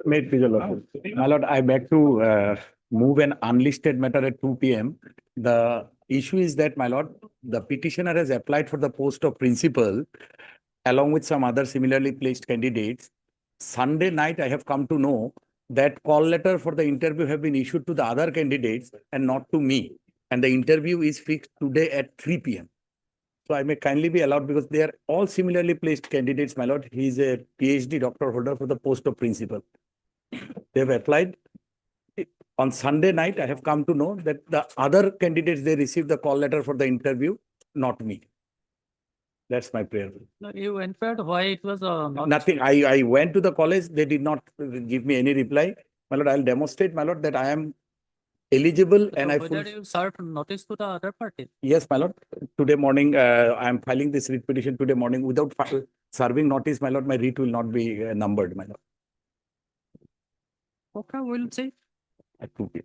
May it please your lordship. My lord, I beg to move an unlisted matter at 2 p.m. The issue is that, my lord, the petitioner has applied for the post of principal along with some other similarly placed candidates. Sunday night, I have come to know that call letter for the interview have been issued to the other candidates and not to me. And the interview is fixed today at 3 p.m. So I may kindly be allowed because they are all similarly placed candidates, my lord. He is a PhD doctor holder for the post of principal. They have applied. On Sunday night, I have come to know that the other candidates, they received the call letter for the interview, not me. That's my prayer. No, you inferred why it was not. Nothing. I went to the college. They did not give me any reply. My lord, I'll demonstrate, my lord, that I am eligible and I Whether you served notice to the other party. Yes, my lord. Today morning, I am filing this writ petition today morning. Without serving notice, my lord, my writ will not be numbered, my lord. Okay, we'll see. At 2 p.m.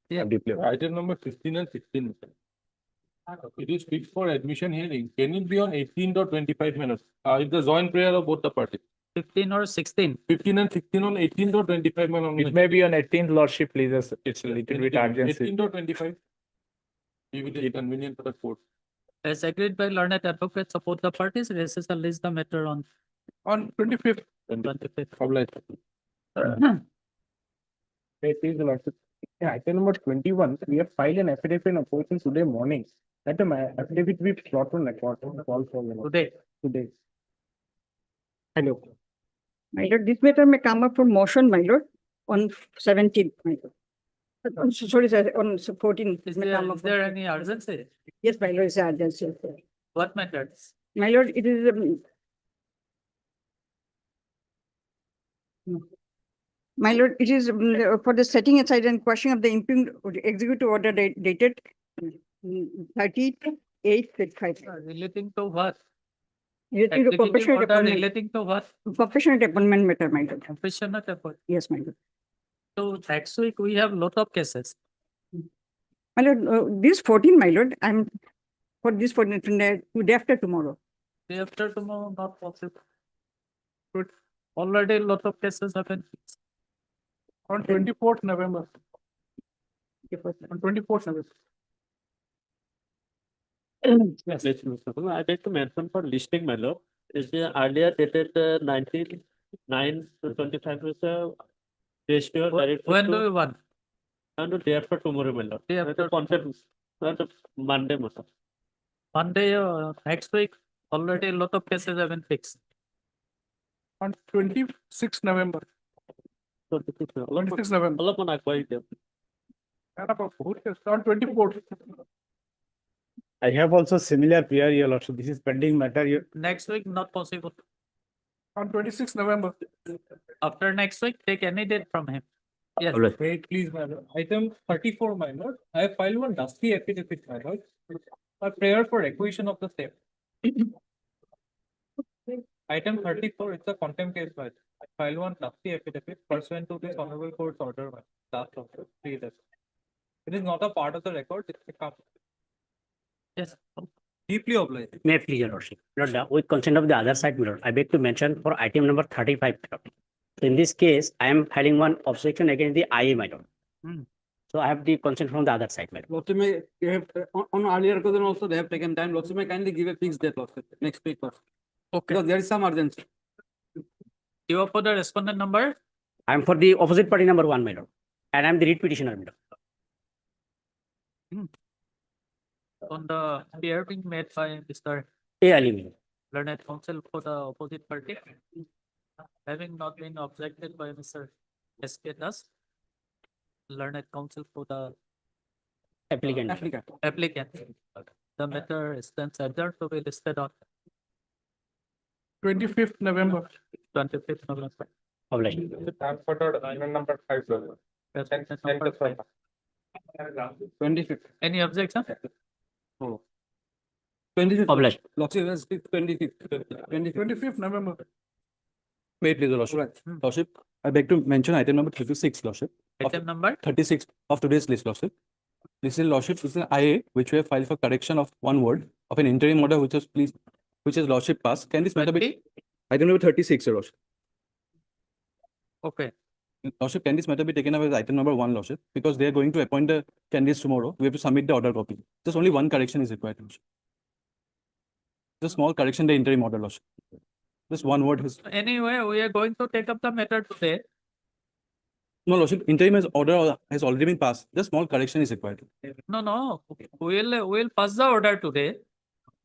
Yeah. I'm deeply aware. Item number 15 and 16. It is fixed for admission hearing. Can it be on 18 or 25 minutes? If the joint prayer of both the parties. 15 or 16. 15 and 16 on 18 or 25 minutes. It may be on 18th, lordship, please. It's a little bit urgency. 18 or 25. If it is convenient for the court. As agreed by learned advocates of both the parties, recess and list the matter on On 25th. 25th. Obliged. May it please the lordship. Yeah, item number 21, we have filed an affidavit in opposition today morning. That the affidavit we brought on record, call for today. Hello. My lord, this matter may come up for motion, my lord, on 17th, my lord. Sorry, sir, on 14th. Is may there, come up is there for- any urgency? Yes, my lord, it's urgency. Sir. What matters? My lord, it is my lord, it is for the setting aside and quashing of the impugned executive order dated 38/5. Relating to what? Relating to Executive professional order appointment, relating to what? professional appointment matter, my lord. Professional effort. Yes, my lord. So next week we have lot of cases. My lord, this 14, my lord, I'm for this 14, today after tomorrow. Day after tomorrow, not possible. Good. Already lot of cases have been fixed. On 24th November. On 24th November. Yes, I'd like to mention for listing matter, is the earlier dated 19/9/25 is the ratio directed When do to you want? and the day after tomorrow, my lord. Day That's after the concept, that's the Monday, matter. Monday, next week, already a lot of cases have been fixed. On 26th November. 26 26th November. all of one acquired. On 24th. I have also similar prayer, your lordship. This is pending matter. Next week, not possible. On 26th November. After next week, take any date from him. Yes. Wait, please, my lord. Item 34, my lord. I have filed one dusty affidavit, my lord. A prayer for acquisition of the same. Item 34, it's a contempt case, my lord. I filed one dusty affidavit pursuant to this honorable court's order, my last order. Please, it is not a part of the record, it's a copy. Yes. Deeply obliged. May I please, your lordship. Lord, with consent of the other side, my lord, I beg to mention for item number 35. my lord. So in this case, I am filing one objection against the IA, my lord. Hmm. So I have the consent from the other side, my lord. Lordship may, you have, on earlier occasion also they have taken time. Lordship may kindly give a fixed date, Lordship, next week. Lordship. Okay. Because there is some urgency. You are for the respondent number? I am for the opposite party number 1, my lord. And I am the read petitioner, my lord. On the prayer being made by Mr. A. Ali, my lord. Learned Counsel for the opposite party, having not been objected by Mr. S.K. Das, Learned Counsel for the Applicant. applicant. The matter stands adjourned to be listed on 25th November. 25th November. Obliged. Item number 5. Respondent number 5. 25th. Any objection? 25th. Obliged. Lordship has fixed 25th. 25th November. Wait, please, Lordship. Right. Lordship, I beg to mention item number 36, Lordship. Item number? 36 of today's list, Lordship. This is, Lordship, this is an IA which we have filed for correction of one word of an interim order which is Lordship passed. Can this matter be? 20? Item number 36, Your Lordship. Okay, Lordship, can this matter be taken up as item number 1, Lordship? Because they are going to appoint the candidates tomorrow. We have to submit the order copy. Just only one correction is required, Lordship. Just small correction, the interim order, Lordship. Just one word has, anyway, we are going to take up the matter today. no, Lordship, interim has already been passed. Just small correction is required. No, we'll pass the order today.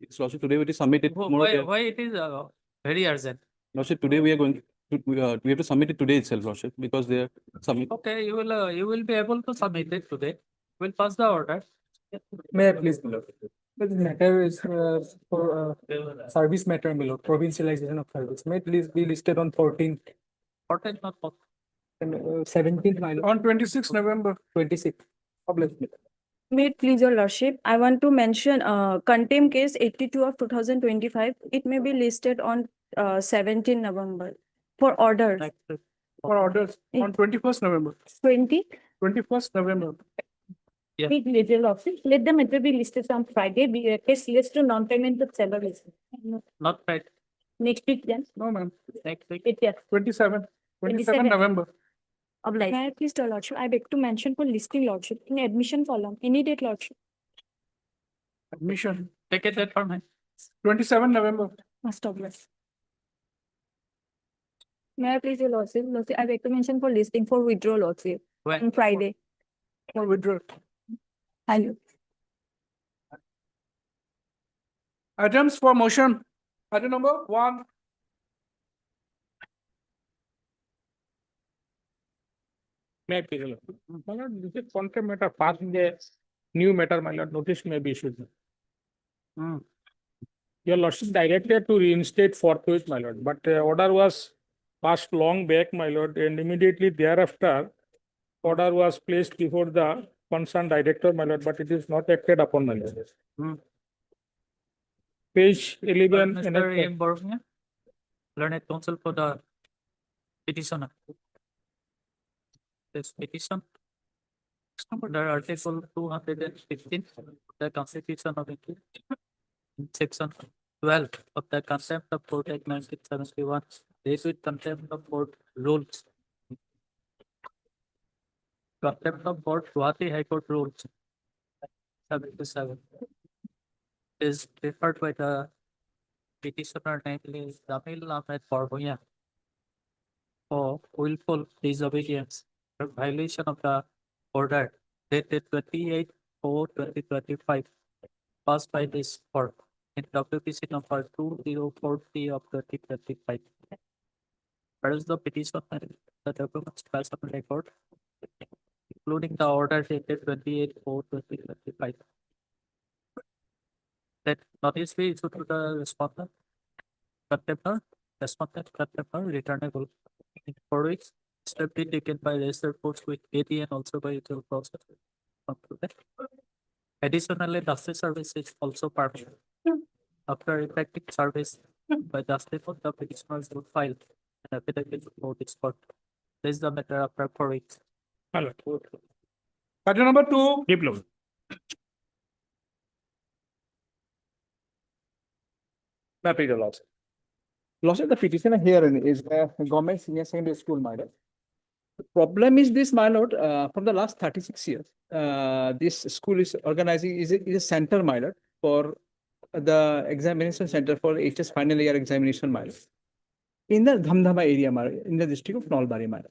Yes, Lordship, today we will submit it. Tomorrow, Why it is very urgent? Lordship, today we are going to, we have to submit it today itself, Lordship, because they are submit. Okay, you will be able to submit it today. We'll pass the order. May I please, my lord? This matter is for service matter, my lord, provincialization of service. May it please be listed on 14th 14th, not 14th. and 17th, my lord. On 26th November. 26th. God bless me. May it please your lordship, I want to mention contempt case 82 of 2025. It may be listed on 17 November for order. Next week. For orders on 21st November. 21st November. Yeah. Please, your lordship, let the matter be listed on Friday, be a case list to non-payment of salary. Not right. Next week then, No, ma'am. Next week. it, yes. 27 27. November. Obliged. May I please, your lordship, I beg to mention for listing lordship in admission column, any date lordship. Admission, Take it that for me. 27 November. Must oblige. May I please, your lordship, I beg to mention for listing for withdrawal lordship When? on Friday. For withdrawal. Hello. Items for motion. Item number 1. May I please, your lordship? My lord, this is contempt matter passed in the new matter, my lord, notice may be issued. Hmm. Your lordship directed to reinstate forthwith, my lord, but order was passed long back, my lord, and immediately thereafter, order was placed before the concerned director, my lord, but it is not acted upon, my lord. Hmm. Page 11. Mr. NF M. Borgnia, learned counsel for the petitioner. This petition. Under Article 215, the Constitution of India, Section 12 of the Contempt of Court Act 1971, deals with contempt of court rules. Contempt of court, Guwahati High Court rules 77 is referred by the petitioner, namely Jamil Ahmed Borgnia, for willful disobedience or violation of the order dated 28/4/2025 passed by this court in WPC number 2043 of 2025. Whereas the petitioner, the documents filed on record, including the order dated 28/4/2025. That notice be issued to the respondent, returnable in 4 weeks. Step be taken by registered post with AD and also by usual process. Additionally, justice service is also permitted. After effective service by justice, the petitioners would file an affidavit before this court. This is the matter after 4 weeks. my lord. Item number 2. Diploma. May I please, your lordship? Lordship, the petitioner here is a government senior secondary school, my lord. The problem is this, my lord, from the last 36 years, this school is organizing, is a center, my lord, for the examination center for HS final year examination, my lord, in the Dhamdama area, my lord, in the district of Nalbari, my lord.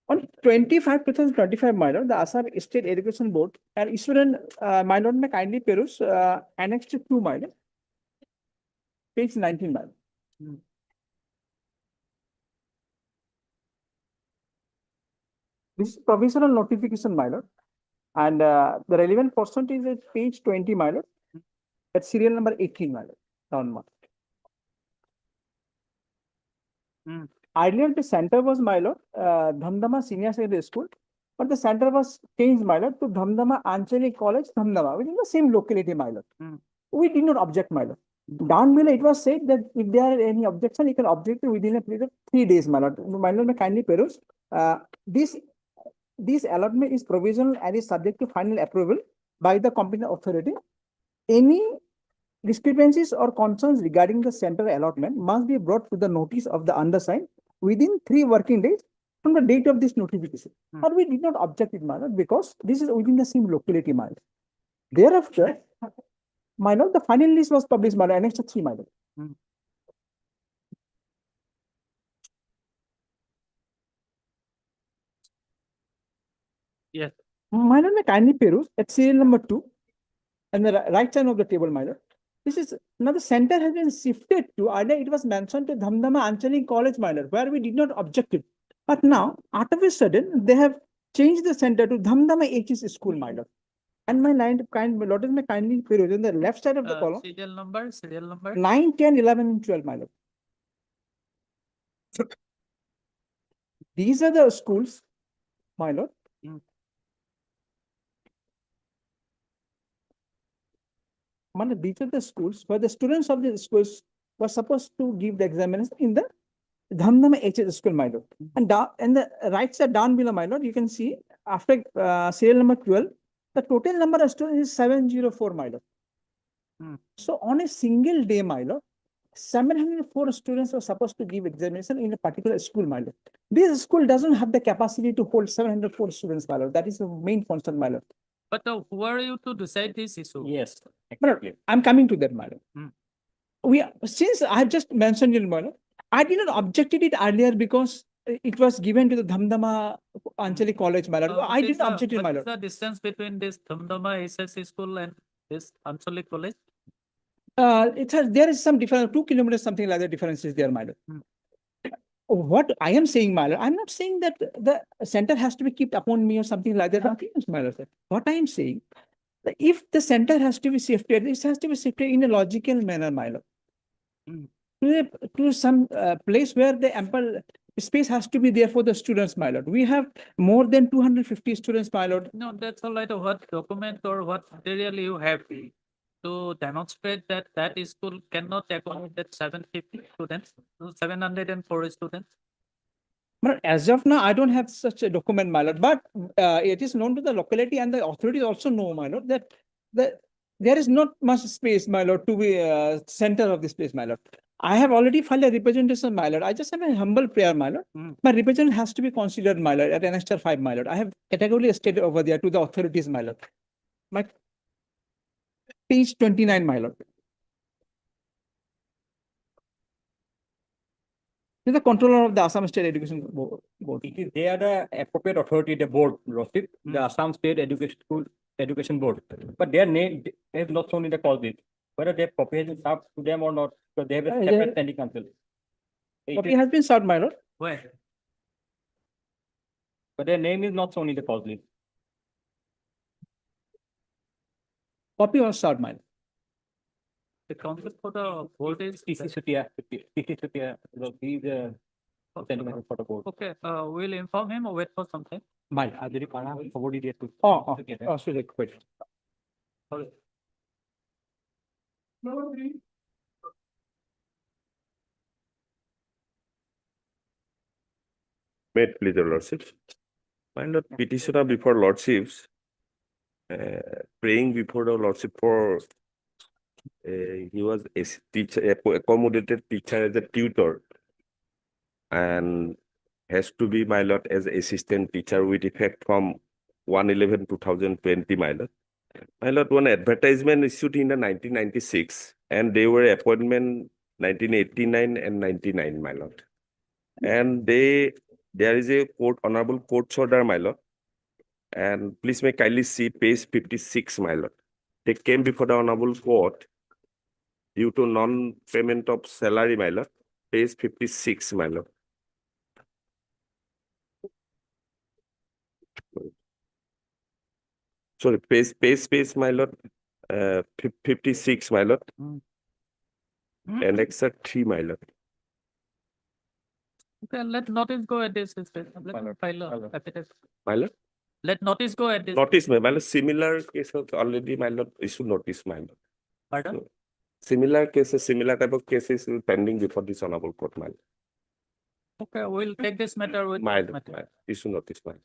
On 2025, my lord, the Assam State Education Board and issued an, my lord, may kindly peruse Annex 2, my lord, page 19, my lord. This is provisional notification, my lord, and the relevant portion is at page 20, my lord, at serial number 18, my lord, down mark. Earlier, the center was, my lord, Dhamdama Senior Secondary School, but the center was changed, my lord, to Dhamdama Anchalik College, Dhamdama, which is the same locality, my lord. We did not object, my lord. Down below, it was said that if there are any objection, you can object within a period of 3 days, my lord. My lord, may kindly peruse. This allotment is provisional and is subject to final approval by the competent authority. Any discrepancies or concerns regarding the center allotment must be brought to the notice of the undersigned within 3 working days from the date of this notification. Hmm. But we did not object it, my lord, because this is within the same locality, my lord. Thereafter, my lord, the final list was published, my lord, Annex 3, my lord. Yes. My lord, may kindly peruse at serial number 2 and the right side of the table, my lord. This is now the center has been shifted to earlier it was mentioned to Dhamdama Anchalik College, my lord, where we did not object it. But now, out of a sudden, they have changed the center to Dhamdama HS School, my lord. And my lord is may kindly peruse in the left side of the column, Serial number. 9, 10, 11, and 12, my lord. These are the schools, my lord. These are the schools where the students of the schools were supposed to give the examination in the Dhamdama HS school, my lord. And down and the right side down below, my lord, you can see after serial number 12, the total number of students is 704, my lord. So on a single day, my lord, 704 students were supposed to give examination in a particular school, my lord. This school doesn't have the capacity to hold 704 students, my lord. That is the main concern, my lord. But who are you to decide this issue? Yes, My lord, exactly. I'm coming to that, my lord. Hmm. Since I have just mentioned it, my lord, I did not objected it earlier because it was given to the Dhamdama Anchalik College, my lord. I did not object it, my What is lord. the distance between this Dhamdama SS school and this Anchalik college? There is some difference, 2 kilometers, something like that difference is there, my lord. What I am saying, my lord, I'm not saying that the center has to be kept upon me or something like that. Nothing else, my lord. What I am saying, that if the center has to be shifted, this has to be shifted in a logical manner, my lord. To some place where the ample space has to be there for the students, my lord. We have more than 250 students, my lord. No, that's all right. What document or what material you have to demonstrate that that school cannot accommodate 750 students, 704 students? But as of now, I don't have such a document, my lord, but it is known to the locality and the authorities also know, my lord, that there is not much space, my lord, to be center of this place, my lord. I have already filed a representation, my lord. I just have a humble prayer, my lord. My representation has to be considered, my lord, at Annexure 5, my lord. I have categorically stated over there to the authorities, my lord. My page 29, my lord. To the controller of the Assam State Education Board. They are the appropriate authority, the board, Roshit, the Assam State Education Board. But their name is not shown in the call list. Whether their copy has been served to them or not, because they have a separate standing council. Copy has been served, my lord. Where? But their name is not shown in the call list. Copy was served, my lord. The council for the board is. TC Sutia, TC Sutia, he is the standing council for the board. Okay, we'll inform him or wait for some time. My. Forwarded it to. So wait. Okay. Wait, please, your lordships. My lord, petitioner before lordships, praying before the lordship for he was a teacher, accommodated teacher as a tutor, and has to be, my lord, as assistant teacher with effect from 1/11/2020, my lord. My lord, one advertisement issued in the 1996, and they were appointment 1989 and 99, my lord. And there is a honorable court order, my lord. And please may kindly see page 56, my lord. They came before the honorable court due to non-payment of salary, my lord. Page 56, my lord. Sorry, page, my lord. 56, my lord. Annexure 3, my lord. Okay, let notice go at this. Let file a affidavit. My lord. Let notice go at this. Notice, my lord. Similar cases already, my lord, issued notice, my lord. Pardon? So, similar cases, similar type of cases pending before this honorable court, my lord. Okay, we'll take this matter with. My lord, issue notice, my lord.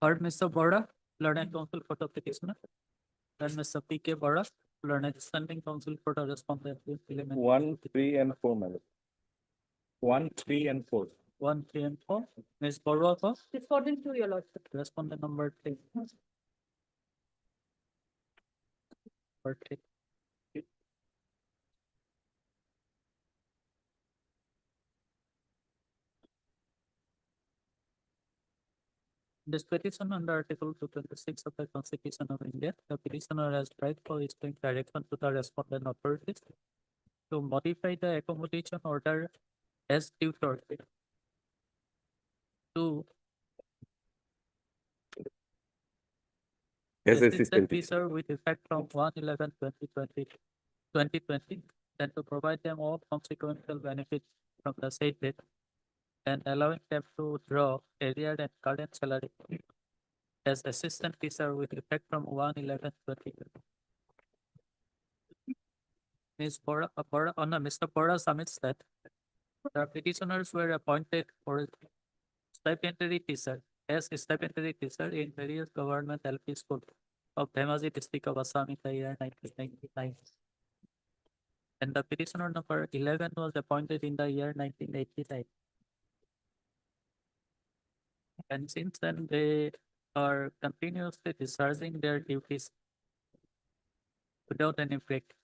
Heard Mr. Bora, learned counsel for the petitioner. Then Mr. P.K. Bora, learned standing counsel for the respondent. 1, 3, and 4, my lord. 1, 3, and 4. 1, 3, and 4. Ms. Bora, Responding to your lordship. respondent number 3. Number 3. This petition under Article 226 of the Constitution of India, the petitioner has right for issuing direction to the respondent authorities to modify the accommodation order as tutor to As assistant assistant teacher. teacher with effect from 1/11/2020, and to provide them all consequential benefits from the said date and allowing them to draw arrear and current salary as assistant teacher with effect from 1/11/2020. Ms. Bora, Mr. Bora submits that the petitioners were appointed for stipendary teacher as stipendary teacher in various government LP schools of Dhemaji district of Assam in the year 1999. And the petitioner number 11 was appointed in the year 1989. And since then, they are continuously discharging their duties without any break.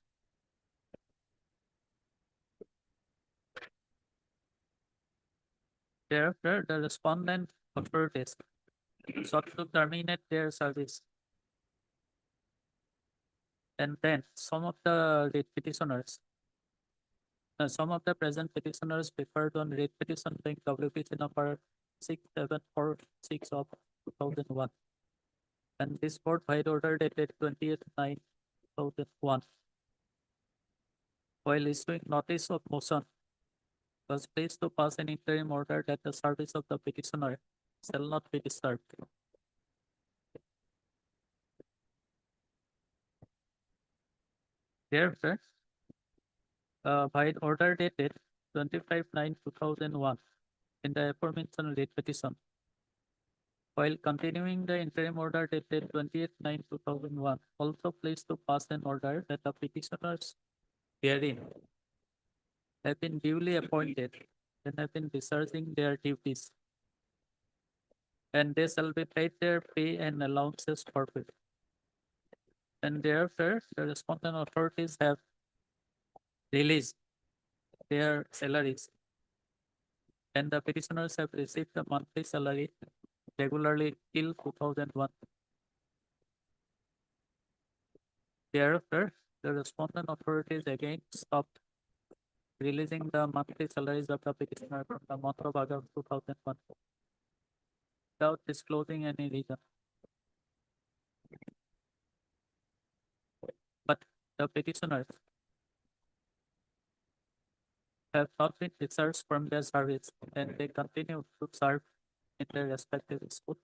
Thereafter, the respondent authorities sought to terminate their service. And then some of the present petitioners preferred on rate petition being WPC number 6746 of 2001. And this board by order dated 20th/9/2001, while issuing notice of motion, was pleased to pass an interim order that the service of the petitioner shall not be disturbed. Therefore, by order dated 25/9/2001, in the aforementioned rate petition, while continuing the interim order dated 20th/9/2001, also pleased to pass an order that the petitioners herein have been duly appointed and have been discharging their duties, and they shall be paid their pay and allowances forthwith. And thereafter, the respondent authorities have released their salaries, and the petitioners have received the monthly salary regularly till 2001. Thereafter, the respondent authorities again stopped releasing the monthly salaries of the petitioner from the month of August 2001 without disclosing any reason. But the petitioners have not been discharged from their service, and they continue to serve in their respective school.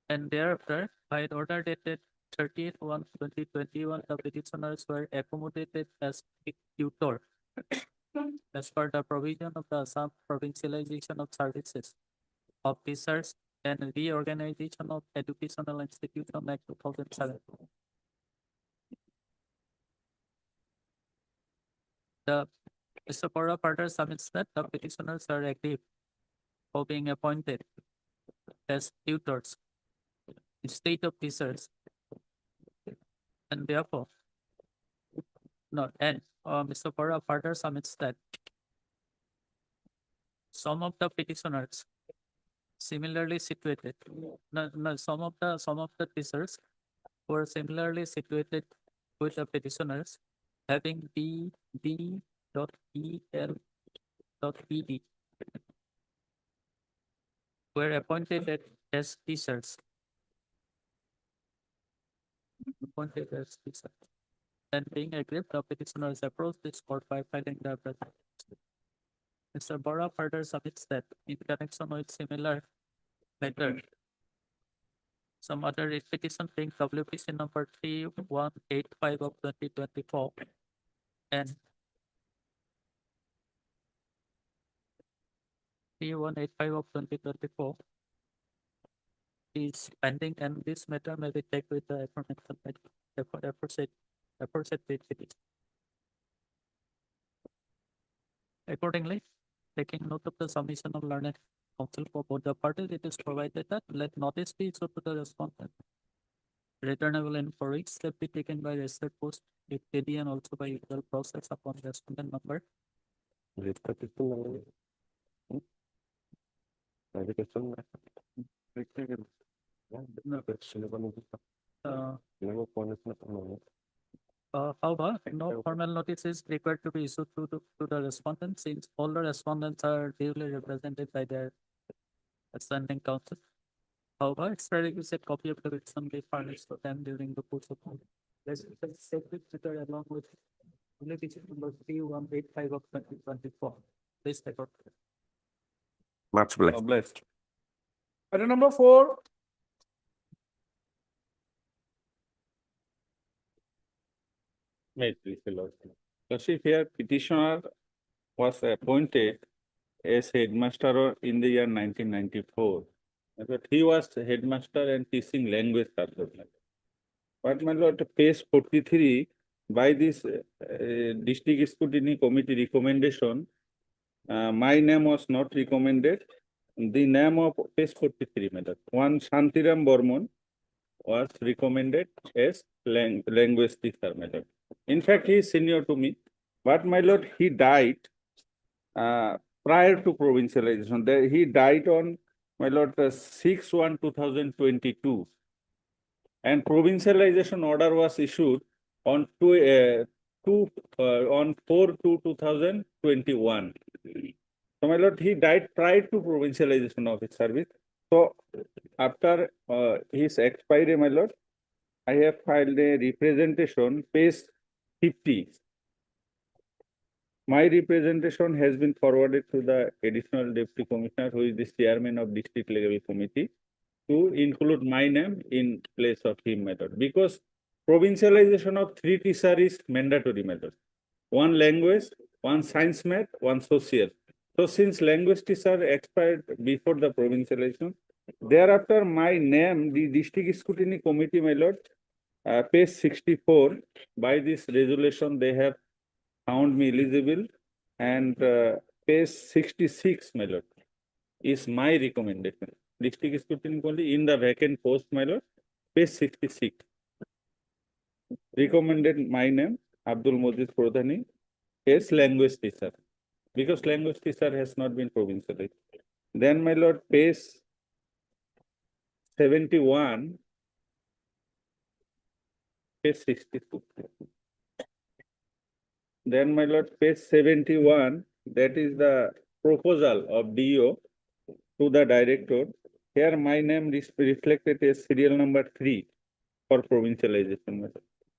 And thereafter, by order dated 30th/1/2021, the petitioners were accommodated as tutor as per the provision of the Assam Provincialization of Services of Teachers and Reorganization of Educational Institution Act 2007. The Mr. Bora further submits that the petitioners are active for being appointed as tutors instead of teachers, and therefore, Mr. Bora further submits that some of the petitioners similarly situated, some of the teachers were similarly situated with the petitioners having D.E.L.E.D. were appointed as teachers. And being aggrieved, the petitioners approached this court by filing the present. Mr. Bora further submits that in connection with similar matter, some other writ petition being WPC number 3185 of 2024 and P185 of 2024 is pending, and this matter may be taken with the aforesaid petition. Accordingly, taking note of the submission of learned counsel for both the parties, it is provided that let notice be issued to the respondent. Returnable inquiries shall be taken by registered post with TD and also by usual process upon respondent number. However, no formal notice is required to be issued to the respondent since all the respondents are duly represented by their ascending counsel. However, it's very requisite copy of the petition be furnished to them during the course of time. Let's take it together along with petition number 3185 of 2024. Please take out. Much blessed. Blessed. Item number 4. May it please the Lord. Lordship, here petitioner was appointed as headmaster in the year 1994. But he was headmaster and teaching language subject. But my lord, page 43, by this district scrutiny committee recommendation, my name was not recommended. The name of page 43, my lord, one Shantiram Bormon was recommended as language teacher, my lord. In fact, he is senior to me, but my lord, he died prior to provincialization. He died on, my lord, 6/1/2022. And provincialization order was issued on 4/2/2021. So, my lord, he died prior to provincialization of his service. So, after his expiry, my lord, I have filed a representation, page 50. My representation has been forwarded to the additional deputy commissioner, who is the chairman of district level committee, to include my name in place of him, my lord. Because provincialization of 3 teachers is mandatory, my lord. One language, one science math, one social. So since language teacher expired before the provincialization, thereafter my name, the district scrutiny committee, my lord, page 64, by this resolution, they have found me eligible, and page 66, my lord, is my recommendation. District scrutiny committee in the vacant post, my lord, page 66. Recommended my name, Abdul Mojid Prodhani, as language teacher, because language teacher has not been provincialized. Then, my lord, page 71, page 62. Then, my lord, page 71, that is the proposal of DO to the director. Here, my name is reflected as serial number 3 for provincialization,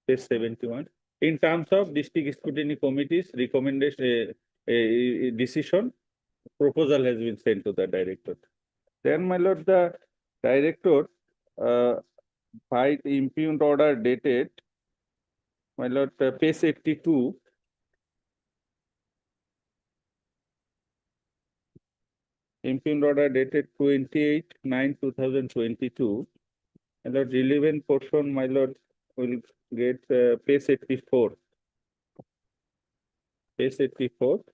page 71. In terms of district scrutiny committee's recommendation, decision, proposal has been sent to the director. Then, my lord, the director, by impugned order dated, my lord, page 82, impugned order dated 28/9/2022, and the relevant portion, my lord, will get page 84. Page 84,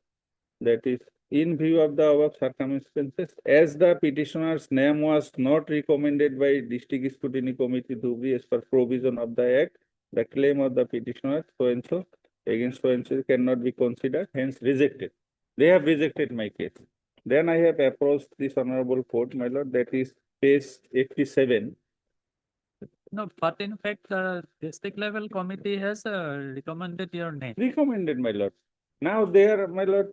that is, in view of the above circumstances, as the petitioner's name was not recommended by district scrutiny committee Dhubri as per provision of the act, the claim of the petitioner so and so against so and so cannot be considered, hence rejected. They have rejected my case. Then I have approached this honorable court, my lord, that is page 87. No, but in fact, the district level committee has recommended your name. Recommended, my lord. Now there, my lord,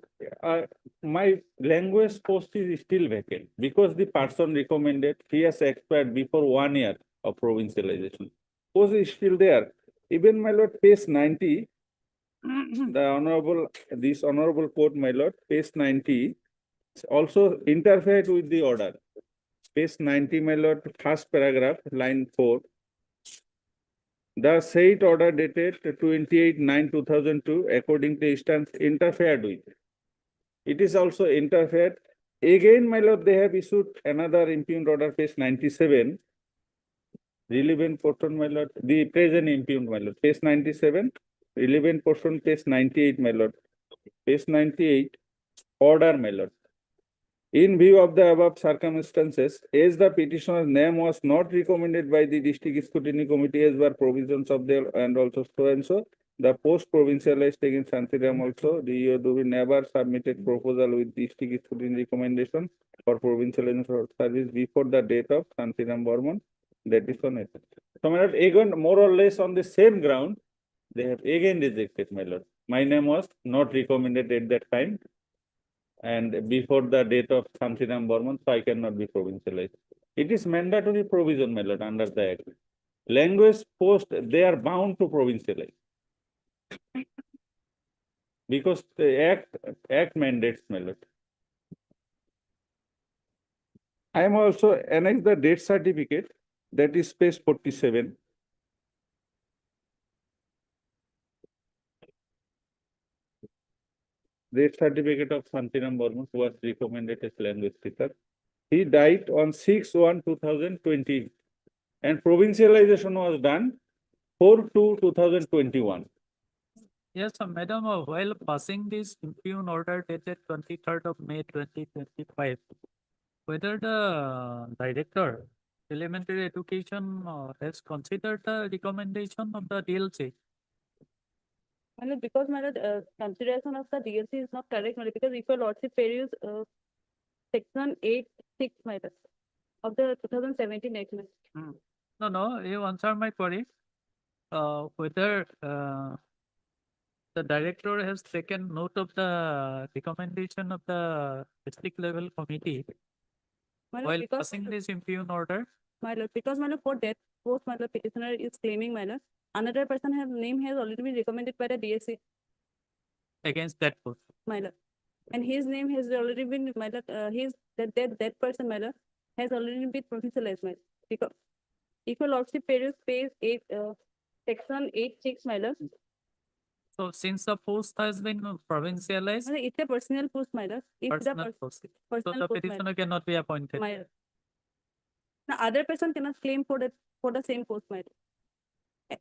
my language post is still vacant because the person recommended, he has expired before 1 year of provincialization. Post is still there. Even, my lord, page 90, this honorable court, my lord, page 90, also interfered with the order. Page 90, my lord, first paragraph, line 4. The said order dated 28/9/2002, according to instance, interfered with. It is also interfered again, my lord, they have issued another impugned order, page 97. Relevant portion, my lord, the present impugned, my lord, page 97. Relevant portion, page 98, my lord. Page 98, order, my lord. In view of the above circumstances, as the petitioner's name was not recommended by the district scrutiny committee as per provisions of the and also so and so, the post provincialized against Shantiram also, the EOW never submitted proposal with district scrutiny recommendation for provincialization of service before the date of Shantiram Burman. That is on it. So, my lord, again, more or less on the same ground, they have again rejected, my lord. My name was not recommended at that time. And before the date of Shantiram Burman, so I cannot be provincialized. It is mandatory provision, my lord, under the act. Language post, they are bound to provincialize. Because the act mandates, my lord. I am also annexed the date certificate, that is page 47. Date certificate of Shantiram Burman, who was recommended as language teacher. He died on 6/1/2020, and provincialization was done 4/2/2021. Yes, madam, while passing this impugned order dated 23rd of May 2025, whether the director elementary education has considered the recommendation of the DLC. Because consideration of the DLC is not correct, because if your lordship peruse section 8(6) of the 2017 Act. No, you answer my query. Whether the director has taken note of the recommendation of the district level committee while passing this impugned order. My lord, because for that post, petitioner is claiming, another person name has already been recommended by the DSC. Against that post. My lord. And his name has already been, that person, has already been provincialized, my lord. Because if your lordship peruse page 8, section 8(6), my lord. So since the post has been provincialized. It's a personal post, my lord. If Personal post. So the post, my petitioner lord. cannot be appointed. My lord. Now, other person cannot claim for the same post, my lord.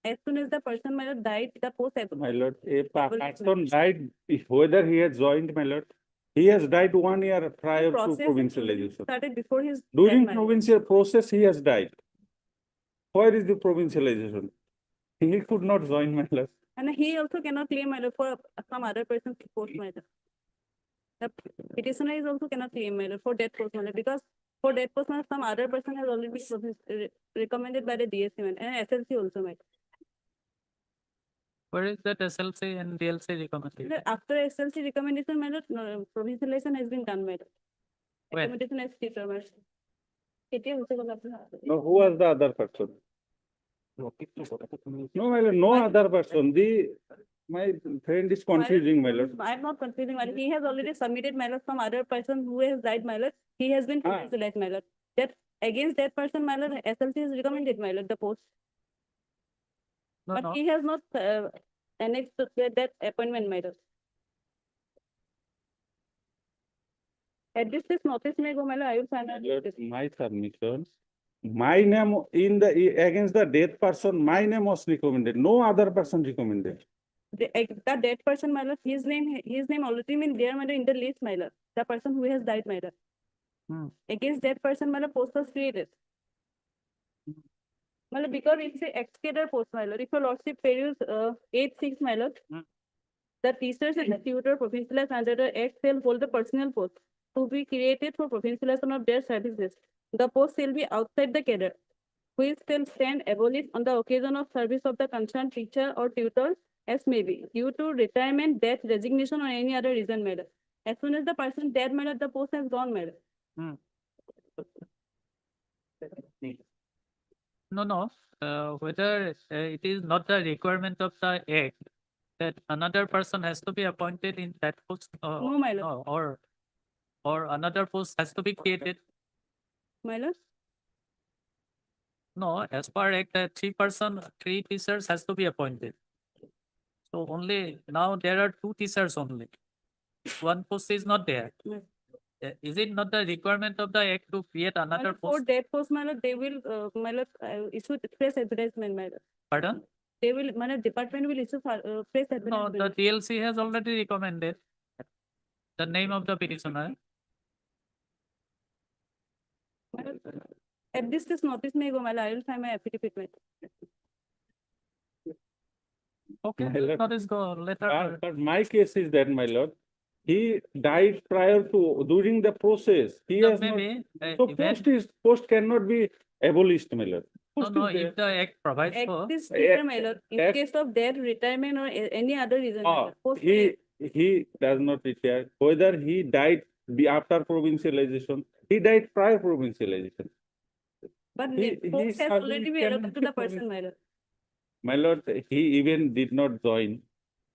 As soon as the person, my lord, died, the post has. My lord, a person died, whether he has joined, my lord, he has died 1 year prior to Process provincialization. started before his. During death, my lord. provincial process, he has died. Where is the provincialization? He could not join, my lord. And he also cannot claim, my lord, for some other person's post, my lord. The petitioner is also cannot claim, my lord, for that post, my lord, because for that post, my lord, some other person has already been recommended by the DSC, my lord, and SLC also, my lord. Where is that SLC and DLC recommendation? After SLC recommendation, my lord, no, provincialization has been done, my lord. When? Recommendation has been done, my lord. No, who was the other person? No, my lord, no other person. My friend is confusing, my lord. I am not confusing, my lord. He has already submitted, my lord, some other person who has died, my lord. He has been provincialized, my lord. That against that person, my lord, SLC is recommended, my lord, the post. No, But no. he has not annexed to that appointment, my lord. At this notice may go, my lord, I will sign. My lord, my submission, my name in the against the dead person, my name was recommended. No other person recommended. The dead person, my lord, his name already been there, my lord, in the list, my lord. The person who has died, my lord. Against that person, my lord, post was created. My lord, because it's a excavator post, my lord. If your lordship peruse 8(6), my lord, the teachers and the tutor provincialized under the act shall hold the personal post to be created for provincialization of their services. The post shall be outside the cadre, which shall stand abolished on the occasion of service of the concerned teacher or tutor as may be, due to retirement, death, resignation, or any other reason, my lord. As soon as the person dead, my lord, the post has gone, my lord. No. Whether it is not the requirement of the act that another person has to be appointed in that post. No, my lord. No, or another post has to be created. My lord. No, as per act, 3 teachers has to be appointed. So only now there are 2 teachers only. one post is not there. Yes. Is it not the requirement of the act to create another For post? that post, my lord, they will, my lord, issue press advertisement, my lord. Pardon? They will, my lord, department will issue press No, advertisement. the TLC has already recommended the name of the petitioner. My lord, at this notice may go, my lord, I will find my affidavit. my lord. Okay, My lord. notice go later. But my case is that, my lord, he died prior to, during the process. He No, has not, maybe, so even, post cannot be abolished, my lord. no, Post no, is there. if the act provides for, Act is Act- different, my lord, in act- case of death, retirement or any other reason. my Ah, lord. Post he does not retire, whether he died after provincialization, he died prior provincialization. But he- the post he has has- already he been can allotted to be the person, my lord. My lord, he even did not join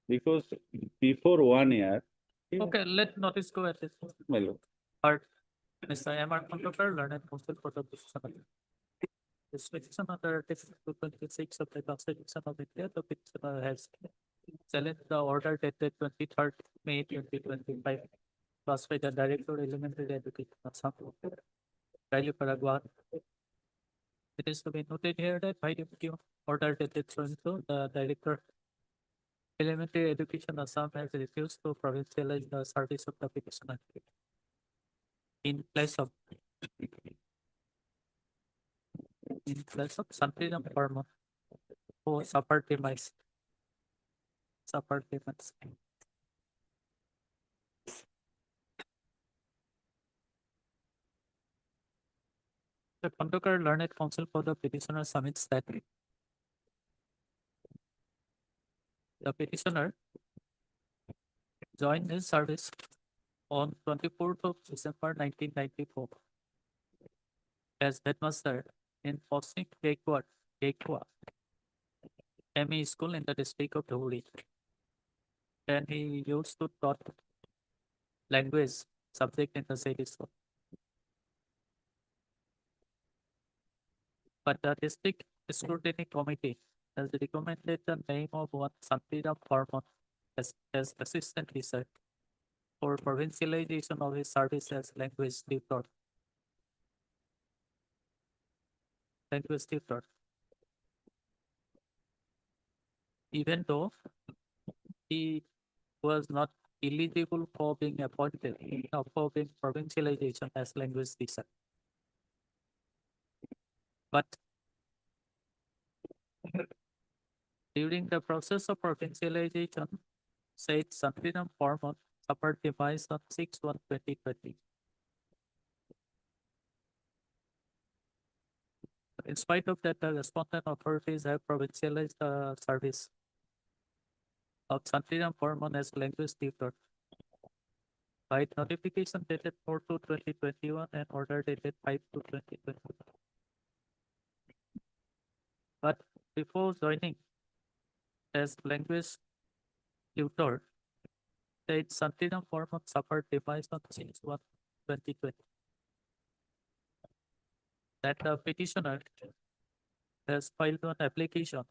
because before 1 year, he- okay, let notice go at this. my lord. Part, Mr. M.R. Kondokar, learned counsel for the petitioner. This petition under Article 226 of the Constitution of India, the petitioner has challenged the order dated 23rd May 2025, passed by the Director of Elementary Education, Assam, Rally Paraguay. It is to be noted here that by the order dated so the Director Elementary Education Assam has refused to provincialize the service of the petitioner in place of Santina Parma, who suffered demise. The Kondokar Learned Counsel for the petitioner submits that the petitioner joined his service on 24th of December 1994 as headmaster in Posnik Gekwa ME school in the district of Dhuri. And he used to taught language subject in the said school. But the district scrutiny committee has recommended the name of one Santiram Farman as assistant research for provincialization of his service as language tutor. Even though he was not eligible for being appointed for being provincialization as language teacher. But during the process of provincialization, said Santinam Farman suffered demise on 6/1/2020. In spite of that, the respondent authorities have provincialized the service of Santinam Farman as language tutor by notification dated 4/2/2021 and order dated 5/2/2021. But before joining as language tutor, said Santinam Farman suffered demise on 6/1/2020. That the petitioner has filed an application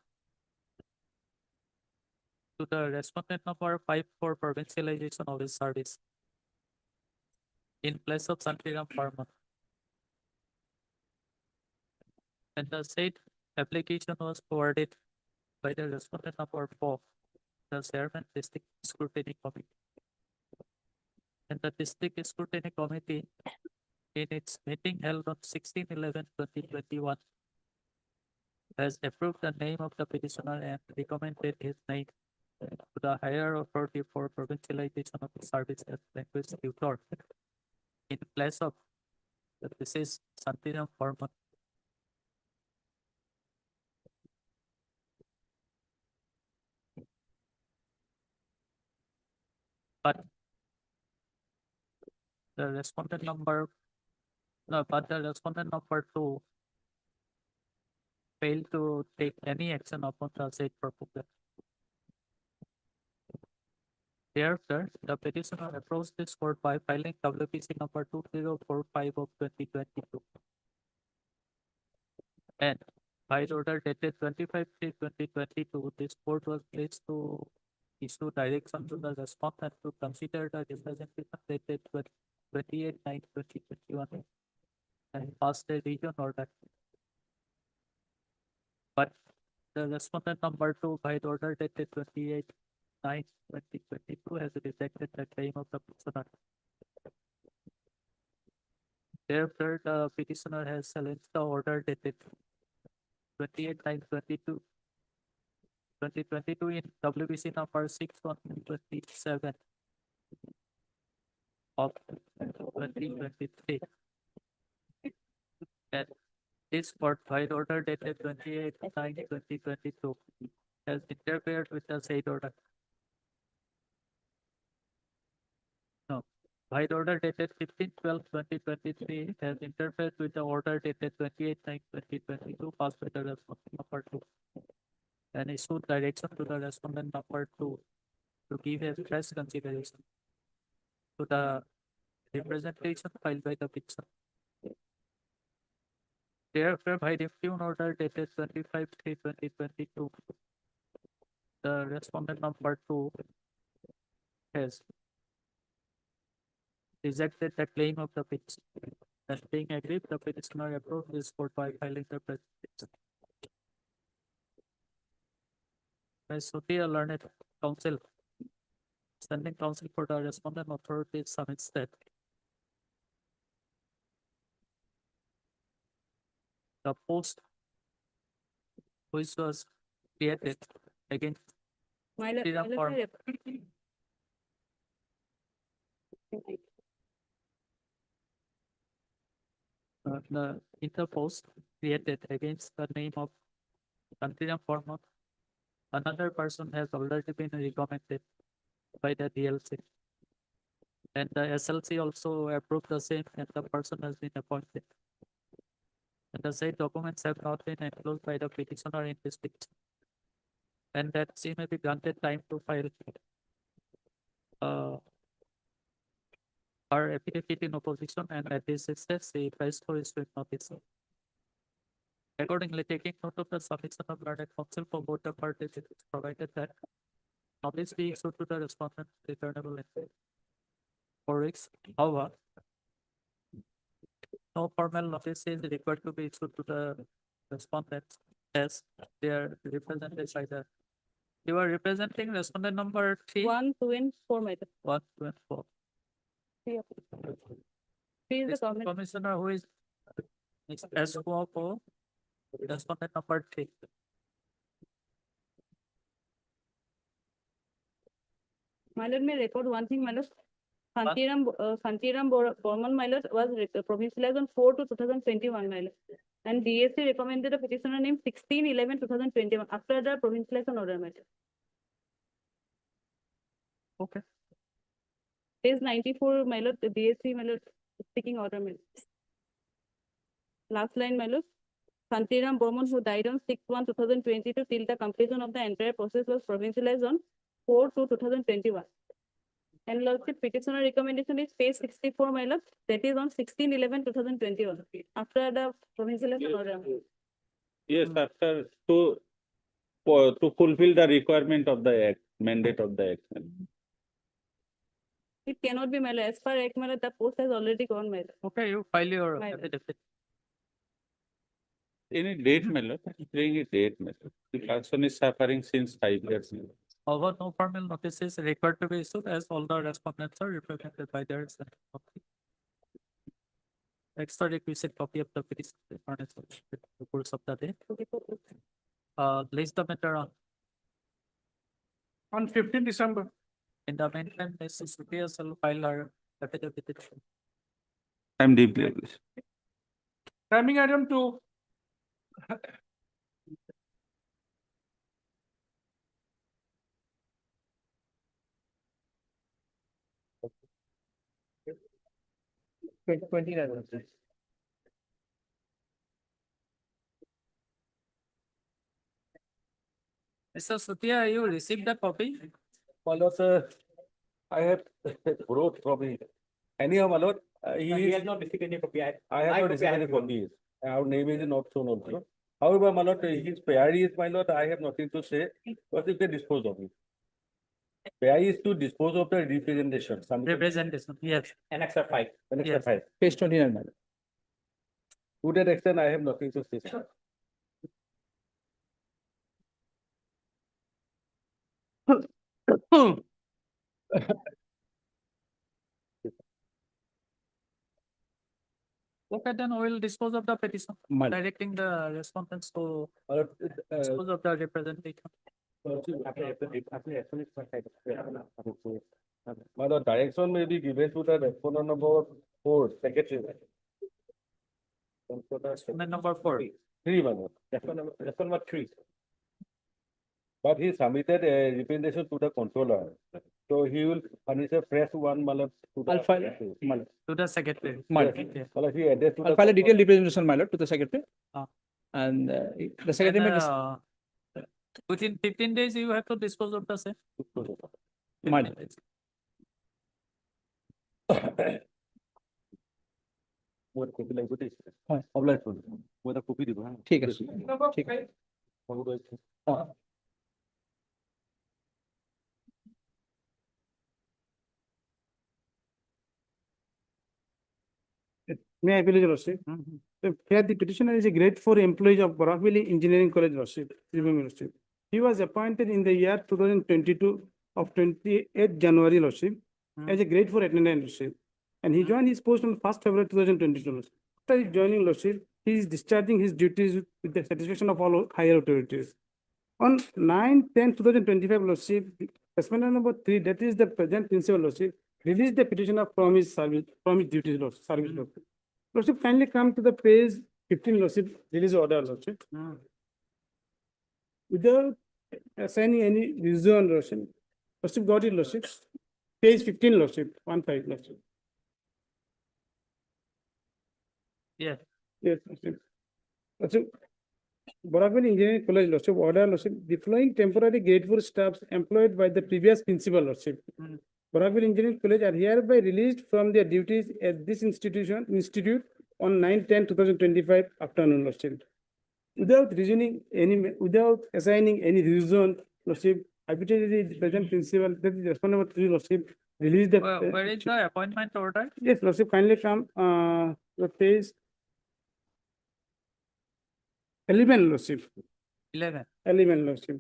to the respondent number 5 for provincialization of his service in place of Santiram Farman. And the said application was forwarded by the respondent number 4, the Chairman District Scrutiny Committee. And the District Scrutiny Committee, in its meeting held on 16/11/2021, has approved the name of the petitioner and recommended his name to the higher authority for provincialization of the service as language tutor in place of the deceased Santinam Farman. But the respondent number, no, but the respondent number 2 failed to take any action upon the said proposal. Thereafter, the petitioner approached this court by filing WPC number 2045 of 2022. And by order dated 25/3/2022, this court was pleased to issue direction to the respondent to consider the representation dated 28/9/2021 and pass the revision order. But the respondent number 2 by the order dated 28/9/2022 has rejected the claim of the petitioner. Therefore, the petitioner has challenged the order dated 28/9/2022 in WBC number 6/127 of 2023. And this court by order dated 28/9/2022 has interfered with the said order. No, by order dated 15/12/2023 has interfered with the order dated 28/9/2022 passed by the respondent number 2. And issued direction to the respondent number 2 to give a fresh consideration to the representation filed by the petitioner. Therefore, by review order dated 25/3/2022, the respondent number 2 has rejected the claim of the petitioner. That being agreed, the petitioner approved this court by filing the petition. Ms. Sutia, learned counsel, standing counsel for the respondent authority submits that the post which was created against freedom form in the post created against the name of Freedom Form, another person has already been recommended by the DLC. And the SLC also approved the same and the person has been appointed. And the said documents have not been enclosed by the petitioner in this petition. And that she may be granted time to file her affidavit in opposition, and at this stage, she files for issuing notice. Accordingly, taking note of the submission of learned counsel for both the parties, it is provided that notice be issued to the respondent returnable in 4 weeks. However, no formal notice is required to be issued to the respondents as they are represented by the. You are representing respondent number 3. 1, 2, and 4, madam. 1, 2, and 4. 3 of it. 3 is the This government. commissioner who is SOO, respondent number 3. My lord, may record one thing, my lord. Santiram Borman, my lord, was provincialized on 4/2021, my lord. And DSC recommended a petitioner named 16/11/2021 after the provincialization order, my lord. Okay. Page 94, my lord, the DSC, my lord, speaking order, my lord. Last line, my lord. Santiram Borman, who died on 6/1/2022 till the completion of the entire process, was provincialized on 4/2/2021. And lordship petitioner recommendation is page 64, my lord, that is on 16/11/2021 after the provincialization order. Yes, after to fulfill the requirement of the act, mandate of the act. It cannot be, my lord, as per act, my lord, the post has already gone, my lord. Okay, you file your My lord. affidavit. Any date, my lord, bring a date, my lord. The person is suffering since 5 years. my lord. However, no formal notice is required to be issued as all the respondents are represented by their respective copy. Extra requisite copy of the petition furnished in the course of the day. List the matter On 15 December. in the meantime, Mrs. Supriya shall file her affidavit. I'm deeply agree. Timing item 2. Mr. Sutia, you received the copy? My lord, I have wrote probably. Anyhow, my lord, he has not received any copy. I have not received any copy. Our name is not shown also. However, my lord, his query is, my lord, I have nothing to say, but if they dispose of it. Where is to dispose of the representation, some Representation, yes. annexer five, annexer Yes. five. Page 29, my lord. To that extent, I have nothing to say. Okay, then we will dispose of the petition, My lord. directing the respondents to Uh, dispose of the representation. But the direction may be given to the respondent number four, secretary. Amendment number 4. Three, my lord. Respondent number three. But he submitted a representation to the controller. So he will furnish a fresh one, my lord, to the. I'll file, my lord. To the secretary. My Yes. lord. Okay. Well, he addressed to I'll the file a controller. detailed representation, my lord, to the secretary. Ah. And the secretary And, may, within 15 days, you have to dispose of the same. my 15 lord. days. What copy like this? হয়। Obliged to. What a copy দিব হ্যাঁ। ঠিক আছে, ঠিক আছে। May I appeal your lordship? Here the petitioner is a grade 4 employee of Barakville Engineering College, lordship, Tribhuvan lordship. He was appointed in the year 2022 of 28th January, lordship, as a grade 4 attendant, lordship. And he joined his post on 1st February 2022, lordship. After his joining, lordship, he is discharging his duties with the satisfaction of all higher authorities. On 9/10/2025, lordship, respondent number 3, that is the present principal, lordship, released the petitioner from his service, from his duties, lordship, service, lordship. Lordship, kindly come to the page 15, lordship, release order, lordship. Without assigning any reason, lordship, lordship got it, lordship. Page 15, lordship, 1/5, lordship. Yes. Yes, lordship. Lordship, Barakville Engineering College, lordship, order, lordship, the following temporary grade 4 staffs employed by the previous principal, lordship. Barakville Engineering College are hereby released from their duties at this institute on 9/10/2025 afternoon, lordship. Without without assigning any reason, lordship, arbitrarily the present principal, that is respondent number 3, lordship, release the. Where is the appointment order? Yes, lordship, kindly come, the page 11, lordship, 11. 11, lordship.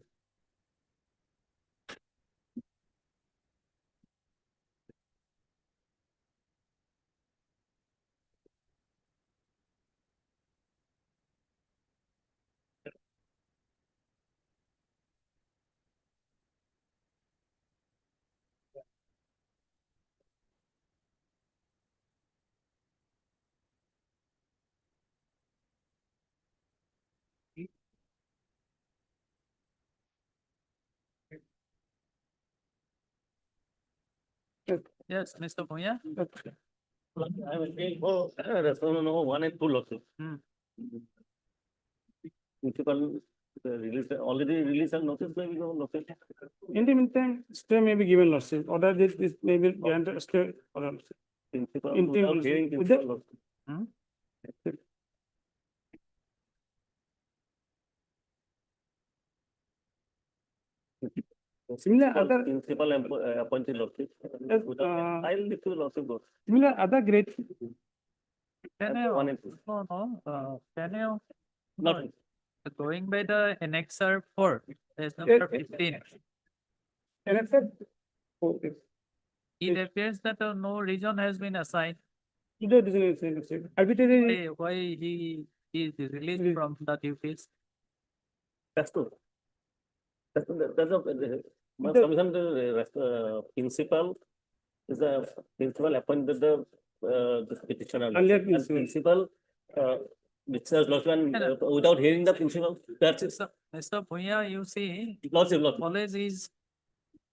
Yes, Mr. Bhuya. I will take for respondent number 1 and 2, lordship. Principal already released and notice may be given, lordship. In the meantime, stay may be given, lordship, order this may be granted, stay, order, lordship. Principal Interim, without hearing with principal, the- lordship. Similar other, Principal appointed, lordship. Yes, Without, I'll leave to lordship go. similar other grade, Can you, 1 and 2. no, can you, Not. going by the annexer 4, there's number 15. and I said, okay, It appears that no reason has been assigned without reason, lordship, arbitrarily, why he is released from the duties. That's true. That's my The- submission, the principal is a principal appointed the petitioner. Earlier And principal. Principal, discharge lordship and without hearing the principal, that's it. Mr. Bhuya, you see, Lordship, lordship. college is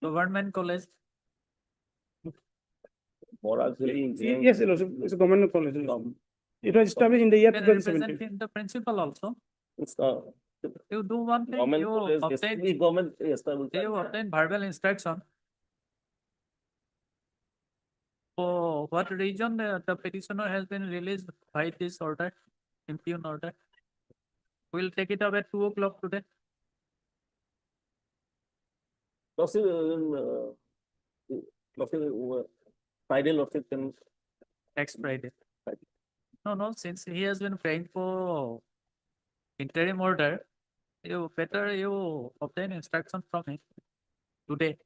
government college. yes, lordship, it's a government college, lordship. It was established in the year Can 2017. represent the principal also. It's You do one thing, government, you college, obtain, yes, government, yes, you obtain verbal instruction. For what reason the petitioner has been released by this order, impugn order? We'll take it up at 2 o'clock today. Lordship, Lordship, Friday, Lordship, then Next Friday. No, since he has been praying for interim order, you better you obtain instruction from him today,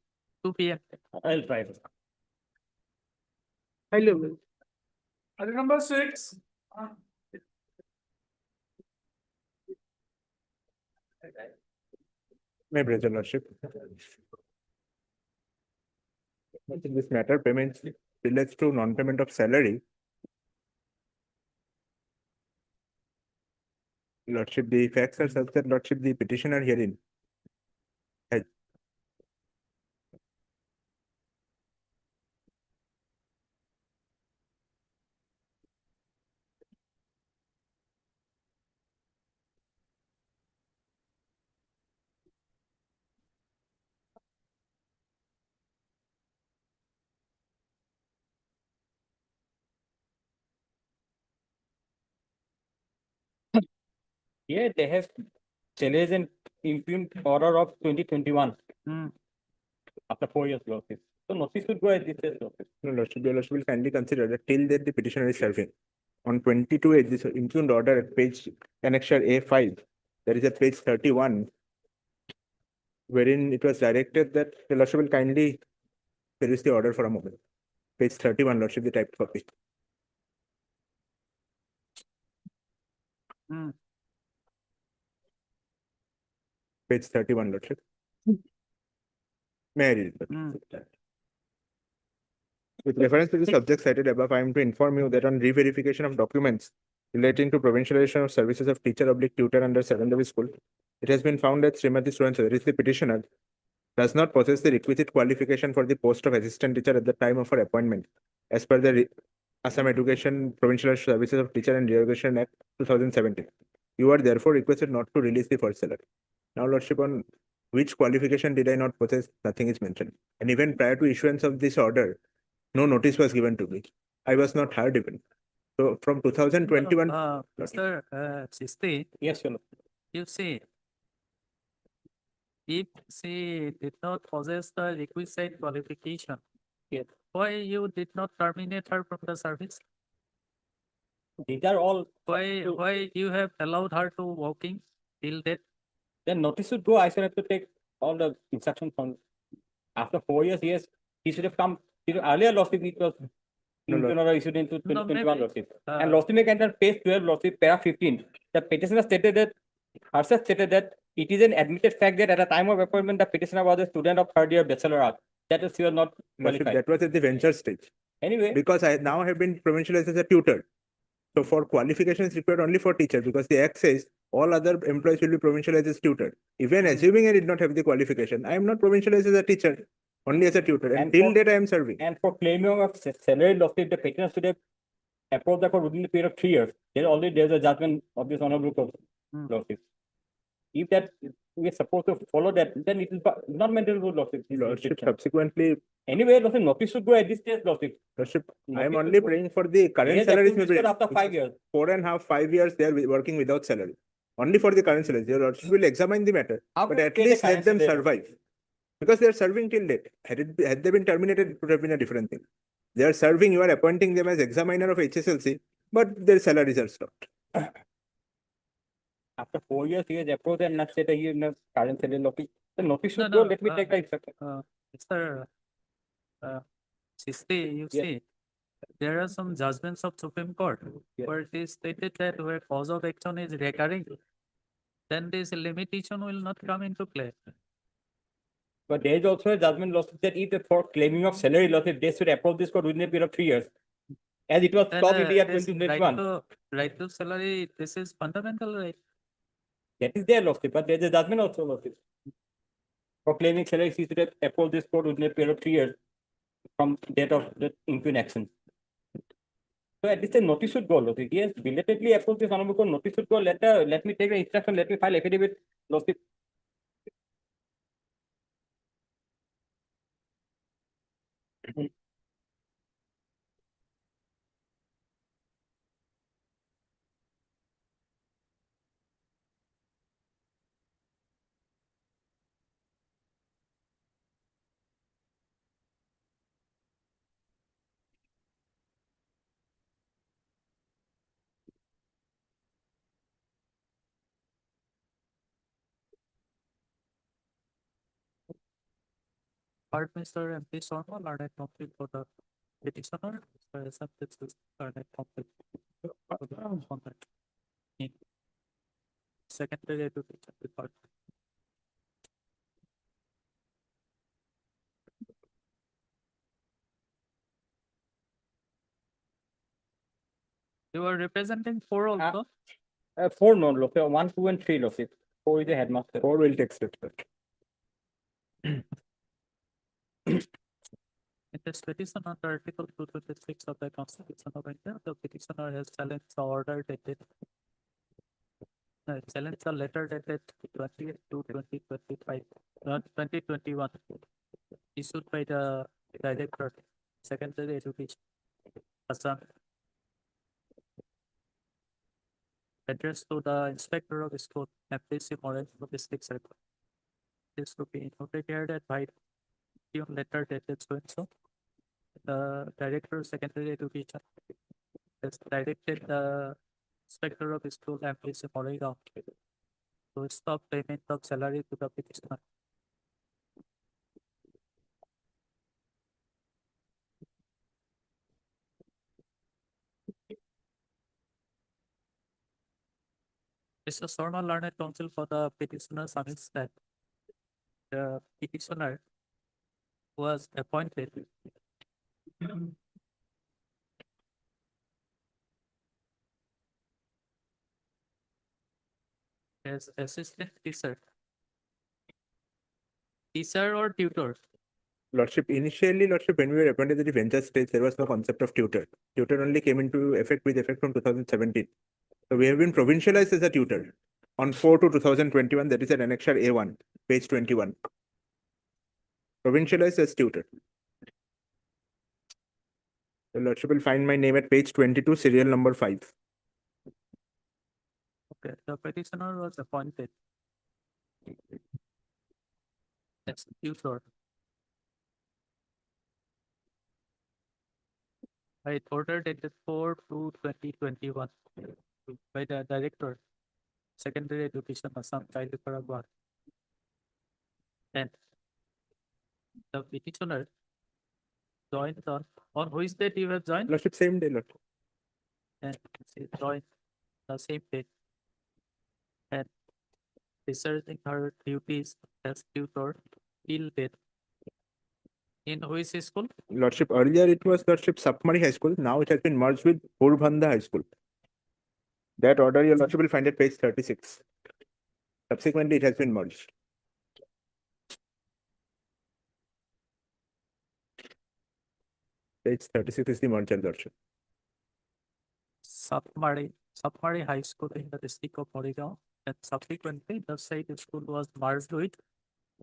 2 p.m. I'll try it. Item number 6. My brother lordship. In this matter, payments relates to non-payment of salary. Lordship, the facts are such that lordship, the petitioner herein has Yeah, they have challenged an impugned order of 2021 Hmm. after 4 years lordship. So notice should go at this stage, lordship. No, Lordship, your Lordship will kindly consider that till that the petitioner is serving. On 22A, this impugned order at page annexure A5, there is a page 31, wherein it was directed that the Lordship will kindly peruse the order for a moment. Page 31, Lordship, the typed copy. Hmm. Page 31, Lordship. May I read it? Hmm. With reference to the subject cited above, I am to inform you that on re-verification of documents relating to provincialization of services of teacher oblique tutor under Seven Devi School, it has been found that Srimati Suran Chaudhary, the petitioner, does not possess the requisite qualification for the post of assistant teacher at the time of her appointment, as per the Assam Education Provincial Services of Teacher and Reorganization Act 2017. You are therefore requested not to release the first salary. Now, Lordship, on which qualification did I not possess? Nothing is mentioned. And even prior to issuance of this order, no notice was given to me. I was not heard even. So from 2021, Mr. Sisti, Yes, your lordship. you see, if she did not possess the requisite qualification, Yes. why you did not terminate her from the service? These are all, Why you have allowed her to working till that? then notice should go, I should have to take all the instructions from, after 4 years, yes, he should have come, earlier lordship, it was No, impugned order issued into No, 2021 maybe, lordship. uh, And lordship may enter page 12 lordship, para 15, the petitioner stated that, herself stated that it is an admitted fact that at the time of appointment, the petitioner was a student of third year bachelor art. That is, she was not Lordship, qualified. that was at the venture stage. Anyway, Because I now have been provincialized as a tutor. So for qualifications required only for teacher, because the act says all other employees will be provincialized as tutor. Even assuming I did not have the qualification, I am not provincialized as a teacher, only as a tutor. And And till for- date I am serving. and for claiming of salary lordship, the petitioner should have approached the court within the period of 3 years. There's a judgment of this honorable court Hmm. lordship. If that we are supposed to follow that, then it is not maintainable lordship. this Lordship petition. subsequently, Anyway, lordship, notice should go at this stage, lordship. Lordship, I am Notice only should go. praying for the current Yes, salaries. approved Maybe this after 5 years. 4.5, 5 years, they are working without salary. Only for the current salaries. Your Lordship will examine the matter, How but can at they least let current them salary? survive. Because they are serving till date. Had they been terminated, it would have been a different thing. They are serving, you are appointing them as examiner of HSLC, but their salaries are stopped. After 4 years, he has approached and not said that he is not current salary lordship. The notice No, should go, no, let me take the instruction. Mr. Sisti, you Yes. see, there are some judgments of Supreme Court Yes. where it is stated that where cause of action is recurring, then this limitation will not come into play. But there is also a judgment lordship that if for claiming of salary lordship, they should approach this court within a period of 3 years. As it was Then, stopped in the year this 2021. right to salary, this is fundamental right. That is their lordship, but there is a judgment also lordship. For claiming salary, he should have approached this court within a period of 3 years from date of the impugned action. So at least a notice should go, lordship. Yes, belatedly approach this honorable court, notice should go, let me take the instruction, let me file affidavit, lordship. Part Mr. MP Sharma, learned counsel for the petitioner, Mr. S. M. This learned counsel for the respondent. In Secondary Education Department. You are representing four also? Four no, Lord, 1, 2, and 3, Lord. Four is the headmaster. Or will text it. In this petition under Article 226 of the Constitution of India, the petitioner has challenged the order dated. Challenged the letter dated 20/2/2025, 2021, issued by the Director, Secondary Education, Assam, addressed to the Inspector of School, FDC Morel, District Circle. This will be notated by letter dated so and so. The Director of Secondary Education has directed the Inspector of School, FDC Morel, to stop payment of salary to the petitioner. Mr. Sharma learned counsel for the petitioner submits that the petitioner was appointed as assistant teacher. Teacher or tutor? Lordship, initially, Lordship, when we were appointed at the venture stage, there was no concept of tutor. Tutor only came into effect from 2017. So we have been provincialized as a tutor on 4/2/2021. That is at annexure A1, page 21. Provincialized as tutor. The Lordship will find my name at page 22, serial number 5. Okay, the petitioner was appointed as tutor by order dated 4/2/2021 by the Director, Secondary Education, Assam, Kailipara. And the petitioner joined on which date you have joined? Lordship, same day, Lordship. And she joined the same date. And discharging her duties as tutor till date. In which school? Lordship, earlier it was Lordship Sapmari High School. Now it has been merged with Porbandha High School. That order, your Lordship will find at page 36. Subsequently, it has been merged. Page 36 is the merger, Lordship. Sapmari High School in the district of Morigao. And subsequently, the said school was merged with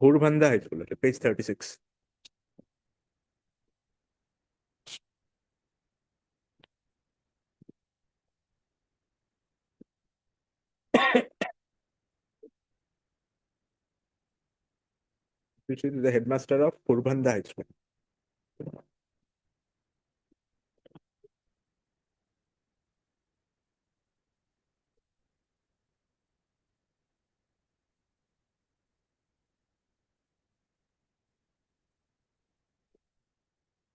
Porbandha High School, Lordship, page 36. Which is the headmaster of Porbandha High School.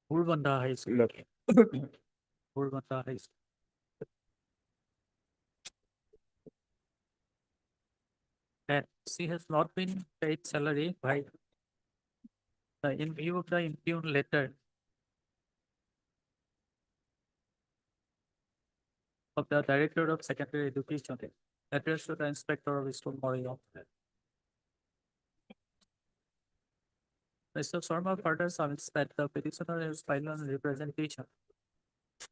Porbandha High School. Lordship. Porbandha High School. And she has not been paid salary by in view of the impugned letter of the Director of Secondary Education addressed to the Inspector of School, Morigao. Mr. Sharma further submits that the petitioner has filed on representation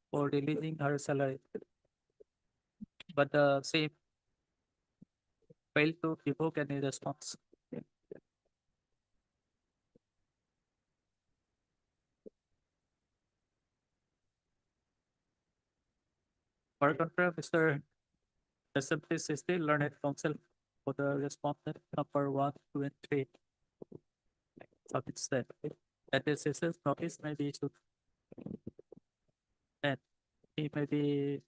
for releasing her salary, but the same failed to evoke any response. For contrary, Mr. SMT still learned counsel for the respondent number 1, 2, and 3. Submits that the cessation notice may be issued and he may be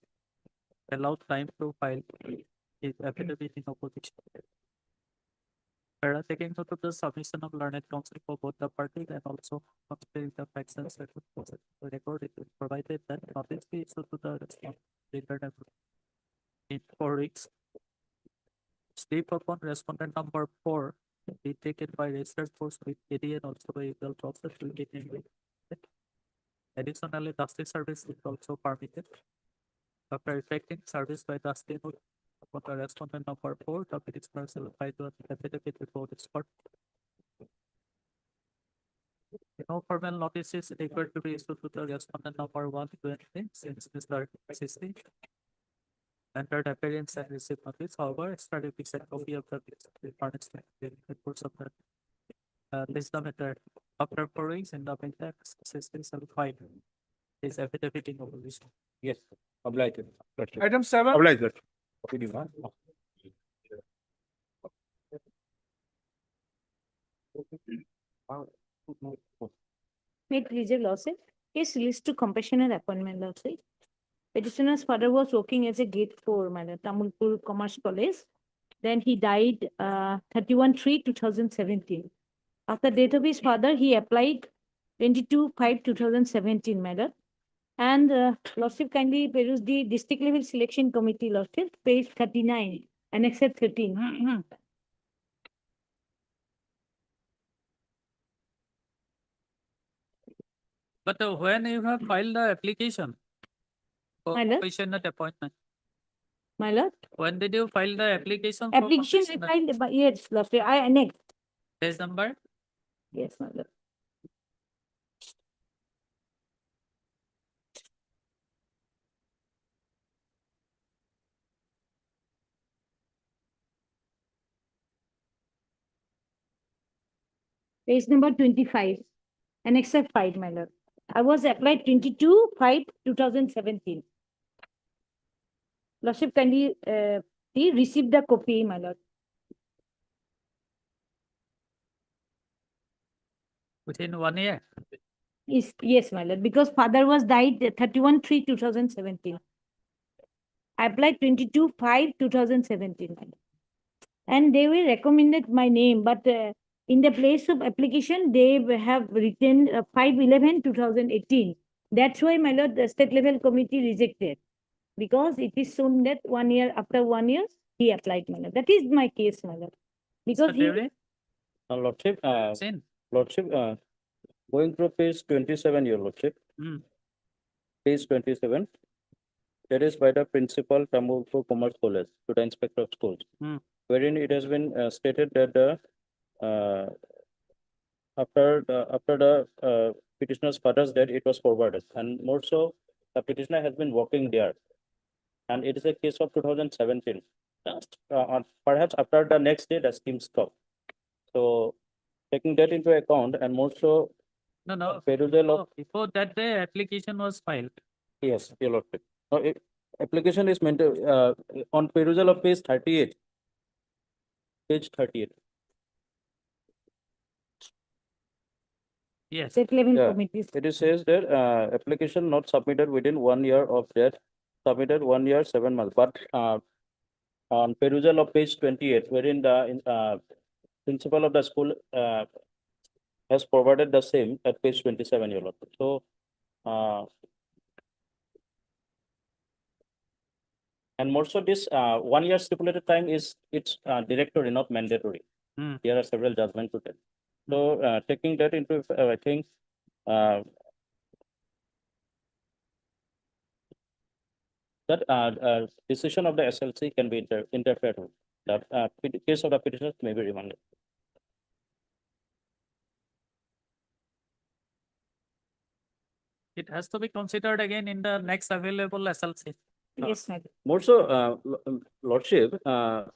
allowed time to file his affidavit in opposition. Para taking note of the submission of learned counsel for both the parties and also considering the facts and circumstances of the record, it is provided that notice be issued to the respondent in 4 weeks. Sleep upon respondent number 4 be taken by registered force with AD and also by legal process will be taken. Additionally, dusty service is also permitted. After effecting service by dusty upon the respondent number 4, the petitioner shall apply to an affidavit before this court. No formal notice is required to be issued to the respondent number 1 to anything since Mr. Sisli entered appearance and received notice. However, extra a copy of the furnished in the course of the list of matter. After 4 weeks in the meantime, Sisli shall file his affidavit in opposition. Yes, obliged. Item 7. Obliged. May it please your lordship, case released to compassionate appointment lordship. Petitioner's father was working as a gate for Tamulpur Commerce College. Then he died 31/3/2017. After death of his father, he applied 22/5/2017, madam. And lordship kindly peruse the district level selection committee lordship, page 39, annex 13. But when you have filed the application for My lord? compassionate appointment, My lord, when did you file the application? for application I compassionate- filed, yes, lordship, I annexed, Page number? yes, my lord. Page number 25, annex 5, my lord. I was applied 22/5/2017. Lordship kindly he received the copy, my lord. Within 1 year. Yes, my lord, because father was died 31/3/2017. I applied 22/5/2017, my lord. And they will recommended my name, but in the place of application, they have written 5/11/2018. That's why, my lord, the state level committee rejected. Because it is shown that 1 year, after 1 year, he applied, my lord. That is my case, my lord. Because he, Lordship, Sin. Lordship, going through page 27, your lordship. Hmm. Page 27. That is by the principal Tamulpur Commerce College to the inspector of schools. Hmm. Wherein it has been stated that the after the petitioner's father's death, it was forwarded, and more so, the petitioner has been working there, and it is a case of 2017. Perhaps after the next day, the scheme stopped. So, taking that into account, and more so, No. perusal of Before that day, application was filed. yes, your lordship. Now, application is meant to, on perusal of page 38. Page 38. Yes. state level Yeah. committee. It says that application not submitted within 1 year of death, submitted 1 year 7 months. But on perusal of page 28, wherein the principal of the school has provided the same at page 27, your lordship. So and more so, this 1 year stipulated time is directory, not mandatory. Hmm. There are several judgments to that. So taking that into, I think that decision of the SLC can be interfered with. The case of the petitioner may be remanded. It has to be considered again in the next available SLC. Yes, my lord. More so, lordship, on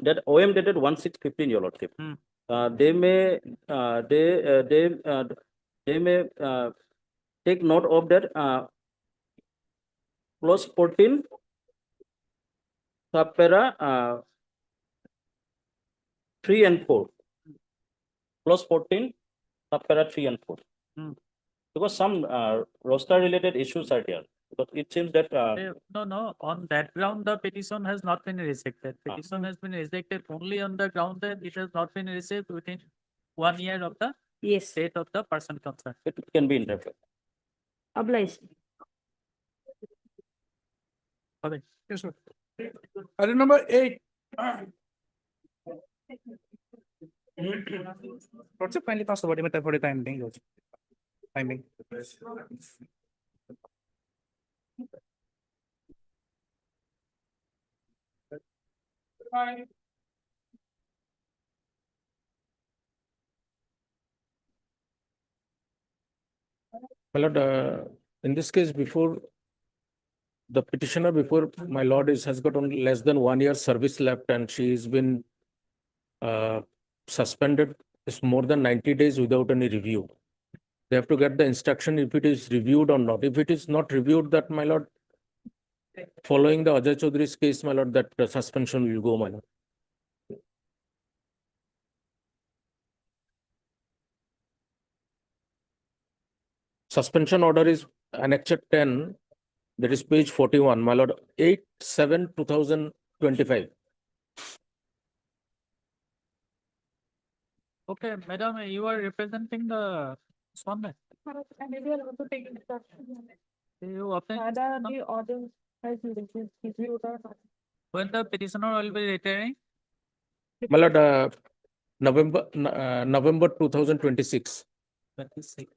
that OM dated 1/6/15, your lordship. Hmm. They may take note of that clause 14 subpara 3 and 4. Clause 14 subpara 3 and 4. Hmm. Because some roster related issues are there. But it seems that, No, on that ground, the petition has not been rejected. Ah. Petition has been rejected only on the ground that it has not been received within 1 year of the Yes, date of the person concerned. it can be interpreted. obliged. Okay. Yes, sir. Item number 8. What's the finally passed the body method for the time being? Timing. My lord, in this case, before the petitioner, before my lord has got only less than 1 year service left and she's been suspended. It's more than 90 days without any review. They have to get the instruction if it is reviewed or not. If it is not reviewed, that my lord, following the Ajay Chaudhary's case, my lord, that suspension will go, my lord. Suspension order is annexure 10, that is page 41, my lord, 8/7/2025. Okay, madam, you are representing the Swanman. You obtain when the petitioner will be retiring. My lord, November 2026. 26.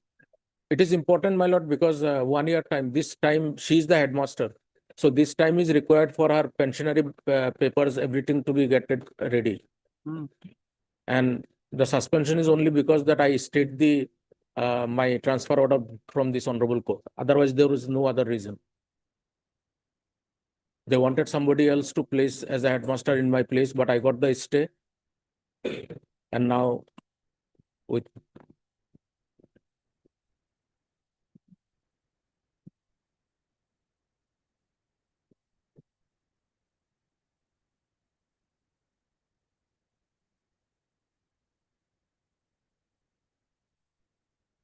It is important, my lord, because 1 year time, this time she is the headmaster. So this time is required for her pensionary papers, everything to be get it ready. Hmm. And the suspension is only because that I stayed the my transfer order from this honorable court. Otherwise, there was no other reason. They wanted somebody else to place as a headmaster in my place, but I got the stay. And now with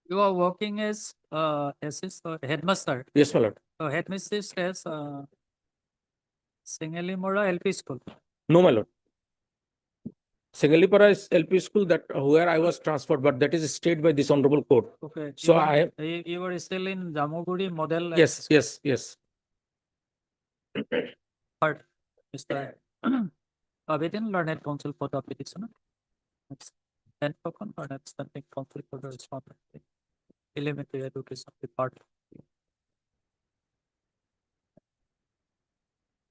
You are working as headmaster. yes, my lord. Headmistress as Singalimora LP School. No, my lord. Singalipara is LP school that where I was transferred, but that is stayed by this honorable court. Okay. So You were still in Jamuguri model. yes, yes, yes. Part, Mr. Abedin Learned Counsel for the petitioner. And for concurrent standing counsel for the respondent. Elementary education department.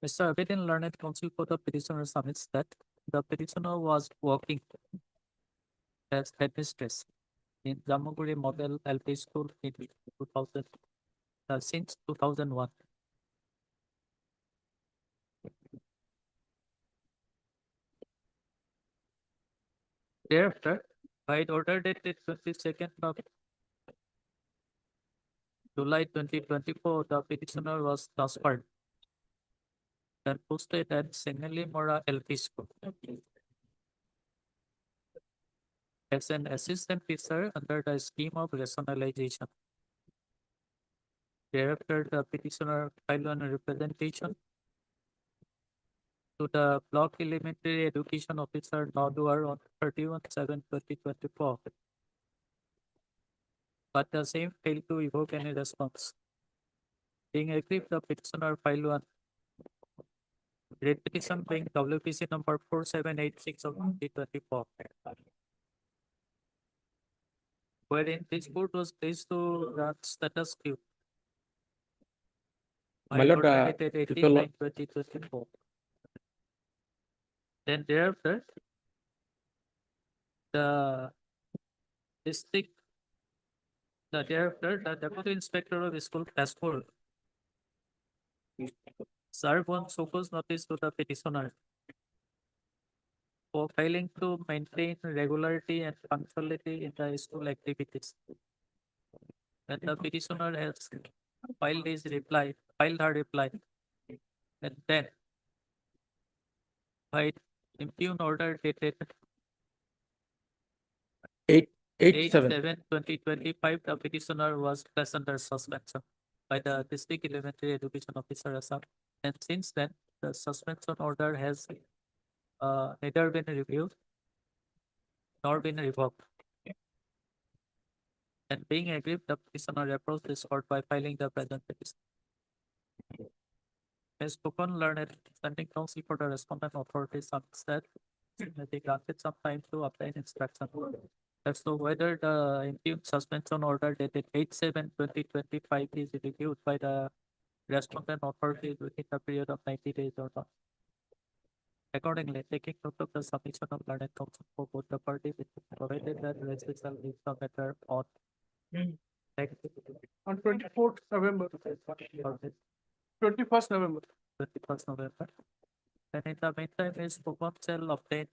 Mr. Abedin Learned Counsel for the petitioner submits that the petitioner was working as headmistress in Jamuguri Model LP School in 2000, since 2001. Thereafter, by order dated 22nd of July 2024, the petitioner was transferred and posted at Singalimora LP School as an assistant teacher under the scheme of rationalization. Thereafter, the petitioner filed a representation to the Block Elementary Education Officer Naudwar on 31/7/2024. But the same failed to evoke any response. Being aggrieved, the petitioner filed one petition being WPC number 4786 of 2024. Wherein this court was placed to run status quo. My lord, dated if 18/9/2024. Then thereafter, the Deputy Inspector of School Task Force served one so-called notice to the petitioner for failing to maintain regularity and punctuality in the school activities. And the petitioner has filed her reply, and then by impugn order dated 8/7. 8/7/2025, the petitioner was placed under suspension. by the district elementary education officer Assam. And since then, the suspension order has neither been reviewed nor been revoked. And being aggrieved, the petitioner approached this court by filing the present petition. Ms. Pukon learned standing counsel for the respondent authorities said that they granted some time to obtain instruction as to whether the impugned suspension order dated 8/7/2025 is reviewed by the respondent authorities within the period of 90 days or not. Accordingly, taking note of the submission of learned counsel for both the parties, it is provided that recessal is the matter on On 24th November, 21st November. 21st November. And in the meantime, Ms. Pukon shall obtain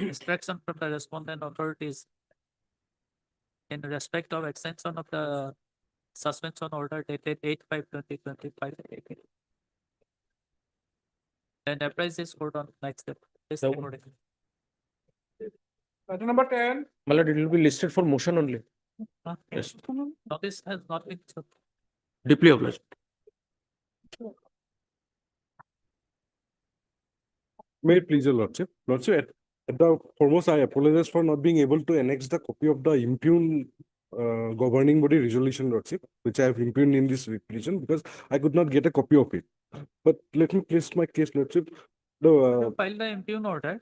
instruction from the respondent authorities in respect of extension of the suspension order dated 8/5/2025. And apprise this court on next step. This recording. Item number 10. My lord, it will be listed for motion only. Yes. Notice has not been served. Deeply obliged. May it please your lordship. Lordship, at the foremost, I apologize for not being able to annex the copy of the impugned governing body resolution, lordship, which I have impugned in this petition because I could not get a copy of it. But let me place my case, lordship. You file the impugned order.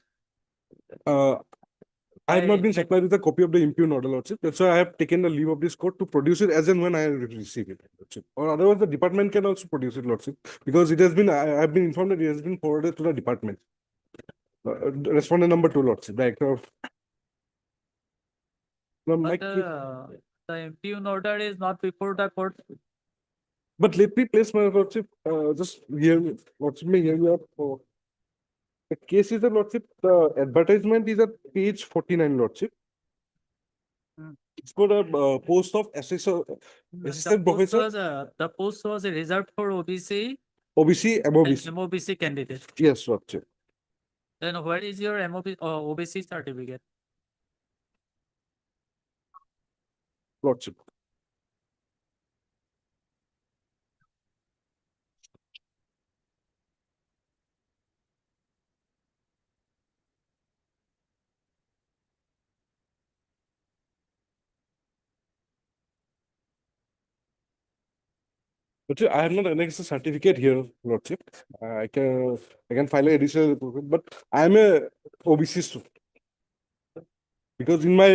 I have not been supplied with a copy of the impugned order, lordship. That's why I have taken the leave of this court to produce it as and when I receive it, lordship. Or otherwise, the department can also produce it, lordship, because it has been, I have been informed that it has been forwarded to the department. Respondent number 2, lordship, director of. No, my But the impugned order is not before the court. But let me place my lordship, just hear me, lordship, may hear you out for. The case is the lordship, the advertisement is at page 49, lordship. It's got a post of assessor, assistant professor, The post was reserved for OBC OBC, and MOBC. MOBC candidate. Yes, lordship. Then where is your OBC certificate? Lordship. But I have not annexed a certificate here, lordship. I can file a additional report, but I am a OBC student. Because in my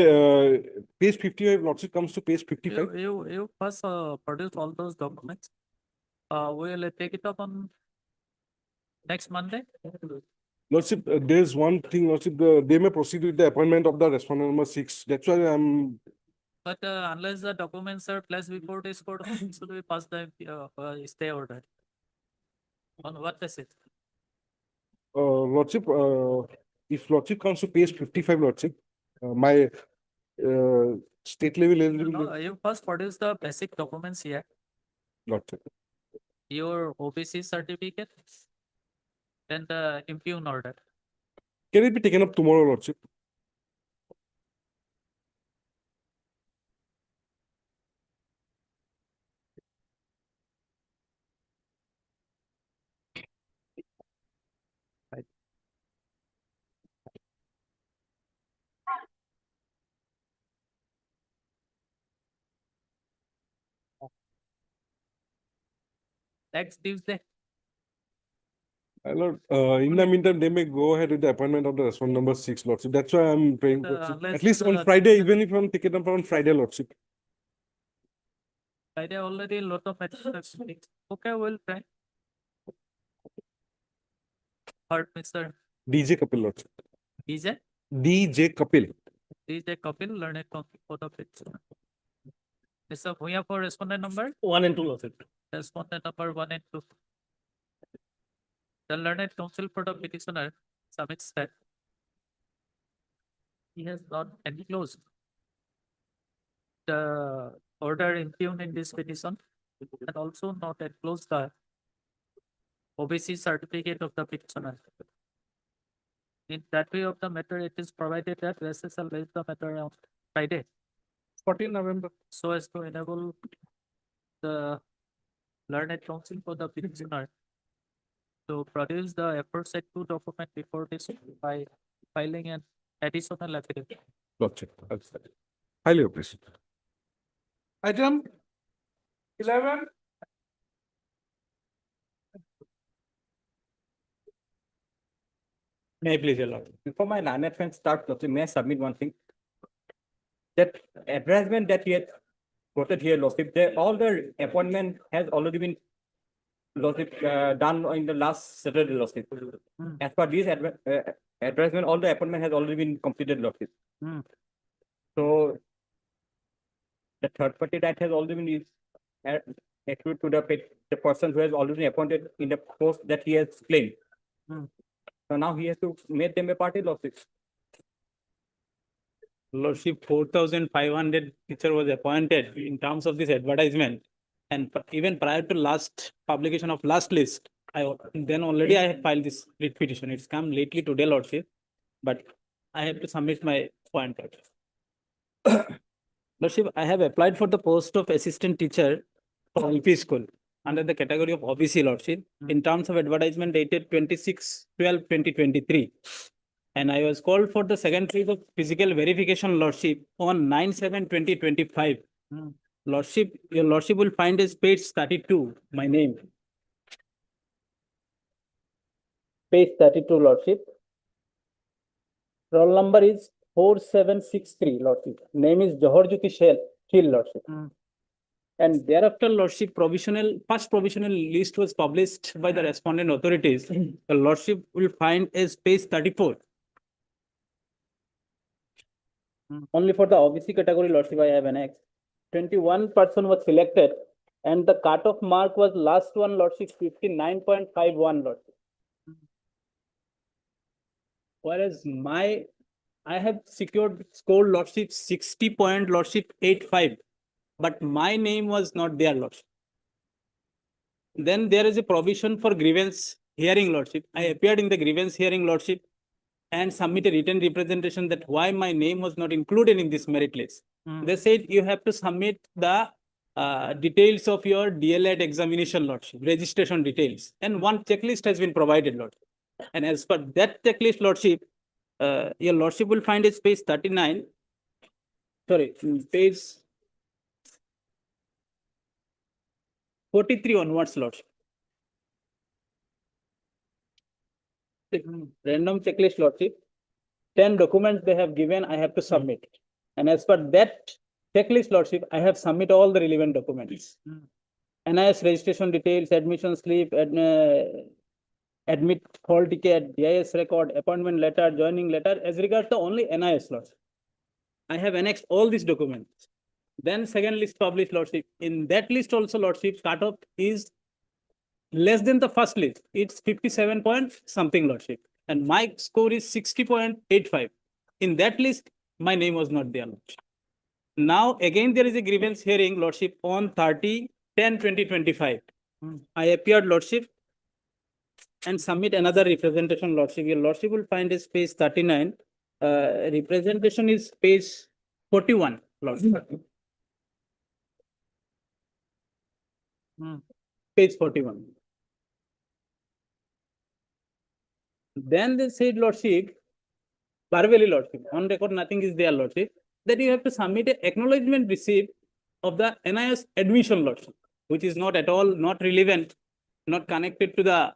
page 55, lordship comes to page 55. You first produce all those documents. We'll take it up on next Monday. Lordship, there's one thing, lordship, they may proceed with the appointment of the respondent number 6. That's why I'm. But unless the documents are placed before this court, should we pass the stay order? On what basis? Lordship, if lordship comes to page 55, lordship, my state level No, eligibility. you first produce the basic documents here. Lordship. Your OBC certificate, then the impugned order. Can it be taken up tomorrow, lordship? Next Tuesday. Lord, in the meantime, they may go ahead with the appointment of the respondent number 6, lordship. That's why I'm praying. Lordship. unless At least on the- Friday, even if I'm taken up on Friday, lordship. Friday already lot of matters. Okay, we'll try. Heard Mr. DJ Kapil, lordship. DJ? DJ Kapil. DJ Kapil, learned counsel for the petitioner. Mr. Bhuya for respondent number? 1 and 2, lordship. Respondent number 1 and 2. The learned counsel for the petitioner submits that he has not enclosed the order impugned in this petition and also not enclosed the OBC certificate of the petitioner. In that way of the matter, it is provided that recess shall raise the matter on Friday. 14 November. so as to enable the learned counsel for the petitioner to produce the aforesaid two document before this by filing an additional affidavit. Lordship, highly appreciated. Item 11. May I please, your lord? Before my learned friend start, Lordship, may I submit one thing? That advertisement that he had quoted here, Lordship, all the appointment has already been Lordship, done in the last Saturday, Lordship. As per this advertisement, all the appointment has already been completed, Lordship. So the third party that has already been accrued to the person who has already been appointed in the post that he has claimed. So now he has to make them a party, Lordship. Lordship, 4,500 teacher was appointed in terms of this advertisement. And even prior to last publication of last list, then already I had filed this writ petition. It's come lately today, Lordship, but I have to submit my point. Lordship, I have applied for the post of assistant teacher for LP school under the category of OBC, Lordship, in terms of advertisement dated 26/12/2023. And I was called for the second phase of physical verification, Lordship, on 9/7/2025. Lordship, your Lordship will find as page 32, my name. Page 32, Lordship. Roll number is 4763, Lordship. Name is Johar Jyoti Shil, Lordship. And thereafter, Lordship, first provisional list was published by the respondent authorities. The Lordship will find as page 34. Only for the OBC category, Lordship, I have annexed. 21 person was selected and the cutoff mark was last one, Lordship, 59.51, Lordship. Whereas I have secured score, Lordship, 60 point, Lordship, 85, but my name was not there, Lordship. Then there is a provision for grievance hearing, Lordship. I appeared in the grievance hearing, Lordship, and submit a written representation that why my name was not included in this merit list. They said you have to submit the details of your DLED examination, Lordship, registration details. And one checklist has been provided, Lordship. And as per that checklist, Lordship, your Lordship will find it page 39. Sorry, page 43 onwards, Lordship. Random checklist, Lordship. 10 documents they have given, I have to submit. And as per that checklist, Lordship, I have submit all the relevant documents. NIS registration details, admission slip, admit hall ticket, DIS record, appointment letter, joining letter, as regards the only NIS, Lordship. I have annexed all these documents. Then second list published, Lordship. In that list also, Lordship, cutoff is less than the first list. It's 57 point something, Lordship. And my score is 60.85. In that list, my name was not there, Lordship. Now, again, there is a grievance hearing, Lordship, on 30/10/2025. I appeared, Lordship, and submit another representation, Lordship. Your Lordship will find is page 39. Representation is page 41, Lordship. Page 41. Then they said, Lordship, verbally, Lordship, on record, nothing is there, Lordship, that you have to submit an acknowledgement receipt of the NIS admission, Lordship, which is not at all, not relevant, not connected to the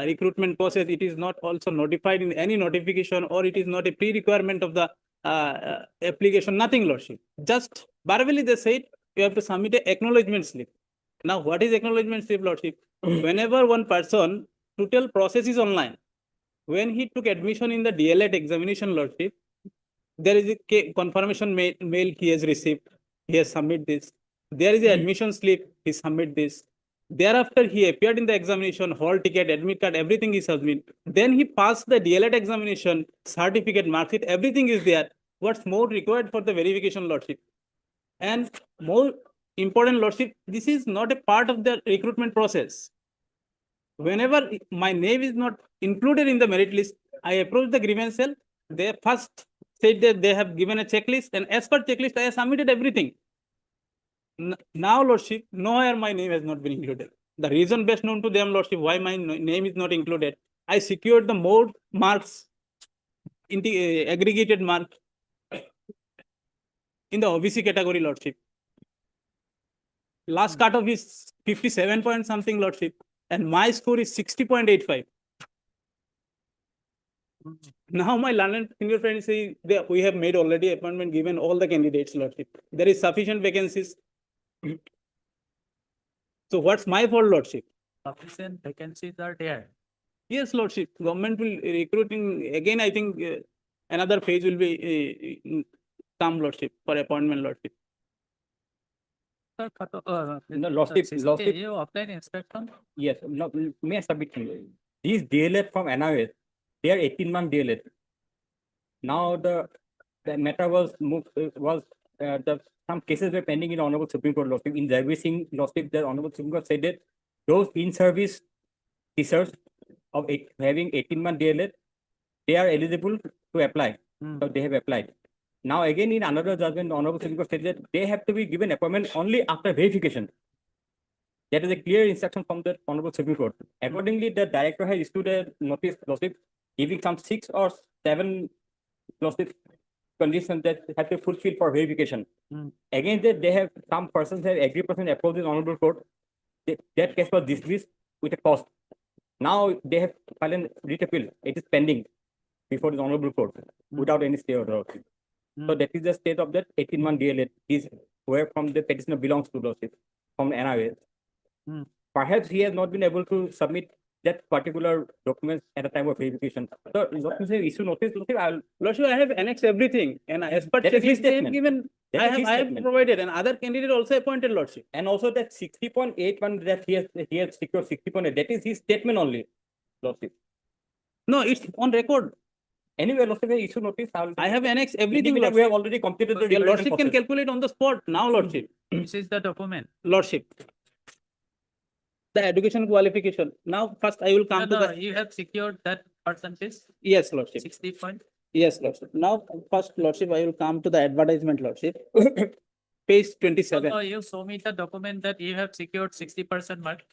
recruitment process. It is not also notified in any notification, or it is not a pre-requirement of the application, nothing, Lordship. Just verbally they said, you have to submit an acknowledgement slip. Now, what is acknowledgement slip, Lordship? Whenever one person, total process is online. When he took admission in the DLED examination, Lordship, there is a confirmation mail he has received. He has submit this. There is an admission slip. He submit this. Thereafter, he appeared in the examination, hall ticket, admit card, everything is submit. Then he passed the DLED examination, certificate, mark sheet, everything is there. What's more required for the verification, Lordship? And more important, Lordship, this is not a part of the recruitment process. Whenever my name is not included in the merit list, I approach the grievance cell. They first said that they have given a checklist, and as per checklist, I have submitted everything. Now, Lordship, nowhere my name has not been included. The reason best known to them, Lordship, why my name is not included, I secured the more marks in the aggregated mark in the OBC category, Lordship. Last cutoff is 57 point something, Lordship, and my score is 60.85. Now my learned senior friends say that we have made already appointment given all the candidates, Lordship. There is sufficient vacancies. So what's my fault, Lordship? Sufficient vacancies are there. Yes, Lordship, government will recruiting, again, I think another phase will be come, Lordship, for appointment, Lordship. Sir, No, Lordship, Lordship. You offline inspection? Yes, no, may I submit to you? These DLS from NIS, they are 18-month DLS. Now the matter was moved, some cases were pending in Honorable Supreme Court, Lordship. In Jagvir Singh, Lordship, the Honorable Supreme Court said that those in-service teachers of having 18-month DLS, they are eligible to apply. So they have applied. Now again, in another judgment, the Honorable Supreme Court said that they have to be given appointment only after verification. That is a clear instruction from the Honorable Supreme Court. Accordingly, the director has issued a notice, Lordship, giving some 6 or 7 Lordship conditions that have to fulfill for verification. Again, that they have some persons have agreed person approached the Honorable Court. That case was dismissed with a cost. Now they have filed a writ appeal. It is pending before the Honorable Court without any stay order. So that is the state of that 18-month DLS is where from the petitioner belongs to, Lordship, from NIS. Perhaps he has not been able to submit that particular documents at the time of verification. So, Lordship, issue notice, Lordship, I have annexed everything, and as per That is his checklist they have statement. given, That I is his have statement. provided, and other candidate also appointed, Lordship. And also that 60.81 that he has secured 60.8, that is his statement only, Lordship. No, it's on record. Anyway, Lordship, issue notice. I have annexed everything, We Lordship. have already completed the Your revision Lordship can process. calculate on the spot now, Lordship. This is the document. Lordship. The education qualification. Now, first I will come to the, You have secured that percentage, yes, Lordship. 60 point. Yes, Lordship. Now, first, Lordship, I will come to the advertisement, Lordship. Page 27. So you show me the document that you have secured 60% mark.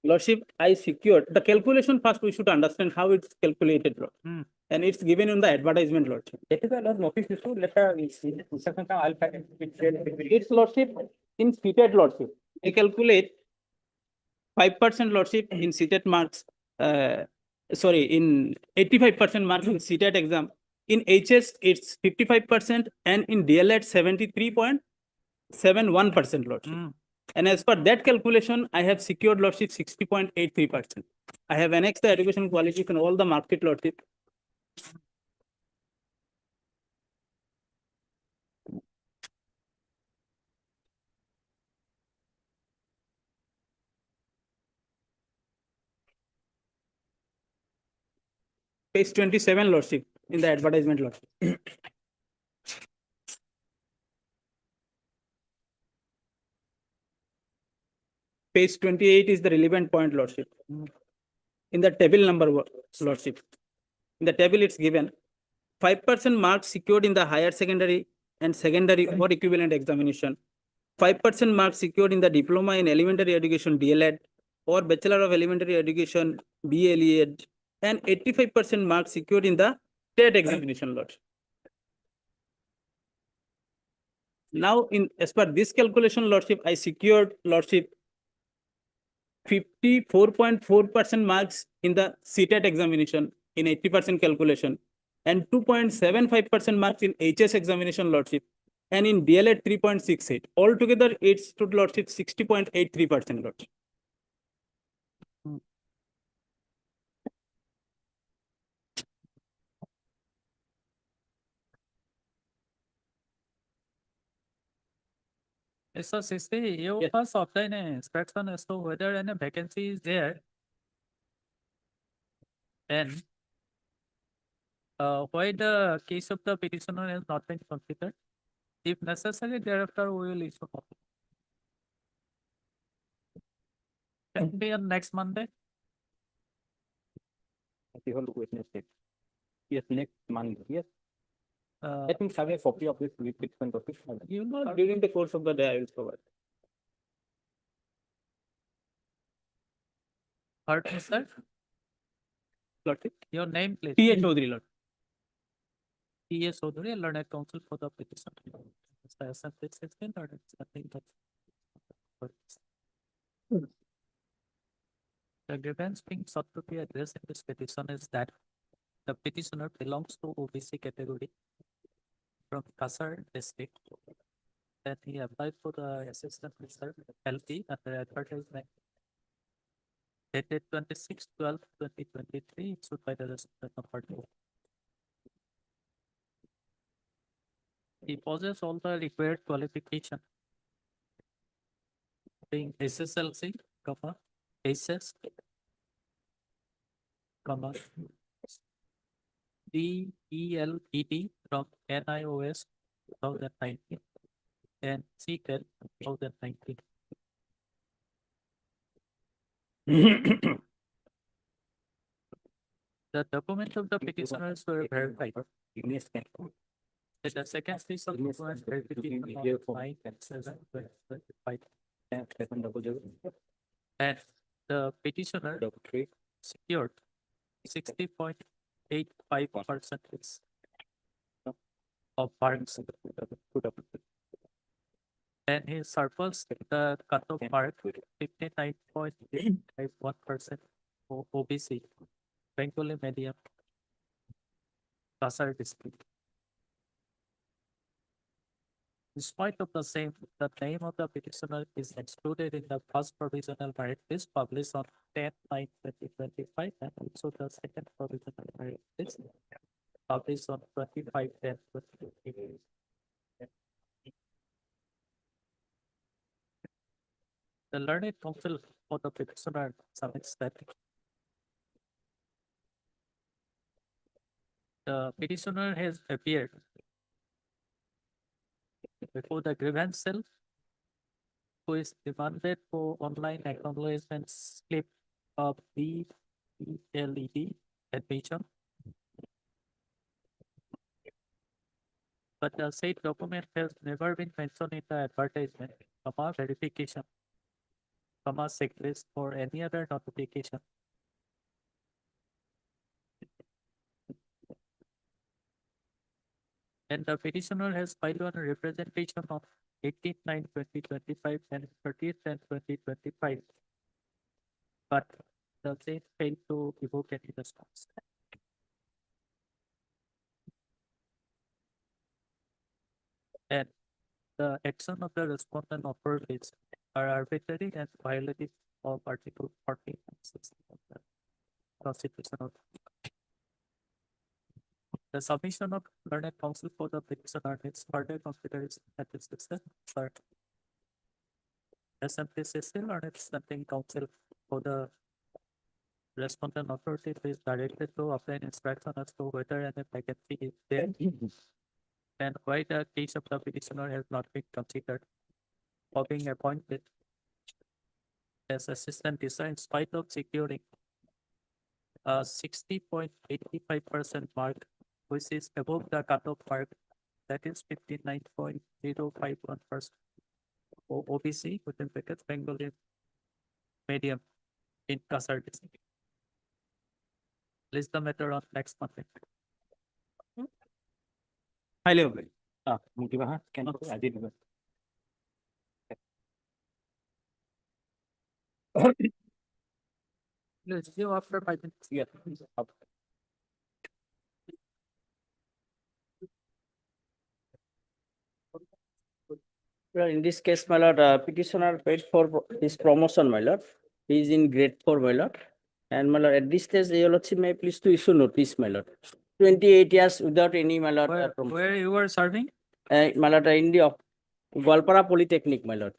Lordship, I secured the calculation. First, we should understand how it's calculated, Lord. And it's given in the advertisement, Lordship. That is why notice issue letter I'll find it. It's, Lordship, in seated, Lordship. I calculate 5%, Lordship, in seated marks. Sorry, in 85% marks in seated exam. In HS, it's 55%, and in DLED, 73.71%, Lordship. And as per that calculation, I have secured, Lordship, 60.83%. I have annexed the education qualification, all the market, Lordship. Page 27, Lordship, in the advertisement, Lordship. Page 28 is the relevant point, Lordship. In the table number, Lordship. In the table, it's given 5% marks secured in the higher secondary and secondary or equivalent examination. 5% marks secured in the diploma in elementary education DLED or Bachelor of Elementary Education BLED, and 85% marks secured in the state examination, Lordship. Now, as per this calculation, Lordship, I secured, Lordship, 54.4% marks in the CTET examination in 80% calculation, and 2.75% marks in HS examination, Lordship, and in DLED 3.68. Altogether, it stood, Lordship, 60.83%, Lordship. So Sisti, you first obtain an inspection as to whether any vacancy is there. And why the case of the petitioner has not been completed. If necessary, thereafter we will issue copy. Can be on next Monday. Yes, next month, yes. Uh, Let me have a copy of this petition copy. You know, during the course of the day, I will provide. pardon, sir, Lordship. your name, please. T. A. Chaudhary, Lord. T.S. Chaudhary, learned counsel for the petition. Mr. S.M. 16, or it's nothing but. The grievance being sought to be addressed in this petition is that the petitioner belongs to OBC category from Kasar district. Then he applied for the assistant reserve LP under advertisement dated 26/12/2023, issued by the respondent of party. He possesses all the required qualification, being SSLC, SS, DELET from NIOS 2019 and CTEL 2019. The documents of the petitioners were verified. The second piece of document verification on 9/7/2025. And the petitioner secured 60.85% of marks. And he surpassed the cutoff mark 59.851% for OBC, Bengali medium, Kasar district. In spite of the same, the name of the petitioner is excluded in the first provisional merit list published on 10/9/2025 and also the second provisional merit list published on 25/10/2025. The learned counsel for the petitioner submits that the petitioner has appeared before the grievance cell, who is demanded for online acknowledgement slip of BELED admission. But the said document has never been mentioned in the advertisement, verification, checklist, or any other notification. And the petitioner has filed on a representation on 18/9/2025 and 30th/10/2025. But the same failed to evoke any response. And the action of the respondent authorities are arbitrary and violative of Article 14 and 16 of the Constitution of the submission of learned counsel for the petitioner needs further consideration at this distance. SMPCC learned something counsel for the respondent authority is directed to obtain instruction as to whether any vacancy is there and why the case of the petitioner has not been considered for being appointed as assistant teacher in spite of securing a 60.85% mark, which is above the cutoff mark, that is 59.051% for OBC within brackets Bengali medium in Kasar district. List the matter on next Monday. Highly obliged. Let's do after 5 minutes. Yeah. Well, in this case, my lord, petitioner paid for his promotion, my lord. He is in grade 4, my lord. And my lord, at this stage, your lordship may please to issue notice, my lord. 28 years without any, my lord. Where you were serving? My lord, in the Gwalpara Polytechnic, my lord.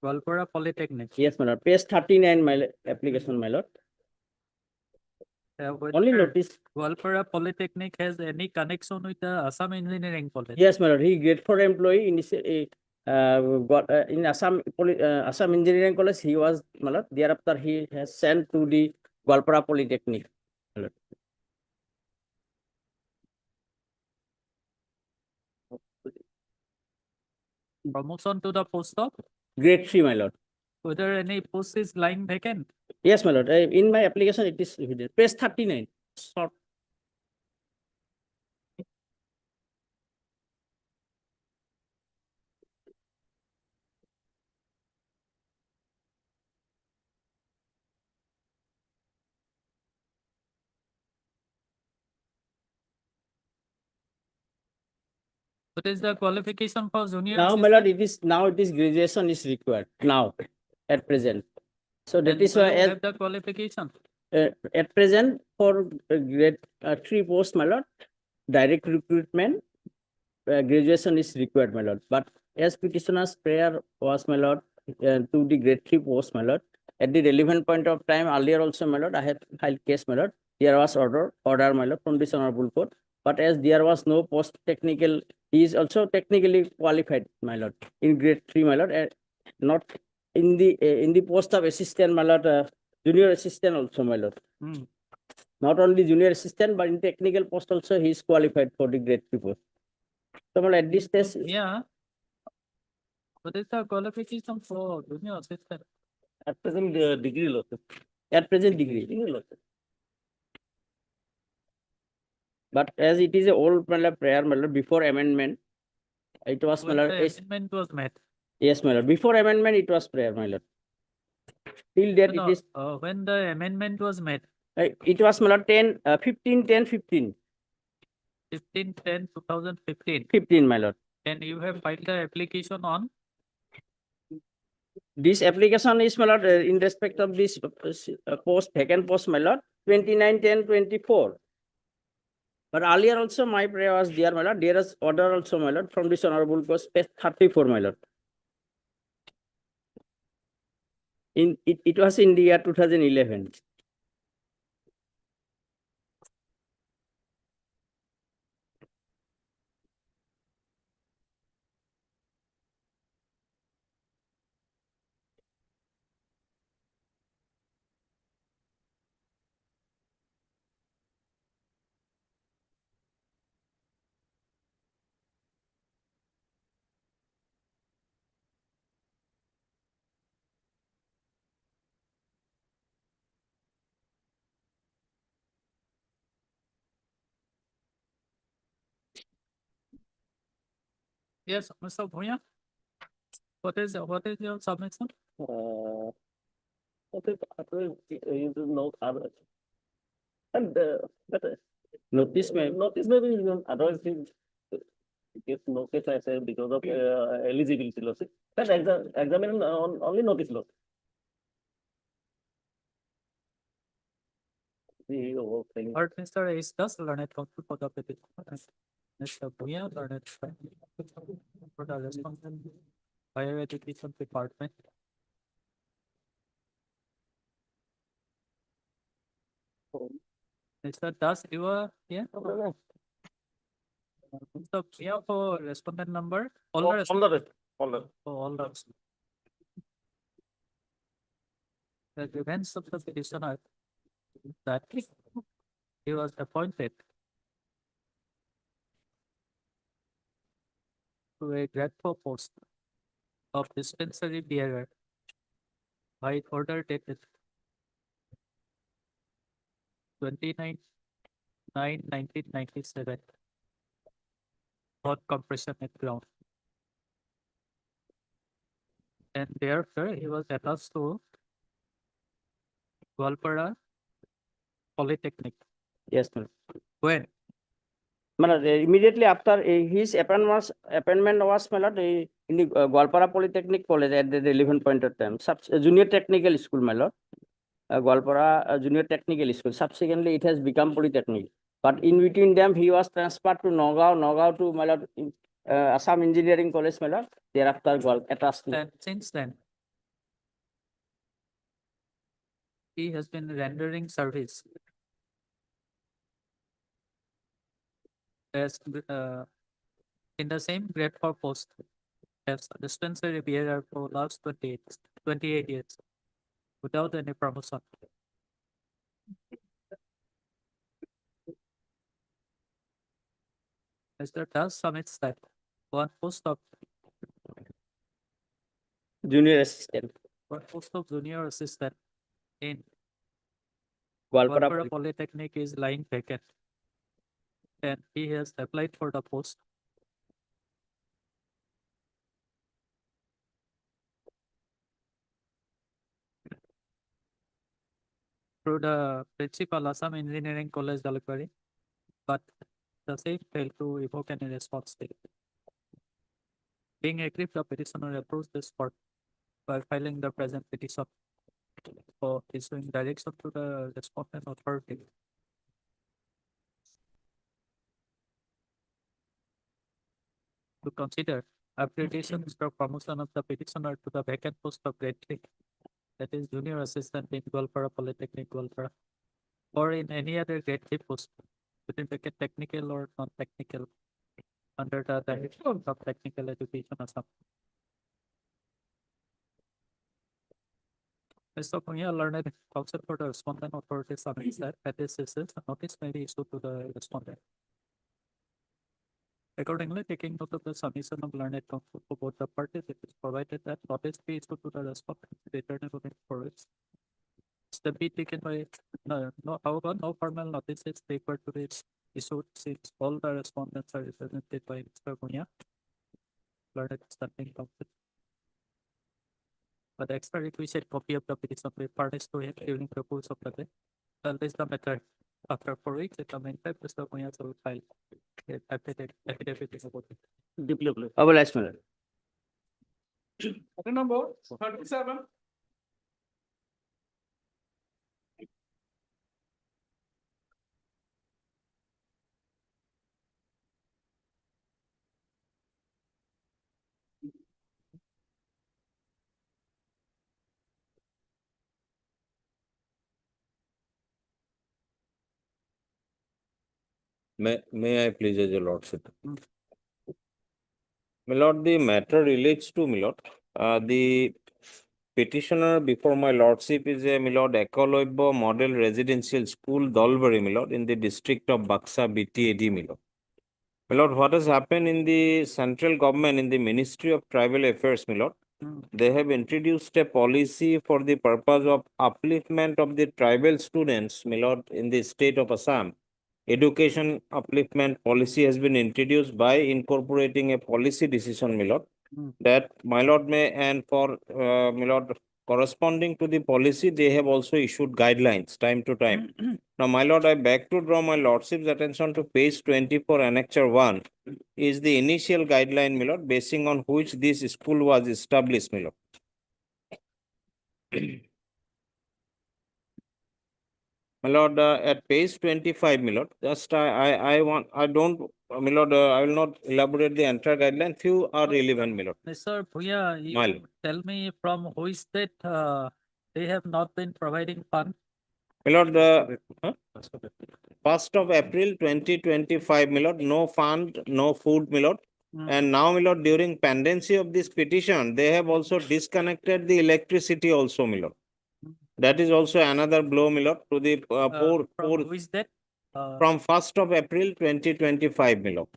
Gwalpara Polytechnic. Yes, my lord. Page 39, my application, my lord. Only notice. Gwalpara Polytechnic has any connection with the Assam Engineering College? Yes, my lord. He grade 4 employee in in Assam Engineering College. He was, my lord. Thereafter, he has sent to the Gwalpara Polytechnic. My lord. Promotion to the post of, grade 3, my lord. whether any post is lying vacant. Yes, my lord. In my application, it is evident. Page 39. Short. What is the qualification for junior? Now, my lord, it is graduation is required now, at present. So that is why Have the qualification. at present for grade 3 post, my lord, direct recruitment, graduation is required, my lord. But as petitioner's prayer was, my lord, to the grade 3 post, my lord, at the relevant point of time earlier also, my lord, I had filed case, my lord. There was order, my lord, from this honorable court. But as there was no post technical, he is also technically qualified, my lord, in grade 3, my lord, not in the post of assistant, my lord, junior assistant also, my lord. Not only junior assistant, but in technical post also, he is qualified for the grade 3 post. So, my lord, at this stage, Yeah. What is the qualification for junior assistant? At present, degree losses. at present degree. Degree losses. But as it is a old, my lord, prayer, my lord, before amendment, it was, my When lord, the amendment was made. yes, my lord, before amendment, it was prayer, my lord. Till date, No, it is, when the amendment was made, it was, my lord, 15, 15/10/2015. my lord. And you have filed the application on This application is, my lord, in respect of this post, vacant post, my lord, 29/10/24. But earlier also, my prayer was there, my lord. There is order also, my lord, from this honorable court, page 34, my lord. It was in the year 2011. yes, Mr. Bhuya. What is your submission? Okay, you do note other. And but Notice, my notice maybe otherwise if notice I say because of eligibility loss. That examine on only notice loss. The whole thing. Or Mr. Ace does learned counsel for the petition. Mr. Bhuya learned for the responsible higher education department. Mr. Das, you are here? Mr. Bhuya for respondent number, all the All all the events of the petitioner that he was appointed to a grade 4 post of dispensary bearer by order dated 29/9/1997 on compression at ground. And thereafter he was attached to Goalpara Polytechnic. yes, my lord. When? My lord, immediately after his appointment was, my lord, in the Goalpara Polytechnic College at the relevant point of time, junior technical school, my lord. Goalpara Junior Technical School. Subsequently, it has become Polytechnic. But in between them, he was transferred to Nagaon to, my lord, Assam Engineering College, my lord. Thereafter, attached to. And since then, he has been rendering service as in the same grade 4 post as dispensary bearer for last 28 years without any promotion. Mr. Das submits that one post of Junior assistant. For post of junior assistant in Goalpara Goalpara Polytechnic is lying vacant. And he has applied for the post. Through the principal Assam Engineering College, Jalakbari, but the same failed to evoke any response. Being aggrieved, the petitioner approached this court by filing the present petition for issuing direction to the respondent authority to consider application for promotion of the petitioner to the vacant post of grade 3, that is junior assistant in Goalpara Polytechnic, Goalpara, or in any other grade 3 post within the technical or non-technical under the direction of technical education Assam. Mr. Punya learned counsel for the respondent authority submits that this is a notice may be issued to the respondent. Accordingly, taking note of the submission of learned counsel for both the parties, it is provided that notice be issued to the respondent, returned for it. Step be taken by, however, no formal notice is required to be issued since all the respondents are represented by Mr. Punya, learned standing counsel. But the extra requisite copy of the petition will be furnished to him during the course of the day. That is the method. After 4 weeks, it will meantime, Mr. Punya will file affidavit about it. Deeply applied. Obelisk, my lord. Item number 37. May I please, as your lordship? My lord, the matter relates to, my lord, the petitioner before my lordship is a, my lord, Ekoloibbo Model Residential School, Dalbari, my lord, in the district of Baksa, BTAD, my lord. My lord, what has happened in the central government, in the Ministry of Tribal Affairs, my lord, they have introduced a policy for the purpose of upliftment of the tribal students, my lord, in the state of Assam. Education upliftment policy has been introduced by incorporating a policy decision, my lord, that my lord may, and for my lord, corresponding to the policy, they have also issued guidelines time to time. Now, my lord, I beg to draw my lordship's attention to page 24, annexure 1, is the initial guideline, my lord, basing on which this school was established, my lord. My lord, at page 25, my lord, just I will not elaborate the entire guideline. Few are relevant, my lord. Mr. Punya, My you lord. tell me from which state they have not been providing fund? My lord, 1st of April 2025, my lord, no fund, no food, my lord. And now, my lord, during pendency of this petition, they have also disconnected the electricity also, my lord. That is also another blow, my lord, to the poor. From which date? From 1st of April 2025, my lord.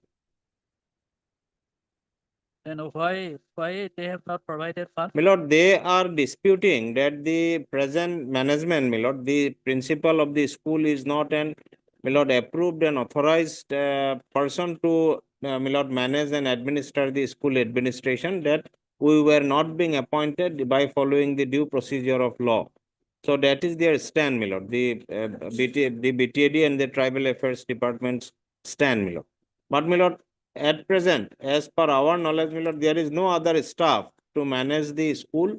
And why they have not provided fund? My lord, they are disputing that the present management, my lord, the principal of the school is not an, my lord, approved and authorized person to, my lord, manage and administer the school administration, that we were not being appointed by following the due procedure of law. So that is their stand, my lord, the BTAD and the Tribal Affairs Department's stand, my lord. But, my lord, at present, as per our knowledge, my lord, there is no other staff to manage the school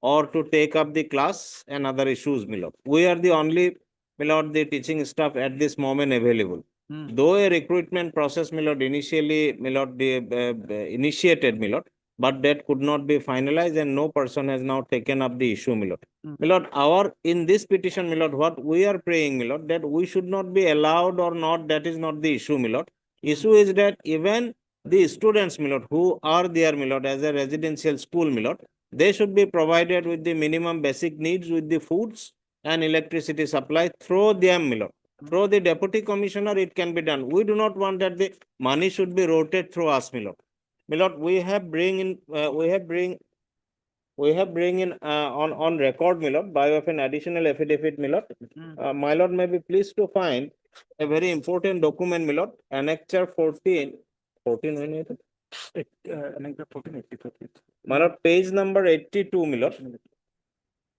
or to take up the class and other issues, my lord. We are the only, my lord, the teaching staff at this moment available. Though a recruitment process, my lord, initially, my lord, initiated, my lord, but that could not be finalized and no person has now taken up the issue, my lord. My lord, in this petition, my lord, what we are praying, my lord, that we should not be allowed or not, that is not the issue, my lord. Issue is that even the students, my lord, who are there, my lord, as a residential school, my lord, they should be provided with the minimum basic needs with the foods and electricity supply through them, my lord. Through the deputy commissioner, it can be done. We do not want that the money should be rotated through us, my lord. My lord, we have bring we have bring in on record, my lord, by of an additional affidavit, my lord. My lord may be pleased to find a very important document, my lord, annexure 14. 14, when is it? Annexure 1483. My lord, page number 82, my lord,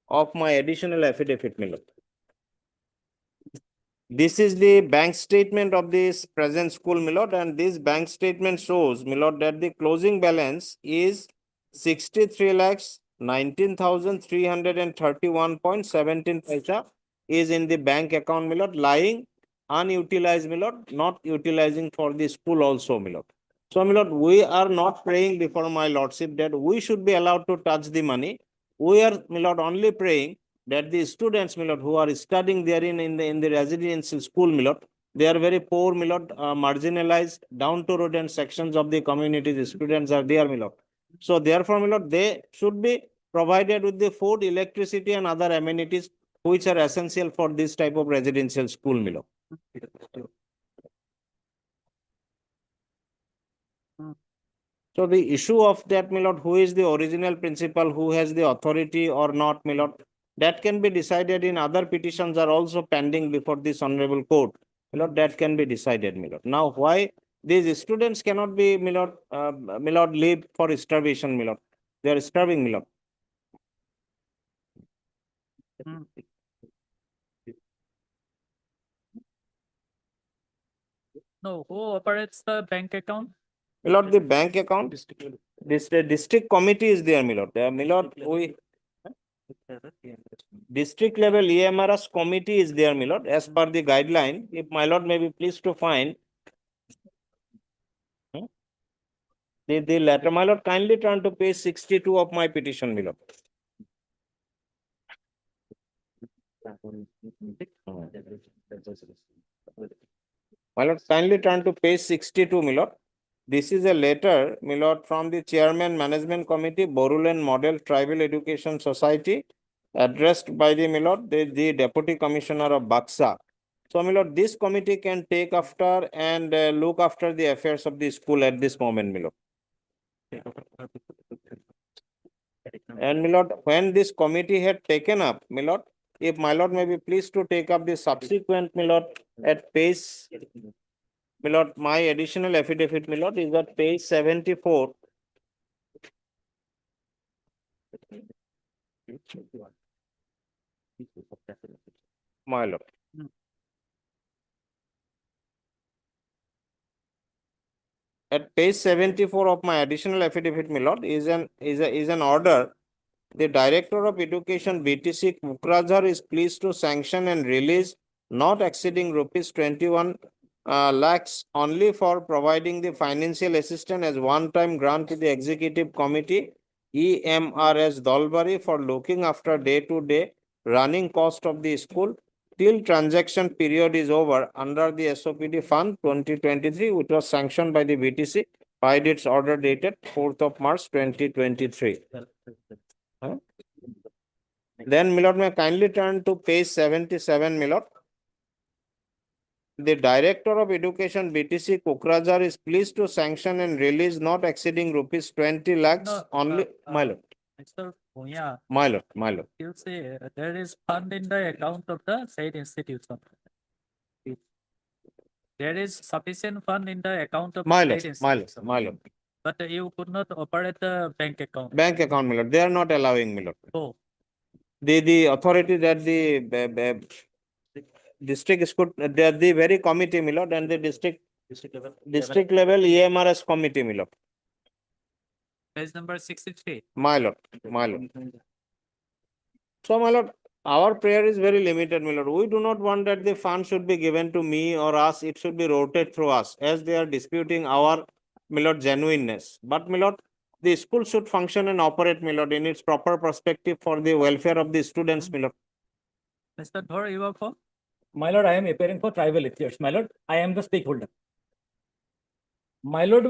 of my additional affidavit, my lord. This is the bank statement of this present school, my lord, and this bank statement shows, my lord, that the closing balance is 63 lakhs 19,331.17 paisa is in the bank account, my lord, lying unutilized, my lord, not utilizing for the school also, my lord. So, my lord, we are not praying before my lordship that we should be allowed to touch the money. We are, my lord, only praying that the students, my lord, who are studying therein in the residential school, my lord, they are very poor, my lord, marginalized, down to road and sections of the community. The students are there, my lord. So therefore, my lord, they should be provided with the food, electricity, and other amenities which are essential for this type of residential school, my lord. So the issue of that, my lord, who is the original principal, who has the authority or not, my lord, that can be decided in other petitions are also pending before this honorable court. My lord, that can be decided, my lord. Now, why these students cannot be, my lord, leave for starvation, my lord? They are starving, my lord. No, who operates the bank account? My lord, the bank account, this the district committee is there, my lord. My lord, we district level EMRS committee is there, my lord, as per the guideline. If my lord may be pleased to find the letter, my lord, kindly turn to page 62 of my petition, my lord. My lord, kindly turn to page 62, my lord. This is a letter, my lord, from the Chairman Management Committee, Boruland Model Tribal Education Society, addressed by the, my lord, the Deputy Commissioner of Baksa. So, my lord, this committee can take after and look after the affairs of the school at this moment, my lord. And, my lord, when this committee had taken up, my lord, if my lord may be pleased to take up the subsequent, my lord, at page, my lord, my additional affidavit, my lord, is at page 74. My lord. At page 74 of my additional affidavit, my lord, is an order. The Director of Education BTC Kukrajhar is pleased to sanction and release not exceeding rupees 21 lakhs only for providing the financial assistance as one-time grant to the Executive Committee EMRS Dalbari for looking after day-to-day running cost of the school till transaction period is over under the SOPD Fund 2023, which was sanctioned by the BTC by its order dated 4th of March 2023. Then, my lord, may I kindly turn to page 77, my lord. The Director of Education BTC Kukrajhar is pleased to sanction and release not exceeding rupees 20 lakhs only, my lord. Mr. Bhuya, My lord, my lord. you say there is fund in the account of the said institution. There is sufficient fund in the account of My the lord, said my lord, institution. my lord. But you could not operate the bank account. Bank account, my lord. They are not allowing, my lord. Oh. The authority that the district school, they are the very committee, my lord, and the district level EMRS committee, my lord. Page number 63. My lord, my lord. So, my lord, our prayer is very limited, my lord. We do not want that the fund should be given to me or us. It should be rotated through us as they are disputing our, my lord, genuineness. But, my lord, the school should function and operate, my lord, in its proper perspective for the welfare of the students, my lord. Mr. Dhor, you are for? My lord, I am appearing for tribal affairs. My lord, I am the stakeholder. My lord,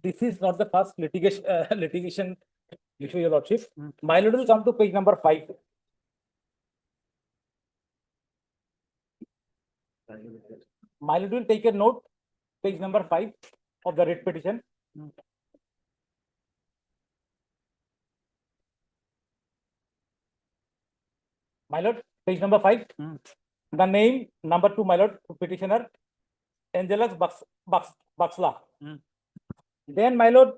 this is not the first litigation issue, your lordship. My lord will come to page number 5. My lord will take a note, page number 5 of the writ petition. My lord, page number 5. The name, number 2, my lord, petitioner, Angelus Baxla. Then, my lord,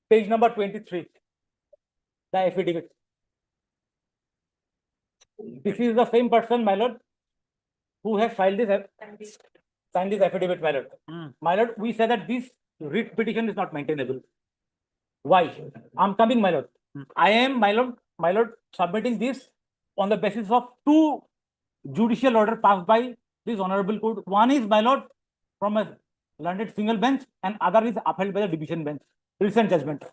page number 23, the affidavit. This is the same person, my lord, who has signed this affidavit, my lord. My lord, we say that this writ petition is not maintainable. Why? I'm coming, my lord. I am, my lord, submitting this on the basis of 2 judicial order passed by this honorable court. One is, my lord, from a learned single bench, and other is upheld by the division bench. Recent judgment.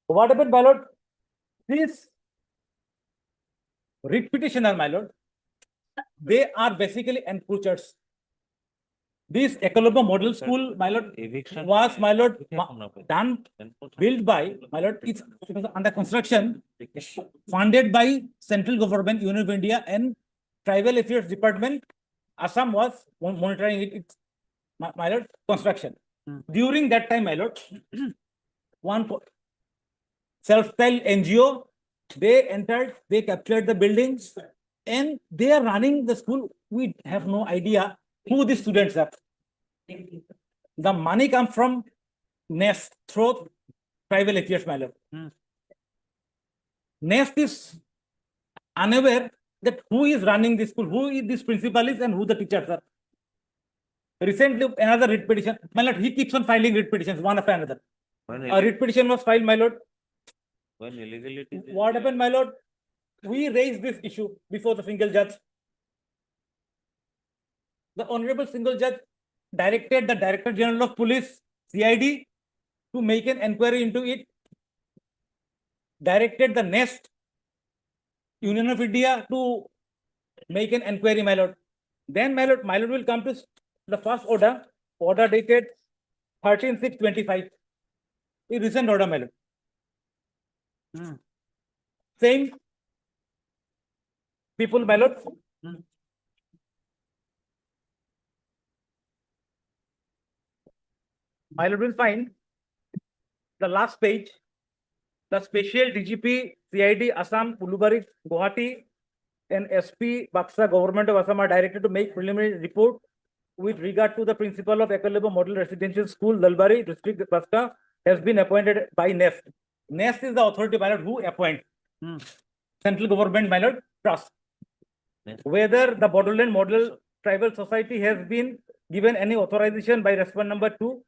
What happened, my lord? This writ petitioner, my lord, they are basically encroachers. This Ecolabo Model School, my lord, was, my lord, built by, my lord, it was under construction, funded by central government, Union of India, and Tribal Affairs Department. Assam was monitoring it, my lord, construction. During that time, my lord, one self-styled NGO, they entered, they captured the buildings, and they are running the school. We have no idea who the students are. The money comes from NEST through Tribal Affairs, my lord. NEST is unaware that who is running this school, who is this principal is, and who the teachers are. Recently, another writ petition, my lord, he keeps on filing writ petitions one after another. A writ petition was filed, my lord. When illegality. What happened, my lord? We raised this issue before the single judge. The honorable single judge directed the Director General of Police, CID, to make an inquiry into it. Directed the NEST, Union of India, to make an inquiry, my lord. Then, my lord will come to the first order dated 13/6/25. A recent order, my lord. Same people, my lord. My lord will find the last page, the special DGP, CID, Assam, Ulubari, Guwahati, and SP, Buxa, Government of Assam are directed to make preliminary report with regard to the principal of Ecolabo Model Residential School, Dalbari, District Buxa, has been appointed by NEST. NEST is the authority, my lord, who appoints. Central government, my lord, trust. Whether the Bodoland Model Tribal Society has been given any authorization by respondent number 2.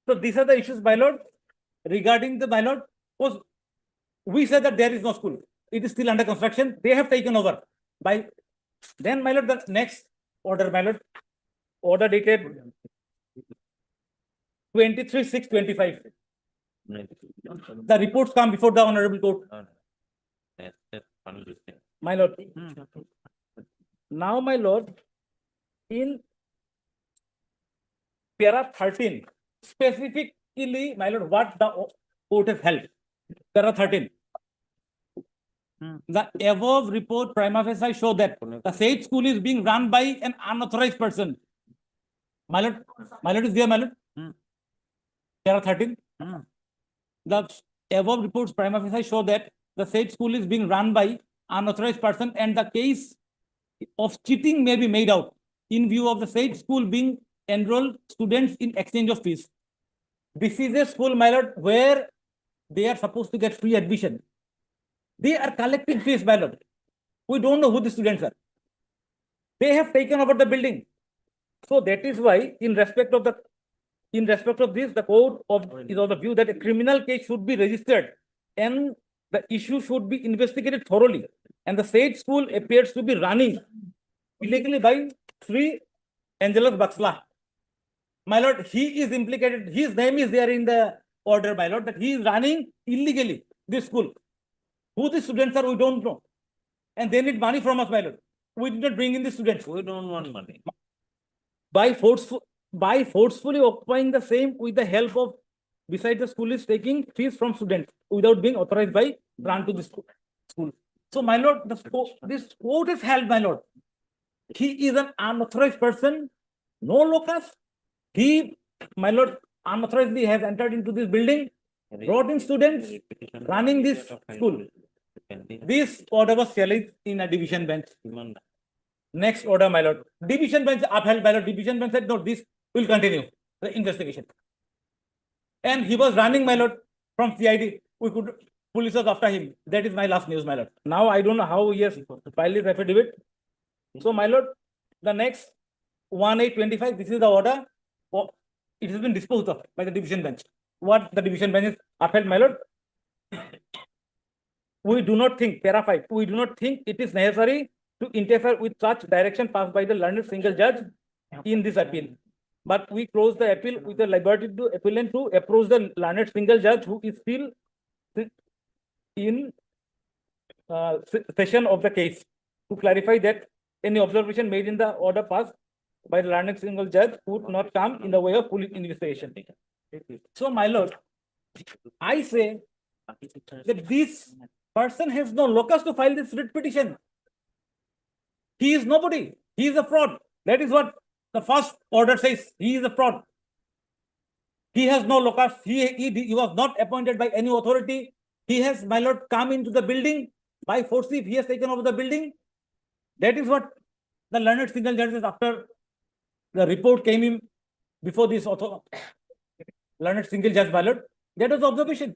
So these are the issues, my lord, regarding the, my lord, was we said that there is no school. It is still under construction. They have taken over by, then, my lord, the next order, my lord, order dated 23/6/25. The reports come before the honorable court. My lord. Now, my lord, in para 13, specifically, my lord, what the court has held. Para 13. The above report prima facie show that the said school is being run by an unauthorized person. My lord is there, my lord. Para 13. The above reports prima facie show that the said school is being run by unauthorized person, and the case of cheating may be made out in view of the said school being enrolled students in exchange of fees. This is a school, my lord, where they are supposed to get free admission. They are collecting fees, my lord. We don't know who the students are. They have taken over the building. So that is why, in respect of this, the court is of the view that a criminal case should be registered and the issue should be investigated thoroughly. And the said school appears to be running illegally by Sri Angelus Baxla. My lord, he is implicated. His name is there in the order, my lord, that he is running illegally this school. Who the students are, we don't know. And they need money from us, my lord. We did not bring in the students. We don't want money. By forcefully occupying the same with the help of, besides the school is taking fees from students without being authorized by grant to the school. So, my lord, this court is held, my lord. He is an unauthorized person, no locus. He, my lord, unauthorizedly has entered into this building, brought in students, running this school. This order was challenged in a division bench. Next order, my lord. Division bench upheld, my lord. Division bench said, no, this will continue the investigation. And he was running, my lord, from CID. We could, police was after him. That is my last news, my lord. Now I don't know how he has filed his affidavit. So, my lord, the next 1825, this is the order. Oh, it has been disposed of by the division bench. What the division bench is upheld, my lord. We do not think, para 5, we do not think it is necessary to interfere with such direction passed by the learned single judge in this appeal. But we close the appeal with the liberty to appellant to approach the learned single judge who is still in session of the case to clarify that any observation made in the order passed by the learned single judge would not come in the way of police investigation. So, my lord, I say that this person has no locus to file this writ petition. He is nobody. He is a fraud. That is what the first order says. He is a fraud. He has no locus. He was not appointed by any authority. He has, my lord, come into the building by force. He has taken over the building. That is what the learned single judges, after the report came in before this learned single judge, my lord, that was the observation.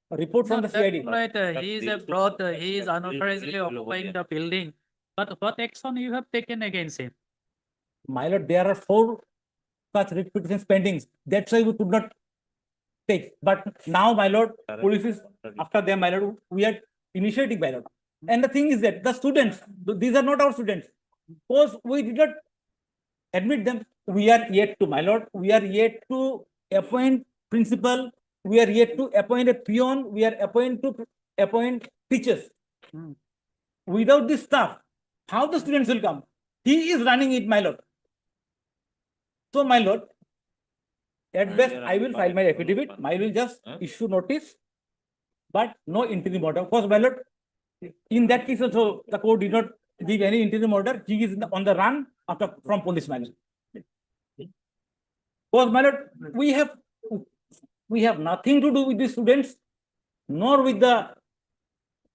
Report from the CID. Right, he is a fraud, he is unauthorizedly occupying the building. But what action you have taken against him? My lord, there are 4 such writ petitions pending. That's why we could not take. But now, my lord, police is after them, my lord, we are initiating, my lord. And the thing is that the students, these are not our students. Suppose we did not admit them, we are yet to, my lord, we are yet to appoint principal, we are yet to appoint a peon, we are appoint teachers. Without this staff, how the students will come? He is running it, my lord. So, my lord, at best, I will file my affidavit. I will just issue notice, but no interim order. Of course, my lord, in that case also, the court did not give any interim order. He is on the run from police, my lord. Because, my lord, we have nothing to do with the students, nor with the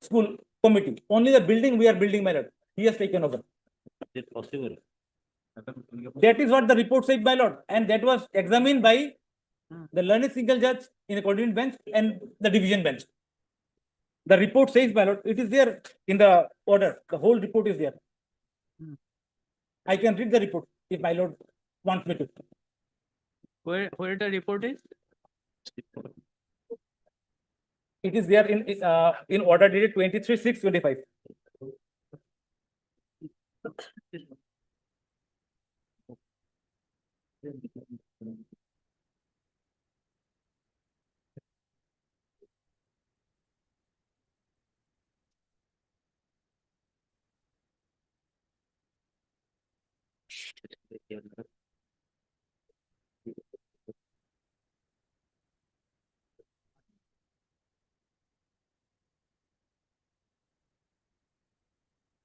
school committee. Only the building we are building, my lord. He has taken over. Is it possible? That is what the report said, my lord, and that was examined by the learned single judge in a coordinate bench and the division bench. The report says, my lord, it is there in the order. The whole report is there. I can read the report if my lord wants me to. Where the report is? It is there in order dated 23/6/25.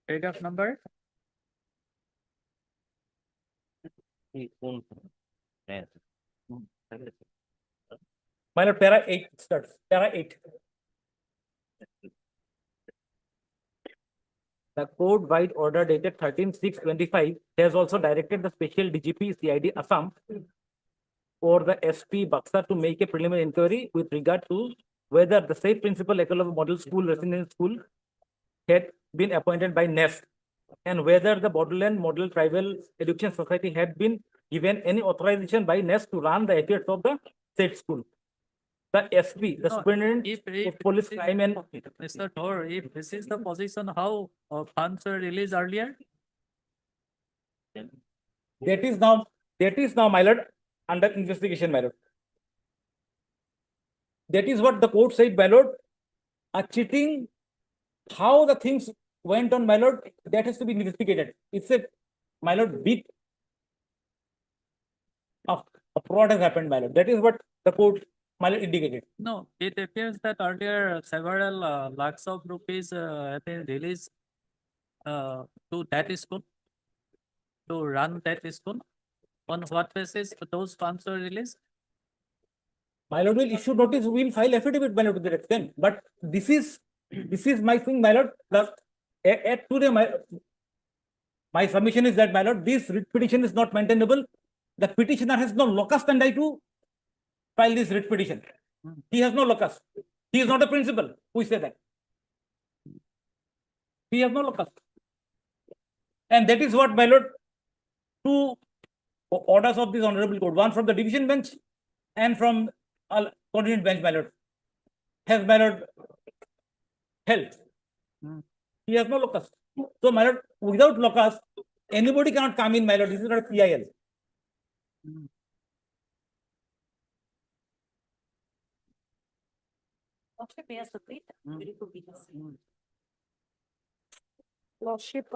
Paragraph number? My lord, para 8 starts. Para 8. The code-wide order dated 13/6/25 has also directed the special DGP CID Assam or the SP Buxar to make a preliminary inquiry with regard to whether the safe principal Ecolab Model School Residential School had been appointed by NEST and whether the Borderland Model Tribal Education Society had been given any authorization by NEST to run the affairs of the said school. The SP, the No, Superintendent of Police Crime and Mr. Thor, if this is the position, how funds were released earlier? that is now, my lord, under investigation, my lord. That is what the court said, my lord. A cheating, how the things went on, my lord, that has to be investigated. It's a, my lord, big of a fraud has happened, my lord. That is what the court, my lord, indicated. No, it appears that earlier several lakhs of rupees have been released to that school, to run that school. On what basis those funds were released? My lord will issue notice, we will file affidavit, my lord, to that extent. But this is my thing, my lord. At today, my submission is that, my lord, this writ petition is not maintainable. The petitioner has no locus standi to file this writ petition. He has no locus. He is not a principal. Who say that? He has no locus. And that is what, my lord, two orders of this honorable court, one from the division bench and from continent bench, my lord, has, my lord, held. He has no locus. So, my lord, without locus, anybody cannot come in, my lord. This is not a PIL. Lordship,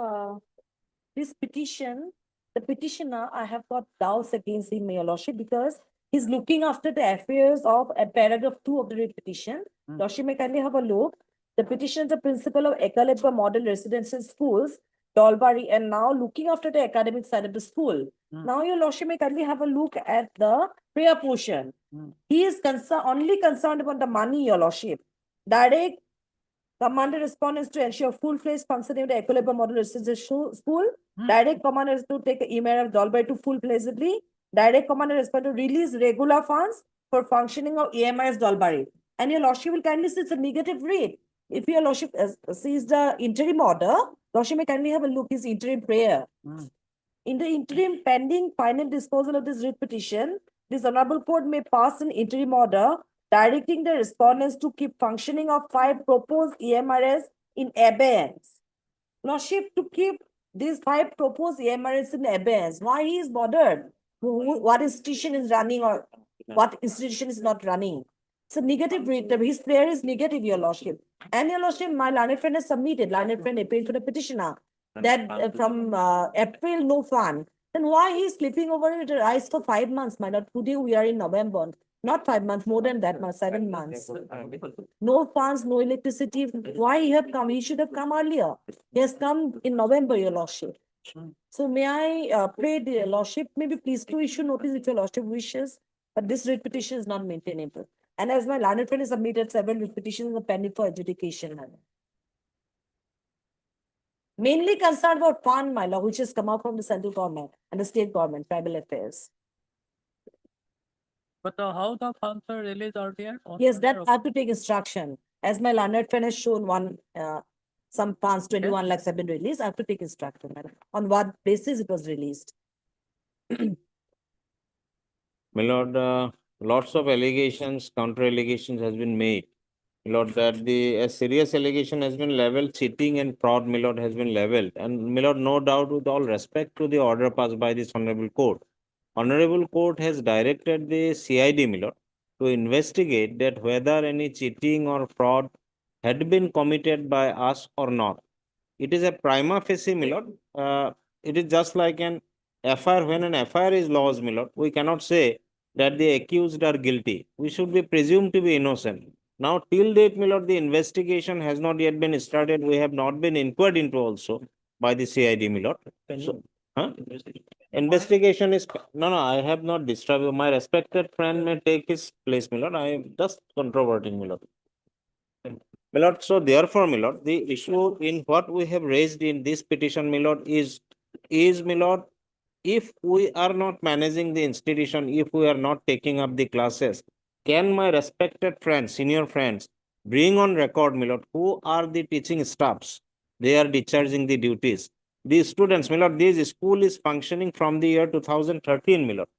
this petition, the petitioner, I have got doubts against him, Your Lordship, because he's looking after the affairs of paragraph 2 of the writ petition. Lordship, may kindly have a look. The petition is the principal of Ekaleba Model Residential Schools, Dolbari, and now looking after the academic side of the school. Now, Your Lordship, may kindly have a look at the prayer portion. He is only concerned about the money, Your Lordship. Direct commanded respondents to ensure full-fledged functioning of the Ekaleba Model Residential School. Direct command is to take email of Dolbari to full-fledgedly. Direct command is to release regular funds for functioning of EMIS Dolbari. And Your Lordship will kindly see it's a negative rate. If Your Lordship sees the interim order, Lordship may kindly have a look his interim prayer. In the interim pending final disposal of this writ petition, this honorable court may pass an interim order directing the respondents to keep functioning of 5 proposed EMRS in abeyance. Lordship, to keep these 5 proposed EMRS in abeyance, why he is bothered? What institution is running or what institution is not running? It's a negative read. His prayer is negative, Your Lordship. And Your Lordship, my learned friend has submitted, learned friend appealed to the petitioner that from April, no fund. Then why he is sleeping over it rise for 5 months, my lord? Today we are in November. Not 5 months, more than that, 7 months. No funds, no electricity. Why he have come? He should have come earlier. He has come in November, Your Lordship. So may I pray the Lordship, maybe please to issue notice if Your Lordship wishes, but this writ petition is not maintainable. And as my learned friend has submitted several writ petitions in the pending for adjudication. Mainly concerned about fund, my lord, which has come out from the central government and the state government, tribal affairs. But how the funds are released earlier? Yes, that I have to take instruction. As my learned friend has shown some funds, 21 lakhs have been released. I have to take instruction, madam. On what basis it was released? My lord, lots of allegations, counter allegations has been made. My lord, that a serious allegation has been leveled, cheating and fraud, my lord, has been leveled. And my lord, no doubt, with all respect to the order passed by this honorable court. Honorable court has directed the CID, my lord, to investigate that whether any cheating or fraud had been committed by us or not. It is a prima facie, my lord. It is just like an FIR. When an FIR is lodged, my lord, we cannot say that the accused are guilty. We should be presumed to be innocent. Now, till date, my lord, the investigation has not yet been started. We have not been inquired into also by the CID, my lord. So, investigation is no, I have not disturbed you. My respected friend may take his place, my lord. I am just controverting, my lord. My lord, so therefore, my lord, the issue in what we have raised in this petition, my lord, is my lord, if we are not managing the institution, if we are not taking up the classes, can my respected friends, senior friends, bring on record, my lord, who are the teaching staffs? They are discharging the duties. The students, my lord, this school is functioning from the year 2013, my lord.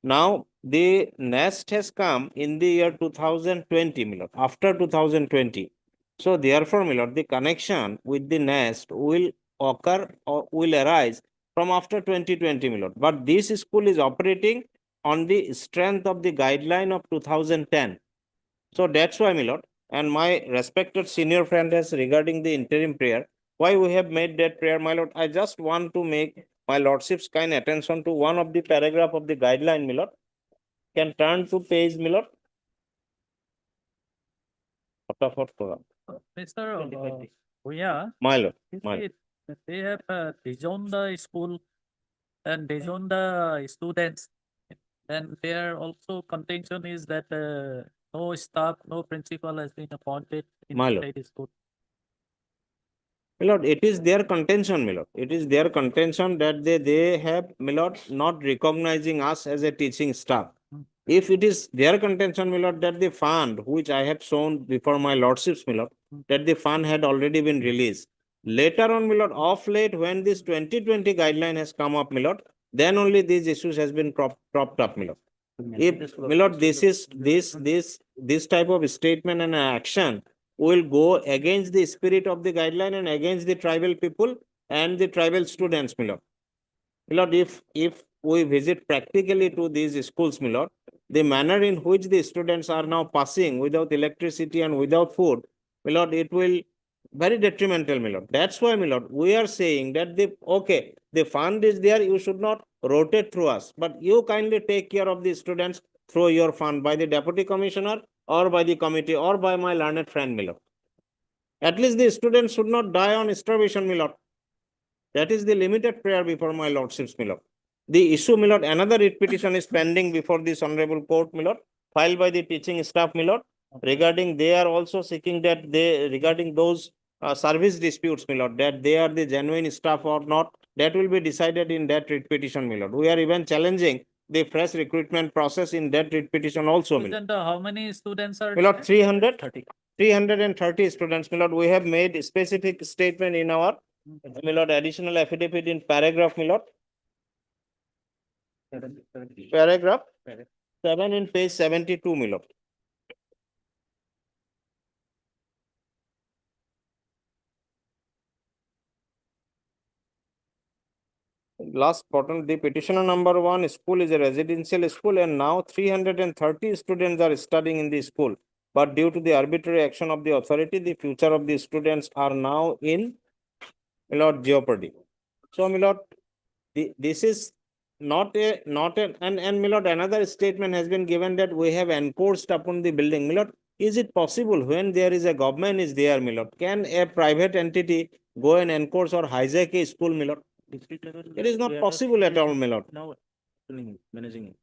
Now, the nest has come in the year 2020, my lord, after 2020. So, therefore, my lord, the connection with the nest will occur or will arise from after 2020, my lord. But this school is operating on the strength of the guideline of 2010. So, that's why, my lord, and my respected senior friend has regarding the interim prayer, why we have made that prayer, my lord, I just want to make my lordship's kind attention to one of the paragraph of the guideline, my lord. Can turn to page, my lord. Mr. Bhuya, My lord, they have disowned the school and disowned the students And there also contention is that no staff, no principal has been appointed My lord. inside the school. My lord, it is their contention, my lord. It is their contention that they have, my lord, not recognizing us as a teaching staff. If it is their contention, my lord, that the fund which I have shown before my lordships, my lord, that the fund had already been released. Later on, my lord, off late, when this 2020 guideline has come up, my lord, then only these issues has been propped up, my lord. If, my lord, this type of statement and action will go against the spirit of the guideline and against the tribal people and the tribal students, my lord. My lord, if we visit practically to these schools, my lord, the manner in which the students are now passing without electricity and without food, my lord, it will very detrimental, my lord. That's why, my lord, we are saying that the fund is there, you should not rotate through us, but you kindly take care of the students through your fund by the deputy commissioner or by the committee or by my learned friend, my lord. At least the students should not die on starvation, my lord. That is the limited prayer before my lordships, my lord. The issue, my lord, another writ petition is pending before this honorable court, my lord, filed by the teaching staff, my lord, regarding they are also seeking that regarding those service disputes, my lord, that they are the genuine staff or not, that will be decided in that writ petition, my lord. We are even challenging the fresh recruitment process in that writ petition also, my lord. Present, how many students are? My lord, 330 students, my lord. We have made a specific statement in our, my lord, additional affidavit in paragraph, my lord. Paragraph 7 in page 72, my lord. Last bottom, the petitioner number 1 school is a residential school and now 330 students are studying in the school. But due to the arbitrary action of the authority, the future of the students are now in, my lord, jeopardy. So, my lord, this is not and my lord, another statement has been given that we have enforced upon the building. My lord, is it possible when there is a government is there, my lord, can a private entity go and enforce or hijack a school, my lord? It is not possible at all, my lord. Now, managing it.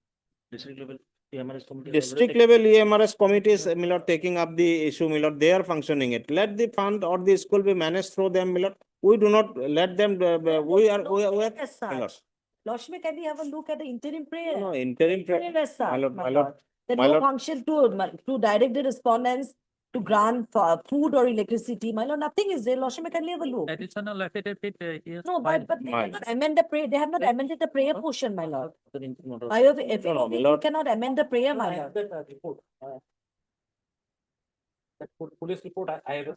District level EMRS committee. District level EMRS committees, my lord, taking up the issue, my lord, they are functioning it. Let the fund or the school be managed through them, my lord. We do not let them, we are, Yes, my sir. lord. Lordship, can we have a look at the interim prayer? No, interim prayer. Yes, sir. My lord, My my lord. lord. That My no lord. function to direct the respondents to grant for food or electricity. My lord, nothing is there. Lordship, can we have a look? Additional affidavit is No, filed. but they My- cannot amend the prayer. They have not amended the prayer portion, my lord. I have, if No, no, my you lord. cannot amend the prayer, my lord. report. That police report, I have.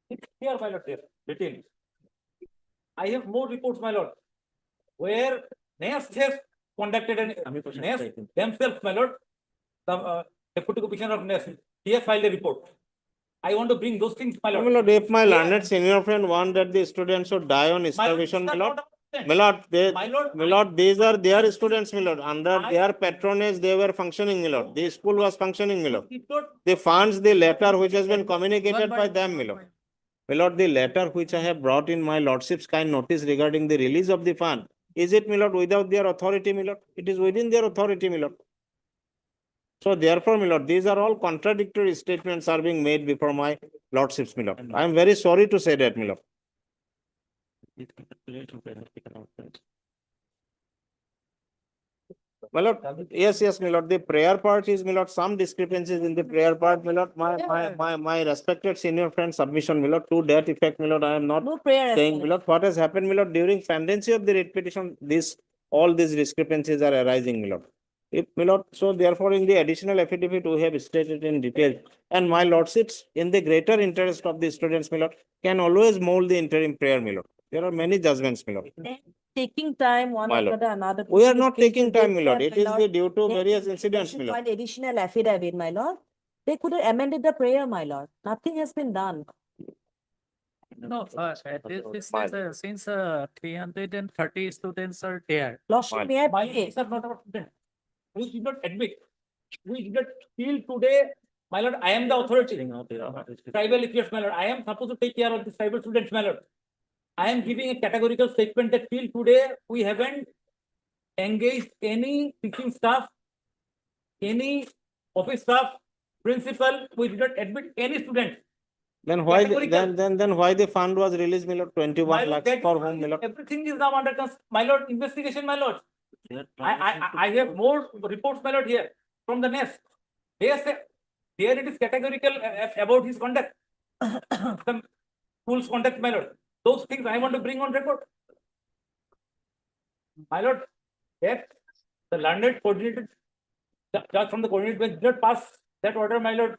It's here, my lord, there, written. I have more reports, my lord, where NAS has conducted an, NAS themselves, my lord, the deputy commissioner of NAS, he has filed a report. I want to bring those things, my My lord. lord, if my Yeah. learned senior friend want that the students should die on starvation, my lord. My My lord, they, My lord, my lord, these are their students, my lord. Under their patronage, they were functioning, my lord. The school was functioning, my lord. The funds, the letter which has been communicated by them, my lord. My lord, the letter which I have brought in my lordship's kind notice regarding the release of the fund, is it, my lord, without their authority, my lord? It is within their authority, my lord. So therefore, my lord, these are all contradictory statements are being made before my lordships, my lord. I am very sorry to say that, my lord. My lord, yes, my lord, the prayer part is, my lord, some discrepancies in the prayer part, my lord. My respected senior friend submission, my lord, to that effect, my lord, I am not No prayer. saying, my lord, what has happened, my lord, during pendency of the writ petition, all these discrepancies are arising, my lord. If, my lord, so therefore, in the additional affidavit, we have stated in detail, and my lordships, in the greater interest of the students, my lord, can always mold the interim prayer, my lord. There are many judgments, my lord. Taking time one My after lord. the another. We are putting not cases, taking they time, my lord. said, It is the due to they- various they incidents, should my lord. find additional affidavit, my lord. They could have amended the prayer, my lord. Nothing has been done. No, this My is, since 330 students are there. Lordship, may I My pray? these are not our students. We did not admit. We did not feel today, my lord, I am the authority. Tribal affairs, my lord, I am supposed to take care of the tribal students, my lord. I am giving a categorical statement that till today, we haven't engaged any teaching staff, any office staff, principal, we did not admit any student. Then why, Categorical. then why the fund was released, my lord, My 21 lord, lakhs that- for whom, my lord? Everything is now under, my lord, investigation, my lord. I have more reports, my lord, here from the nest. They say, there it is categorical about his conduct. Some school's conduct, my lord. Those things I want to bring on record. My lord, that the learned coordinated, judge from the coordinated bench did not pass that order, my lord.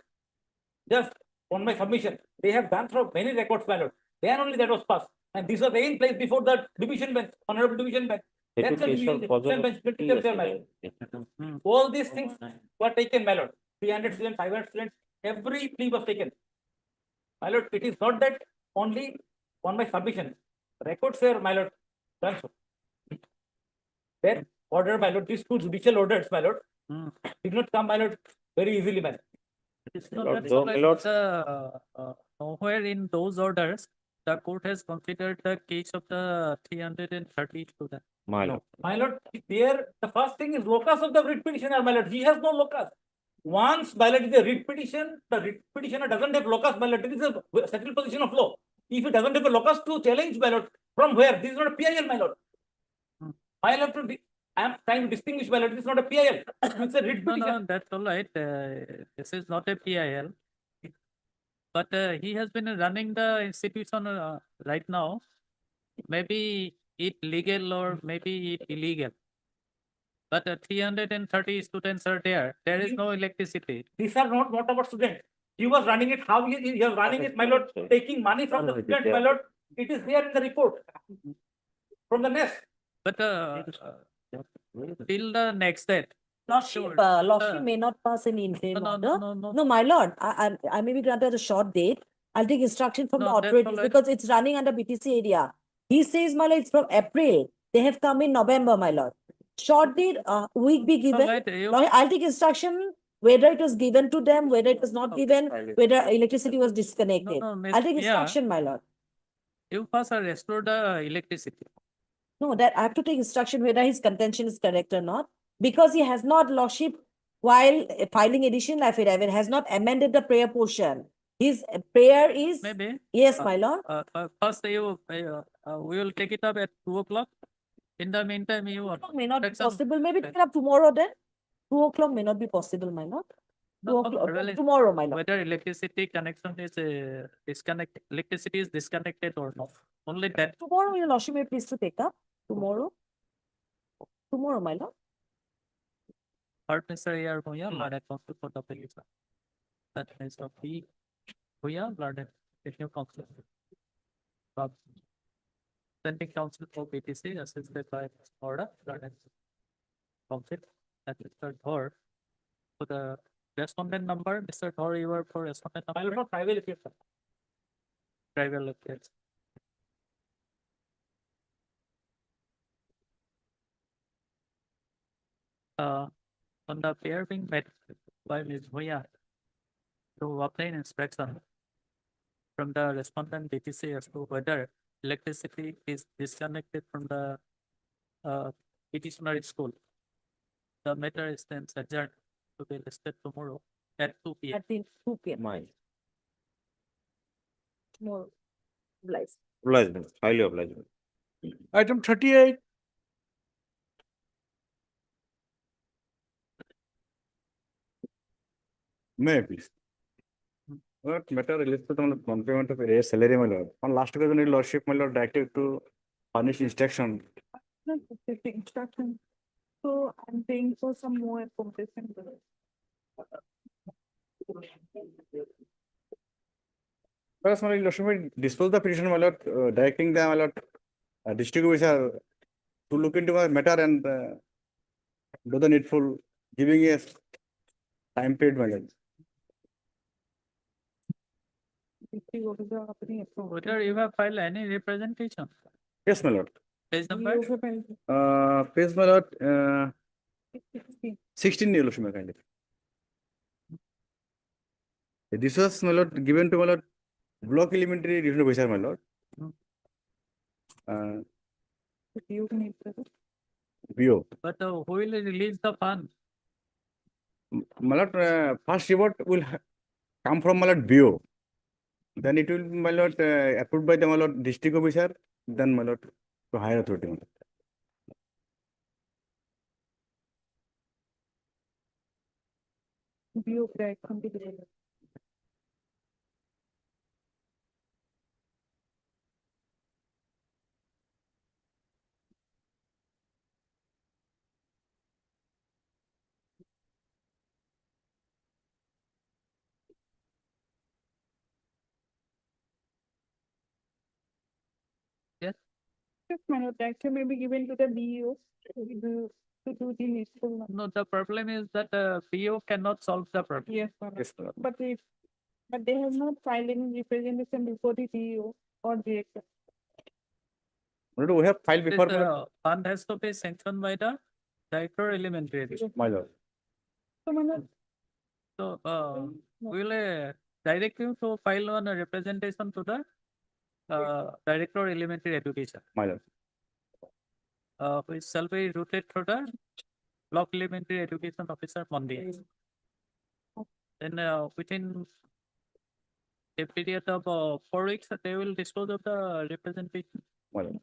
Just on my submission, they have gone through many records, my lord. Then only that was passed. And this was in place before the division bench, honorable division bench. That's the division bench, will take care, my lord. All these things were taken, my lord. 300 students, 500 students, every plea was taken. My lord, it is not that only on my submission. Records are, my lord, done so. That order, my lord, these two judicial orders, my lord, did not come, my lord, very easily, my lord. It's not Lord, that though, like my lord- nowhere in those orders, the court has considered the case of the 330 students. My lord. My lord, there, the first thing is locus of the writ petitioner, my lord. He has no locus. Once, my lord, is a writ petition, the writ petitioner doesn't have locus, my lord. It is a settled position of law. If he doesn't have a locus to challenge, my lord, from where? This is not a PIL, my lord. I have to, I am trying to distinguish, my lord. This is not a PIL. It's a writ No, petition. no, that's all right. This is not a PIL. But he has been running the institution right now. Maybe it legal or maybe it illegal. But 330 students are there. There is no electricity. These are not our students. He was running it, how he was running it, my lord, taking money from the students, my lord. It is there in the report from the nest. But till the next date. Lordship, Sure. Lordship may not pass any interim No, order. no, no. No, my lord, I may be granted a short date. I'll take instruction from the No, that's authorities all right. because it's running under BTC area. He says, my lord, it's from April. They have come in November, my lord. Short date, week be given. right, you- Lord, I'll take instruction whether it was given to them, whether it was not given, whether electricity was disconnected. No, Miss I'll take Priya. instruction, my lord. You first restore the electricity. No, that I have to take instruction whether his contention is correct or not. Because he has not, lordship, while filing additional affidavit, has not amended the prayer portion. His prayer is, Maybe. yes, my lord. First you, we will take it up at 2 o'clock. In the meantime, you. May not be take some- possible, maybe take it up tomorrow then. 2 o'clock may not be possible, my lord. 2 No, o'clock, really, tomorrow, my lord. Whether electricity connection is disconnected, electricity is disconnected or not. Only that. Tomorrow, your lordship may please to take up, tomorrow. Tomorrow, my lord. Part Mr. A.R. Bhuya, Lord Council for the Pelisa. That is of the Bhuya, Lord Technical Council. Sending Council for PTC assisted by order, Lord Council. That is Mr. Thor. For the respondent number, Mr. Thor, you are for respondent I will number. not tribal if you. Tribal locations. On the pair being met by Ms. Bhuya to obtain inspection from the respondent BTC as to whether electricity is disconnected from the petitioner school. The matter is then adjourned to be listed tomorrow at 2 p.m. At the 2 p.m. My, Tomorrow. Bless. obligement, highly obligement. Item 38. May I please? What matter related to the complement of area salary, my lord. On last occasion, your lordship, my lord, directed to furnish instruction. Not specific instruction. So I'm paying for some more accommodation. First, my lordship, will dispose the petition, my lord, directing the, my lord, district officer to look into my matter and do the needful, giving a time period, my lord. Whether you have filed any representation. Yes, my lord. Page number? Page, my lord, 16, your lordship, kindly. This was, my lord, given to my lord, block elementary division officer, my lord. BO. But who will release the fund? My lord, first report will come from my lord BO. Then it will, my lord, approved by the my lord district officer, then my lord to higher authority. My lord. View grade competition. Yes. Yes, my lord, action may be given to the BEO to do the needful. No, the problem is that PO cannot solve the problem. Yes, my lord. Yes, my lord. But they have not filed any representation before the BEO or director. My lord, we have filed This before, my lord. fund has to be sanctioned by the director elementary. My lord. So, my lord, So we will direct you to file one representation to the director elementary education, My lord. which shall be routed through the block elementary education officer Monday. Then within a period of 4 weeks, they will dispose of the representation. My lord.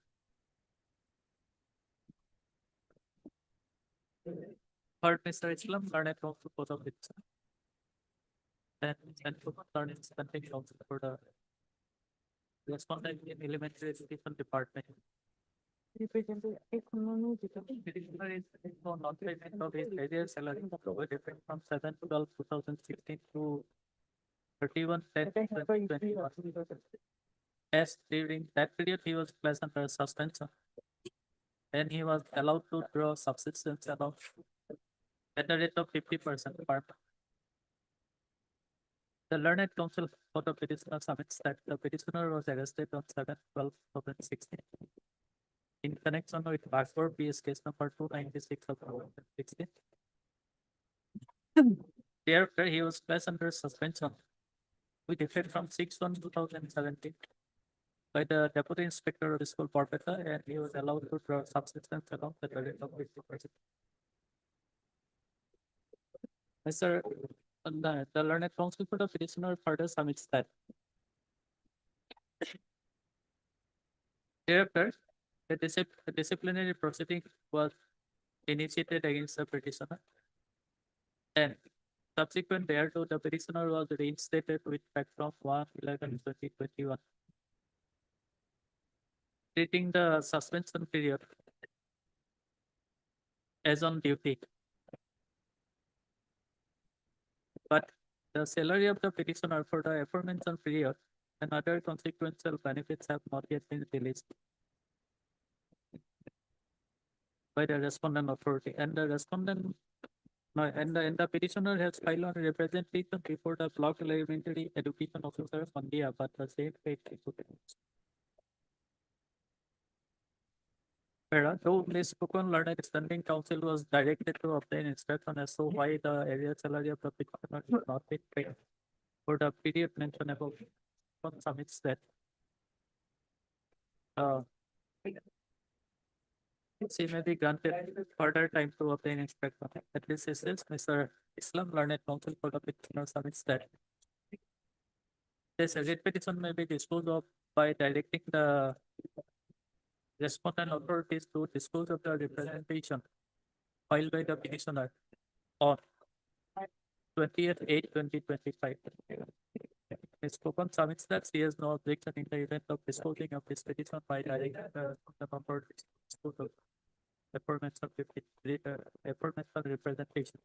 Third, Mr. Islam, learned council for the bits. Then Central learning spending council for the respondent in elementary education department. representative economic. Petitioner is for non-payment of his area salary with effect from 7/12/2016 to 31/10/2021. As during that period, he was placed under suspension. And he was allowed to draw subsistence allowance at the rate of 50% per month. The learned counsel for the petitioner submits that the petitioner was arrested on 7/12/2016 in connection with Backward PS case number 296 of 2016. Thereafter, he was placed under suspension with effect from 6/1/2017 by the Deputy Inspector of the School Barpeta, and he was allowed to draw subsistence allowance at the rate of 50%. Mr. The learned counsel for the petitioner further submits that. Thereafter, a disciplinary proceeding was initiated against the petitioner. And subsequent thereto, the petitioner was reinstated with effect from 1/11/2021. Treating the suspension period as on duty. But the salary of the petitioner for the aforementioned period and other consequential benefits have not yet been released by the respondent authority, and the respondent and the petitioner has filed on representation before the block elementary education officer Mondia, but the same paid. Though this spoken learned standing council was directed to obtain instruction as to why the area salary of the petitioner should not be paid for the period mentioned above, one submits that she may be granted further time to obtain inspection. At least is this Mr. Islam learned counsel for the petitioner submits that this agreed petition may be disposed of by directing the respondent authorities to dispose of the representation filed by the petitioner on 20th/8/2025. Ms. Copan submits that she has no objection in the event of disposing of this petition by directing the authorities to dispose of aforementioned representation.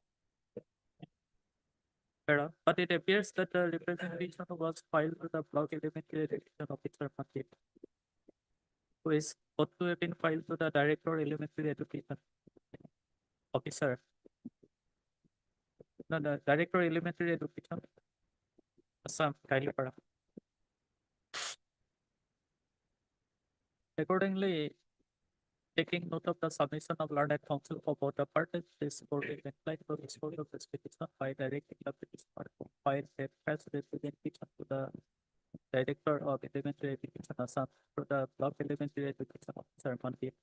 But it appears that the representation was filed to the block elementary education officer Mandip, who is ought to have been filed to the director elementary education officer. No, the director elementary education Assam, Kailipara. Accordingly, taking note of the submission of learned counsel for both the parties, this court is inclined to dispose of this petition by directing the petitioner to file a press representation to the director of elementary education Assam to the block elementary education officer Mandip.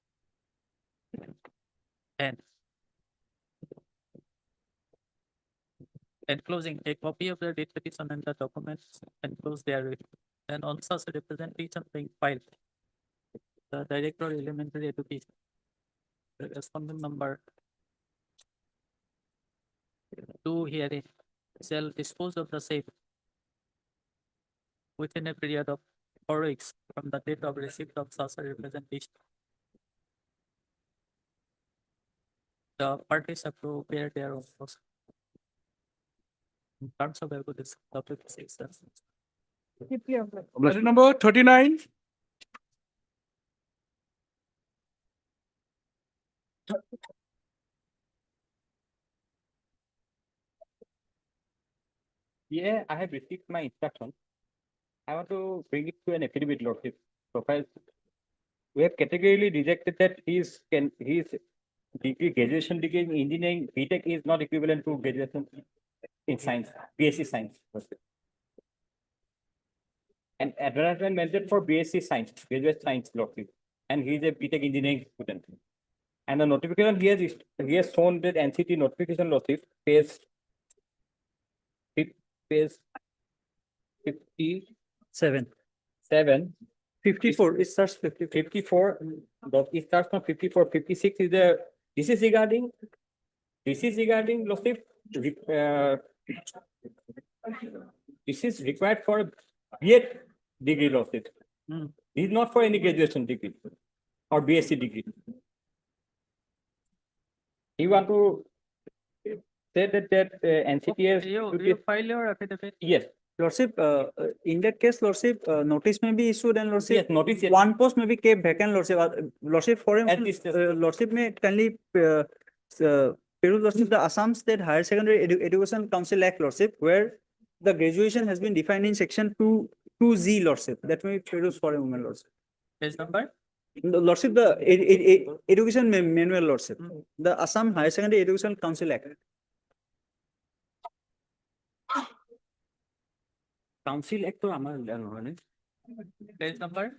And enclosing a copy of the deed petition and the documents enclosed therein, and also as a representation being filed. The Director Elementary Education. The respondent number 2 herein shall dispose of the same within a period of 4 weeks from the date of receipt of such a representation. The parties have to bear their own cost. In terms of this topic 6. Item number 39. Yeah, I have received my instruction. I want to bring it to an affidavit, Lordship. Profile. We have categorically rejected that his degree, graduation degree in engineering, BTech is not equivalent to graduation in science, BSc science. Lordship. And advertisement mentioned for BSc science, graduate science, Lordship. And he is a BTech engineering student. And the notification he has shown that NCT notification, Lordship, page 57. 54, it starts 54, it starts from 54, 56 is the, this is regarding Lordship, this is required for BEd degree, Lordship. This is not for any graduation degree or BSc degree. You want to say that NCT has. You file your affidavit. Yes. Lordship, in that case, Lordship, notice may be issued and Lordship. Yes, notice. Yes. One post may be kept vacant, Lordship. Lordship, for him, At this stage. Lordship may kindly peruse, Lordship, the Assam State Higher Secondary Education Council Act, Lordship, where the graduation has been defined in section 2Z, Lordship. That may be perused for a moment, Lordship. Page number? Lordship, the education manual, Lordship. The Assam Higher Secondary Education Council Act. Council Act to Amar Page number?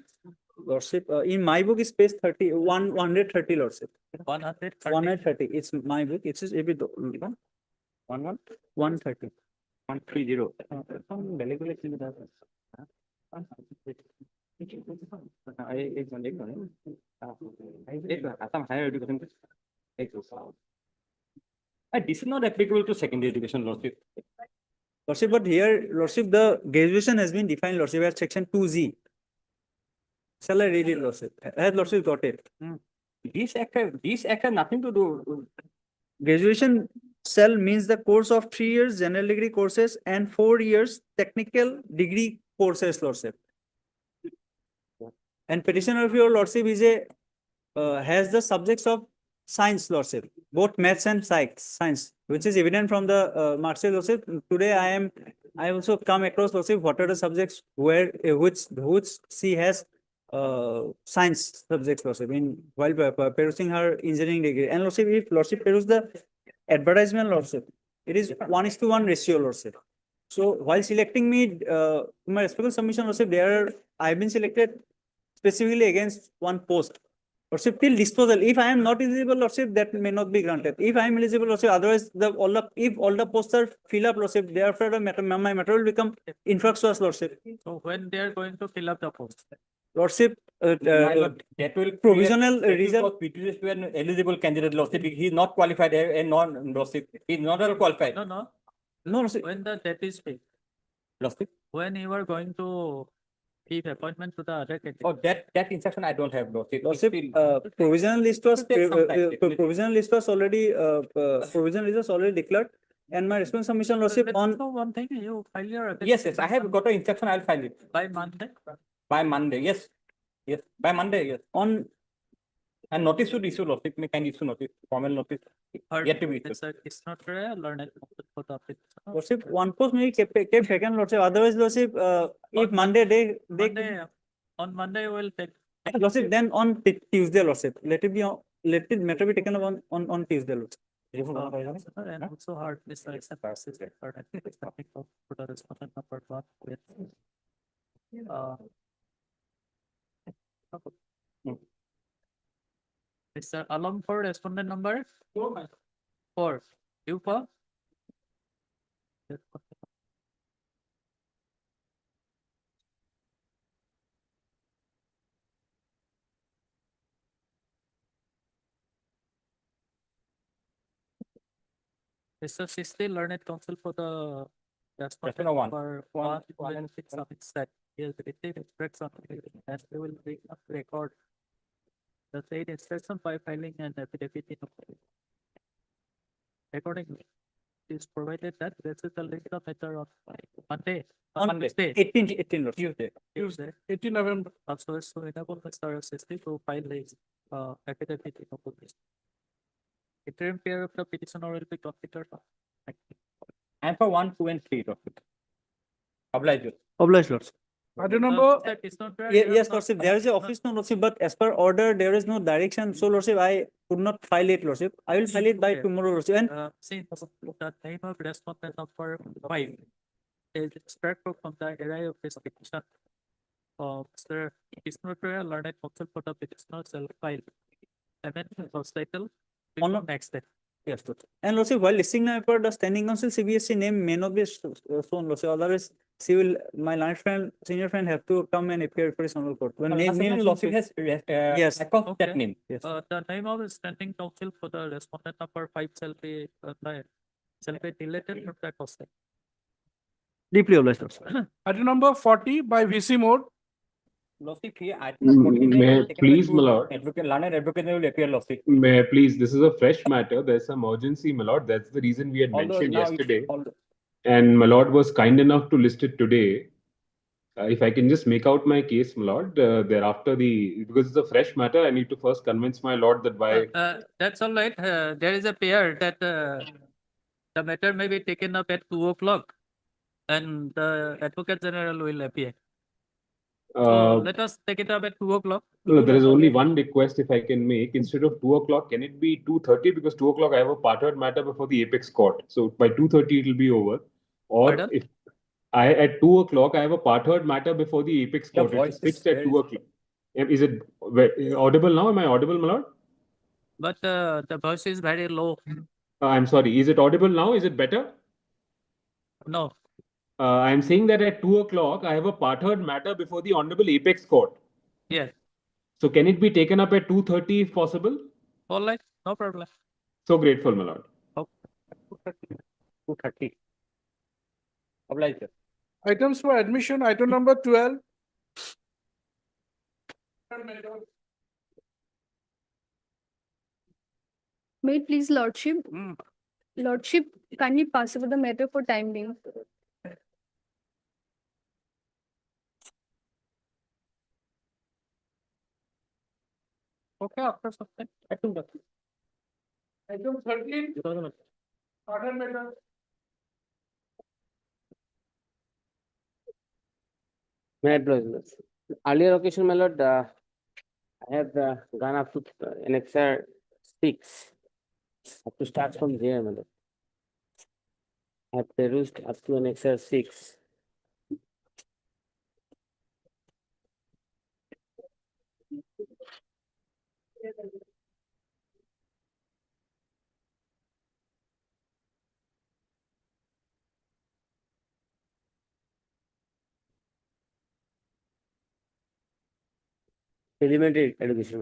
Lordship, in my book is page 130, Lordship. 130. It's my book. It's just every 130. 130. This is not applicable to secondary education, Lordship. Lordship, but here, Lordship, the graduation has been defined, Lordship, at section 2Z. Shall I read it, Lordship? Has Lordship got it? This act has nothing to do. Graduation shall means the course of 3 years general degree courses and 4 years technical degree courses, Lordship. And petitioner of your Lordship is has the subjects of science, Lordship, both maths and science, which is evident from the marks, Lordship. Today I also come across, Lordship, what are the subjects where which she has science subjects, Lordship, in while perusing her engineering degree. And Lordship, if Lordship peruse the advertisement, Lordship, it is 1:1 ratio, Lordship. So while selecting me, my respectful submission, Lordship, I have been selected specifically against one post. Lordship, till disposal. If I am not eligible, Lordship, that may not be granted. If I am eligible, Lordship, otherwise if all the posts are fill up, Lordship, thereafter my matter will become infructuous, Lordship. So when they are going to fill up the post? Lordship, that will provisional result. To an eligible candidate, Lordship. He is not qualified and non-Lordship. He is not qualified. No, Lordship. When the debt is paid. Lordship. When you are going to give appointment to the other candidate. Oh, that instruction I don't have, Lordship. Lordship, provisional list was already declared. And my response submission, Lordship, on one thing, you file your Yes, I have got an instruction. I'll file it by Monday. By Monday, yes, by Monday, yes. And notice should issue, Lordship. Can issue notice, formal notice. Yet to be issued. It's not rare, learned for the Lordship, one post may be kept vacant, Lordship. Otherwise, Lordship, if Monday on Monday will take. Lordship, then on Tuesday, Lordship. Let it matter be taken up on Tuesday, Lordship. And also hard is the exception for the respondent number 1 with Mr. Alam for respondent number? 4. You for? Mr. Sisti, Learned Counsel for the respondent Question one. number 1 and 6 submits that he has received express on and we will bring up record the said instruction by filing an affidavit in accordingly. It is provided that this is the legal matter on Monday. On Wednesday. 18 Lord, Tuesday. Tuesday. 18 November. Also, is to enable Mr. Sisti to file his affidavit in opposition. Interim period of the petitioner will be considered. And for 1, 2, and 3, Lordship. Oblige you. Obliged, Lordship. Item number, That is not there. Yes, Lordship, there is a office no, Lordship, but as per order, there is no direction. So, Lordship, I could not file it, Lordship. I will file it by Okay. tomorrow, Lordship. And Since the name of respondent number 5 is extract from the area of this petition. Mr. Vishnu Learned Counsel for the petitioner shall file amendment of title On- on next day. yes, Lordship. And Lordship, while listing number, the standing council CBSC name may not be shown, Lordship. Otherwise, she will, my learned friend, senior friend have to come and appear for his honor court. When name Lordship has Yes. lack of Okay. that name. Yes. The name of the standing counsel for the respondent number 5 shall be deleted from the consent. Deeply obliged, Lordship. item number 40 by VC Mode. Lordship, here, I May I please, my lord? Advocate, learned advocate will appear, Lordship. May I please, this is a fresh matter. There's some urgency, my lord. That's the reason we had Although mentioned now it's- yesterday. although- And my lord was kind enough to list it today. If I can just make out my case, my lord, thereafter because it's a fresh matter, I need to first convince my lord that by, That's all right. There is a pair that the matter may be taken up at 2 o'clock and the Advocate General will appear. So uh, let us take it up at 2 o'clock. no, there is only one request if I can make. Instead of 2 o'clock, can it be 2:30? Because 2 o'clock I have a part-heard matter before the apex court. So by 2:30 it will be over. Or Pardon? if at 2 o'clock I have a part-heard matter before the apex Your court. It voice is is fixed at very- 2 o'clock. Is it audible now? Am I audible, my lord? But the voice is very low. I'm sorry. Is it audible now? Is it better? No. I'm saying that at 2 o'clock I have a part-heard matter before the Honorable Apex Court. Yes. So can it be taken up at 2:30 if possible? All right. No problem. So grateful, my lord. 2:30. Oblige you. Items for admission, item number 12. May it please Lordship, Lordship kindly pass over the matter for time being. Okay, after some time. Item 13. Order matter. May I advise, earlier occasion, my lord, I have gone up to annexure 6. Have to start from here, my lord. I have perused up to annexure 6. Elementary education.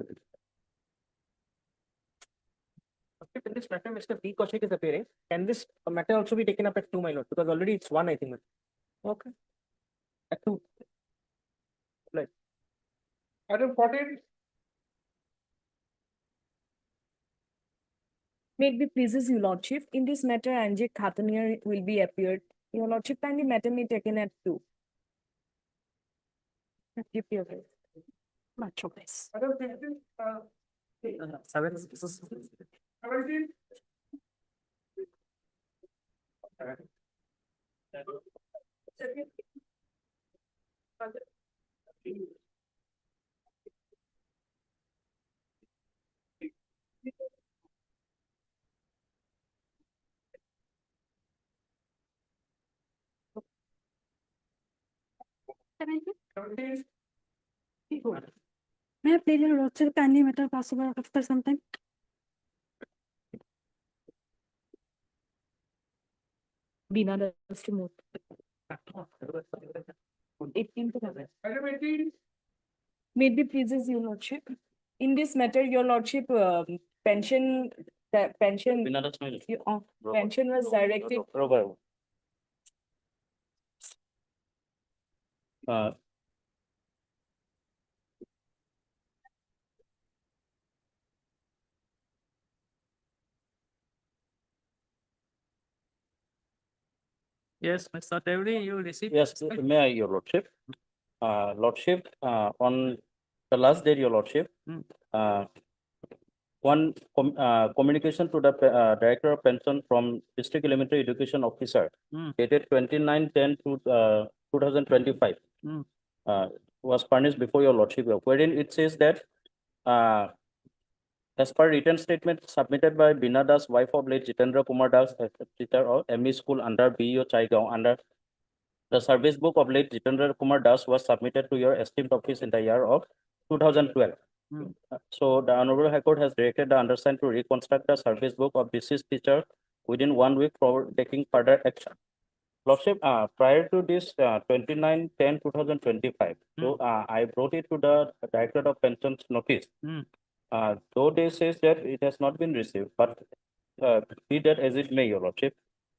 Okay, in this matter, Mr. P. Kaushik is appearing. Can this matter also be taken up at 2, my lord? Because already it's 1, I think. Okay. At 2. Item 14. May it be pleases you, Lordship. In this matter, Anjay Khatanier will be appeared. Your Lordship, kindly matter may taken at 2. Keep your grace. Much obliged. Item 15. 17. 17. May I please your lordship kindly matter possible after some time? Bina does to move. 18 to May it be pleases your lordship. In this matter, your lordship, pension, pension, pension was directed. Yes, Mr. Tewri, you received. Yes, may I, your lordship? Lordship, on the last day, your lordship, communication to the Director of Pension from District Elementary Education Officer dated 29/10 to 2025 was furnished before your lordship, wherein it says that as per written statement submitted by Bina Das, wife of late Jitendra Kumar Das, teacher of ME school under BEO Chaigaon, under the service book of late Jitendra Kumar Das was submitted to your esteemed office in the year of 2012. So the Honorable High Court has directed the undersigned to reconstruct the service book of deceased teacher within 1 week for taking further action. Lordship, prior to this 29/10/2025, so I brought it to the Directorate of Pensions notice. Though they says that it has not been received, but be that as it may, your lordship.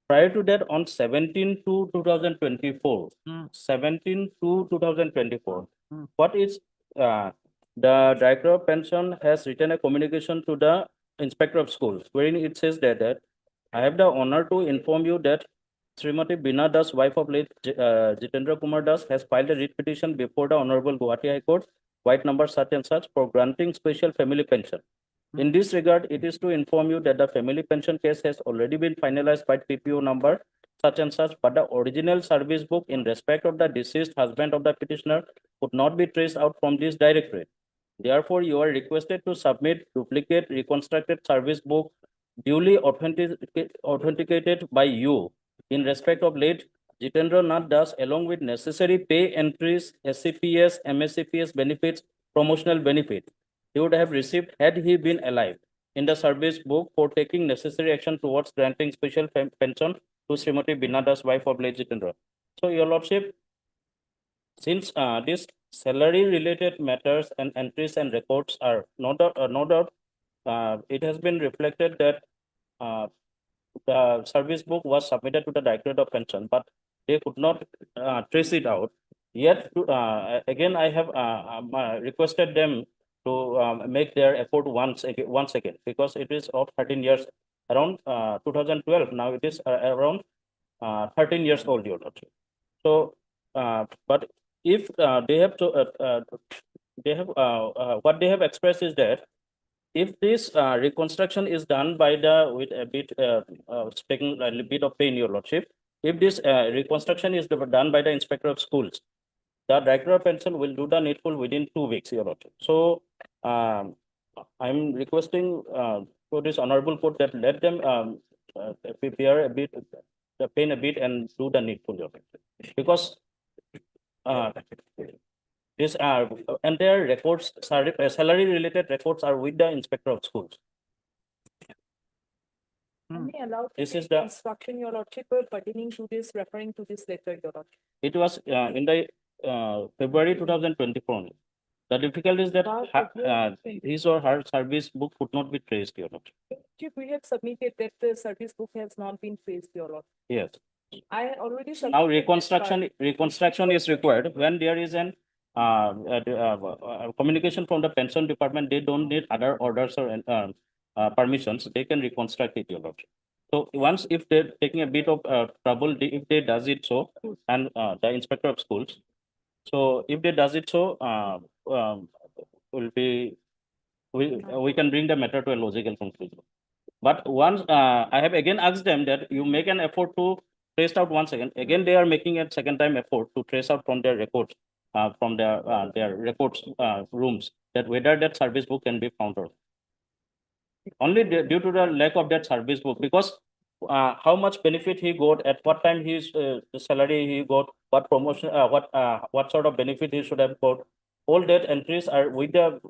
Prior to that, on 17/2/2024, 17/2/2024, what is the Director of Pension has written a communication to the Inspector of Schools, wherein it says that I have the honor to inform you that Srimati Bina Das, wife of late Jitendra Kumar Das, has filed a writ petition before the Honorable Guwahati High Court, white number such and such, for granting special family pension. In this regard, it is to inform you that the family pension case has already been finalized by PPO number such and such, but the original service book in respect of the deceased husband of the petitioner could not be traced out from this directorate. Therefore, you are requested to submit duplicate reconstructed service book duly authenticated by you in respect of late Jitendra Nath Das, along with necessary pay entries, SCPS, MSCPS benefits, promotional benefit he would have received had he been alive in the service book for taking necessary action towards granting special pension to Srimati Bina Das, wife of late Jitendra. So, your lordship, since these salary related matters and entries and records are no doubt, it has been reflected that the service book was submitted to the Directorate of Pension, but they could not trace it out. Yet, again, I have requested them to make their effort once again, because it is of 13 years, around 2012. Now it is around 13 years old, your lordship. So, but if they have to, what they have expressed is that if this reconstruction is done by the, with a bit, taking a bit of pain, your lordship, if this reconstruction is done by the Inspector of Schools, the Director of Pension will do the needful within 2 weeks, your lordship. So, I'm requesting to this honorable court that let them prepare a bit, pain a bit and do the needful, your lordship. Because these are, and their records, salary related records are with the Inspector of Schools. This is the instruction, your lordship, pertaining to this, referring to this letter, your lordship. It was in the February 2024. The difficulty is that his or her service book could not be traced, your lordship. Chief, we have submitted that the service book has not been traced, your lordship. Yes. I had already submitted. Now reconstruction is required when there is an communication from the pension department. They don't need other orders or permissions. They can reconstruct it, your lordship. So once, if they're taking a bit of trouble, if they does it so, and the Inspector of Schools, so if they does it so, we can bring the matter to a logical conclusion. But once I have again asked them that you make an effort to trace out once again. Again, they are making a second time effort to trace out from their records, from their records rooms, that whether that service book can be found out. Only due to the lack of that service book, because how much benefit he got, at what time his salary he got, what promotion, what sort of benefit he should have got. all that entries are with the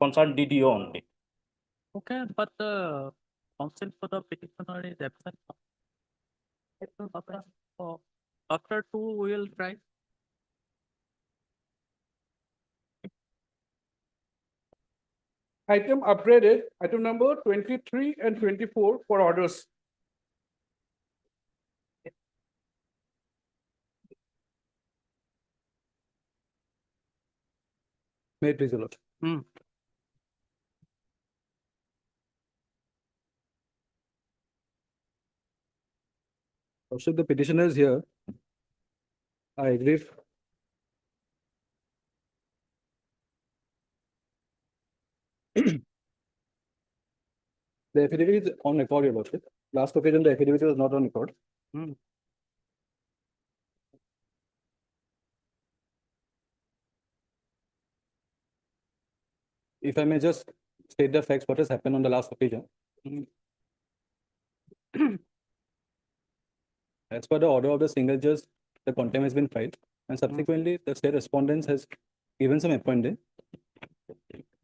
concerned DDO only. Okay, but the counsel for the petitioner is absent. So after 2, we will try. Item upgraded, item number 23 and 24 for orders. May it please the Lord. Also, the petitioner is here. I agree. The affidavit is on record, Your Lordship. Last occasion, the affidavit was not on record. If I may just state the facts, what has happened on the last occasion. As per the order of the single judge, the contempt has been filed, and subsequently, the state respondents has given some appointed.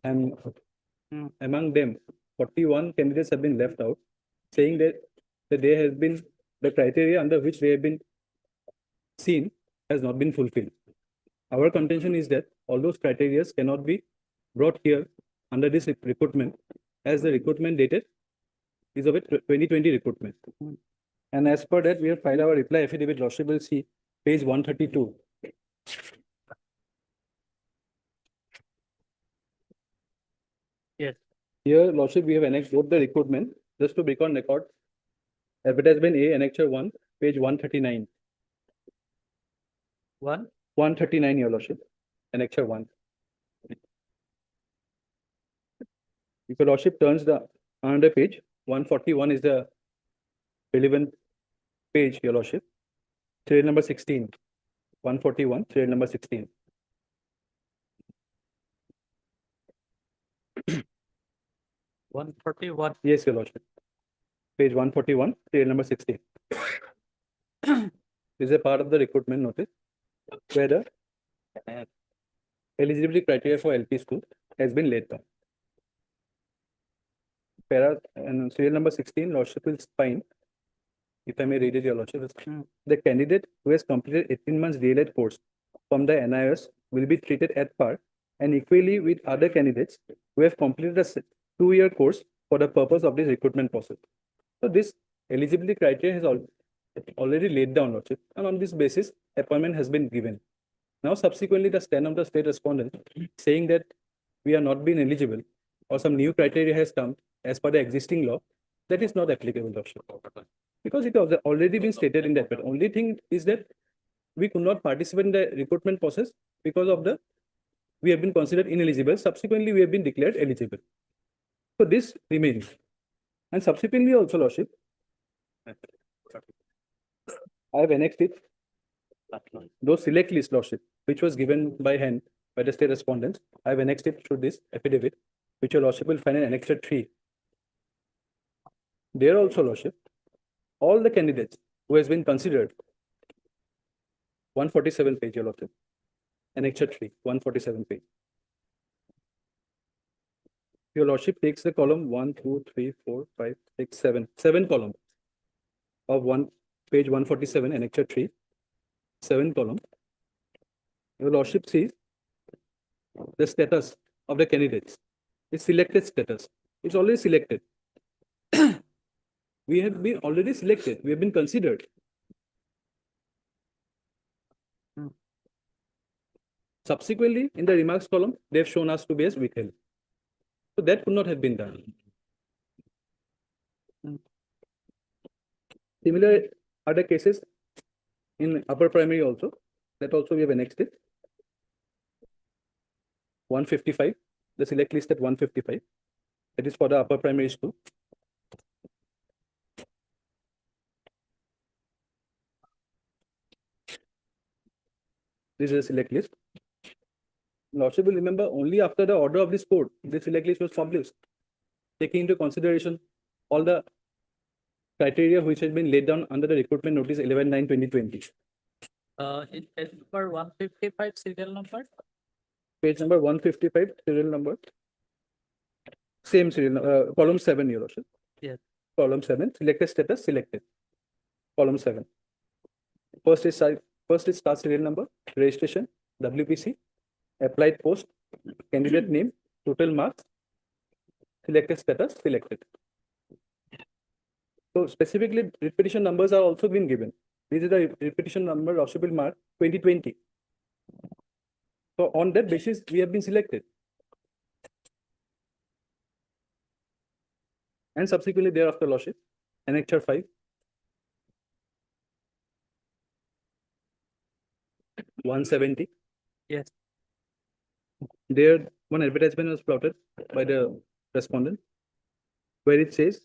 And among them, 41 candidates have been left out, saying that there has been the criteria under which they have been seen has not been fulfilled. Our contention is that all those criteria cannot be brought here under this recruitment, as the recruitment dated is of a 2020 recruitment. And as per that, we have filed our reply affidavit, Lordship will see page 132. Yes. Here, Lordship, we have annexed both the recruitment, just to bring on record. Advertisement A, annexure 1, page 139. 139, Your Lordship, annexure 1. If Your Lordship turns the another page, 141 is the relevant page, Your Lordship. Serial number 16. 141, serial number 16. Yes, Your Lordship. Page 141, serial number 16. This is a part of the recruitment notice where the eligibility criteria for LP school has been laid down. Para and serial number 16, Lordship will find, if I may read it, Your Lordship, the candidate who has completed 18 months DLED course from the NIS will be treated at par and equally with other candidates who have completed a 2-year course for the purpose of this recruitment process. So this eligibility criteria has already laid down, Lordship, and on this basis, appointment has been given. Now, subsequently, the stand of the state respondent saying that we are not being eligible or some new criteria has come as per the existing law, that is not applicable, Lordship. Because it has already been stated in that, but only thing is that we could not participate in the recruitment process because of we have been considered ineligible. Subsequently, we have been declared eligible. So this remains. And subsequently also, Lordship, I have annexed it. Those select list, Lordship, which was given by hand by the state respondents, I have annexed it through this affidavit, which Your Lordship will find in Annexure 3. There also, Lordship, all the candidates who has been considered, 147 page, Your Lordship, Annexure 3, 147 page. Your Lordship takes the column 1, 2, 3, 4, 5, 6, 7, 7 columns of page 147, Annexure 3, 7 column. Your Lordship sees the status of the candidates. It's selected status. It's already selected. We have been already selected. We have been considered. Subsequently, in the remarks column, they have shown us to be as withheld. So that could not have been done. Similar other cases in upper primary also, that also we have annexed it. 155, the select list at 155. That is for the upper primary school. This is a select list. Lordship will remember only after the order of this court, this select list was published, taking into consideration all the criteria which has been laid down under the recruitment notice 11/9/2020. In page number 155 serial number. Page number 155, serial number. Same serial, column 7, Your Lordship. Yes. Column 7, selected status selected. Column 7. First is start serial number, registration, WPC, applied post, candidate name, total marks, selected status selected. So specifically, repetition numbers are also been given. This is the repetition number Lordship will mark 2020. So on that basis, we have been selected. And subsequently thereafter, Lordship, Annexure 5. 170. Yes. There, one advertisement was plotted by the respondent, where it says,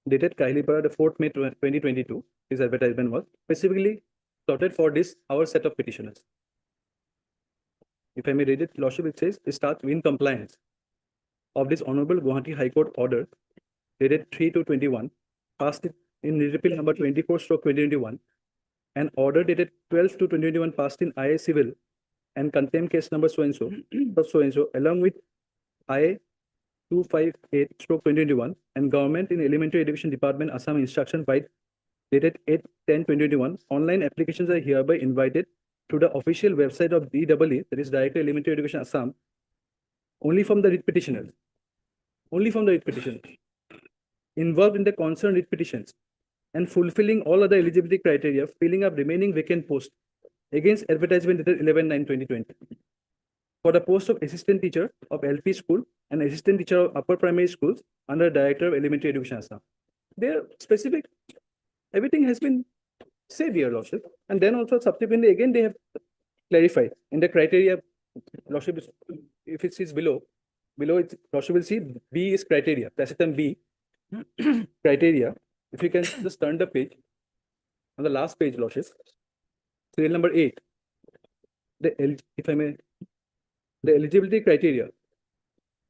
dated Kailipara, the 4th May 2022. This advertisement was specifically plotted for this, our set of petitioners. If I may read it, Lordship, it says, it starts in compliance of this Honorable Guwahati High Court order, dated 3/2/21, passed in repeal number 24/2021, and order dated 12/2/2021 passed in IA Civil and contempt case number so and so, along with IA 258/2021 and Government in Elementary Education Department Assam instruction by dated 8/10/2021. Online applications are hereby invited to the official website of DEE, that is Director Elementary Education Assam, only from the writ petitioners. Only from the writ petitioners involved in the concerned writ petitions and fulfilling all other eligibility criteria, filling up remaining vacant posts against advertisement dated 11/9/2020. For the post of assistant teacher of LP school and assistant teacher of upper primary schools under Director of Elementary Education Assam. Their specific, everything has been said here, Lordship. And then also subsequently again they have clarified in the criteria, Lordship, if it is below it, Lordship will see B is criteria, Tacitum B criteria. If you can just turn the page, on the last page, Lordship, serial number 8, if I may, the eligibility criteria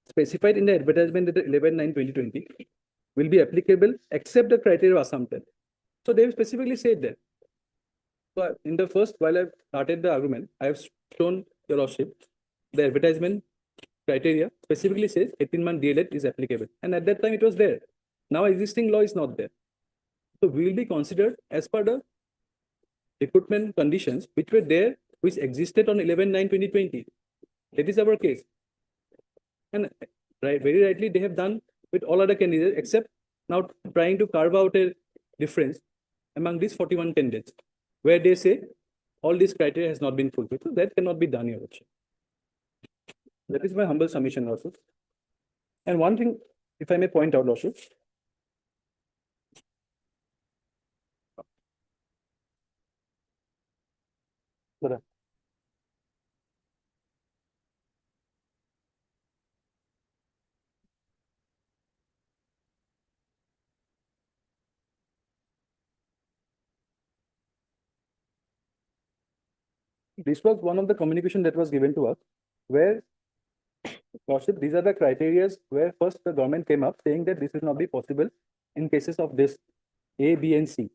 specified in the advertisement dated 11/9/2020 will be applicable except the criteria of Assam 10. So they have specifically said that. So in the first, while I've started the argument, I have shown Your Lordship the advertisement criteria specifically says 18-month DLED is applicable. And at that time it was there. Now existing law is not there. So we will be considered as per the recruitment conditions which were there, which existed on 11/9/2020. That is our case. And very rightly they have done with all other candidates except now trying to carve out a difference among these 41 candidates, where they say all these criteria has not been fulfilled. So that cannot be done, Your Lordship. That is my humble submission, Lordship. And one thing, if I may point out, Lordship, this was one of the communication that was given to us, where, Lordship, these are the criteria where first the government came up saying that this will not be possible in cases of this A, B, and C.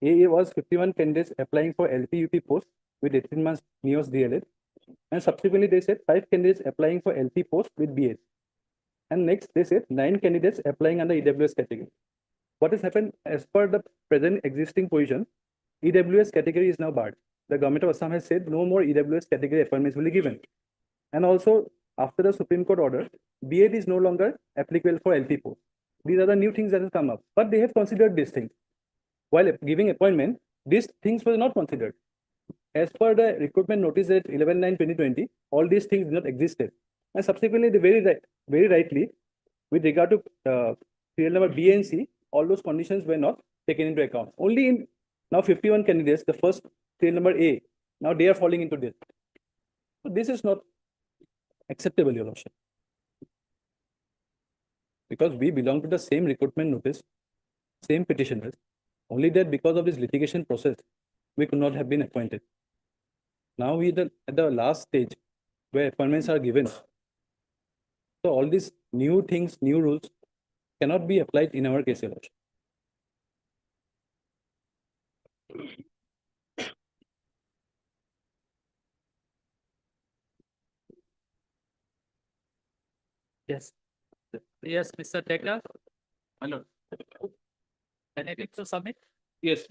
A was 51 candidates applying for LP/UP post with 18 months NEOS DLED. And subsequently they said 5 candidates applying for LP post with BA. And next they said 9 candidates applying under EWS category. What has happened as per the present existing position, EWS category is now barred. The government of Assam has said no more EWS category appointments will be given. And also after the Supreme Court order, BA is no longer applicable for LP post. These are the new things that have come up, but they have considered these things. While giving appointment, these things were not considered. As per the recruitment notice at 11/9/2020, all these things did not existed. And subsequently, they very rightly, with regard to serial number B and C, all those conditions were not taken into account. Only in now 51 candidates, the first serial number A, now they are falling into this. So this is not acceptable, Your Lordship. Because we belong to the same recruitment notice, same petitioners, only that because of this litigation process, we could not have been appointed. Now we are at the last stage where appointments are given. So all these new things, new rules cannot be applied in our case, Your Lordship. Yes. Yes, Mr. Teka. My lord. Anything to submit? Yes.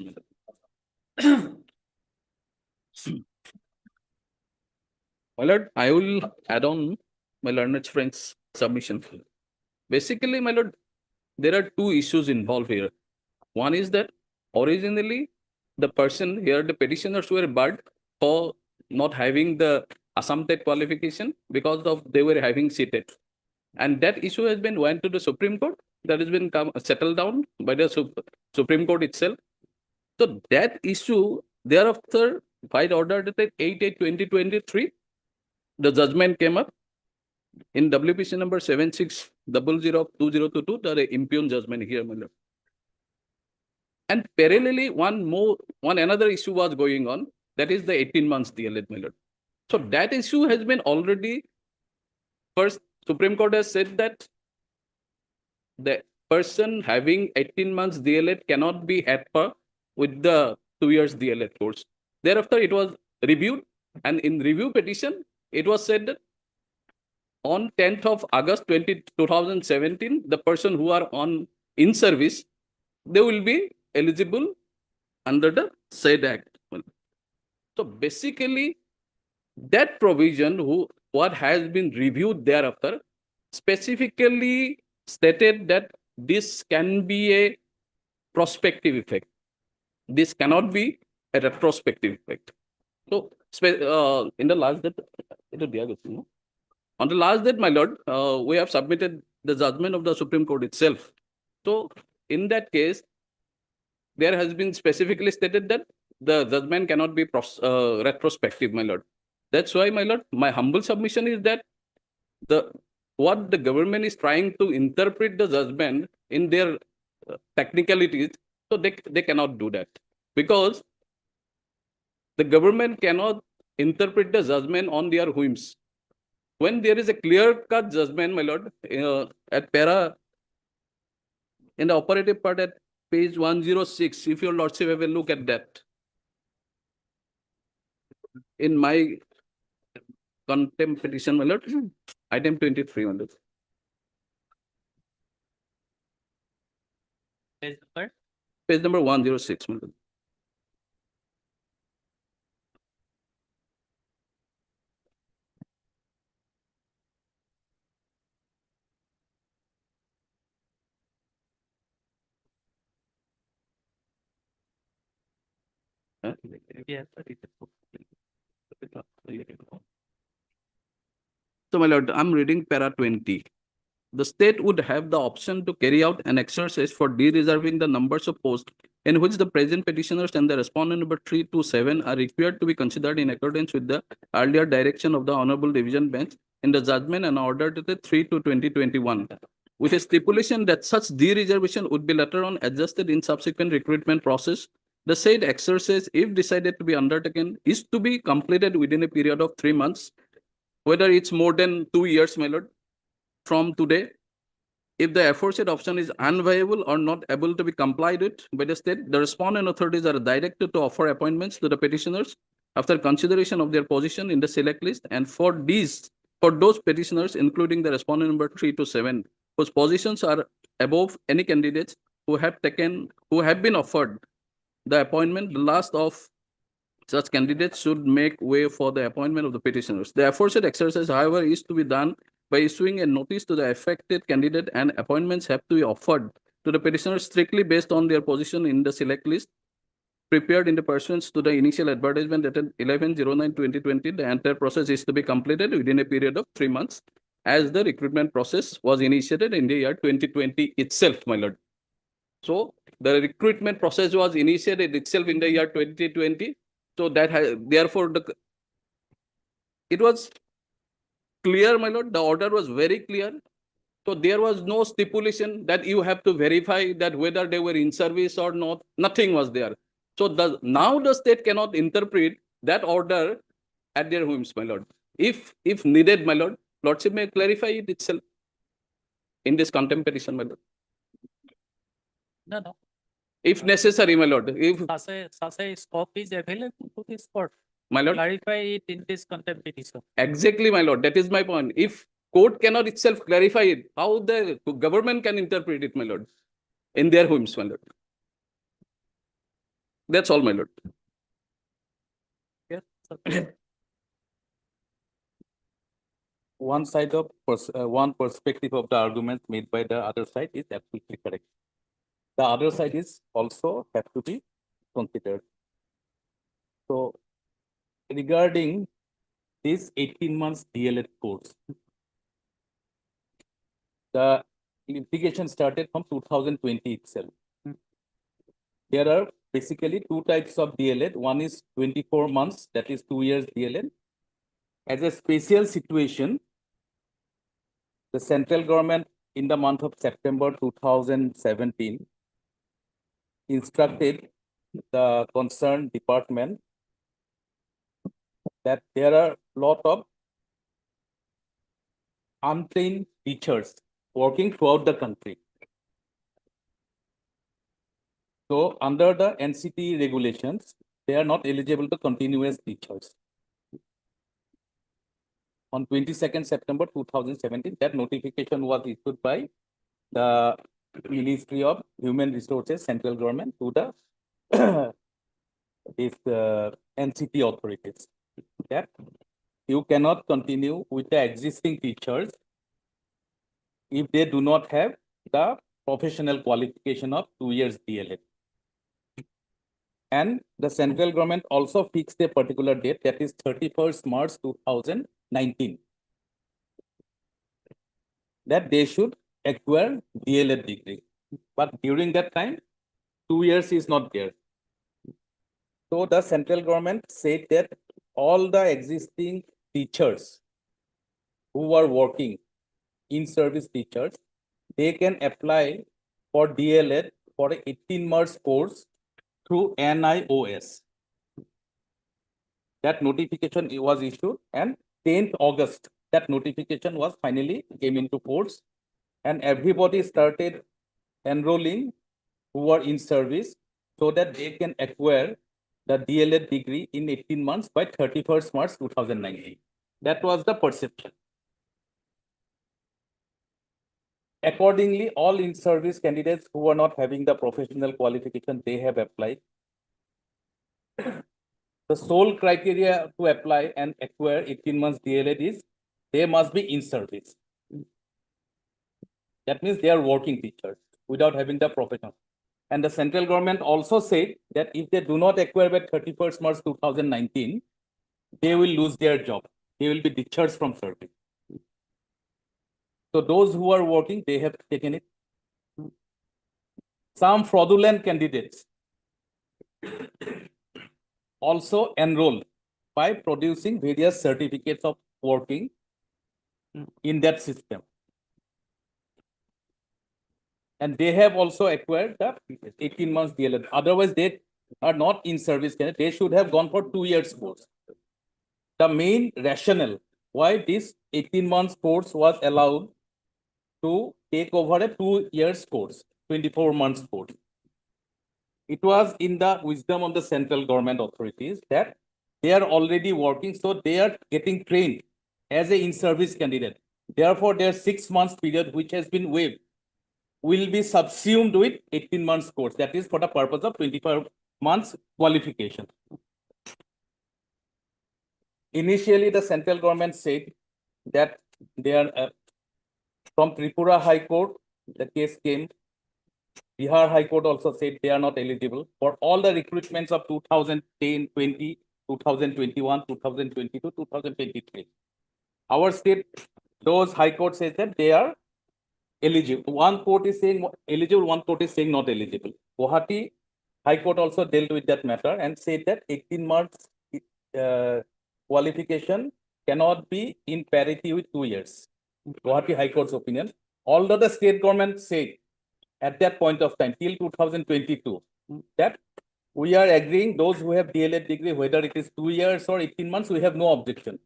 My lord, I will add on my learned friend's submission. Basically, my lord, there are two issues involved here. One is that originally the person here, the petitioners were barred for not having the Assam TET qualification because of they were having CTET. And that issue has been went to the Supreme Court. That has been settled down by the Supreme Court itself. So that issue thereafter, by the order dated 8/8/2023, the judgment came up in WPC number 76002022, the impugned judgment here, my lord. And parallelly, one another issue was going on, that is the 18 months DLED, my lord. So that issue has been already, first, Supreme Court has said that the person having 18 months DLED cannot be at par with the 2 years DLED course. Thereafter, it was reviewed, and in review petition, it was said that on 10th of August 2017, the person who are in service, they will be eligible under the said act. So basically, that provision what has been reviewed thereafter specifically stated that this can be a prospective effect. This cannot be a retrospective effect. So in the last date, on the last date, my lord, we have submitted the judgment of the Supreme Court itself. So in that case, there has been specifically stated that the judgment cannot be retrospective, my lord. That's why, my lord, my humble submission is that what the government is trying to interpret the judgment in their technicalities, so they cannot do that, because the government cannot interpret the judgment on their whims. When there is a clear-cut judgment, my lord, at in the operative part at page 106, if your lordship have a look at that. In my contempt petition, my lord, item 23, my lord. Page number? Page number 106, my lord. Yes. So, my lord, I'm reading para 20. The state would have the option to carry out an exercise for de-reserving the numbers of posts in which the present petitioners and the respondent number 3 to 7 are required to be considered in accordance with the earlier direction of the Honorable Division Bench in the judgment and order dated 3/2/2021, with a stipulation that such de-reservation would be later on adjusted in subsequent recruitment process. The said exercise, if decided to be undertaken, is to be completed within a period of 3 months, whether it's more than 2 years, my lord, from today. If the aforesaid option is unviable or not able to be complied with by the state, the respondent authorities are directed to offer appointments to the petitioners after consideration of their position in the select list, and for those petitioners, including the respondent number 3 to 7, whose positions are above any candidates who have been offered the appointment, the last of such candidates should make way for the appointment of the petitioners. The aforesaid exercise, however, is to be done by issuing a notice to the affected candidate, and appointments have to be offered to the petitioners strictly based on their position in the select list prepared in the pursuance to the initial advertisement dated 11/09/2020. The entire process is to be completed within a period of 3 months, as the recruitment process was initiated in the year 2020 itself, my lord. So the recruitment process was initiated itself in the year 2020. So therefore it was clear, my lord. The order was very clear. So there was no stipulation that you have to verify that whether they were in service or not. Nothing was there. So now the state cannot interpret that order at their whims, my lord. If needed, my lord, lordship may clarify it itself in this contempt petition, my lord. No. If necessary, my lord. If Such a scope is available to this court. My lord. Clarify it in this contempt petition. Exactly, my lord. That is my point. If Court cannot itself clarify it. How the government can interpret it, my lord, in their whims, my lord. That's all, my lord. One side of one perspective of the argument made by the other side is absolutely correct. The other side is also have to be considered. So regarding this 18 months DLED course, the litigation started from 2020 itself. There are basically two types of DLED. One is 24 months, that is 2 years DLED. As a special situation, the central government in the month of September 2017 instructed the concerned department that there are a lot of untrained teachers working throughout the country. So under the NCT regulations, they are not eligible to continue as teachers. On 22nd September 2017, that notification was issued by the Ministry of Human Resources, central government, to the NCT authorities, that you cannot continue with the existing teachers if they do not have the professional qualification of 2 years DLED. And the central government also fixed a particular date, that is 31st March 2019, that they should acquire DLED degree. But during that time, 2 years is not there. So the central government said that all the existing teachers who are working in service teachers, they can apply for DLED for an 18 months course through NIOS. That notification was issued, and 10th August, that notification was finally came into force, and everybody started enrolling who are in service so that they can acquire the DLED degree in 18 months by 31st March 2019. That was the perception. Accordingly, all in-service candidates who are not having the professional qualification, they have applied. The sole criteria to apply and acquire 18 months DLED is they must be in service. That means they are working teachers without having the professional. And the central government also said that if they do not acquire by 31st March 2019, they will lose their job. They will be discharged from service. So those who are working, they have taken it. Some fraudulent candidates also enrolled by producing various certificates of working in that system. And they have also acquired the 18 months DLED. Otherwise, they are not in service. They should have gone for 2 years course. The main rationale why this 18 months course was allowed to take over a 2 years course, 24 months course. It was in the wisdom of the central government authorities that they are already working, so they are getting trained as a in-service candidate. Therefore, their 6 months period, which has been waived, will be subsumed with 18 months course. That is for the purpose of 24 months qualification. Initially, the central government said that they are from Tripura High Court, the case came. Bihar High Court also said they are not eligible for all the recruitments of 2010, 20, 2021, 2022, 2023. Our state, those high court says that they are eligible. One court is saying eligible, one court is saying not eligible. Guwahati High Court also dealt with that matter and said that 18 months qualification cannot be in parity with 2 years. Guwahati High Court's opinion. Although the state government said at that point of time, till 2022, that we are agreeing those who have DLED degree, whether it is 2 years or 18 months, we have no objection.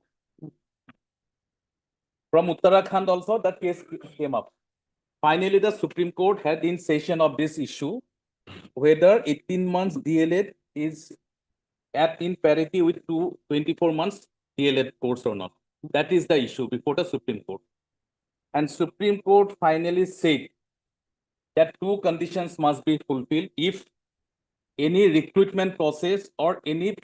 From Uttarakhand also, that case came up. Finally, the Supreme Court had in session of this issue, whether 18 months DLED is in parity with 24 months DLED course or not. That is the issue before the Supreme Court. And Supreme Court finally said that two conditions must be fulfilled if any recruitment process or any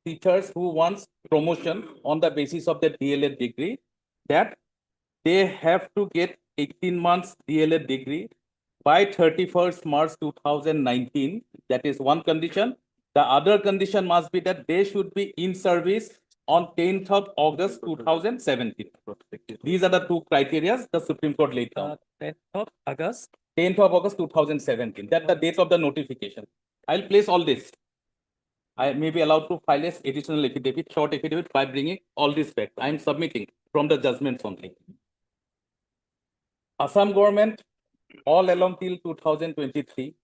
teachers who wants promotion on the basis of the DLED degree, that they have to get 18 months DLED degree by 31st March 2019. That is one condition. The other condition must be that they should be in service on 10th of August 2017. These are the two criteria the Supreme Court laid down. 10th of August. 10th of August 2017. That's the date of the notification. I'll place all this. I may be allowed to file as additional affidavit, short affidavit by bringing all this back. I am submitting from the judgments only. Assam government all along till 2023,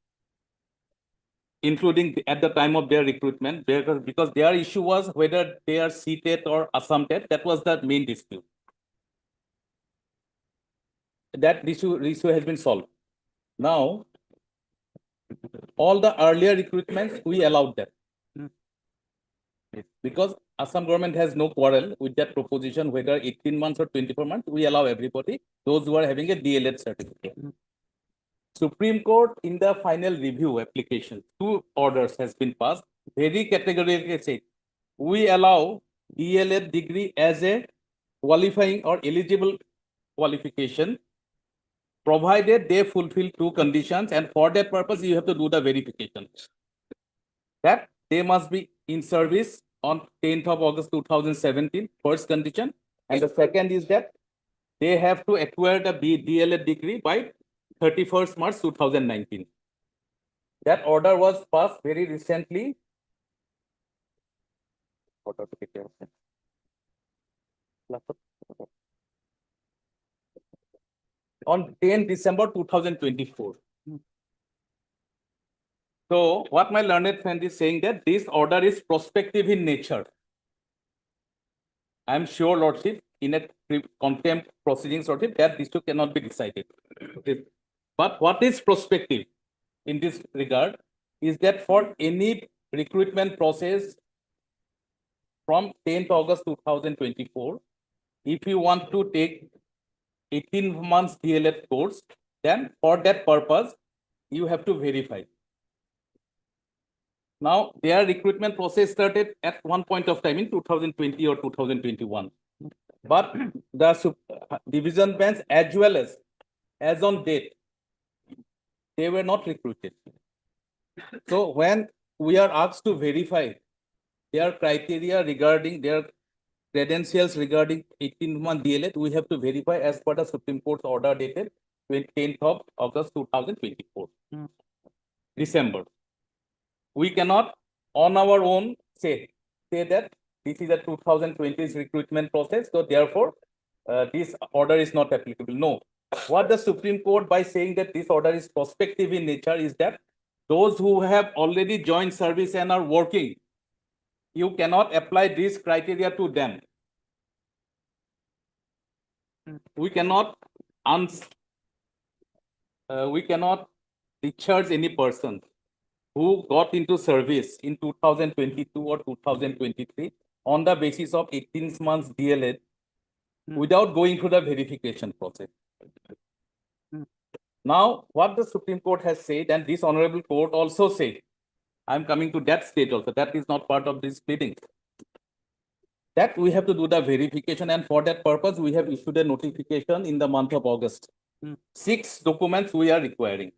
including at the time of their recruitment, because their issue was whether they are CTET or Assam TET. That was the main dispute. That issue has been solved. Now, all the earlier recruitments, we allowed that. Because Assam government has no quarrel with that proposition, whether 18 months or 24 months, we allow everybody, those who are having a DLED certificate. Supreme Court in the final review application, two orders has been passed, very categorically said, we allow DLED degree as a qualifying or eligible qualification, provided they fulfill two conditions, and for that purpose, you have to do the verification. That they must be in service on 10th of August 2017, first condition. And the second is that they have to acquire the DLED degree by 31st March 2019. That order was passed very recently. On 10 December 2024. So what my learned friend is saying that this order is prospective in nature. I am sure, Lordship, in a contempt proceedings, Lordship, that this cannot be decided. But what is prospective in this regard is that for any recruitment process from 10th August 2024, if you want to take 18 months DLED course, then for that purpose, you have to verify. Now, their recruitment process started at one point of time in 2020 or 2021. But the division bench, as well as on date, they were not recruited. So when we are asked to verify their criteria regarding their credentials regarding 18-month DLED, we have to verify as per the Supreme Court's order dated 10th of August 2024, December. We cannot on our own say that this is a 2020's recruitment process, so therefore this order is not applicable. No. What the Supreme Court, by saying that this order is prospective in nature, is that those who have already joined service and are working, you cannot apply these criteria to them. We cannot discharge any person who got into service in 2022 or 2023 on the basis of 18 months DLED without going through the verification process. Now, what the Supreme Court has said, and this Honorable Court also said, I'm coming to that stage also, that is not part of this pleading, that we have to do the verification, and for that purpose, we have issued a notification in the month of August. 6 documents we are requiring.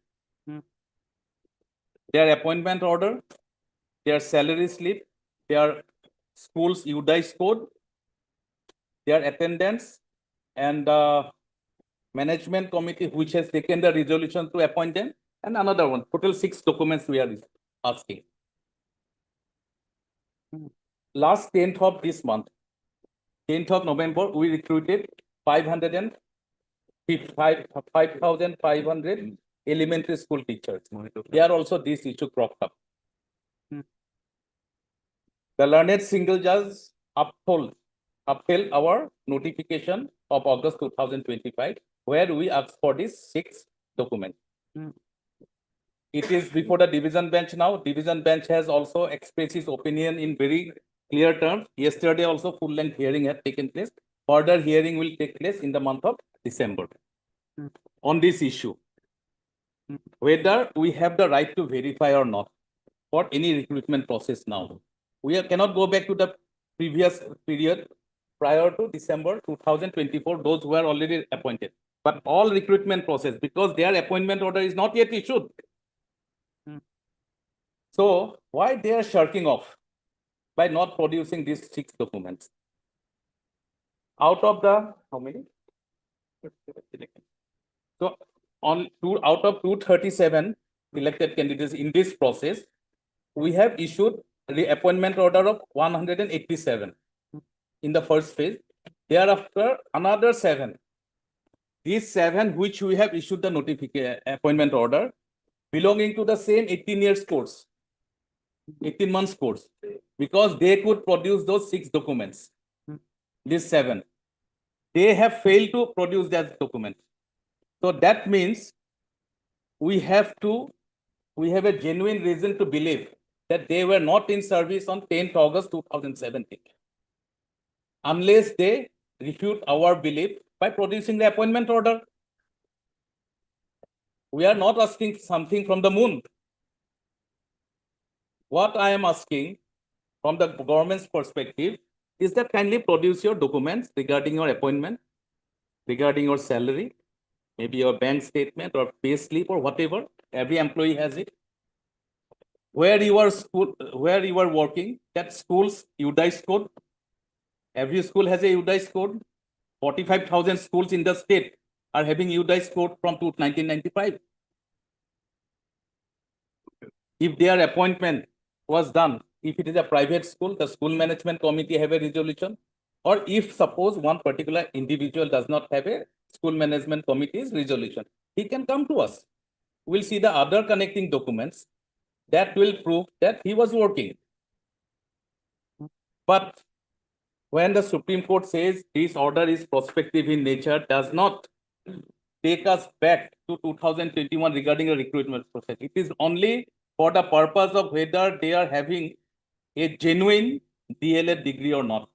Their appointment order, their salary slip, their school's UDICE code, their attendance, and the management committee which has taken the resolution to appoint them, and another one. Total 6 documents we are asking. Last 10th of this month, 10th of November, we recruited 5,500 elementary school teachers. There also this issue cropped up. The learned single judge upheld our notification of August 2025, where we asked for these 6 documents. It is before the division bench now. Division bench has also expressed its opinion in very clear terms. Yesterday also full-length hearing had taken place. Further hearing will take place in the month of December. on this issue, whether we have the right to verify or not for any recruitment process now. Cannot go back to the previous period prior to December 2024, those who are already appointed. But all recruitment process, because their appointment order is not yet issued. So why they are shirking off by not producing these 6 documents? Out of the, how many? So out of 237 elected candidates in this process, we have issued the appointment order of 187 in the first phase. Thereafter, another 7. These 7 which we have issued the notification appointment order belonging to the same 18 years course, 18 months course, because they could produce those 6 documents. These 7, they have failed to produce that document. So that means we have a genuine reason to believe that they were not in service on 10th August 2017, unless they refute our belief by producing the appointment order. We are not asking something from the moon. What I am asking from the government's perspective is that kindly produce your documents regarding your appointment, regarding your salary, maybe your bank statement or pay slip or whatever. Every employee has it. Where you are working, that school's UDICE code. Every school has a UDICE code. 45,000 schools in the state are having UDICE code from 1995. If their appointment was done, if it is a private school, the school management committee have a resolution. Or if suppose one particular individual does not have a school management committee's resolution, he can come to us. We'll see the other connecting documents that will prove that he was working. But when the Supreme Court says this order is prospective in nature, does not take us back to 2021 regarding a recruitment process. It is only for the purpose of whether they are having a genuine DLED degree or not.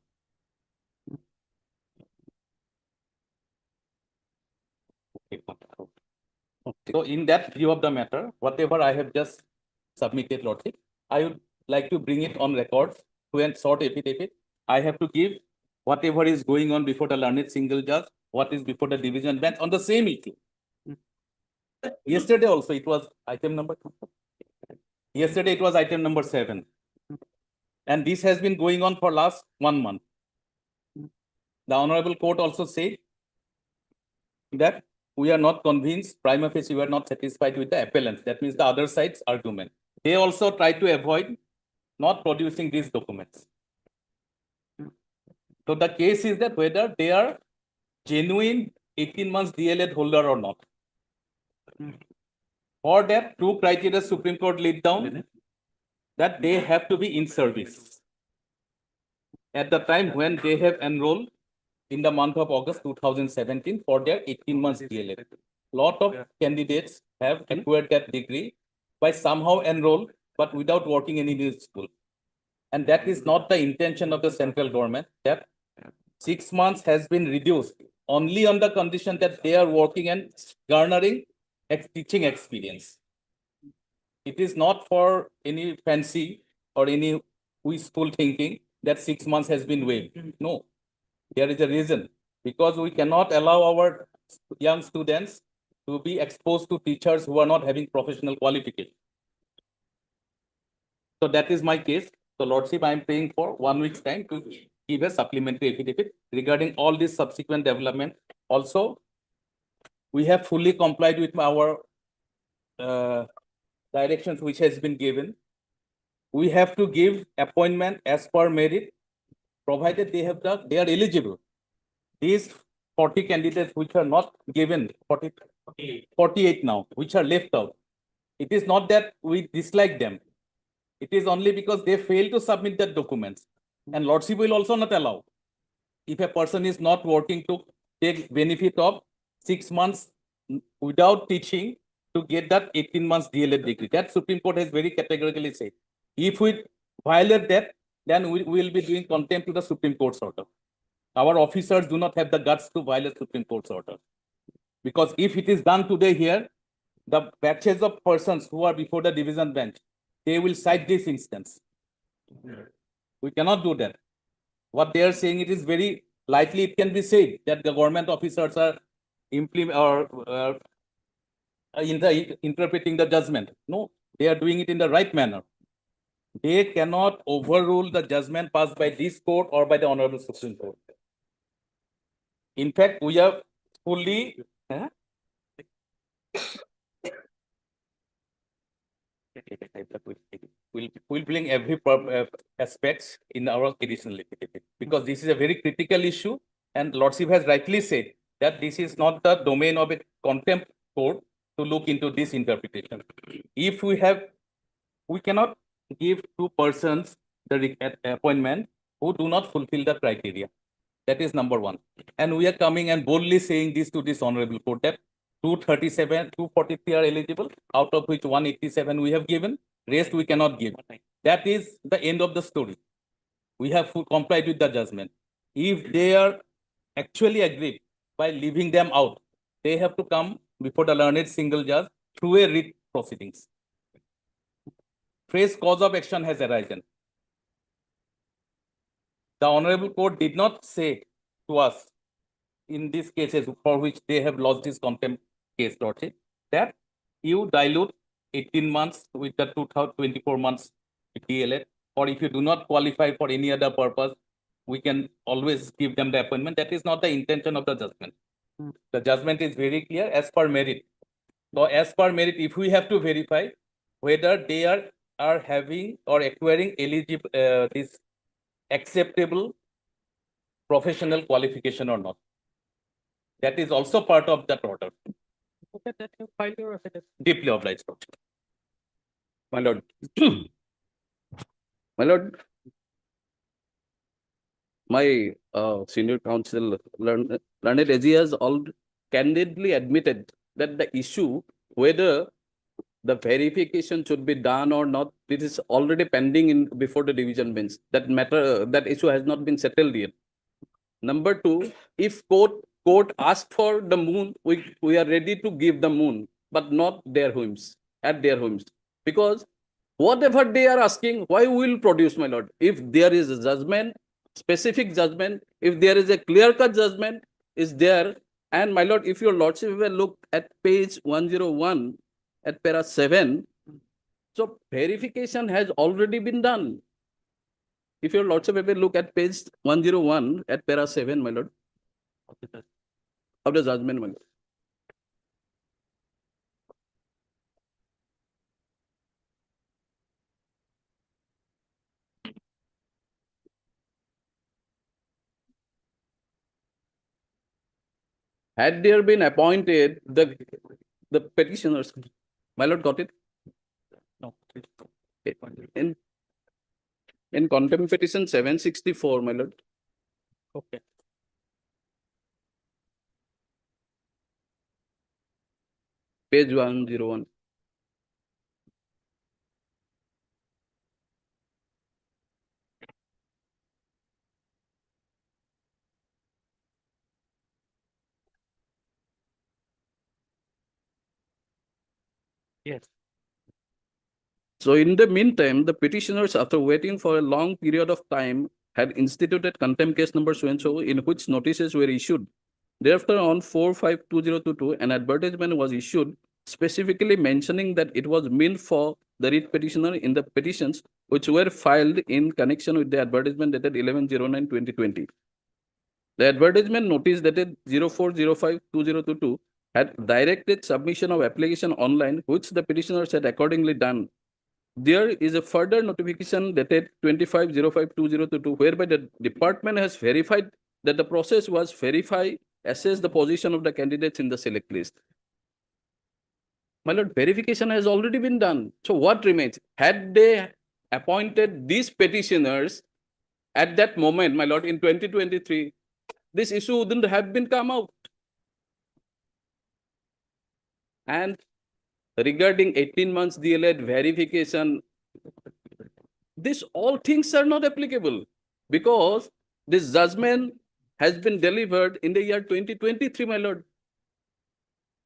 So in that view of the matter, whatever I have just submitted, Lordship, I would like to bring it on record to a short affidavit. I have to give whatever is going on before the learned single judge, what is before the division bench on the same issue. Yesterday also it was item number 2. Yesterday it was item number 7. And this has been going on for last 1 month. The Honorable Court also said that we are not convinced, prima facie we are not satisfied with the appellants. That means the other side's argument. They also try to avoid not producing these documents. So the case is that whether they are genuine 18 months DLED holder or not. For that, 2 criteria Supreme Court laid down, that they have to be in service at the time when they have enrolled in the month of August 2017 for their 18 months DLED. Lot of candidates have acquired that degree by somehow enrolled, but without working in any school. And that is not the intention of the central government, that 6 months has been reduced only on the condition that they are working and garnering teaching experience. It is not for any fancy or any wishful thinking that 6 months has been waived. No, there is a reason, because we cannot allow our young students to be exposed to teachers who are not having professional qualification. So that is my case. So Lordship, I am paying for 1 week's time to give a supplementary affidavit regarding all this subsequent development. Also, we have fully complied with our directions which has been given. We have to give appointment as per merit, provided they are eligible. These 40 candidates which are not given, 48 now, which are left out. It is not that we dislike them. It is only because they fail to submit their documents. And Lordship will also not allow. If a person is not working to take benefit of 6 months without teaching to get that 18 months DLED degree. That Supreme Court has very categorically said. If we violate that, then we will be doing contempt to the Supreme Court's order. Our officers do not have the guts to violate Supreme Court's order. Because if it is done today here, the batches of persons who are before the division bench, they will cite this instance. We cannot do that. What they are saying, it is very likely it can be said that the government officers are interpreting the judgment. No, they are doing it in the right manner. They cannot overrule the judgment passed by this court or by the Honorable Supreme Court. In fact, we are fully we'll bring every aspects in our additional because this is a very critical issue, and Lordship has rightly said that this is not the domain of a contempt court to look into this interpretation. If we cannot give two persons the appointment who do not fulfill the criteria. That is number one. And we are coming and boldly saying this to this honorable court that 243 are eligible, out of which 187 we have given, rest we cannot give. That is the end of the story. We have complied with the judgment. If they are actually aggrieved by leaving them out, they have to come before the learned single judge through a writ proceedings. Fresh cause of action has arisen. The Honorable Court did not say to us in these cases for which they have lost this contempt case, Lordship, that you dilute 18 months with the 2024 months DLA, or if you do not qualify for any other purpose, we can always give them the appointment. That is not the intention of the judgment. The judgment is very clear as per merit. So as per merit, if we have to verify whether they are having or acquiring eligible this acceptable professional qualification or not. That is also part of that order. Okay, that you file your affidavit. Deeply obliged. My lord. My lord, my senior counsel, learned AG has all candidly admitted that the issue whether the verification should be done or not, it is already pending before the division bench. That issue has not been settled yet. Number two, if court asks for the moon, we are ready to give the moon, but not their homes, at their homes. Because whatever they are asking, why we will produce, my lord? If there is a judgment, specific judgment, if there is a clear-cut judgment, is there. And my lord, if your lordship will look at page 101 at para 7, so verification has already been done. If your lordship will look at page 101 at para 7, my lord, of the judgment, my lord. Had there been appointed the petitioners, my lord, got it? No. In contempt petition 764, my lord. Okay. Page 101. Yes. So in the meantime, the petitioners, after waiting for a long period of time, had instituted contempt case number so-and-so in which notices were issued. Thereafter, on 4/5/2022, an advertisement was issued specifically mentioning that it was meant for the writ petitioner in the petitions which were filed in connection with the advertisement dated 11/09/2020. The advertisement notice dated 04/05/2022 had directed submission of application online, which the petitioners had accordingly done. There is a further notification dated 25/05/2022, whereby the department has verified that the process was assess the position of the candidates in the select list. My lord, verification has already been done. So what remains? Had they appointed these petitioners at that moment, my lord, in 2023, this issue wouldn't have been come out. And regarding 18 months DLED verification, these all things are not applicable because this judgment has been delivered in the year 2023, my lord.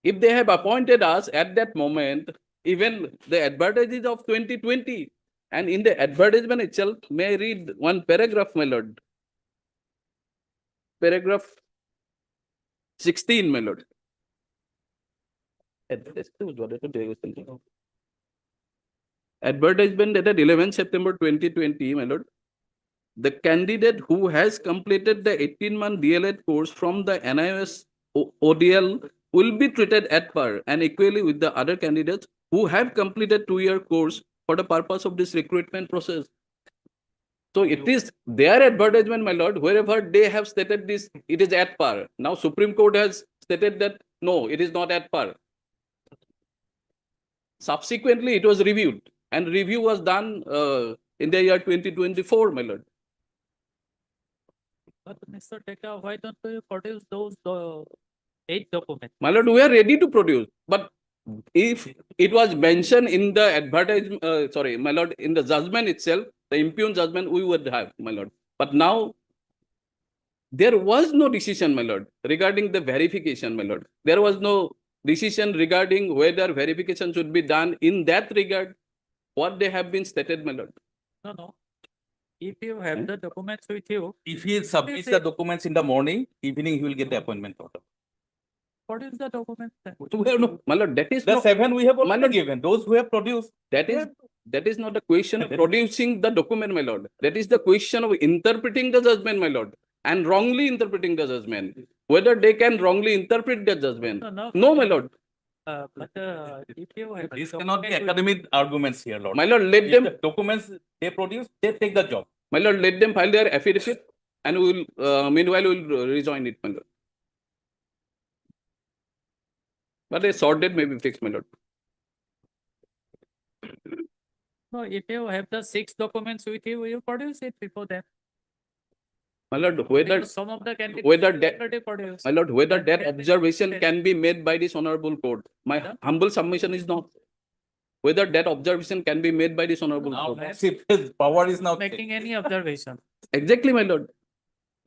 If they have appointed us at that moment, even the advertisement is of 2020, and in the advertisement itself, may I read one paragraph, my lord? Paragraph 16, my lord. Advertisement dated 11 September 2020, my lord. The candidate who has completed the 18-month DLED course from the NIOS ODL will be treated at par and equally with the other candidates who have completed 2-year course for the purpose of this recruitment process. So it is their advertisement, my lord, wherever they have stated this, it is at par. Now Supreme Court has stated that, no, it is not at par. Subsequently, it was reviewed and review was done in the year 2024, my lord. But Mr. Teka, why don't you produce those 8 documents? My lord, we are ready to produce, but if it was mentioned in the advertisement, sorry, my lord, in the judgment itself, the impugned judgment we would have, my lord. But now, there was no decision, my lord, regarding the verification, my lord. There was no decision regarding whether verification should be done in that regard, what they have been stated, my lord. No, no. If you have the documents with you, If he submits the documents in the morning, evening he will get the appointment order. what is the document then? So we have no, my lord, that is The no, 7 we have my already lord, given, those who have produced. that is not the question of producing the document, my lord. That is the question of interpreting the judgment, my lord, and wrongly interpreting the judgment. Whether they can wrongly interpret the judgment. No, my lord. But if you have These the cannot be document with- academic arguments here, Lord. My lord, let If them, the documents they produce, they take the job. my lord, let them file their affidavit and we will, meanwhile, we will rejoin it, my lord. But a short date may be fixed, my lord. No, if you have the 6 documents with you, you produce it before that. My lord, whether, Because some of the candidates whether have that, already produced. my lord, whether And that they- observation can be made by this honorable court. My humble submission is not. Whether that observation can be made by this honorable Now, court. massive power is now. Making any observation. Exactly, my lord.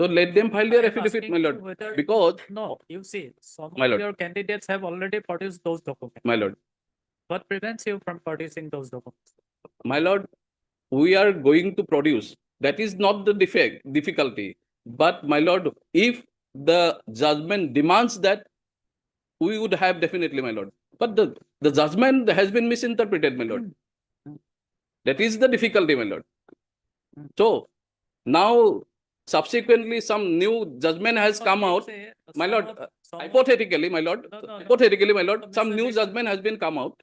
So let them file their I am affidavit, asking my you lord, whether- because, No, you see, some My of lord. your candidates have already produced those documents. my lord, What prevents you from producing those documents? my lord, we are going to produce. That is not the difficulty. But my lord, if the judgment demands that, we would have definitely, my lord. But the judgment has been misinterpreted, my lord. That is the difficulty, my lord. So now subsequently some new judgment has come out. Say, My some lord, of- some of- hypothetically, my lord, No, no, no. hypothetically, my lord, No, some Mr. new Dixit. judgment has been come out.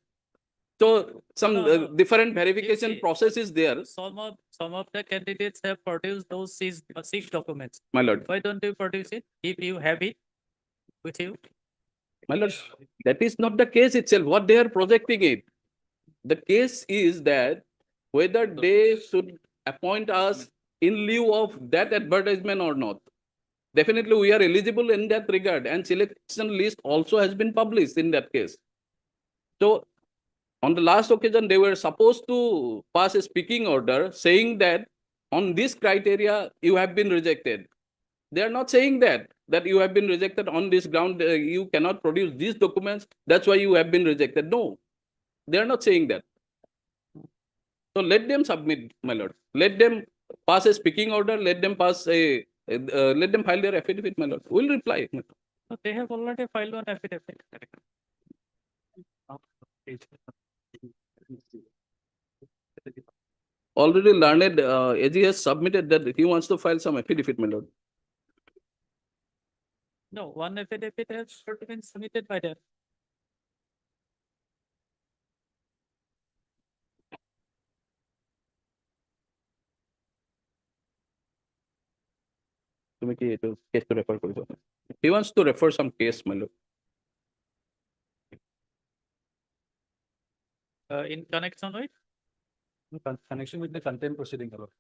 So some No, no. different verification see, process is there, Some of the candidates have produced those 6 documents. my lord. Why don't you produce it if you have it with you? My lord, that is not the case itself, what they are projecting it. The case is that whether they should appoint us in lieu of that advertisement or not. Definitely, we are eligible in that regard, and selection list also has been published in that case. So on the last occasion, they were supposed to pass a speaking order saying that on this criteria, you have been rejected. They are not saying that you have been rejected on this ground, you cannot produce these documents, that's why you have been rejected. No, they are not saying that. So let them submit, my lord. Let them pass a speaking order, let them pass let them file their affidavit, my lord. We'll reply. So they have already filed an affidavit. Already learned, AG has submitted that he wants to file some affidavit, my lord. No, one affidavit has already been submitted by them. তুমি কি এইটো কেছটো refer কৰিব? He wants to refer some case, my lord. In connection with? Connection with the content proceeding, Lord.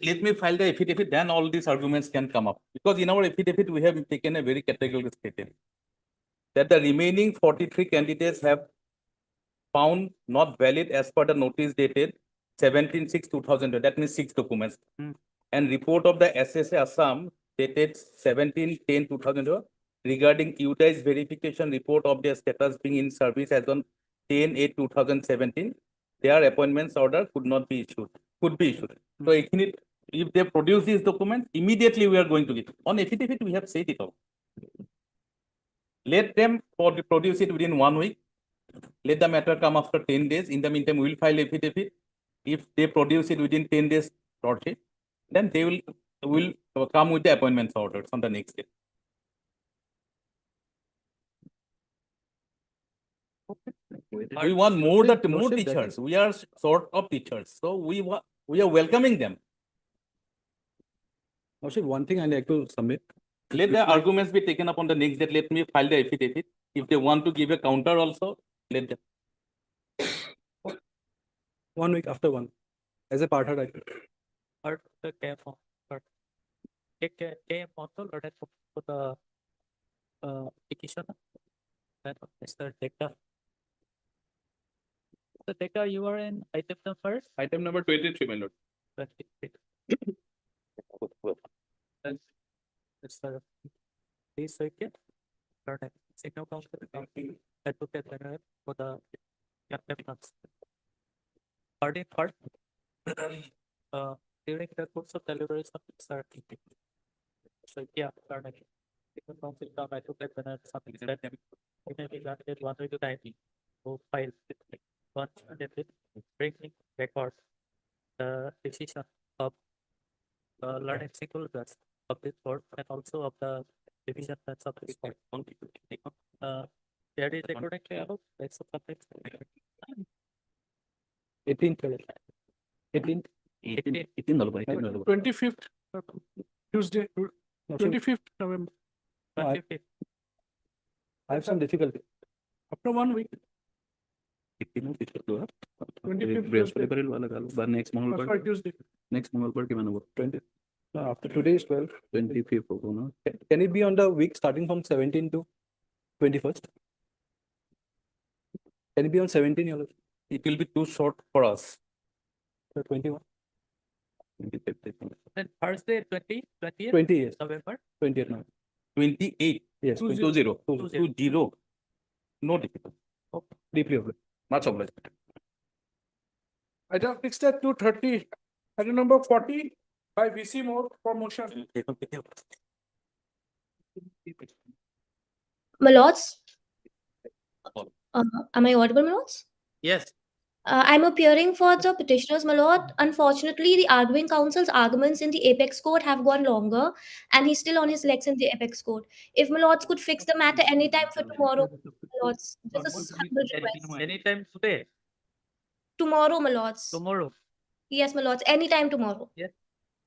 Let me file the affidavit, then all these arguments can come up. Because in our affidavit, we have taken a very categorical statement that the remaining 43 candidates have found not valid as per the notice dated 17/6/2000. That means 6 documents. And report of the SSA Assam dated 17/10/2000 regarding UDI's verification report of their status being in service as on 10/8/2017, their appointments order could not be issued, could be issued. So if they produce these documents, immediately we are going to get. On affidavit, we have said it all. Let them produce it within 1 week. Let the matter come after 10 days. In the meantime, we will file affidavit. If they produce it within 10 days, Lordship, then they will come with the appointments orders on the next day. We want more teachers. We are short of teachers, so we are welcoming them. Lordship, one thing I like to submit. Let the arguments be taken up on the next day. Let me file the affidavit. If they want to give a counter also, let them. 1 week after one, as a partner, I Or the care for, or care also, or that for the petition. That is the data. The data you are in item number? Item number 23, my lord. 23. It's the please circuit. Signal council. Advocate general for the applicants. Party part. During the course of deliveries of the so yeah, currently. Council come advocate general something that it may be granted 1 week to time. So file one bringing record the decision of learning single class of this board and also of the division that's of this board. There is recording level, that's something. 18th. 25th Tuesday, 25th November. I have some difficulty. After 1 week. 25th next Sorry, Tuesday. next Mongalbar 20. After today is 12. 25th. Can it be on the week starting from 17 to 21st? Can it be on 17? It will be too short for us. So 21. Then Thursday 20 yes. November. 20th now. 28. Yes. 20. No difficulty. Okay. Deeply obliged. Much obliged. I just fixed at 2:30. Item number 40 by VC More for motion. My lords, am I audible, my lords? Yes. I'm appearing for the petitioners, my lord. Unfortunately, the arguing counsel's arguments in the apex court have gone longer, and he's still on his legs in the apex court. If my lords could fix the matter anytime for tomorrow, my lords, this is humble request. Anytime today. Tomorrow, my lords. Tomorrow. Yes, my lords, anytime tomorrow. Yes.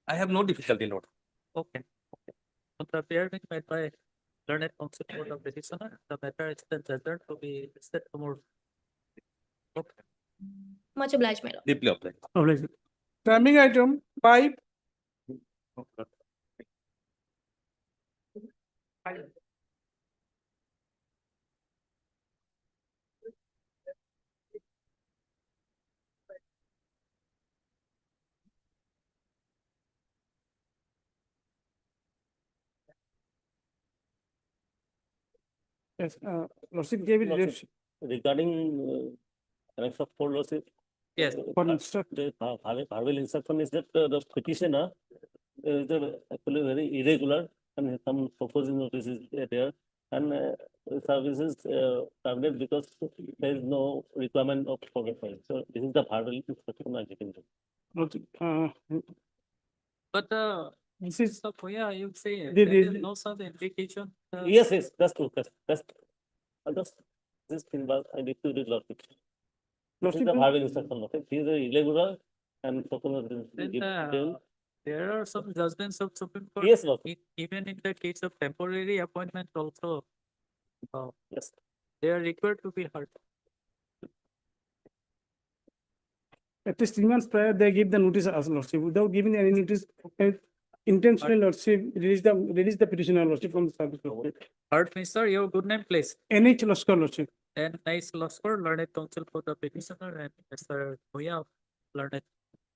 I have no difficulty, Lord. Okay. So the hearing made by learned counsel for the petitioner, the matter is then adjourned to be listed tomorrow. Okay. Much obliged, my lord. Deeply obliged. Timing item 5. Yes, Lordship gave it. Lordship, regarding annex of 4 lordship. Yes. For instruct. The verbal instruction is that the petitioner is actually very irregular and some proposing notices there and services terminated because there is no requirement of forward file. So this is the verbal instruction I can do. But this is so yeah, you say The- there is the- no such indication. Yes, that's true. That's this thing was I need to read lordship. This is Lordship, the verbal instruction. Okay, these are irregular and Then there are some judgments of Supreme Court. Yes, Lord. Even in the case of temporary appointment also. Yes. They are required to be heard. at least 3 months prior, they give the notice as Lordship without giving any notice. Intentionally, Lordship release the petitioner Lordship from the service. Heard, Mr. Your good name, please. NH Laskar Lordship. And nice Laskar, learned counsel for the petitioner, and Mr. Bhuya, learned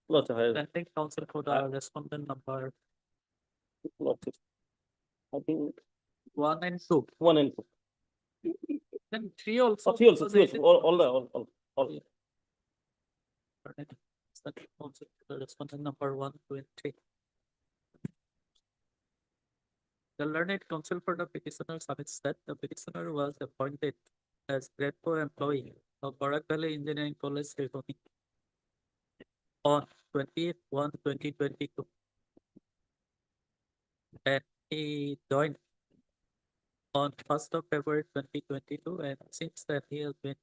standing counsel for the respondent number. Lordship. I think 1 and 2. 1 and 2. Then 3 also. Oh, 3 also, because 3 it also, is- all. Alright, so that also the respondent number 1, 2, and 3. The learned counsel for the petitioner submits that the petitioner was appointed as grade 4 employee of Barak Valley Engineering College, Sirkoni on 20th 1/2022. And he joined on 1st of February 2022, and since then he has been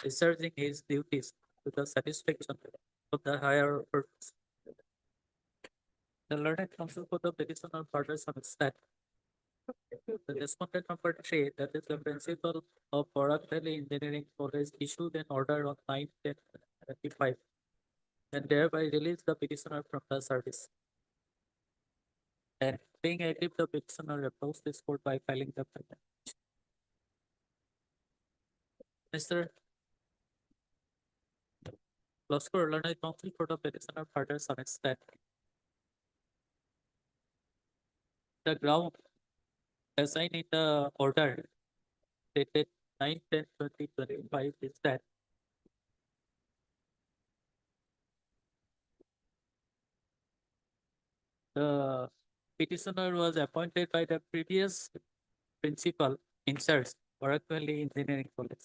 discharging his duties to the satisfaction of the higher purpose. The learned counsel for the petitioner further submits that the respondent number 3, that is the principal of Barak Valley Engineering College, issued an order on 9/10/25 and thereby released the petitioner from the service. And being aggrieved, the petitioner approached this court by filing the petition. Mr. Loskor, learned counsel for the petitioner further submits that the ground assigned in the order dated 9/10/2025 is that the petitioner was appointed by the previous principal in charge, Barak Valley Engineering College.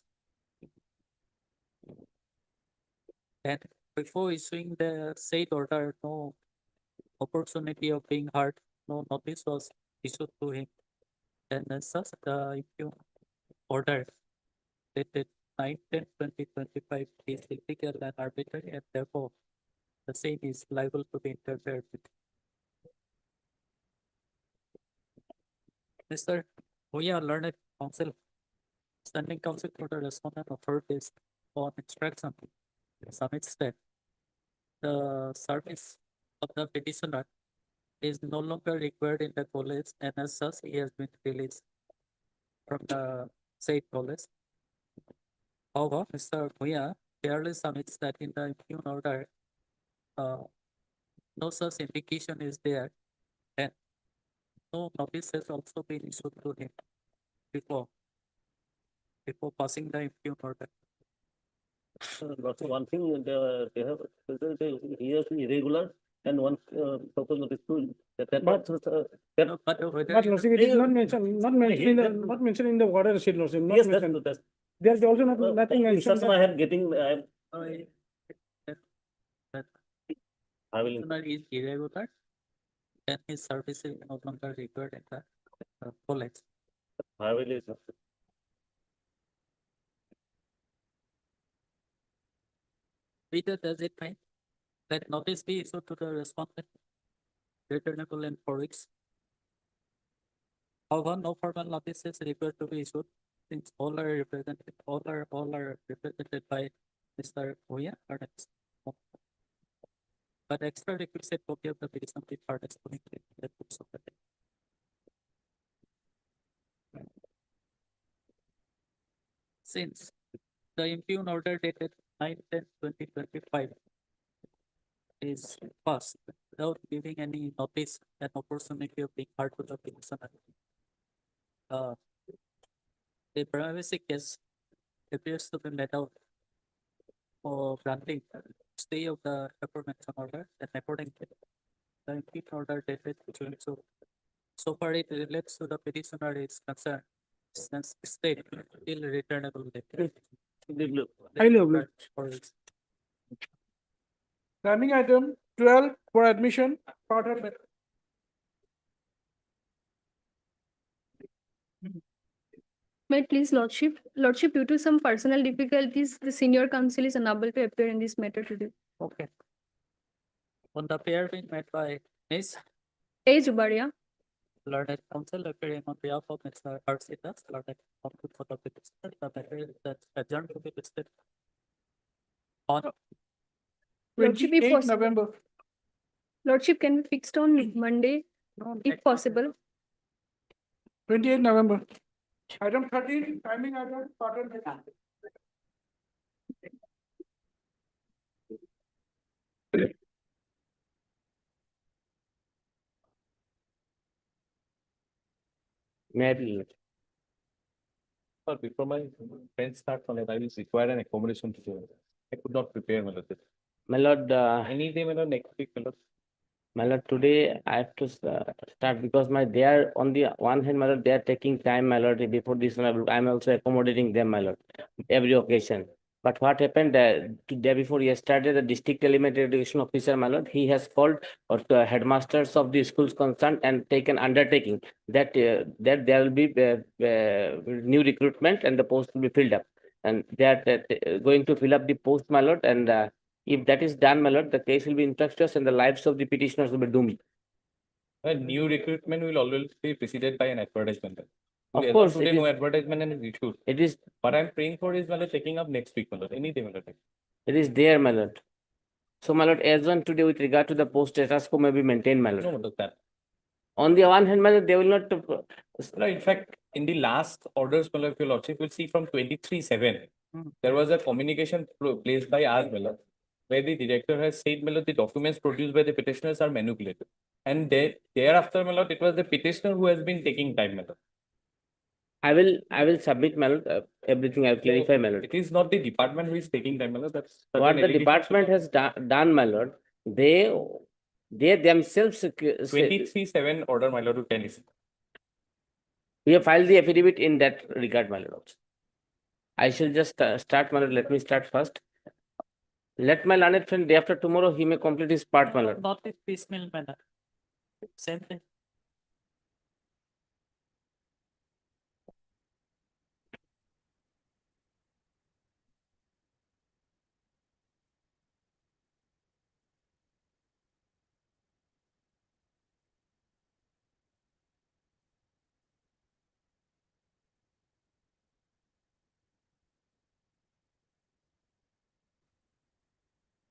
And before issuing the said order, no opportunity of being heard, no notice was issued to him. And as such, the impugn order dated 9/10/2025 is illegal and arbitrary, and therefore the same is liable to be interfered with. Mr. Huya, learned counsel, standing counsel for the respondent authorities on instruction, submits that the service of the petitioner is no longer required in the college, and as such, he has been released from the said college. However, Mr. Huya clearly submits that in the impugn order, no such indication is there, and no notice has also been issued to him before passing the impugn order. Also, one thing, they have, he is irregular and one purpose notice to. But Lordship, it is not mentioned, not mentioned in the order sheet, Lordship, not Yes, mentioned. that's. There's also nothing mentioned. I am getting, I will. Petitioner is irregular, then his service is no longer required in the college. I will. Reader, does it mean that notice be issued to the respondent returnable in 4 weeks? However, no formal notice is required to be issued since all are represented by Mr. Huya or next. But extra requisite copy of the petition be furnished to the books of the day. Since the impugn order dated 9/10/2025 is passed without giving any notice and opportunity of being heard to the petitioner, the privacy case appears to be let out for granting stay of the aforementioned order, and accordingly, the impugn order dated so far it relates to the petitioner is concerned, since state still returnable. Highly obliged. Standing item 12 for admission, part of it. May it please Lordship, due to some personal difficulties, the senior counsel is unable to appear in this matter today. Okay. On the pair being made by Ms. A. Jubaria, Learned counsel appearing on behalf of Mr. Arsitas, learned counsel for the petitioner, the matter is that adjourned to be listed on Lordship, if 28 possible. November. Lordship can be fixed on Monday, if possible. 28 November. Item 13, timing item, part of it. May I please? But before my friends start on it, I will require an accommodation to do it. I could not prepare, my lord. My lord, Any day, my lord, next week, my lord. my lord, today I have to start because they are on the one hand, my lord, they are taking time, my lord, before this one, I'm also accommodating them, my lord, every occasion. But what happened, day before yesterday, the district elementary education officer, my lord, he has called or the headmasters of the schools concerned and taken undertaking that there will be new recruitment and the post will be filled up. And they are going to fill up the post, my lord, and if that is done, my lord, the case will be intrusted and the lives of the petitioners will be doomed. A new recruitment will always be preceded by an advertisement. Of As course, today, it no is- advertisement and issued. It is, What I'm praying for is, my lord, taking up next week, my lord, any day, my lord. it is there, my lord. So, my lord, as on today with regard to the post status quo may be maintained, my lord. No, my lord, that. On the one hand, my lord, they will not. No, in fact, in the last orders, my lord, your lordship will see from 23/7, there was a communication placed by us, my lord, where the director has said, my lord, the documents produced by the petitioners are manipulated. And thereafter, my lord, it was the petitioner who has been taking time, my lord. I will submit, my lord, everything. I'll clarify, my lord. It is not the department who is taking time, my lord. That's What certain the allegations. department has done, my lord, they themselves. 23/7 order, my lord, to tennis. We have filed the affidavit in that regard, my lord. Also. I shall just start, my lord. Let me start first. Let my learned friend, day after tomorrow, he may complete his part, my lord. Not in piecemeal manner. Same thing.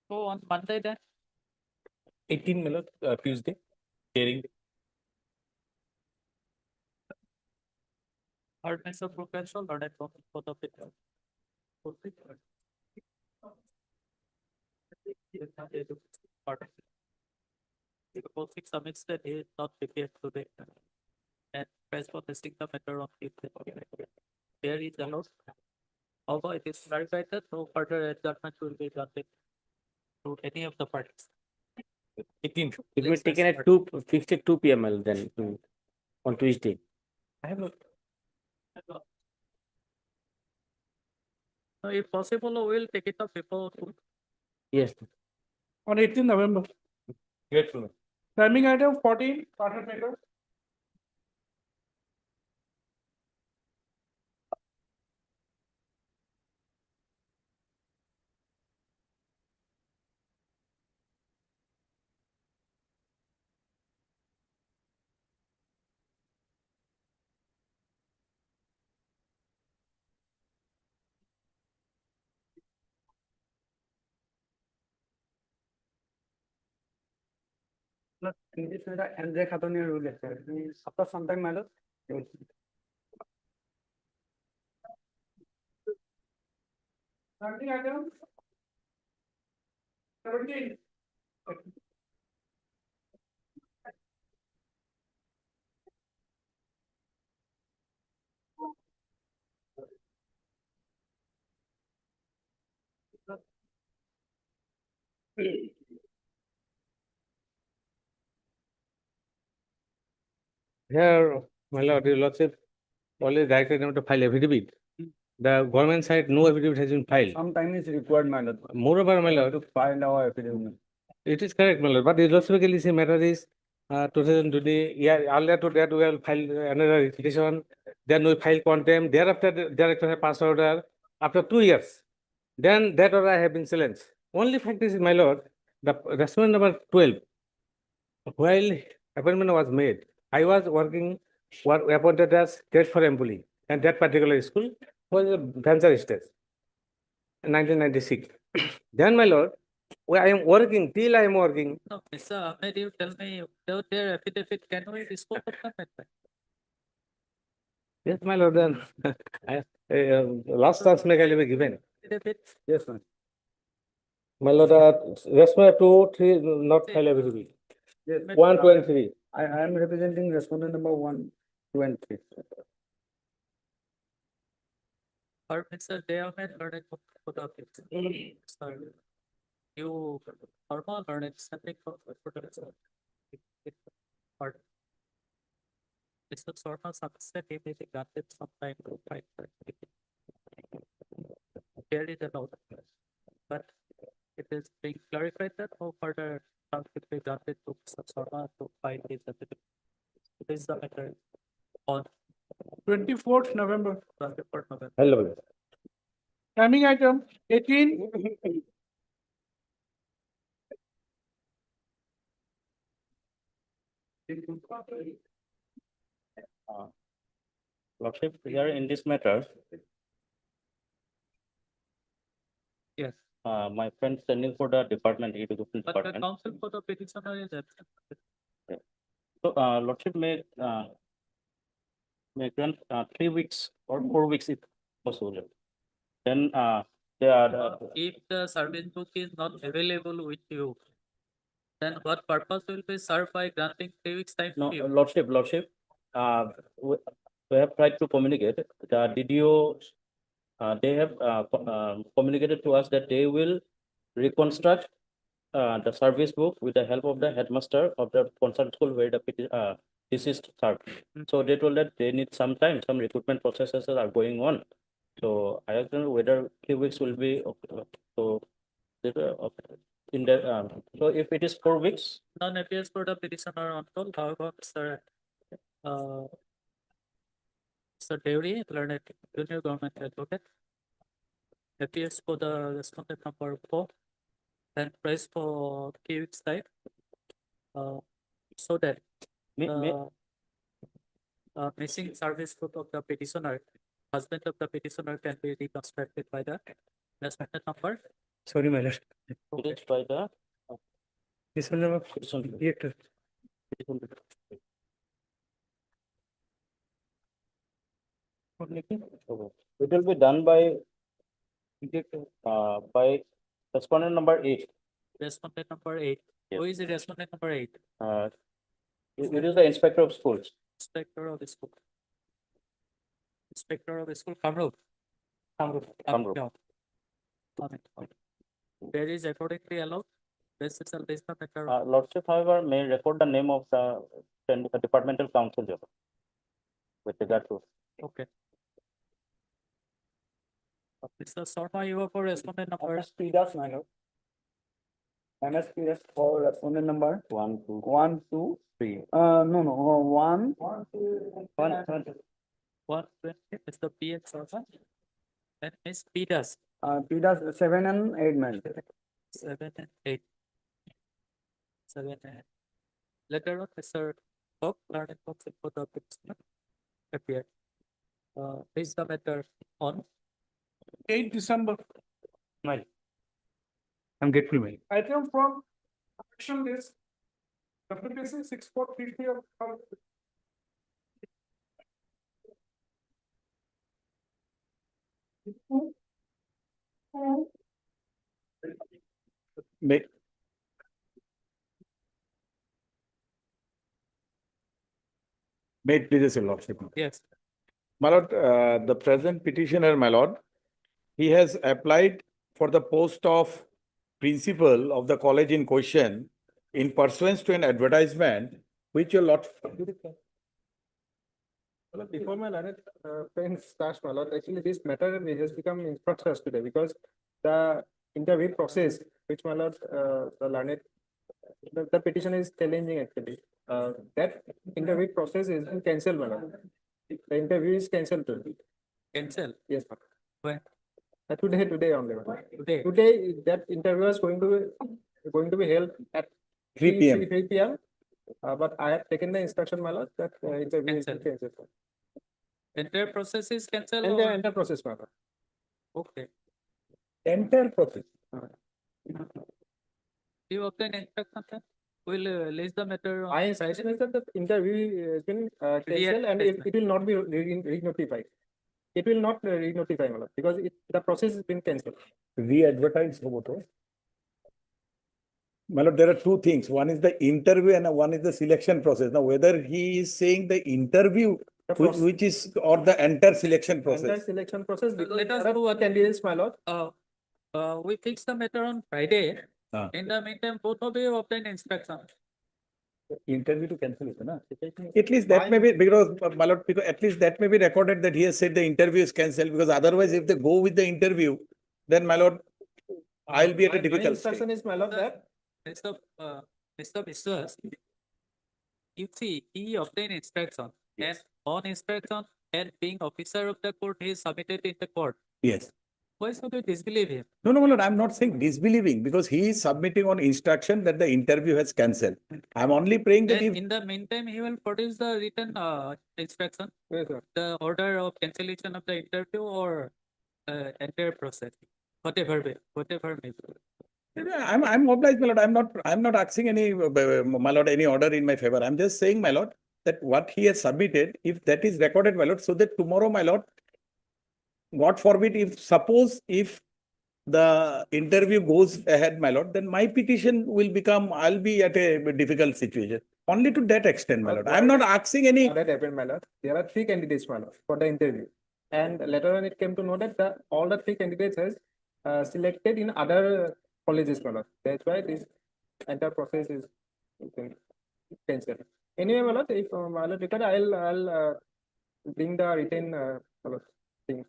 So on Monday then, 18, my lord, Tuesday, hearing. ordinance of provincial or that for the people. Suppose he submits that he is not prepared today and tries for testing the matter on Tuesday. There is allowed. Although it is clarified that no further adjustment will be granted to any of the parties. 18. It will be taken at 2 p.m. my lord, then on Tuesday. I have not. If possible, we will take it up before. Yes. On 18 November. Grateful. Timing item 14, starter paper. In this matter, Andre Khatoni rule is there. After some time, my lord, you will see. Starting item 17. Here, my lord, your lordship, always directed them to file affidavit. The government side, no affidavit has been filed. Some time is required, my lord. Moreover, my lord, To file our affidavit. it is correct, my lord, but the philosophical issue matter is 2020, earlier to that, we will file another petition, then we file contempt, thereafter, the director has passed order, after 2 years, then that order have been silenced. Only fact is, my lord, the respondent number 12, while appointment was made, I was appointed as grade 4 employee, and that particular school was a venture stage, in 1996. Then, my lord, I am working, till I am working. No, Mr. Ahmed, you tell me, their affidavit, can we dispose of the matter? Yes, my lord, then, last chance may be given. Affidavit, Yes, ma'am. My lord, respondent 2, 3, not file affidavit. Yes. 1, 2, and 3. I am representing respondent number 1. 2 and 3. Or Mr. They are not learning for the Sorry. You normal learning something for the part. It's a sort of subset he may be granted some time to fight. Here is allowed. But it is being clarified that no further chance will be granted to some sort of to fight his certificate. It is the matter on 24th November. 24th November. Hello. Timing item 18. Lordship, here in this matter, Yes. my friend sending for the department, education But the department. counsel for the petitioner is absent. So, Lordship may grant 3 weeks or 4 weeks if possible. Then, they are, If the service book is not available with you, then what purpose will be served by granting 3 weeks time no, to you? Lordship, we have tried to communicate. The DDO, they have communicated to us that they will reconstruct the service book with the help of the headmaster of the concerned school where the deceased served. So they told that they need some time, some recruitment processes are going on. So I don't know whether 3 weeks will be okay. So in the so if it is 4 weeks, None appears for the petitioner on call, however, Mr. Mr. Deori, learned junior government advocate, appears for the respondent number 4 and prays for 3 weeks time. So that missing service book of the petitioner, husband of the petitioner can be reconstructed by the respondent number. Sorry, my lord. it is by the This one, number petitioner. It will be done by respondent number 8. Respondent number 8. Who is the respondent number 8? It is the inspector of schools. Inspector of the school. Inspector of the school, Kamrup. Kamrup. There is accordingly allowed. This is a list of matter. Lordship, however, may record the name of the departmental council job with regard to. Okay. Mr. Sarma, you are for respondent number. PDAS, my lord. MSPS for respondent number 1, 2, 1, 2, 3. no, 1. 120 is the PX Sarma. And Miss PDAS. PDAS 7 and 8, man. 7 and 8. 7 and 8. Later on, Mr. Bob, learning box for the petitioner appeared. Is the matter on 8 December. I'm grateful, my. Item from action list. WPC 6433 of. May, may it please your lordship. Yes. My lord, the present petitioner, my lord, he has applied for the post of principal of the college in question in pursuance to an advertisement which your lord. Before my learned friend starts, my lord, actually this matter has become in front of us today because the interview process, which my lord, the learned, the petition is challenging actually. That interview process is been cancelled, my lord. The interview is cancelled today. Cancel. Yes, my When? lord. Today only, my lord. Today. Today, that interview is going to be held at 3 p.m. 3 p.m. But I have taken the instruction, my lord, that interview is Cancelled. cancelled. Entire process is cancelled. And the or- entire process, my lord. Okay. Entire process. You obtain instruction, sir? We'll list the matter. My instruction is that the interview has been cancelled and it will not be re-notified. It will not re-notify, my lord, because the process has been cancelled. Re-advertise. My lord, there are two things. One is the interview and one is the selection process. Now, whether he is saying the interview The process- which is, or the entire selection Entire process. selection process, because Let us there are do one candidates, my lord. We fixed the matter on Friday. Ah. In the meantime, both of you obtained inspection. Interview to cancel it, na? At least that may be, because, my lord, because at least that may be recorded that he has said the interview is cancelled, because otherwise if they go with the interview, then my lord, I'll be at a My difficult state. instruction is, my lord, that Mr. Biswas, you see, he obtained inspection, and on inspection, and being officer of the court, he submitted in the court. Yes. Why should we disbelieve him? No, my lord, I'm not saying disbelieving, because he is submitting on instruction that the interview has cancelled. I'm only praying that And if, in the meantime, he will produce the written inspection, yes, sir. the order of cancellation of the interview or entire process, whatever may be. I'm obliged, my lord, I'm not asking any, my lord, any order in my favor. I'm just saying, my lord, that what he has submitted, if that is recorded, my lord, so that tomorrow, my lord, God forbid, if the interview goes ahead, my lord, then my petition will become, I'll be at a difficult situation. Only to that extent, my lord. I'm not asking any. That happened, my lord. There are 3 candidates, my lord, for the interview. And later on, it came to know that all the 3 candidates has selected in other colleges, my lord. That's why this entire process is cancelled. Anyway, my lord, if my lord required, I'll bring the written my lord, thing.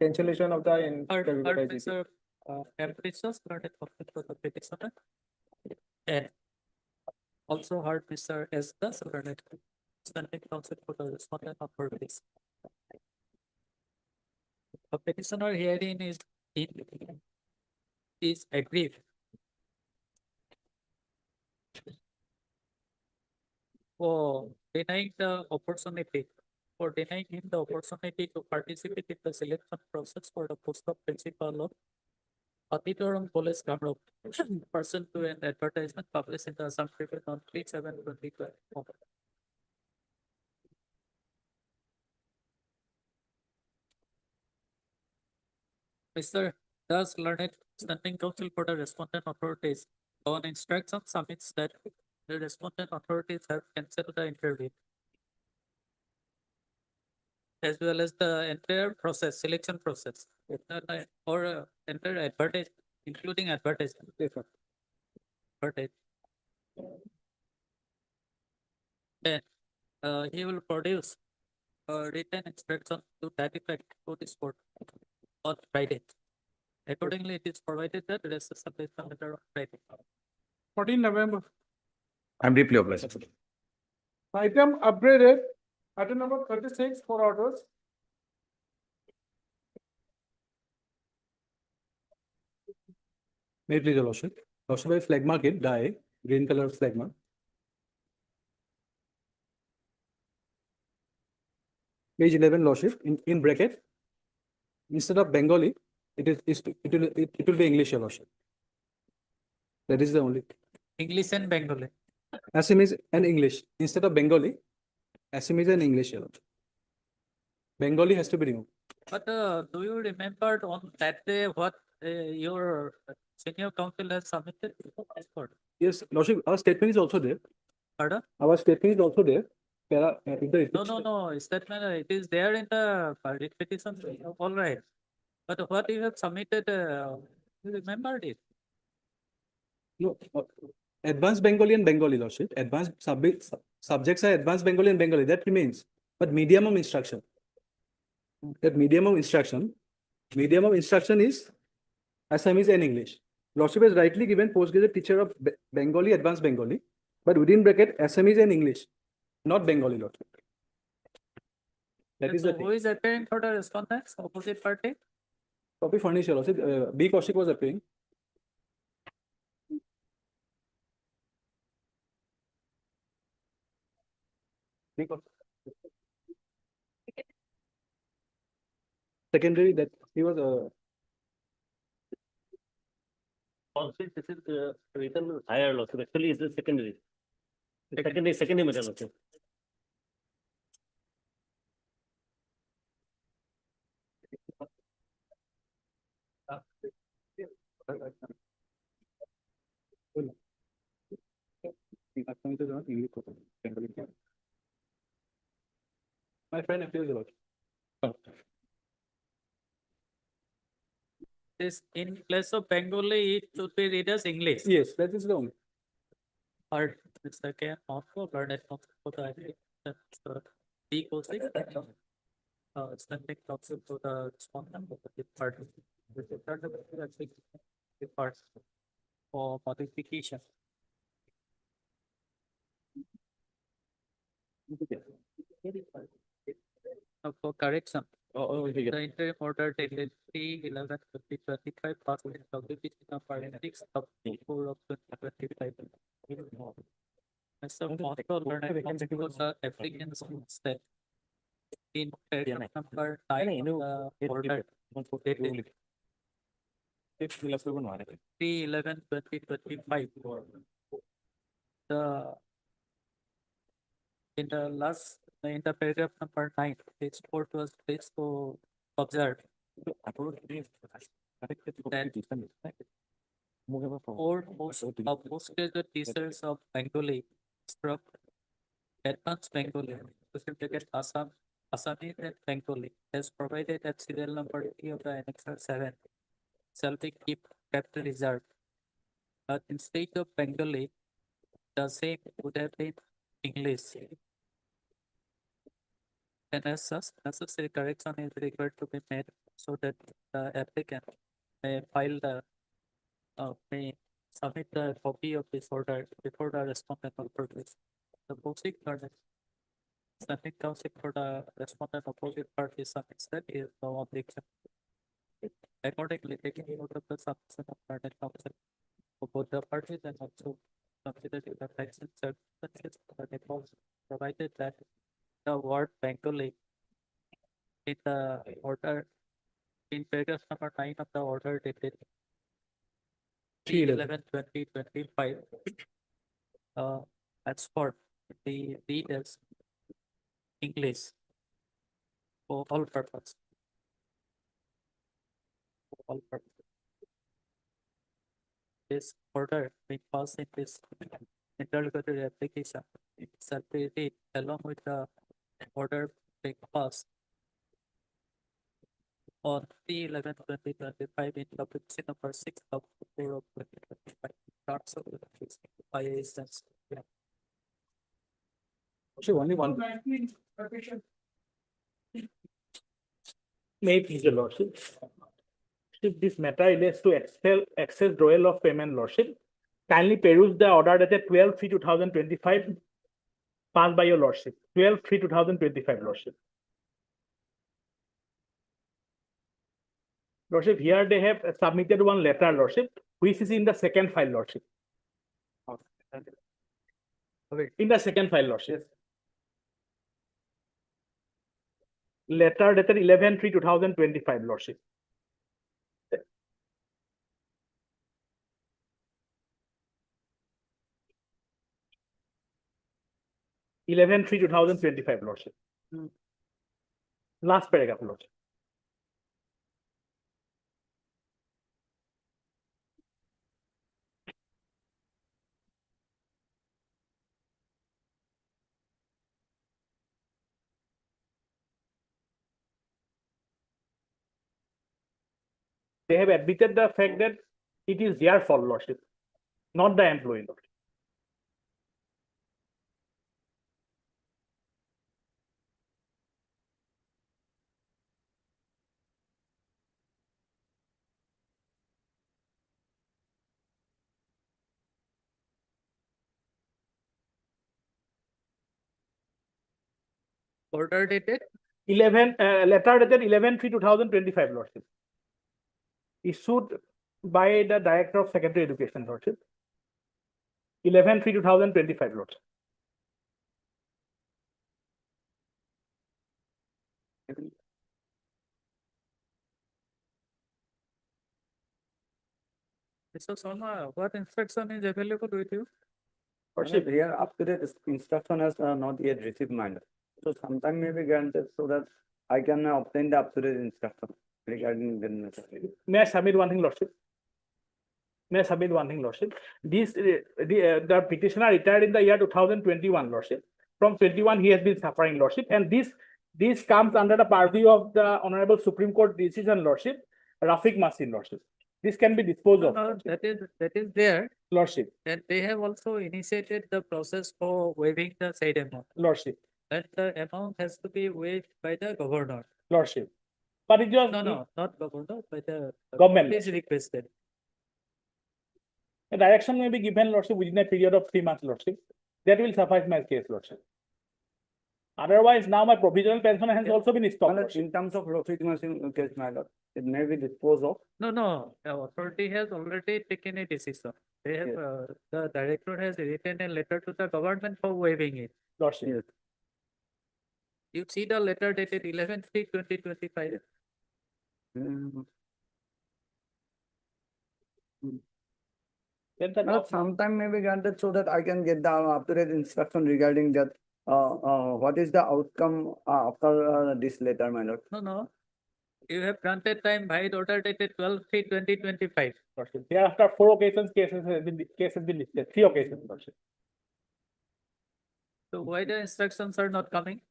Cancellation of the interview. by GC. Mr. Ambrosius granted copy to the petitioner. And also heard Mr. S. Das granted standing counsel for the respondent of her case. The petitioner herein is aggrieved for denying the opportunity, for denying him the opportunity to participate in the selection process for the post of principal of Patitoram College, Kamrup, pursuant to an advertisement published in the Assam Tribune on 3/7/2012. Mr. Das learned standing counsel for the respondent authorities on instruction submits that the respondent authorities have cancelled the interview, as well as the entire process, selection process, or entire advertise, including advertisement. Advertise. And he will produce a written instruction to that effect to this court on Friday. Accordingly, it is provided that the rest is subject to matter on Friday. 14 November. I'm deeply obliged. Item upgraded, item number 36 for orders. May it please your lordship. Lordship, I flag mark it, die, green color flag mark. Page 11, lordship, in bracket. Instead of Bengali, it will be English, your lordship. That is the only. English and Bengali. Assamese and English. Instead of Bengali, Assamese and English, your lordship. Bengali has to be removed. But do you remember on that day what your senior counsel has submitted before this court? Yes, lordship, our statement is also there. Pardon? Our statement is also there. No, statement, it is there in the petition, all right. But what you have submitted, you remembered it? No, advanced Bengali and Bengali, lordship. Advanced subjects are advanced Bengali and Bengali. That remains. But medium of instruction. That medium of instruction is Assamese and English. Lordship has rightly given postgraduate teacher of Bengali, advanced Bengali, but within bracket Assamese and English, not Bengali, lordship. That is the Who is appearing for the respondents, opposite party? copy furnished, your lordship. B. Kaushik was appearing. Secondary, that he was Also, this is written higher loss. Actually, it's the secondary. Secondary matter also. My friend appeals the lordship. This in place of Bengali, it should be read as English. Yes, that is the only. Or it's okay, also learn it from the B equals 6. It's the next option to the respondent of the part. The third of the parts for modification. For correction. The interim order dated 3/11/2025 passed in WPC number 6 of 4 of 2025. Mr. Foster learned consequence the applicant's step in paragraph number 9 of the order dated 3/11/2025. In the paragraph number 9, page 4 was pleased to observe that four postgraduate teachers of Bengali struck advanced Bengali, specifically Assamese and Bengali, as provided at serial number 3 of the Annexure 7, shall be kept reserved. But instead of Bengali, the same would have been English. And as such, necessary correction is required to be made so that the applicant may may submit the copy of this order before the respondent of purpose. The posting order submit counsel for the respondent opposite party submits that is no objection. Accordingly, taking note of the submission of party counsel for both the parties and also consider the facts and circumstances of the cause, provided that the word Bengali in the order in paragraph number 9 of the order dated 3/11/2025 as for the read as English for all purpose. For all purpose. This order being passed in this interlocutory application shall be read along with the order being passed on 3/11/2025 in publication number 6 of 4 of 2025. Starts of the case by instance. Actually, only one. May it please your lordship. If this matter relates to excess drawal of payment, lordship, kindly peruse the order dated 12/3/2025 passed by your lordship. 12/3/2025, lordship. Lordship, here they have submitted one letter, lordship, which is in the second file, lordship. In the second file, lordship. Letter dated 11/3/2025, lordship. (11/3/2025), lordship. Last paragraph, lordship. They have admitted the fact that it is their fault, lordship, not the employee, lordship. Order dated 11, letter dated 11/3/2025, lordship. Issued by the Director of Secondary Education, lordship. 11/3/2025, lordship. Mr. Sharma, what instruction is available with you? Lordship, here up to date instruction has not yet received mine. So sometime may be granted so that I can obtain the up to date instruction regarding the necessary. May I submit one thing, lordship? May I submit one thing, lordship? This the petitioner retired in the year 2021, lordship. From 21, he has been suffering, lordship, and This comes under the purview of the Honorable Supreme Court decision, Lordship, Rafiq Masin, Lordship. This can be disposed of, That is there, Lordship, and they have also initiated the process for waiving the said amount. Lordship, That the amount has to be waived by the governor. Lordship. But it was. No, not governor, by the Government. is requested. A direction may be given, Lordship, within a period of 3 months, Lordship. That will suffice my case, Lordship. Otherwise, now my provisional pension has also been stopped. Lordship. In terms of Rafiq Masin case, my lord, it may be disposed of. No, the authority has already taken a decision. They have, the director has written a letter to the government for waiving it. Lordship. You see the letter dated 11/3/2025. Well, sometime may be granted so that I can get the up-to-date instruction regarding that. What is the outcome after this letter, my lord? No. You have granted time by order dated 12/3/2025. Lordship. Thereafter, 4 occasions cases have been listed, 3 occasions, Lordship. So why the instructions are not coming?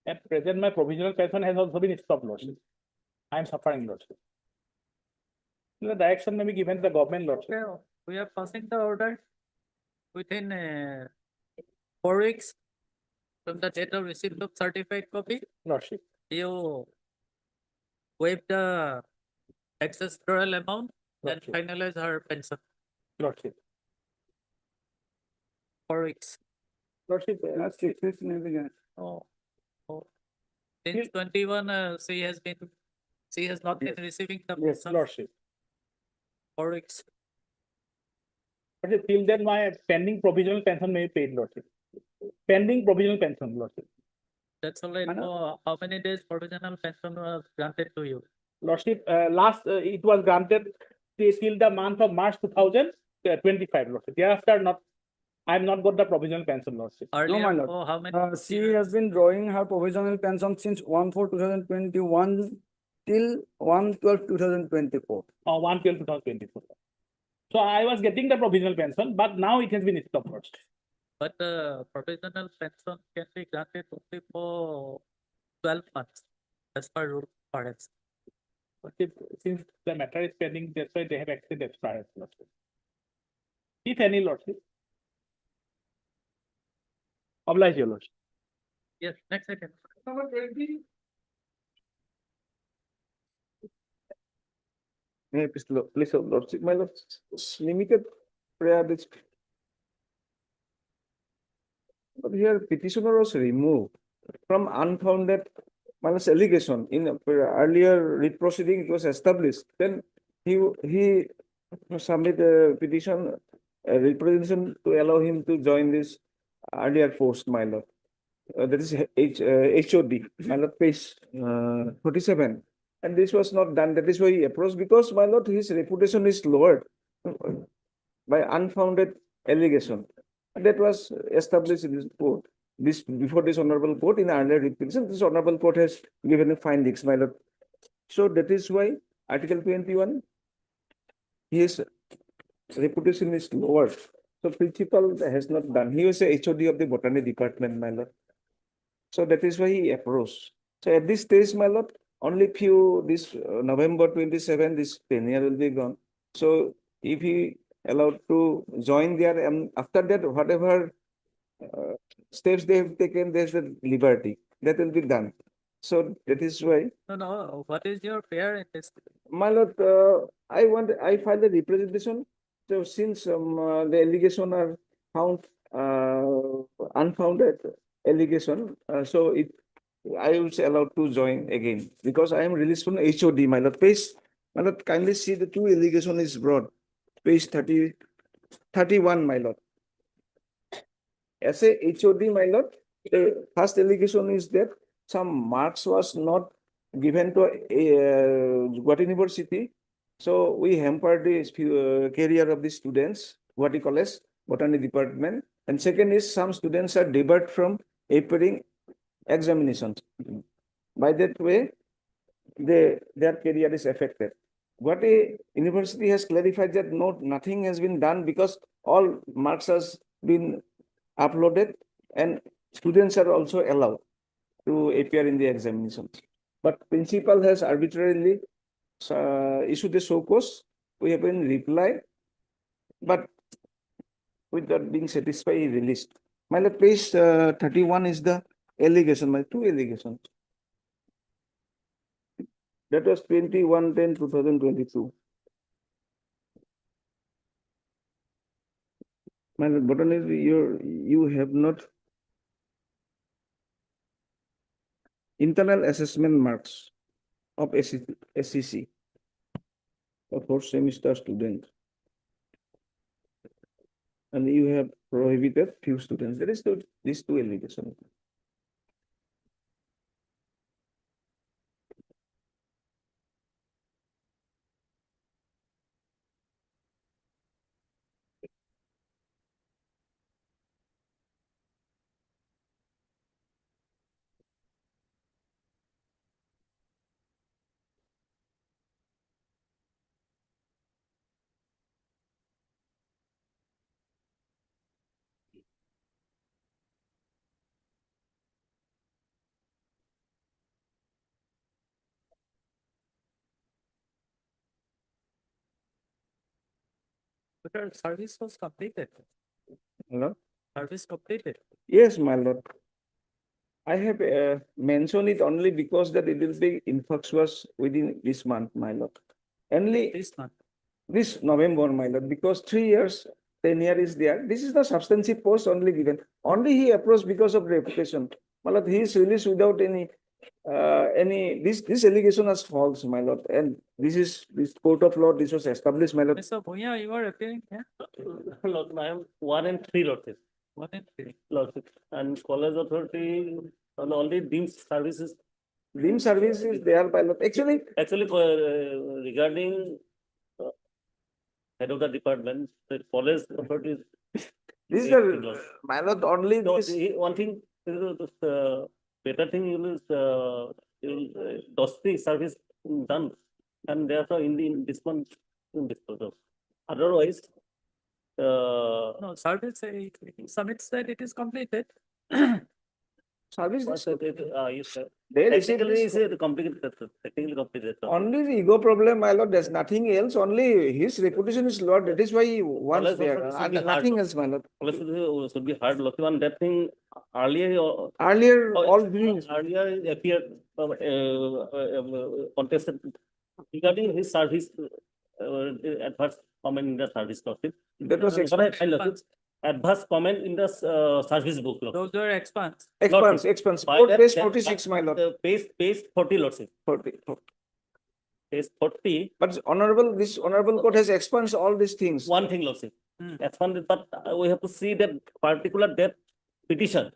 At present, my provisional pension has also been stopped, Lordship. I am suffering, Lordship. The direction may be given to the government, Lordship. Okay, we are passing the order within 4 weeks from the date of receipt of certified copy. Lordship. You waive the excess withdrawal amount and Lordship. finalize her pension. Lordship. 4 weeks. Lordship, That's 6 weeks may be granted. Oh. Since 21, she has not been receiving the Yes, pension. Lordship. 4 weeks. But till then, my pending provisional pension may be paid, Lordship. Pending provisional pension, Lordship. That's all right. So how many days provisional pension was granted to you? Lordship, it was granted till the month of March 2025, Lordship. Thereafter, I have not got the provisional pension, Lordship. Earlier, my lord. how many? She has been drawing her provisional pension since 1/4/2021 till 1/12/2024. 1/12/2024. So I was getting the provisional pension, but now it has been stopped, Lordship. But the provisional pension can be granted only for 12 months, as per rule parents. But since the matter is pending, that's why they have extended expired, Lordship. If any, Lordship. Oblige your Lordship. Yes, next item. Number 20. Please, lordship, my lord, limited prayer this. But here petitioner was removed from unfounded minus allegation. In earlier writ proceeding, it was established. Then he submitted a petition, a representation to allow him to join this earlier post, my lord. That is HOD, my lord, page 47. And this was not done. That is why he approached, because, my lord, his reputation is lowered by unfounded allegation. And that was established in this court. Before this honorable court, in earlier petition, this honorable court has given a findings, my lord. So that is why Article 21, his reputation is lowered. So principal has not done. He was a HOD of the botany department, my lord. So that is why he approached. So at this stage, my lord, only this November 27, this tenure will be gone. So if he allowed to join there, and after that, whatever steps they have taken, there's a liberty that will be done. So that is why. No. What is your prayer in this? My lord, I filed a representation. So since the allegation are found unfounded allegation, so I was allowed to join again because I am released from HOD, my lord. Page, my lord, kindly see the 2 allegation is brought. Page 31, my lord. As a HOD, my lord, the first allegation is that some marks was not given to Guwahati University. So we hampered the career of the students, Guwahati College, Botany Department. And second is some students are debarred from appearing examinations. By that way, their career is affected. Guwahati University has clarified that nothing has been done because all marks has been uploaded, and students are also allowed to appear in the examinations. But principal has arbitrarily issued a show cause. We have been replied, but without being satisfied, he released. My lord, page 31 is the allegation, my two allegations. That was 21/10/2022. My lord, bottom is you have not internal assessment marks of SEC for fourth semester students. And you have prohibited few students. There is these two allegations. But our service was completed. Hello? Service completed. Yes, my lord. I have mentioned it only because that it will be infructuous within this month, my lord. Only This month. this November, my lord, because 3 years tenure is there. This is the substantive post only given. Only he approached because of reputation. My lord, he is released without any this allegation is false, my lord, and this court of law. This was established, my lord. Mr. Bhuya, you are appearing here? Lord, I am 1 and 3 lordship. 1 and 3. Lordship. And college authority only deemed services. Deemed service is there, my lord. Actually, Regarding head of the department, the college authority. this is the, my lord, only No, this. one thing, better thing DOST service done, and therefore in this one disposal. Otherwise, No, service, submits that it is completed. Service yes, sir. They received Technically, this- it's complicated. Technically complicated. Only the ego problem, my lord. There's nothing else. Only his reputation is low. That is why he wants College there. authority should And be hard. nothing else, my lord. College should be hard. Lucky one, that thing earlier. Earlier, all things. Earlier appeared contested regarding his service adverse comment in the service document. That was Adverse comment in the service book. Those were expands. Expanse. By Port that- page that- 46, my lord. Page 40, lordship. 40. Page 40. But this honorable court has expunged all these things. One thing, lordship. Expanded, but we have to see that particular debt petition.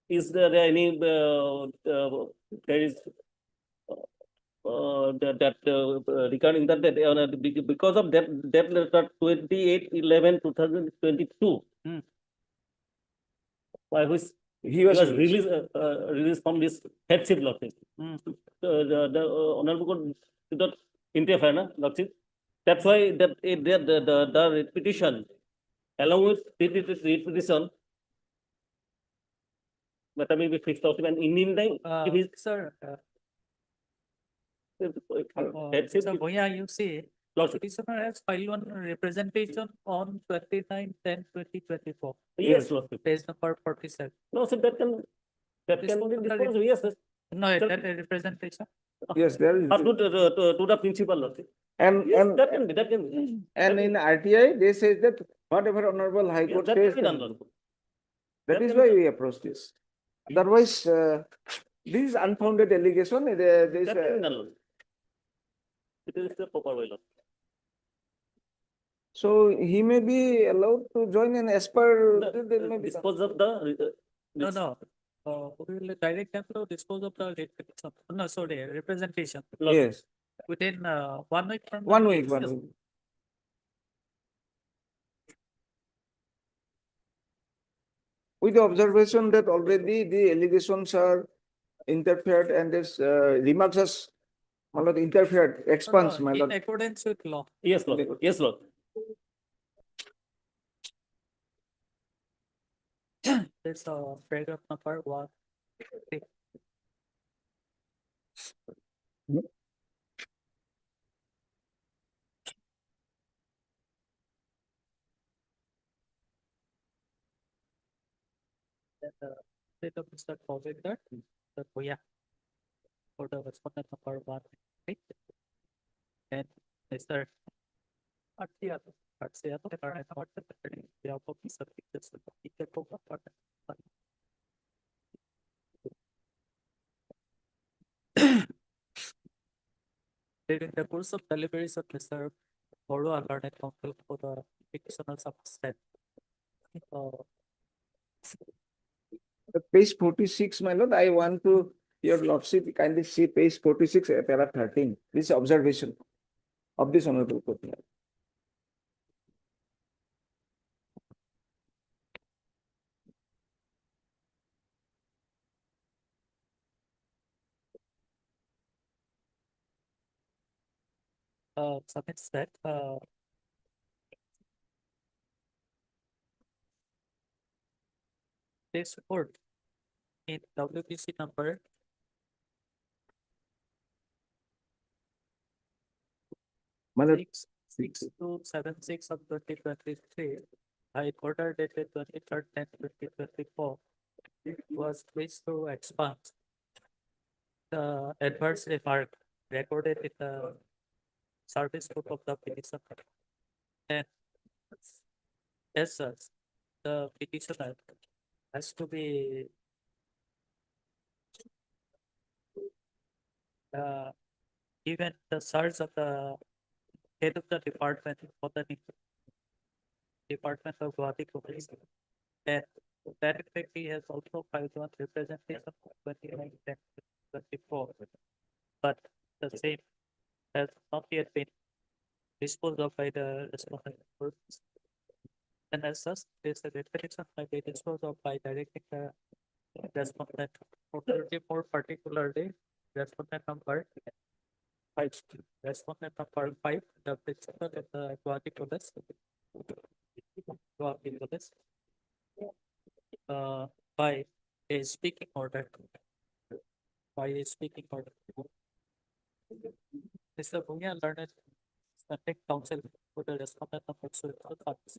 Is there any there is regarding that because of that letter 28/11/2022, by which He was released from this headship lordship. The honorable court did not interfere, na, lordship. That's why the petition, along with the petition, but maybe fixed out and in meantime, if he Sir, headship. Mr. Bhuya, you see, Lordship. petitioner has filed one representation on 29/10/2024. Yes, lordship. Page number 47. No, so that can be disposed, yes, yes. No, that representation. Yes, there is. To the principal, lordship. And That can be. and in RTI, they say that whatever honorable high court That says, can be done, lordship. that is why we approach this. Otherwise, this is unfounded allegation. There is That can be done, lordship. It is the proper way, lordship. so he may be allowed to join and as per there may be. Dispose of the. No. We will direct them to dispose of the late petition. No, sorry, representation. Yes, Within 1 week from. 1 week, Yes. 1 week. With the observation that already the allegations are interfered and this remarks has my lord, interfered, expands, my In lord. accordance with law. Yes, lord. Yes, lord. this paragraph number 1. Then the state of Mr. Following that, yeah, for the respondent number 1, right? And Mr. Arciato, the current part of the output is a picture of the teacher program part. During the course of deliveries of Mr. Boro Learned Council for the fictional subset. Page 46, my lord, I want to, your lordship, kindly see page 46, para 13. This is observation of this honorable court. Submits that this report in WPC number 6276 of 2023, High Order dated 23rd 10 2024, was placed to expand the adverse remark recorded in the service book of the petitioner. And as such, the petitioner has to be given the charge of the head of the department of the Department of Guwahati Police. And to that effect, he has also filed one representation of 29/10/24. But the same has not yet been disposed of by the respondent. And as such, this representation might be disposed of by directing the respondent authority, more particularly respondent number 5. Respondent number 5, the principal of the Guwahati Police. By a speaking order. By a speaking order. Mr. Bhuya learned standing counsel for the respondent number 2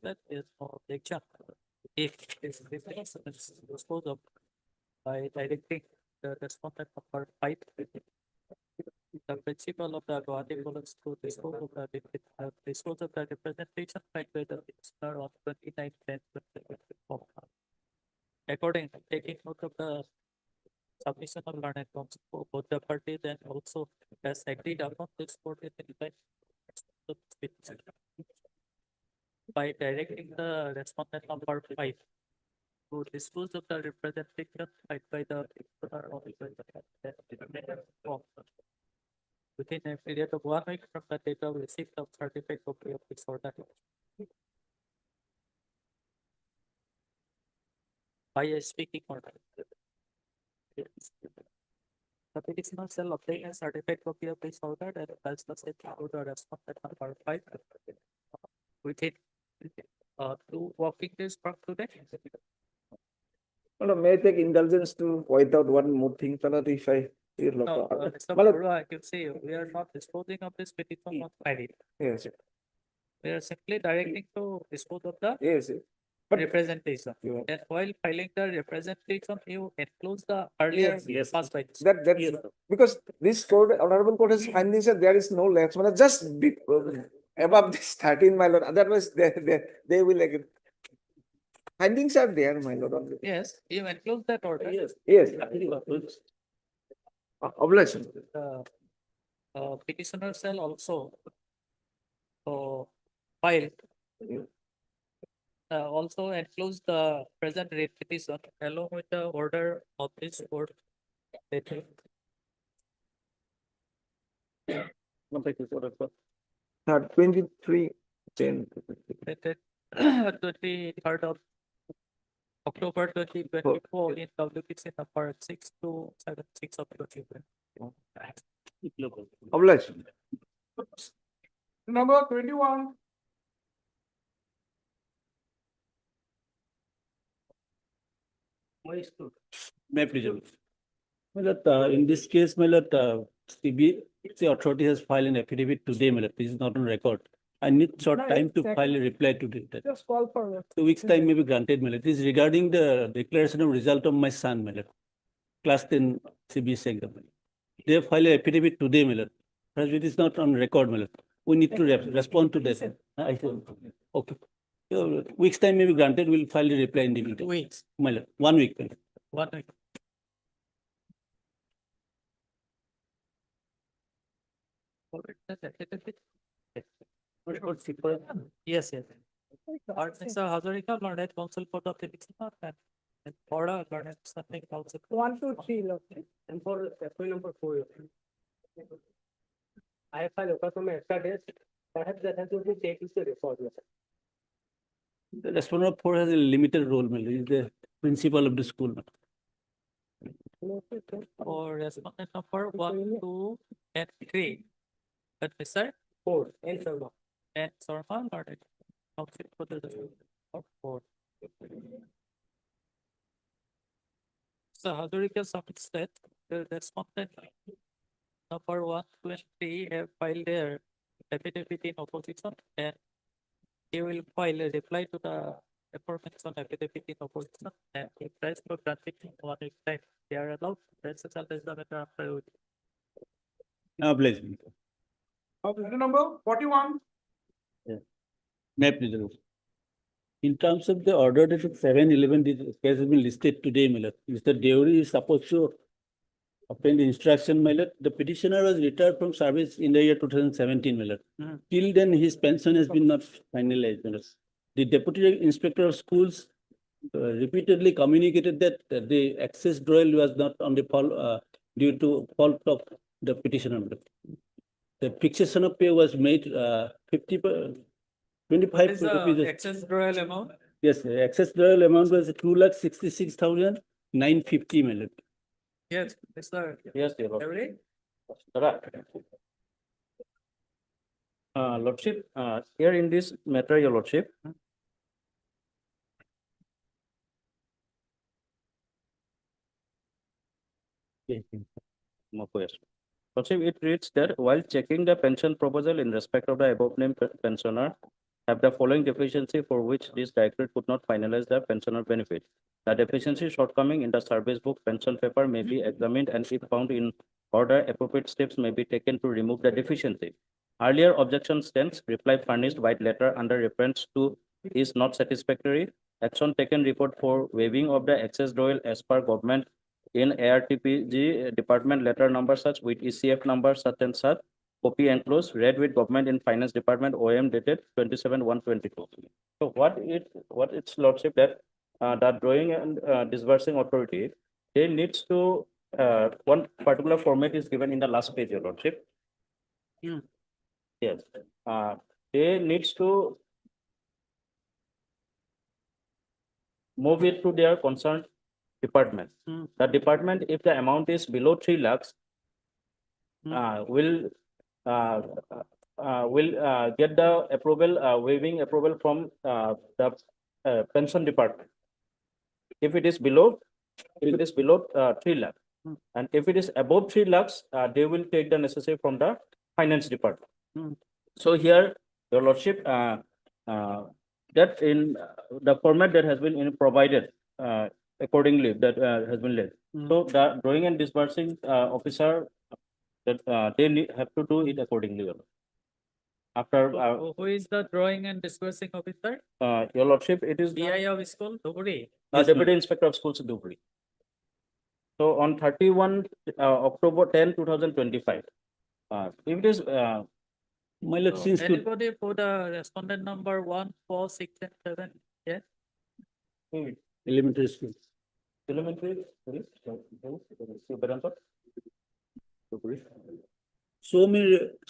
that is no objection. If this representation is disposed of by directing the respondent number 5, the principal of the Guwahati Police to dispose of the representation made by the petitioner on 29/10/2024. According, taking note of the submission of learned counsel for both the parties and also has agreed upon this court in the by directing the respondent number 5 to dispose of the representation made by the petitioner on within a period of 1 week from the date of receipt of certificate copy of this order. By a speaking order. The petitioner shall obtain a certificate copy of this order and files the same to the respondent number 5 within 2 working days from today. Well, may I take indulgence to point out one more thing, Talat, if I hear No, lot. Mr. Barua, I can say we are not disposing of this petition on Friday. Yes, We are simply directing to dispose of the yes. But representation. And while filing the representation, you enclose the earlier past by. that because this court, honorable court has findings that there is no lapse, but just above this 13, my lord. Otherwise, they will agree. Findings are there, my lord. Already. Yes, you enclose that order. Yes. Obligation. The petitioner shall also file also enclose the present rate petition along with the order of this court. Dated 23/10. 23rd of October 2024 in WPC number 6276 of 2024. Obligation. Number 21. May I please? My lord, in this case, my lord, CBC authority has filed an affidavit today, my lord. This is not on record. I need short time to file a reply today. Just call for. 2 weeks time may be granted, my lord. It is regarding the declaration of result of my son, my lord. Class 10 CBC exam. my lord. They have filed an affidavit today, my lord. But it is not on record, my lord. We need to respond to that. I said, okay. Weeks time may be granted, we'll file a reply in the meantime. Weeks. My lord, 1 week. my lord. 1 week. Yes, yes. Or Mr. Hazarika, Lord Head Council for the Petitioner and Order, Lord Head Something Council. 1, 2, 3, Lord. And for FY number 4. I have filed from extra days. Perhaps that has to be taken to record. The respondent of 4 has a limited role, my lord. He is the principal of the school. my lord. For respondent number 1, 2, and 3. But Mr. 4 and Sharma. And Sarma, Lord Head Council for the or 4. So Hazarika submits that the respondent number 1, 2, and 3 have filed their affidavit in opposition, and they will file a reply to the aforementioned affidavit in opposition, and if price for granting 1 week time, they are allowed. Rest shall raise the matter after with. Please. Number 41. May I please? In terms of the order dated 7/11, this case has been listed today, my lord. Mr. Deori is supposed to obtain the instruction, my lord. The petitioner was retired from service in the year 2017, my lord. Till then, his pension has been not finalized, my lord. The Deputy Inspector of Schools repeatedly communicated that the access drawal was not on the due to fault of the petitioner. my lord. The fixation of pay was made 25 rupees. Excess royal amount? Yes, the excess drawal amount was 2,66,950, my lord. Yes, Mr. Yes, your lord. Every? Lordship, here in this matter, your lordship. Lordship, it reads that while checking the pension proposal in respect of the above named pensioner, have the following deficiency for which this directorate could not finalize the pensioner benefit. The deficiency shortcoming in the service book pension paper may be examined, and if found in order, appropriate steps may be taken to remove the deficiency. Earlier objection stands, reply furnished by letter under reference to is not satisfactory. Action taken report for waiving of the excess drawal as per government in ARTPG department letter number such with ECF number such and such. Copy enclosed, read with government in finance department OM dated 27/1/22. So what its lordship that the drawing and disbursing authority, they needs to one particular format is given in the last page, your lordship. Yes, they needs to move it to their concerned department. The department, if the amount is below 3 lakhs, will get the approval, waiving approval from the pension department. If it is below 3 lakhs, and if it is above 3 lakhs, they will take the necessary from the finance department. So here, your lordship, that in the format that has been provided accordingly, that has been led. So the drawing and disbursing officer, that they have to do it accordingly. your lord. After Who is the drawing and disbursing officer? your lordship, it is DI of school, Dhubri. Deputy Inspector of Schools, Dhubri. So on 31 October 10, 2025. If it is My lord, So since to anybody for the respondent number 1, 4, 6, and 7? Yes. elementary school. elementary,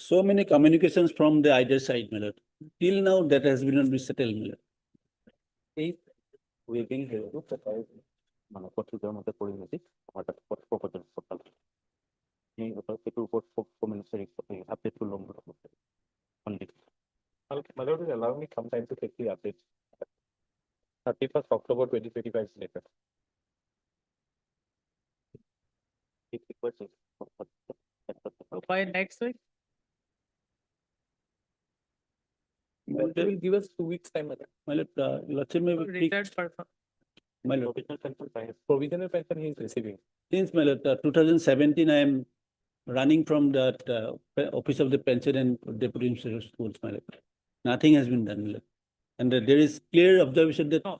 So many communications from the either side, my lord. Till now, that has been not settled, my lord. if waiving মানে পত্রিকার মধ্যে পরিণতি আমাদের proposal portal এই একটু কমেন্টসের update করলাম My lord, will allow me some time to take the update. 31st October 2025 later. So by next week, They will give us 2 weeks time. My lord, Lordship may take, retired person. my lord, Provisional pension he is receiving. since my lord, 2017, I am running from that office of the pension and deputy inspector schools, my lord. Nothing has been done, my lord. And there is clear observation that No,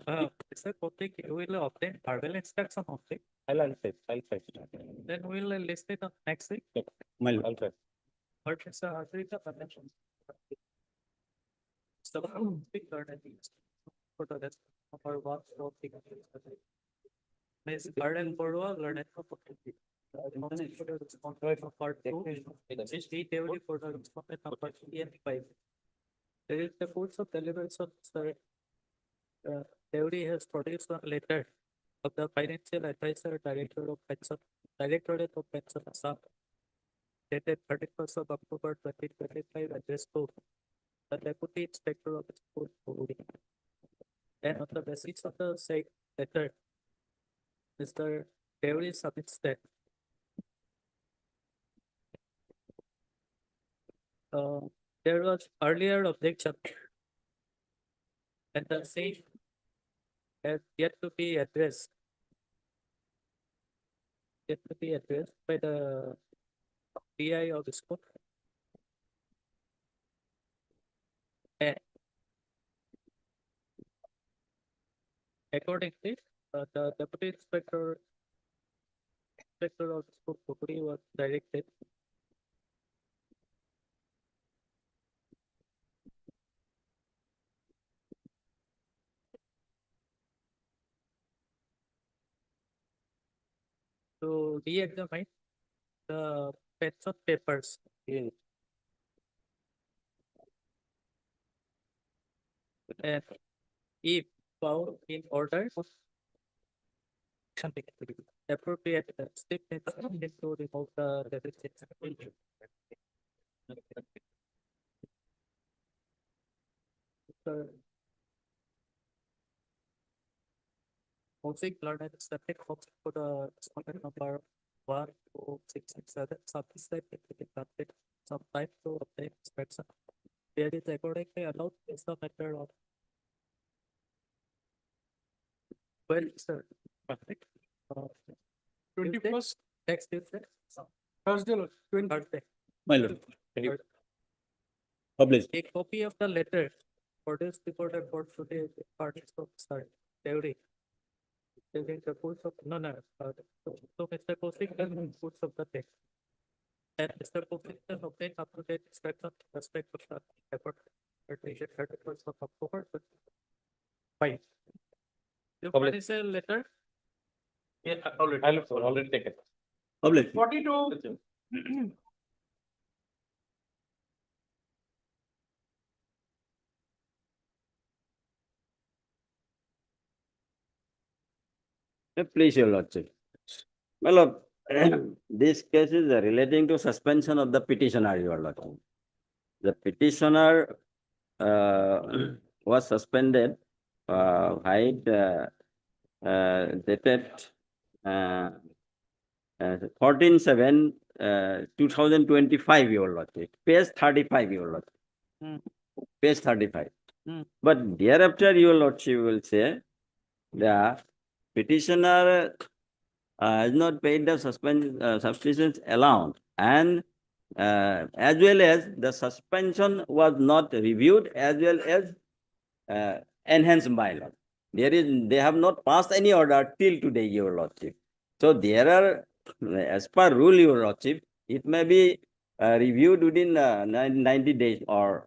Mr. Kotik, you will obtain verbal instruction only. I'll say, Then we'll list it on next week. my lord. I'll try. But it's a Harita connection. So, big learn, I think. Photo that's our work, so big. Miss Garden Borua, learn it. Part two, which we every photo number 5. There is the course of deliverance of sir. Theory has produced a letter of the financial advisor, Directorate of Pension Assam, dated 31st of October 2025, addressed to the Deputy Inspector of School, Puri. And on the basis of the said letter, Mr. Theory submits that there was earlier objection and the same has yet to be addressed. Yet to be addressed by the PI of the school. And accordingly, the Deputy Inspector of the school property was directed to re-examine the pension papers. And if found in order, appropriate step taken to remove the deficit. Housing learner subject for the student number 12667 subset some time to obtain inspection. There is accordingly allowed is the matter of well, sir. Perfect. 21st. Next Tuesday. Thursday, Lord. Thursday. My lord. Published. A copy of the letter produced before the court today, parties of start theory. During the course of no, so Mr. Kosik does the course of the text. And Mr. Kosik does obtain up to date instruction respect of the effort. 31st of October. Fine. You Publish. furnish a letter. Yeah, already taken. Published. 42. Please, your lordship. My lord, this case is relating to suspension of the petitioner, your lordship. The petitioner was suspended, dated 14/7/2025, your lordship. Page 35, your lordship. Page 35. But thereafter, your lordship will say the petitioner has not paid the subsistence allowance, and as well as the suspension was not reviewed, as well as enhanced bylaw. They have not passed any order till today, your lordship. So there are, as per rule, your lordship, it may be reviewed within 90 days or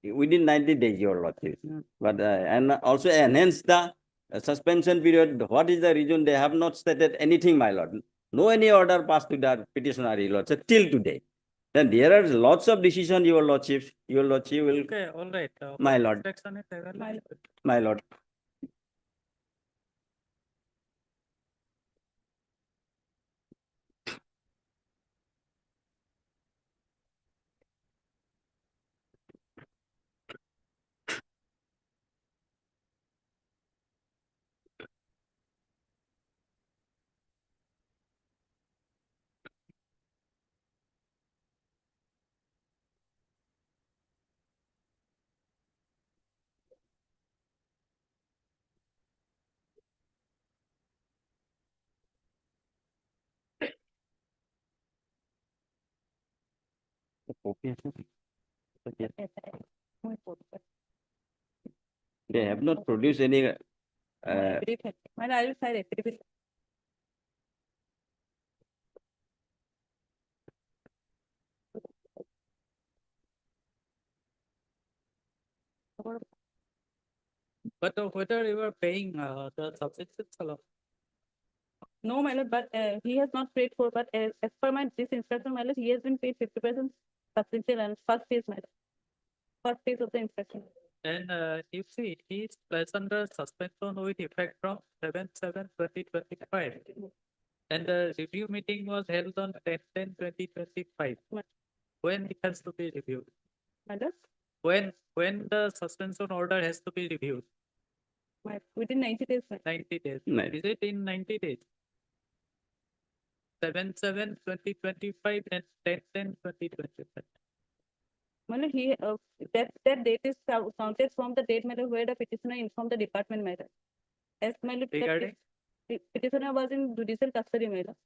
within 90 days, your lordship. But and also enhance the suspension period. What is the reason? They have not stated anything, my lord. No any order passed to the petitioner, your lordship, till today. Then there are lots of decisions, your lordship. Your lordship will. Okay, all right. My lord. My lord. They have not produced any, Well, I will file affidavit. But whether you are paying the subsistence alone. No, my lord, but he has not paid for, but as per my this instruction, my lord, he has been paid 50% substantial and first phase, my lord. First phase of the inspection. And you see, he is placed under suspension with effect from 7/7/2025. And the review meeting was held on 10/10/2025. When it has to be reviewed? My lord, When the suspension order has to be reviewed? within 90 days, my 90 days. Right. Is it in 90 days? 7/7/2025 and 10/10/2025. my lord, he, that date is counted from the date, my lord, where the petitioner informed the department, my lord. As my lord, the Regarding? petitioner was in judicial custody, my lord.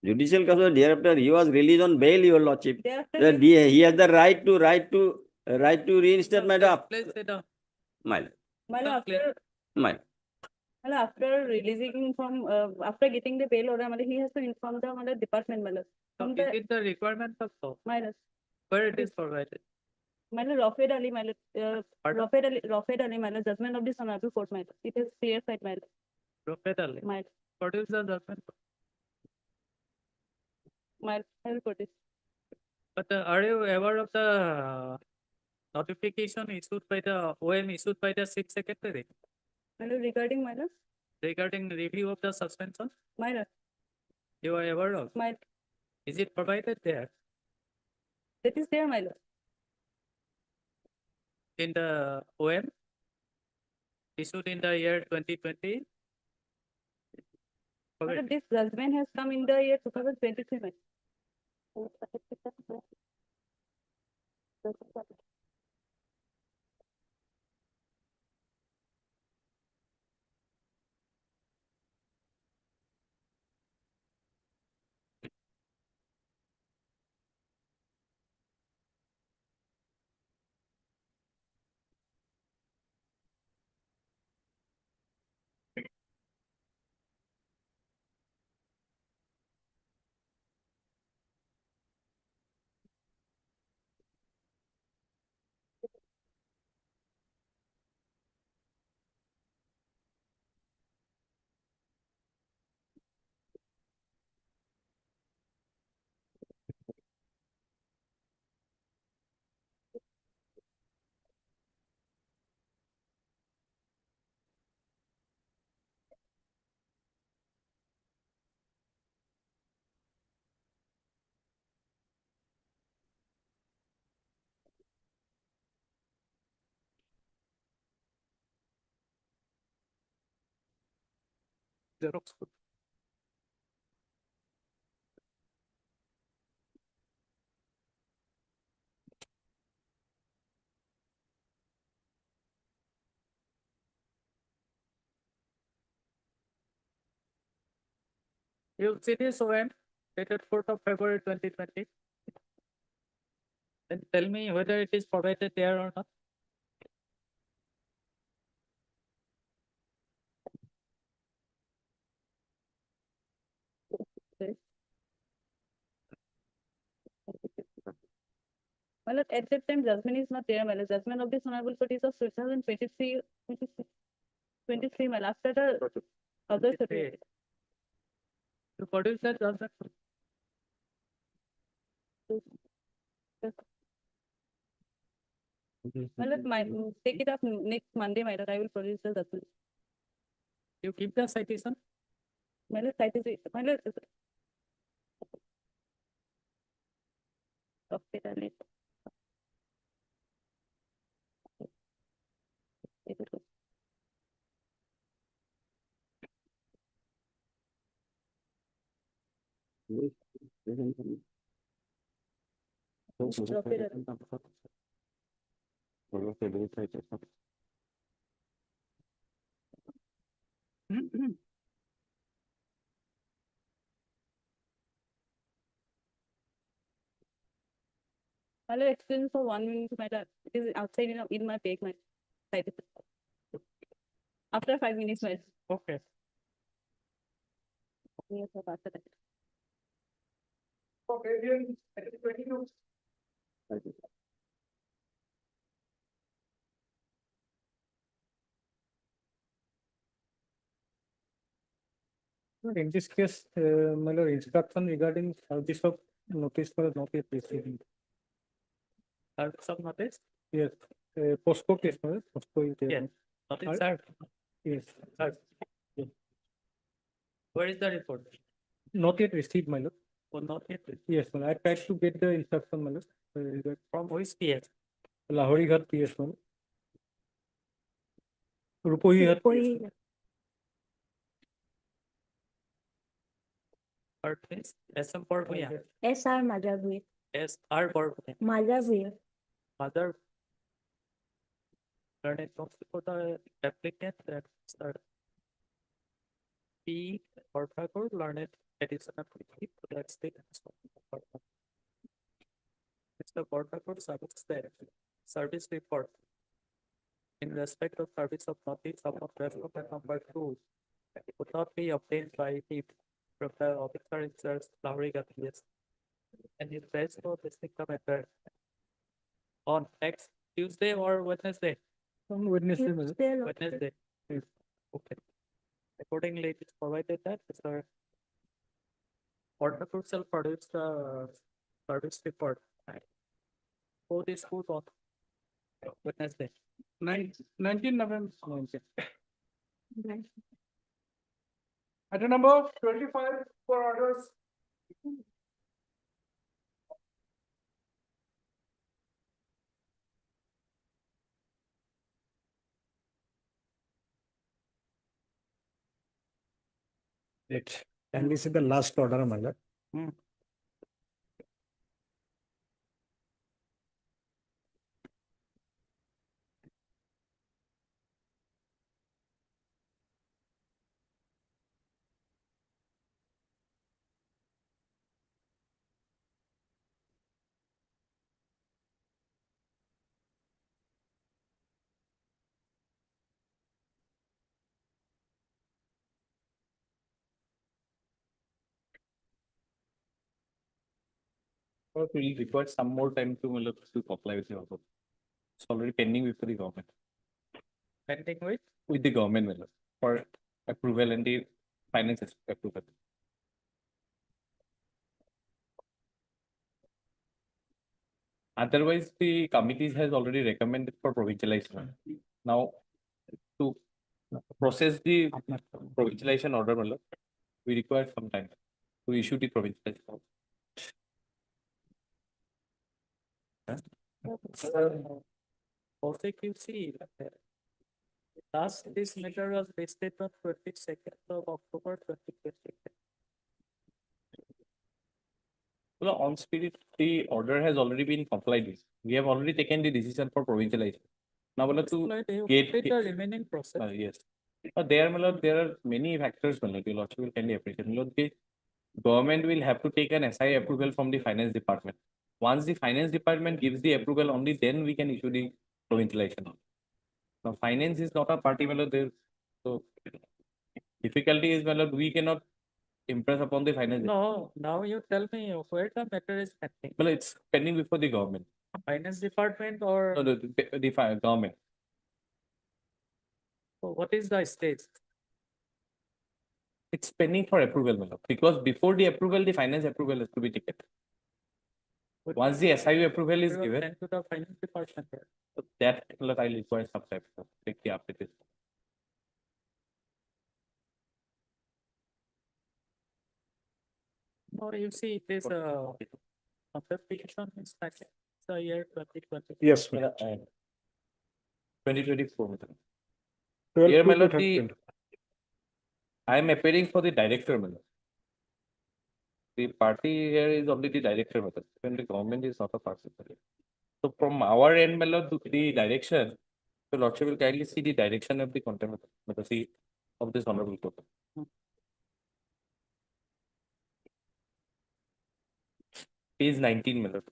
judicial custody, thereafter he was released on bail, your lordship. Thereafter, He has the right to reinstate my lord. Please sit down. My lord, my lord, after, my lord. my lord, after releasing from, after getting the bail order, my lord, he has to inform the, my lord, department, my lord. So From is the, it the requirement of law? my lord, Where it is provided? my lord, Rafid Ali, my lord, Pardon? Rafid Ali, my lord, judgment of the Honorable Court, my lord. It is clear side, my lord. Repeatedly. My, What is the judgment? my, I will put it. But are you aware of the notification issued by the OM issued by the chief secretary My lord, regarding my lord, regarding review of the suspension? my lord, You are aware of? my, Is it provided there that is there, my lord. in the OM issued in the year 2020? My Okay. lord, this judgment has come in the year 2023, my lord. Xerox. You see this OM dated 4th of February 2020? Then tell me whether it is provided there or not. My lord, at that time, judgment is not there, my lord. Judgment of this Honorable Court is of 2023, 23, my lord, after the other certificate. You produce that judgment. My lord, take it up next Monday, my lord, I will produce the judgment. You keep the citation. My lord, citation, my lord. Okay, done it. I'll explain for 1 minute, my lord. It is outside in my page, my side. After 5 minutes, my. Okay. Yes, sir, after that. In this case, my lord, instruction regarding service of notice was not yet received. Service of notice? Yes, POSCO case, my lord, POSCO is there. Yes. Notice Are- served. Yes, Served. Where is the report? not yet received, my lord. Oh, not yet. Yes, my lord, I tried to get the instruction, my lord. From which PS? Lahori Ghat PS, my lord. Rupohi Ghat. Rupohi. Or please? SM for Guya. SR Madhavir. SR for Madhavir. Mother. Learn it for the applicant that's P or Thakur, learn it. It is an applicant. That's the it's the Thakur service there. Service report. In respect of service of notice of reference number 2 would not be obtained by the from the officer in charge Lahori Gathias and is based on district matter on next Tuesday or Wednesday. On Wednesday, my lord. Wednesday. Okay. Accordingly, it is provided that Mr. Order shall produce the service report for the school on Wednesday. 19 November. 19. Item number 25 for orders. Right. And this is the last order, my lord. Or we'll require some more time to comply with the order. It's already pending with the government. Pending with? With the government, my lord, for approval and the finance approval. Otherwise, the committees has already recommended for provincialization. Now, to process the provincialization order, my lord, we require some time to issue the provincialization. Also, you see, last this matter was listed on 22nd of October 2020. Well, on spirit, the order has already been complied with. We have already taken the decision for provincialization. Now, to get The remaining process. yes. There are many factors, your lordship will kindly appreciate. The government will have to take an SI approval from the finance department. Once the finance department gives the approval, only then we can issue the provincialization. Now, finance is not a party, there. So, difficulty is, we cannot impress upon the finance. No, now you tell me where the matter is pending. Well, it's pending before the government. Finance department or No, the government. so what is the stage? It's pending for approval, my lord, because before the approval, the finance approval has to be taken. Once the SIU approval is given, Sent to the finance department. so that I'll require some time to take the application. Or you see, it is a application is back in the year 2020. Yes, Yeah, 2024. 12 Here, my to lord, 13. I am appearing for the director, my lord. The party here is only the director, my lord, when the government is not a party. So from our end, my lord, the direction, the lordship will kindly see the direction of the content, see of this honorable court. Page 19, my lord.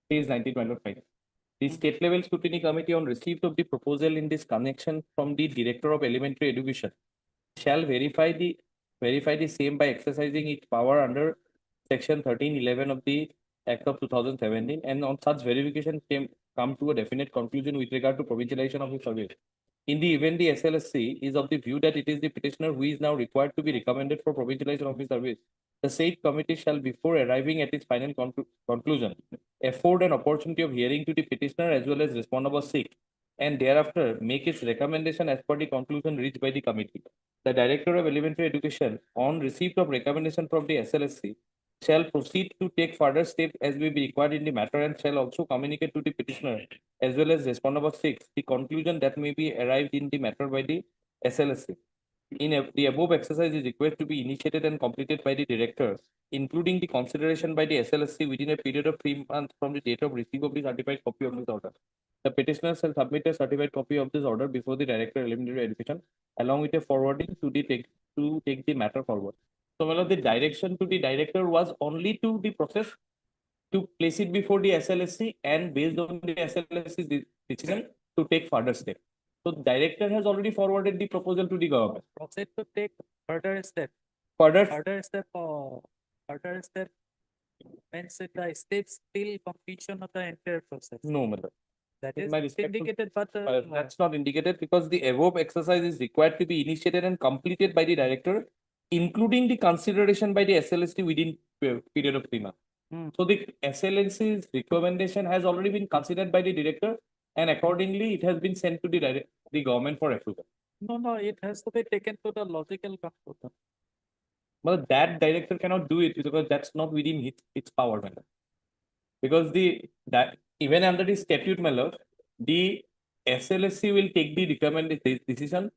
Page 19, my lord, fine. The state level scrutiny committee on receipt of the proposal in this connection from the Director of Elementary Education shall verify the same by exercising its power under section 1311 of the Act of 2017, and on such verification come to a definite conclusion with regard to provincialization of the service. In the event the SLSC is of the view that it is the petitioner who is now required to be recommended for provincialization of his service, the said committee shall, before arriving at its final conclusion, afford an opportunity of hearing to the petitioner as well as respondable sick, and thereafter make its recommendation as per the conclusion reached by the committee. The Director of Elementary Education, on receipt of recommendation from the SLSC, shall proceed to take further steps as may be required in the matter, and shall also communicate to the petitioner as well as respondable six the conclusion that may be arrived in the matter by the SLSC. The above exercise is required to be initiated and completed by the director, including the consideration by the SLSC within a period of 3 months from the date of receipt of the certified copy of this order. The petitioner shall submit a certified copy of this order before the Director of Elementary Education, along with a forwarding to take the matter forward. So, well, the direction to the director was only to the process to place it before the SLSC, and based on the SLSC's decision to take further step. So, the director has already forwarded the proposal to the government. Process to take further step. Further Further step means the steps till completion of the entire process. No, madam. That With is my respect to- indicated, but That's not indicated because the above exercise is required to be initiated and completed by the director, including the consideration by the SLSC within period of 3 months. So the SLSC's recommendation has already been considered by the director, and accordingly it has been sent to the government for approval. no, it has to be taken to the logical conclusion. But that director cannot do it because that's not within its power, madam. Because that even under the statute, my lord, the SLSC will take the recommended decision.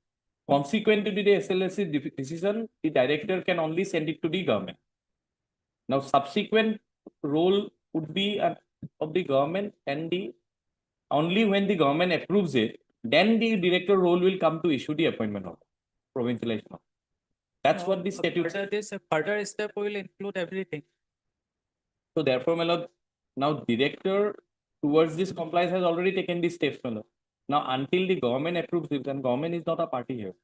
Consequent to the SLSC decision, the director can only send it to the government. Now, subsequent role would be of the government, and only when the government approves it, then the director role will come to issue the appointment order, provincialization order. That's what the statute says. This further step will include everything. So therefore, my lord, now director towards this compliance has already taken these steps, my lord. Now, until the government approves it, and government is not a party here.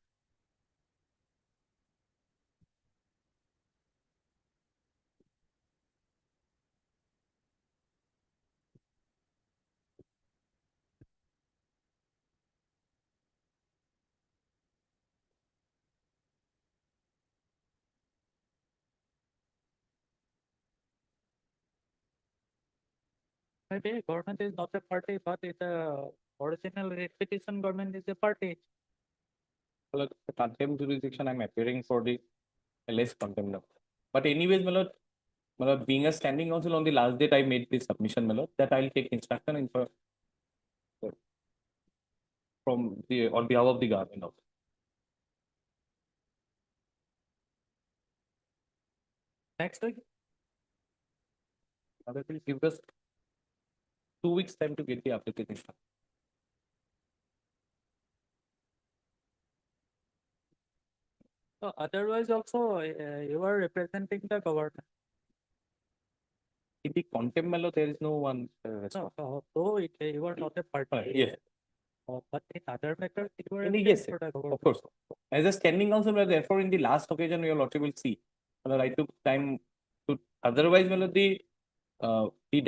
Maybe government is not a party, but it's a original repetition government is a party. Well, the contempt jurisdiction, I'm appearing for the less contempt now. But anyways, my lord, being a standing counsel on the last date, I made this submission, my lord, that I'll take instruction on behalf of the government also. Next week, That will give us 2 weeks time to get the application. so otherwise also you are representing the government. In the contempt, my lord, there is no one response. So you are not a party. Yes. But in other matters, you are. Yes, for the of government. course. As a standing counsel, therefore, in the last occasion, your lordship will see. Well, I took time to, otherwise, well, the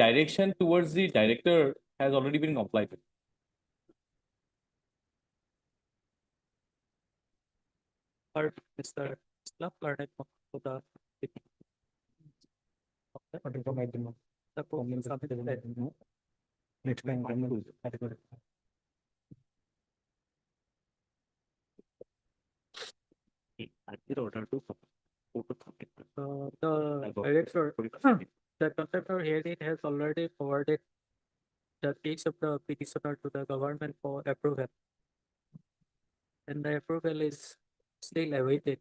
direction towards the director has already been complied with. Or Mr. Islam learned to the. The problem submitted. The director, the contractor hearing has already forwarded the case of the petitioner to the government for approval. And the approval is still awaited.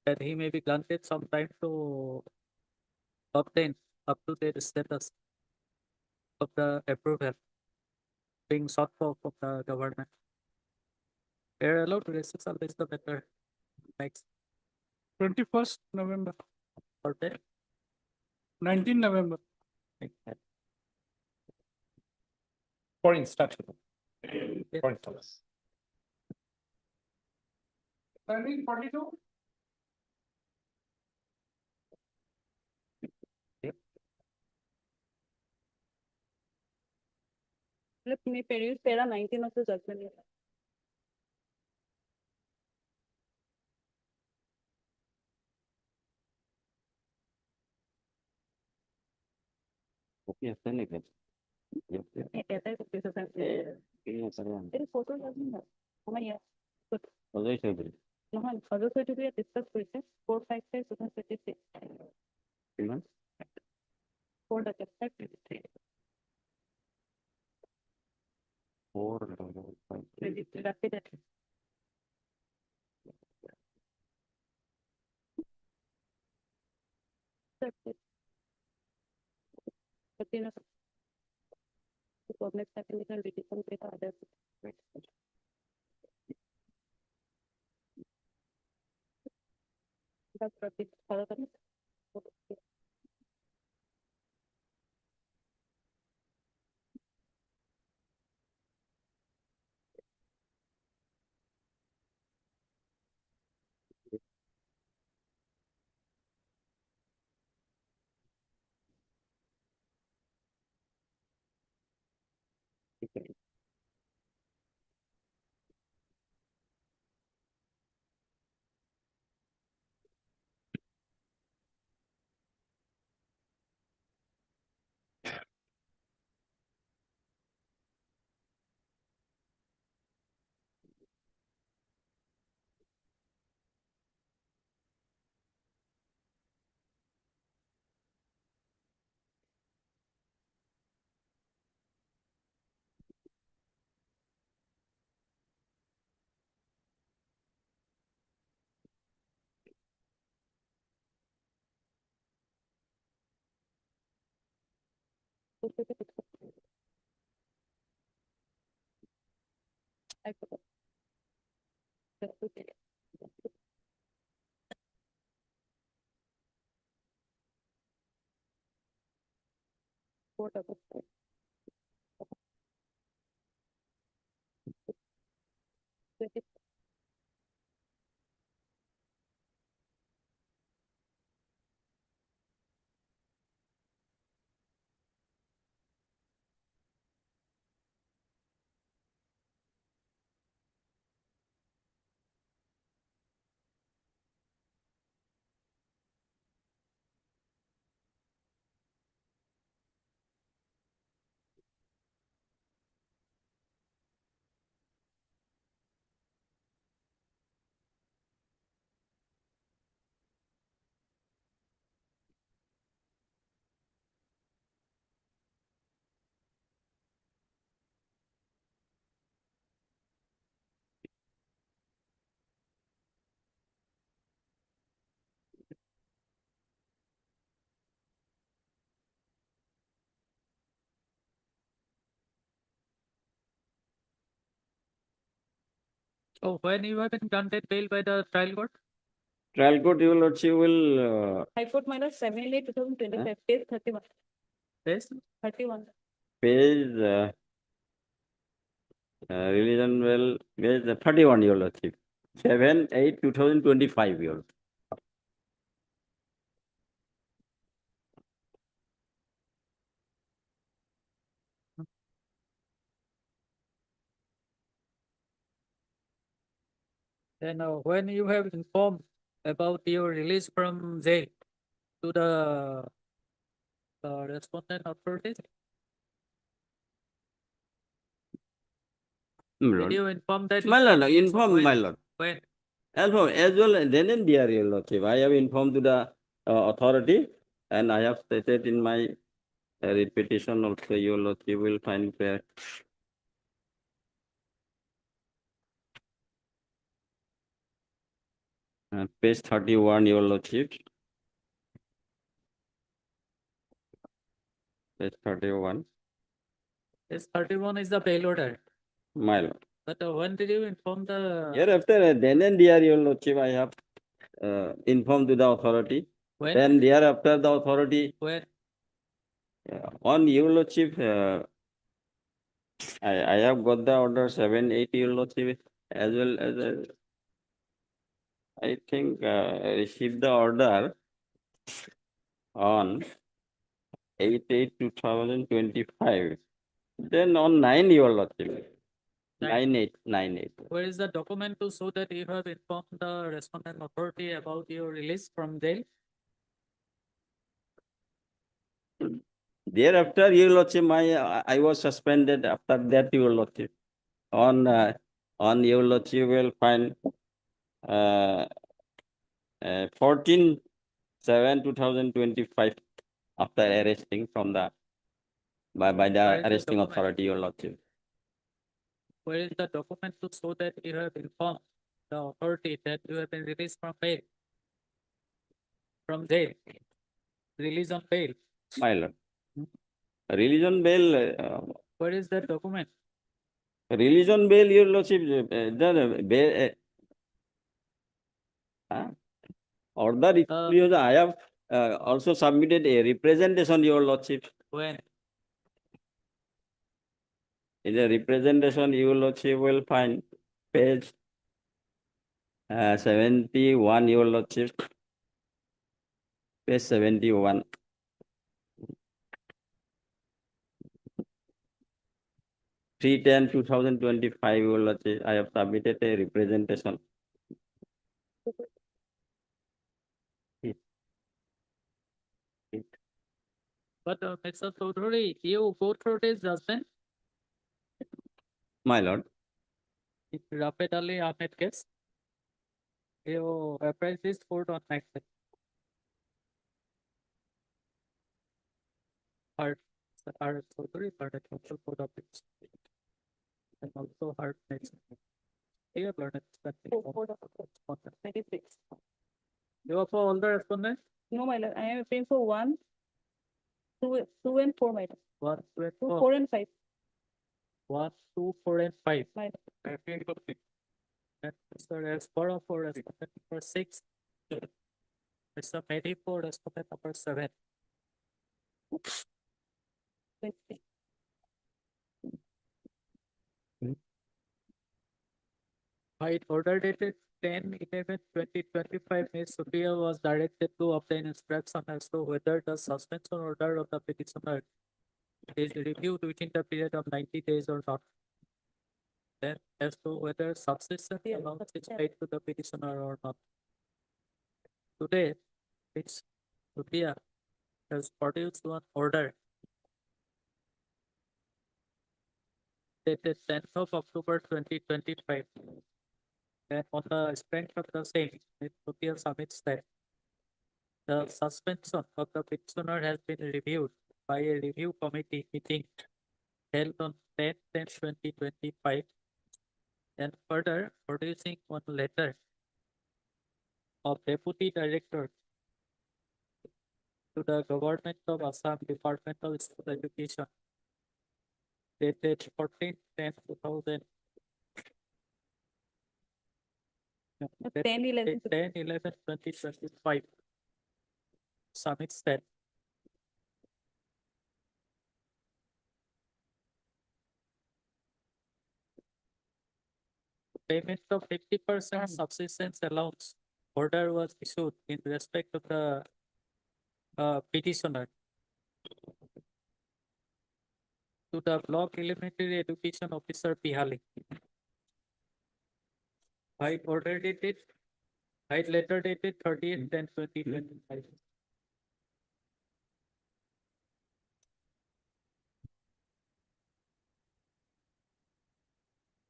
And he may be granted some time to obtain up to date status of the approval being sought for from the government. We are allowed to recess unless the matter makes 21st November, or that. 19 November. For instruction. For instance. 42. Let me peruse para 19 of the judgment. এটা করতেছে sir এর photo লাগবে না আমার ইয়া নহয় Ajay Chowdhury discuss করেছে 455 2026 4 553 rapid Continue. The public technical decision with others. That's rapid. Follow them. I forgot. What about Oh, when you have been granted bail by the trial court? Trial court, your lordship will High Court minus 78 2025 page 31. Page 31. page religion will page 31, your lordship. 7/8/2025, your. Then when you have informed about your release from jail to the respondent authorities, did you inform that? My lord, inform my lord. When? As well, then and dear, your lordship, I have informed to the authority, and I have stated in my repetition also, your lordship will find fair. Page 31, your lordship. Page 31, Page 31 is the bail order. my lord. But when did you inform the? Hereafter, then and dear, your lordship, I have informed to the authority. When? Then thereafter, the authority When? on your lordship I have got the order 780, your lordship, as well as I think received the order on 8/8/2025. Then on 9, your lordship, 9/8/98. Where is the document to show that you have informed the respondent authority about your release from jail? Thereafter, your lordship, I was suspended. After that, your lordship, on your lordship will find 14/7/2025, after arresting from the by Where the is the arresting document? authority, your lordship. Where is the document to show that you have informed the authority that you have been released from bail? From jail? Release on bail? My lord. Release on bail, Where is that document? release on bail, your lordship, the bail, order, I have also submitted a representation, your lordship. When? In the representation, your lordship will find page 71, your lordship. Page 71. Three 2025, your lordship, I have submitted a representation. But Mr. Chaudhary, you go through this judgment? My lord. Rafet Ali Ahmed case. You appraise this court on next day. Hard, Chaudhary, but a council court of it. And also hard next. You have learned that. Oh, 26. You have all the respondents? No, my lord, I am paying for 1, 2, 2 and 4, my lord. 1, 2, and 2, 4. 4 and 5. 1, 2, 4, and 5. My lord. And Mr. Espora for respondent number 6. Mr. Mehdi for respondent number 7. 20. By order dated 10/11/2025, Ms. Supriya was directed to obtain instruction as to whether the suspension order of the petitioner is reviewed within the period of 90 days or not. Then as to whether subsistence allowance is paid to the petitioner or not. Today, Ms. Supriya has produced one order dated 10th of October 2025. And on the strength of the same, Ms. Supriya submits that the suspension of the petitioner has been reviewed by a review committee meeting held on 10/10/2025, and further producing one letter of Deputy Director to the Government of Assam Department of School Education dated 14/10/2000. 10/11/2025. Submits that payment of 50% subsistence allowance order was issued in respect of the petitioner to the Block Elementary Education Officer Pihali. By order dated, by letter dated 30/10/2025.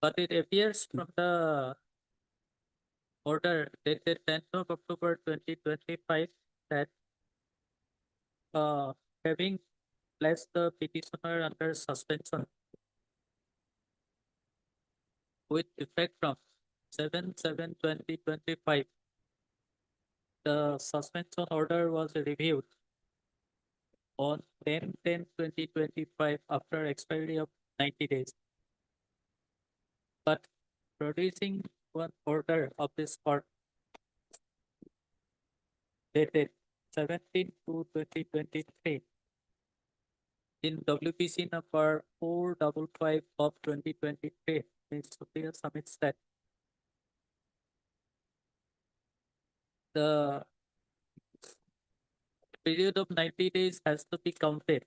But it appears from the order dated 10th of October 2025 that having placed the petitioner under suspension with effect from 7/7/2025, the suspension order was reviewed on 10/10/2025 after expiry of 90 days. But producing one order of this court dated 17/2/2023, in WPC number 455 of 2023, Ms. Sophia submits that the period of 90 days has to be counted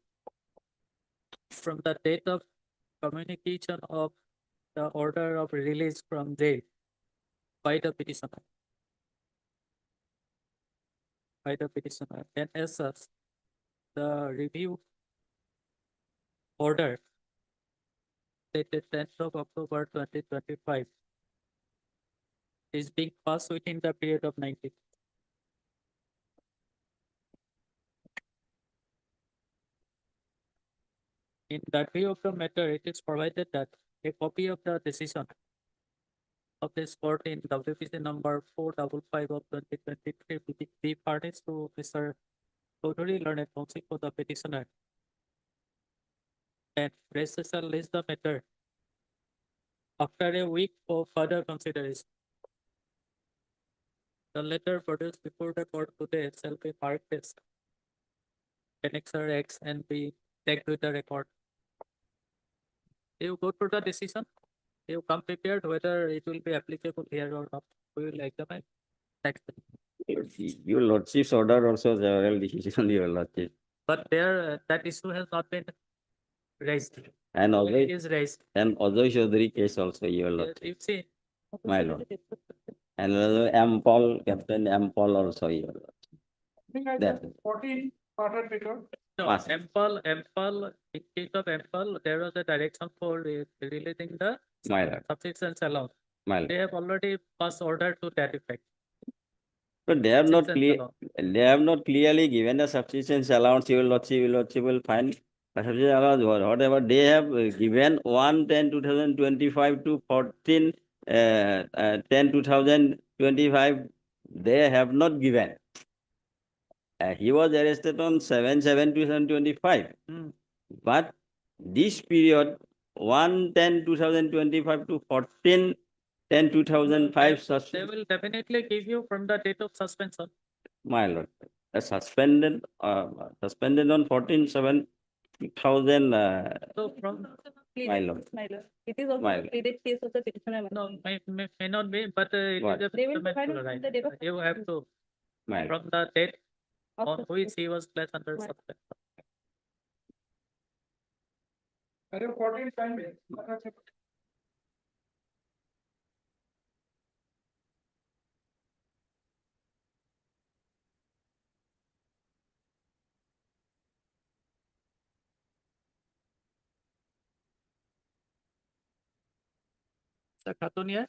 from the date of communication of the order of release from jail by the petitioner. And as such, the review order dated 10th of October 2025 is being passed within the period of 90. In that view of the matter, it is provided that a copy of the decision of this court in WPC number 455 of 2023 be furnished to Mr. Chaudhary Learned Counsel for the petitioner, and President shall list the matter after a week of further consideration. The letter produced before the court today shall be marked as Annexure X and be tagged with the record. You go through the decision, you come prepared whether it will be applicable here or not. We will examine. Next. Your lordship's order also the oral decision, your lordship. But there, that issue has not been raised. And When also, it is raised. and Ajay Chaudhary case also, your lordship, You see, my lord. And also M. Paul, Captain M. Paul also, your lordship. I think I That- just 14 order paper. no, Pass. Ample, in case of Ample, there was a direction for releasing the My lord, subsistence allowance. my lord. They have already passed order to that effect. But they have not Subsistence clear, allowance. they have not clearly given the subsistence allowance, your lordship will find. Subsistence allowance, whatever they have given 1/10/2025 to 14/10/2025, they have not given. He was arrested on 7/7/2025. Hmm. But this period, 1/10/2025 to 14/10/2005, They will definitely give you from the date of suspension. my lord, suspended on 14/7/2000. So from. My lord. It is also My a lord. pleaded case of the petitioner. No, may not be, but it What? is a They will fundamental provide right. the date of. You have to, My lord. from the date of on the- which he was placed under Right. suspension. I have 14 time. Sir Khatunia?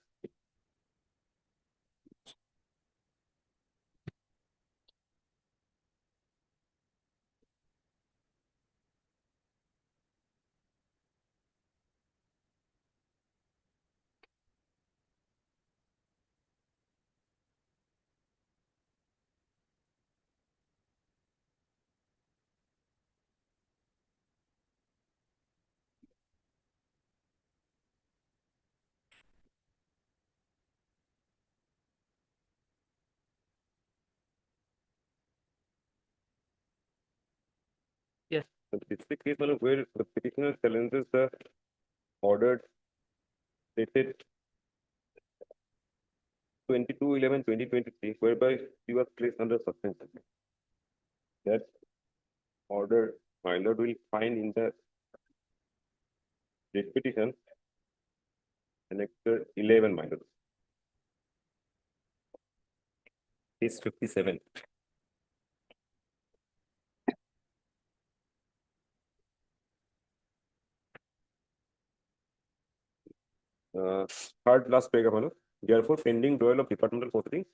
Yes. This is the case where the petitioner challenges the order dated 22/11/2023, whereby he was placed under suspension. That order, my lord, will find in the date petition annexure 11, my lord. Case 57. Third last paragraph, my lord. Therefore, pending drawal of departmental proceedings,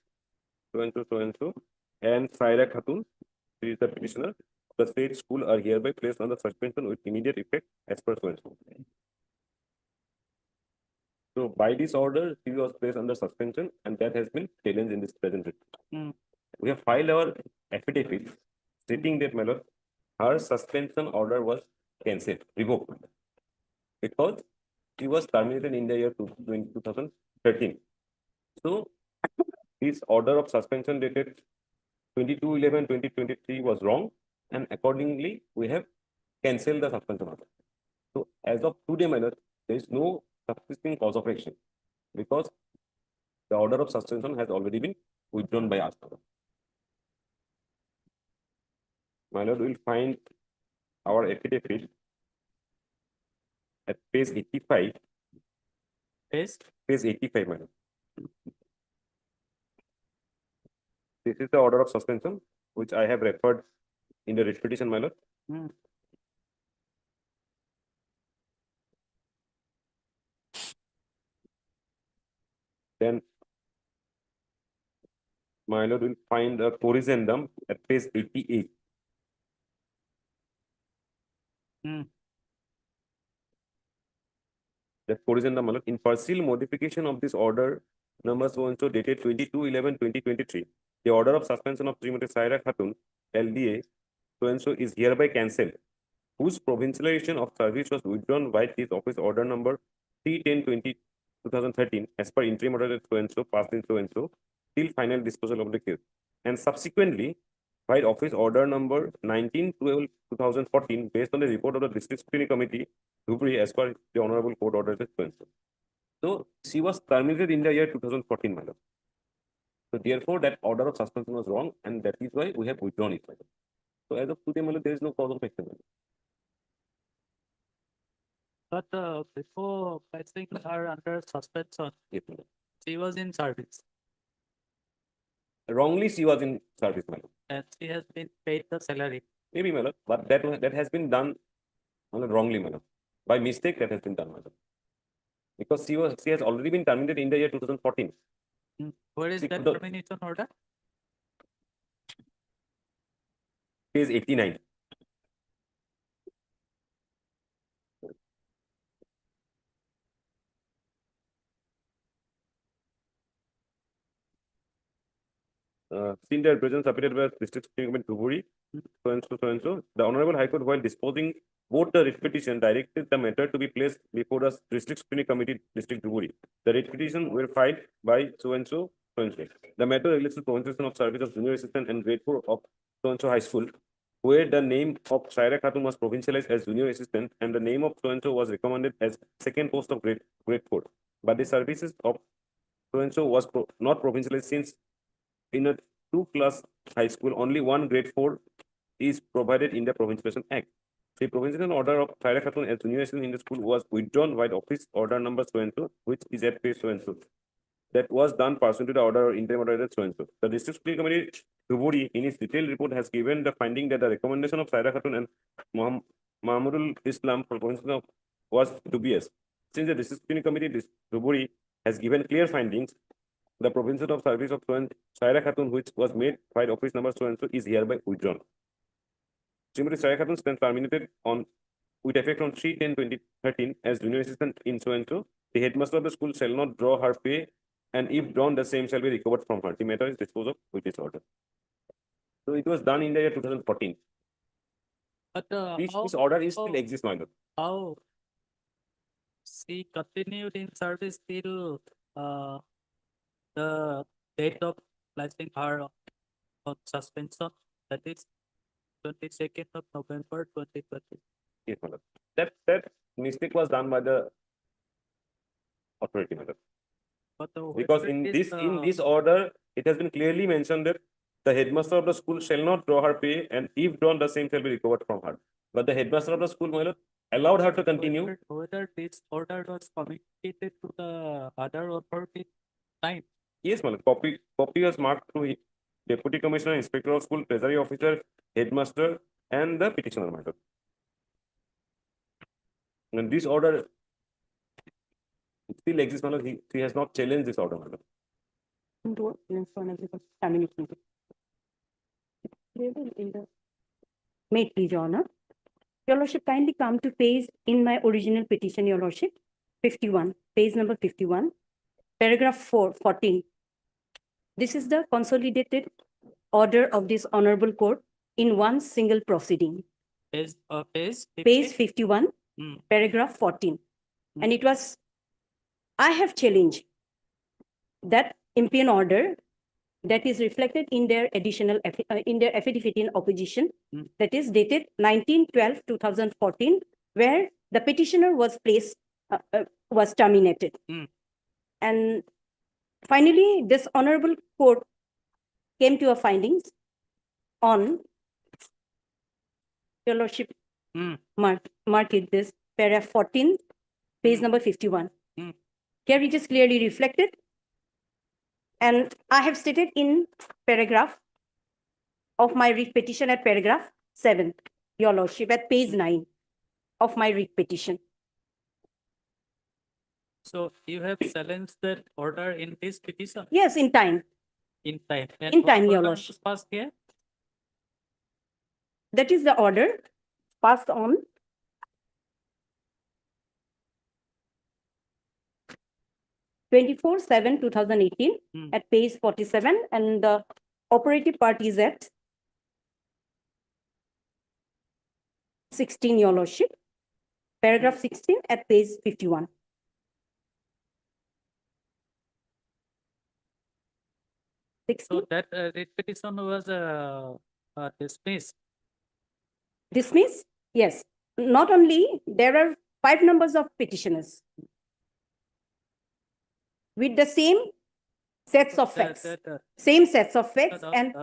so and so, and Saira Khatun, she is the petitioner, the state school are hereby placed under suspension with immediate effect as per so and so. So by this order, she was placed under suspension, and that has been challenged in this present report. Hmm. We have filed our affidavit stating that, my lord, her suspension order was cancelled, revoked, because she was terminated in the year 2013. So this order of suspension dated 22/11/2023 was wrong, and accordingly we have cancel the suspension order. So as of today, my lord, there is no subsisting cause of action because the order of suspension has already been withdrawn by us. My lord will find our affidavit at page 85. Page 85, my lord. This is the order of suspension which I have referred in the writ petition, my lord. Then my lord will find a corrigendum at page 88. The corrigendum, my lord, in pursuant modification of this order number so and so dated 22/11/2023, the order of suspension of Srimati Saira Khatun LDA so and so is hereby cancelled, whose provincialization of service was withdrawn by this office order number 3/10/2013 as per interim order so and so passed in so and so till final disposal of the case, and subsequently by office order number 19/12/2014 based on the report of the district screening committee Dhubri as per the honorable court order so and so. So she was terminated in the year 2014, my lord. So therefore that order of suspension was wrong, and that is why we have withdrawn it, my lord. So as of today, my lord, there is no cause of action, my lord. But before placing her under suspension, Yes, my lord. she was in service Wrongly she was in service, my lord. and she has been paid the salary. Maybe, my lord, but that has been done, my lord, wrongly, my lord. By mistake that has been done, my lord. Because she has already been terminated in the year 2014. Where is See, that the- termination order? Page 89. Seen their presence submitted by District Screening Committee Dhuburi, so and so, so and so. The Honorable High Court, while disposing both the writ petition, directed the matter to be placed before the District Screening Committee, District Dhuburi. The writ petition were filed by so and so, so and so. The matter relates to provincialization of service of junior assistant and grade 4 of so and so high school, where the name of Saira Khatun was provincialized as junior assistant and the name of so and so was recommended as second post of grade 4. But the services of so and so was not provincialized, since in a 2-class high school, only one grade 4 is provided in the Provincialization Act. The provincial order of Saira Khatun as junior assistant in the school was withdrawn by the office order number so and so, which is at page so and so. That was done pursuant to the order or interim order so and so. The District Screening Committee Dhuburi in its detailed report has given the finding that the recommendation of Saira Khatun and Mahmudul Islam for provincial was dubious. Since the District Screening Committee Dhuburi has given clear findings, the provincial of service of Saira Khatun, which was made by office number so and so, is hereby withdrawn. Srimati Saira Khatun stands terminated on with effect on 3/10/2013 as junior assistant in so and so. The headmaster of the school shall not draw her pay, and if drawn, the same shall be recovered from her. The matter is disposed of with this order. So it was done in the year 2014. But This order is still exists, my lord. how she continued in service till the date of placing her on suspension, that is 22nd of November 2020. Yes, my lord. That mistake was done by the authority, my lord. But Because whether in it this is, order, it has been clearly mentioned that the headmaster of the school shall not draw her pay, and if drawn, the same shall be recovered from her. But the headmaster of the school, my lord, allowed her to continue. whether this order was communicated to the other authority time. Yes, my lord. Copy was marked to Deputy Commissioner, Inspector of School, Treasury Officer, Headmaster, and the petitioner, my lord. And this order still exists, my lord. He has not challenged this order, my lord. May it please, Your Honor. Your Lordship, kindly come to page in my original petition, Your Lordship, 51, page number 51, paragraph 14. This is the consolidated order of this honorable court in one single proceeding. Page 51, paragraph 14. And it was, I have challenged that impian order that is reflected in their in their affidavit in opposition, that is dated 19/12/2014, where the petitioner was was terminated. And finally, this honorable court came to a findings on, Your Lordship, mark it this, paragraph 14, page number 51. Here it is clearly reflected. And I have stated in paragraph of my writ petition at paragraph 7, Your Lordship, at page 9 of my writ petition. So you have challenged that order in this petition? Yes, in time. In time. And In what time, Your order Lordship. was passed here? That is the order passed on 24/7/2018 at page 47, and the operative part is at 16, Your Lordship, paragraph 16 at page 51. So that writ petition was dismissed. Dismiss? Yes. Not only, there are 5 numbers of petitioners with the same sets of facts. Same sets of facts, and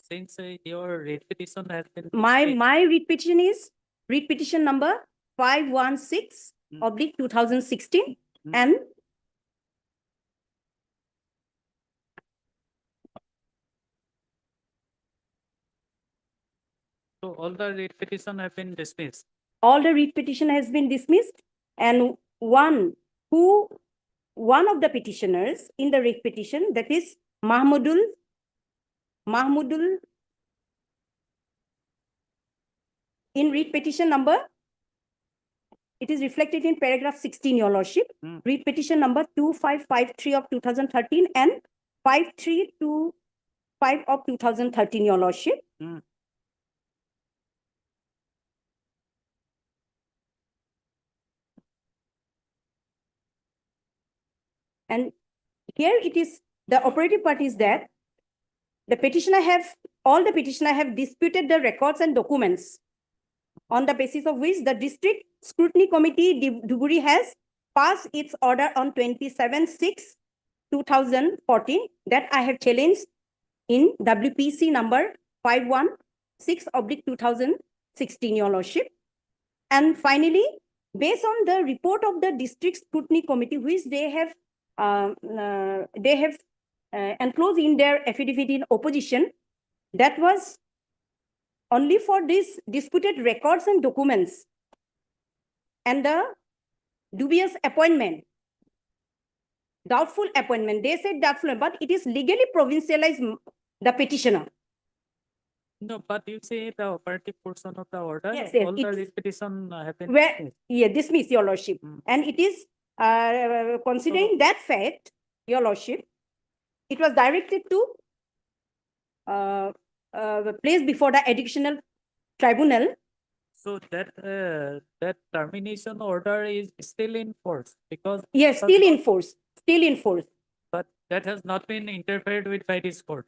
Since your writ petition has been my writ petition is writ petition number 516/2016, and so all the writ petition have been dismissed. all the writ petition has been dismissed, and one of the petitioners in the writ petition, that is Mahmudul, in writ petition number, it is reflected in paragraph 16, Your Lordship, writ petition number 2553 of 2013 and 5325 of 2013, Your Lordship. And here it is, the operative part is that all the petitioner have disputed the records and documents on the basis of which the District Scrutiny Committee, Dhuburi, has passed its order on 27/6/2014 that I have challenged in WPC number 516/2016, Your Lordship. And finally, based on the report of the District Scrutiny Committee, which they have enclosed in their affidavit in opposition, that was only for these disputed records and documents and the dubious appointment, doubtful appointment. They said doubtful, but it is legally provincialized the petitioner. No, but you say the operative portion of the order, Yes, all the it's- writ petition have been Where, dismissed. yeah, dismiss, Your Lordship. And it is, considering that fact, Your Lordship, it was directed to place before the educational tribunal. So that that termination order is still in force because Yes, still in force, but that has not been interfered with by this court.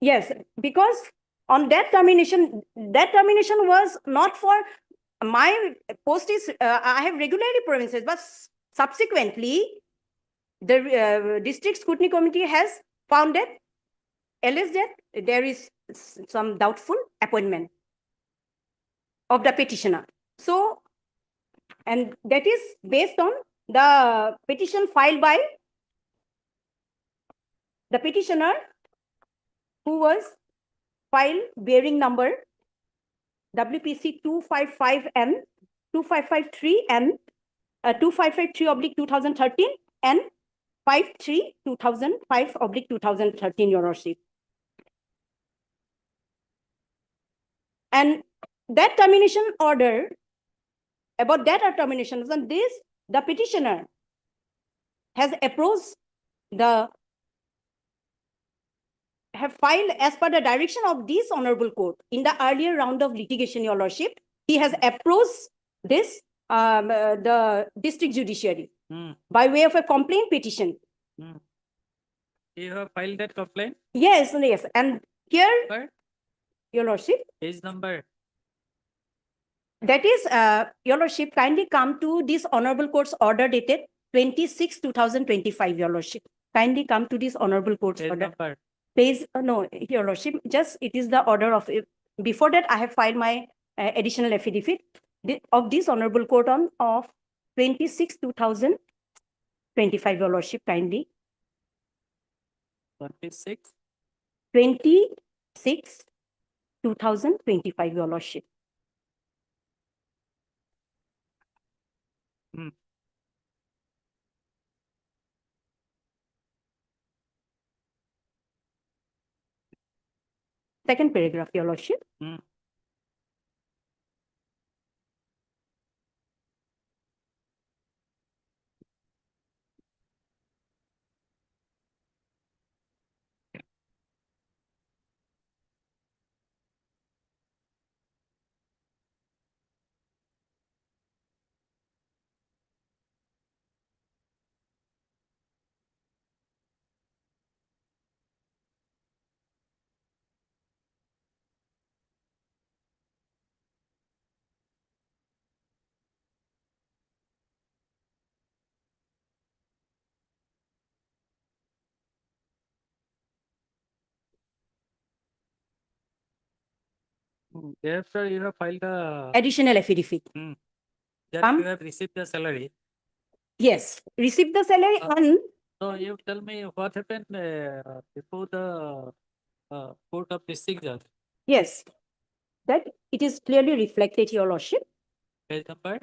Yes, because on that termination was not for my post is, I have regularly provinces, but subsequently, the District Scrutiny Committee has found that, alleged that there is some doubtful appointment of the petitioner. So, and that is based on the petition filed by the petitioner, who was file bearing number WPC 255 and 2553 and 2553/2013 and 53/2005/2013, Your Lordship. And that termination order, about that termination, and this, the petitioner has approached have filed as per the direction of this honorable court in the earlier round of litigation, Your Lordship. He has approached this, the district judiciary by way of a complaint petition. You have filed that complaint? Yes, yes, and here, Where? your lordship, Page number. that is, your lordship, kindly come to this honorable court's order dated 26/2025, your lordship. Kindly come to this honorable court's Page order. number. Page, no, your lordship, just it is the order of, before that, I have filed my additional affidavit of this honorable court on of 26/2025, your lordship, kindly. 26. 26/2025, your lordship. Hmm. Second paragraph, your lordship. Hmm. Thereafter, you have filed a. Additional affidavit. That you have received the salary. Yes, receive the salary and So you tell me what happened before the court of district judge. yes, that it is clearly reflected, your lordship. Page number.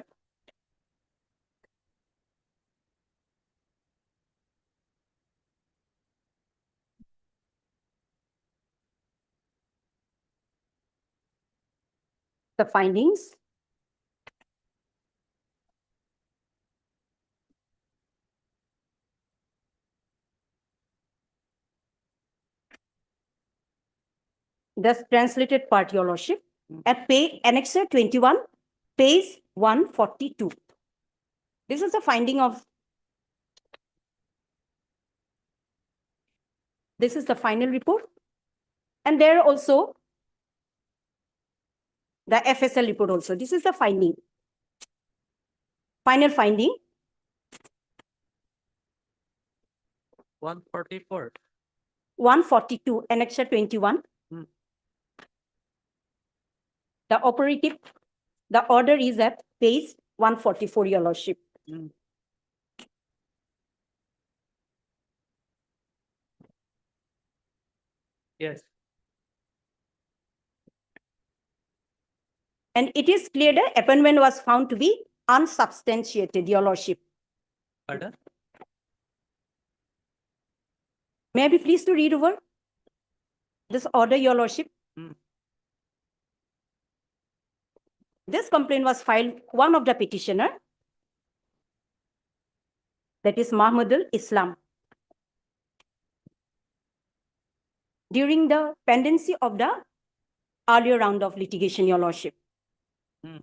The findings. The translated part, your lordship, at page annexure 21, page 142. This is the finding of. This is the final report. And there also the FSL report also. This is the finding. Final finding. 144. 142, annexure 21. Hmm. The operative, the order is at page 144, your lordship. Hmm. Yes. And it is clear the appointment was found to be unsubstantiated, your lordship. Pardon? May I be pleased to read over this order, your lordship? Hmm. This complaint was filed one of the petitioner, that is Mahmudul Islam, during the pendency of the earlier round of litigation, your lordship. Hmm.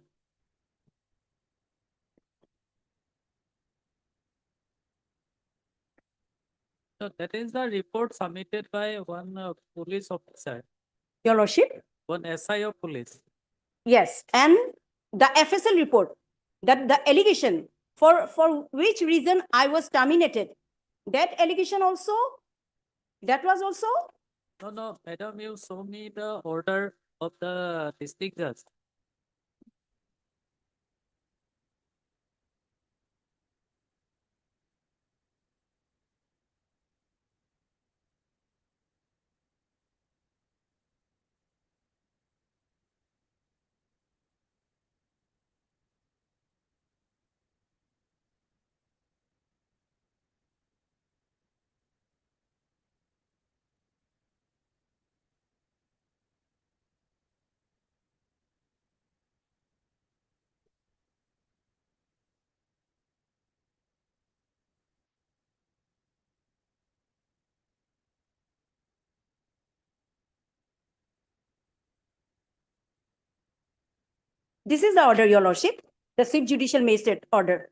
So that is the report submitted by one police officer, Your lordship? one SI of police. Yes, and the FSL report, that the allegation for which reason I was terminated, that allegation also, that was also. No, madam, you show me the order of the district judge. This is the order, your lordship, the Chief Judicial Magistrate order.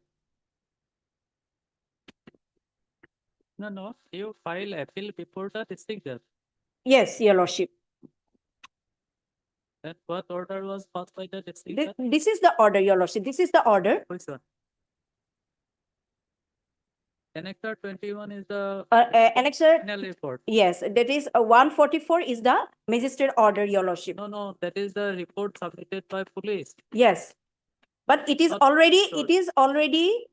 No, you file appeal before the district judge. Yes, your lordship. Then what order was passed by the district This, judge? this is the order, your lordship. This is the order. Which one? Annexure 21 is the Annexure, final report. yes, that is 144 is the magistrate order, your lordship. No, that is the report submitted by police. Yes, but it is Not already, sure. it is already.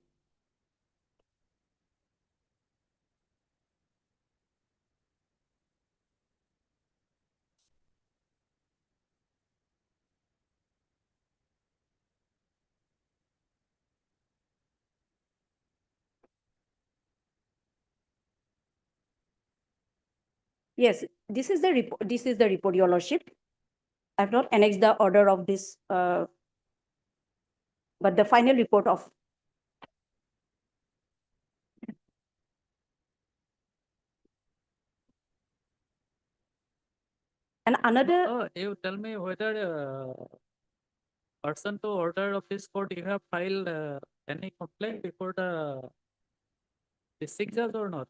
Yes, this is the report, this is the report, your lordship. I have not annexed the order of this, but the final report of. And another, Oh, you tell me whether person to order of this court you have filed any complaint before the district judge or not?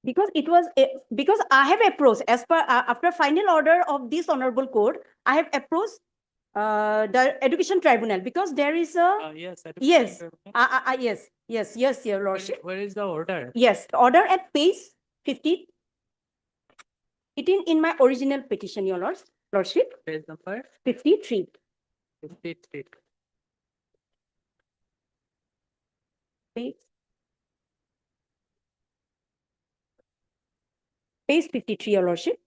because it was, because I have approached as per, after final order of this honorable court, I have approached the education tribunal because there is a, Yes. yes, yes, your lordship. Where is the order? Yes, order at page 50. It in my original petition, your lordship, Page number 53. 53. Page, page 53, your lordship.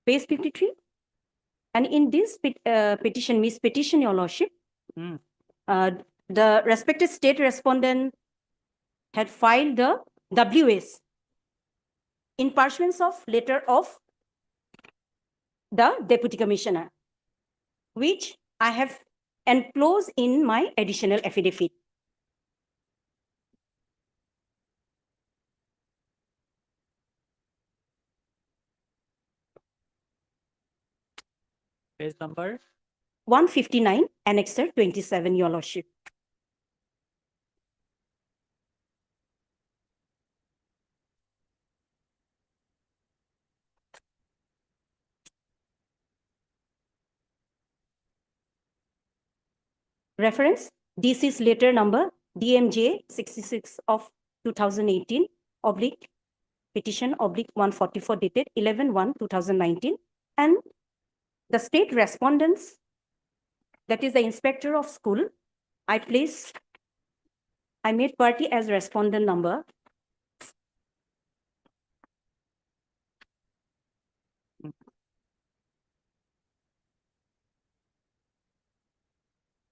Page 53. And in this petition, Miss Petition, your lordship, the respected state respondent had filed the WS in pursuance of letter of the deputy commissioner, which I have enclosed in my additional affidavit. Page number 159, Annexure 27, your lordship. Reference, this is letter number DMJ 66 of 2018, oblique, petition oblique 144 dated 11/1/2019. And the state respondents, that is the inspector of school, I made party as respondent number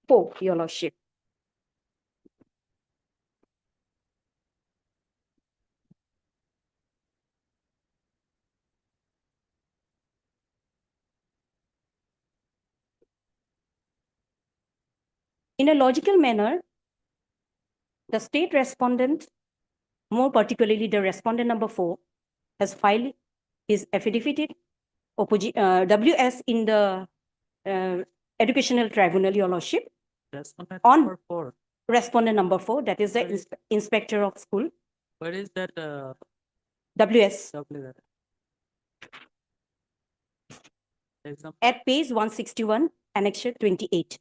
4, your lordship. In a logical manner, the state respondent, more particularly the respondent number 4, has filed his affidavit WS in the educational tribunal, your lordship. Respondent On number 4. Respondent number 4, that is the inspector of school, Where is that WS, WS? Page number- at page 161, Annexure 28.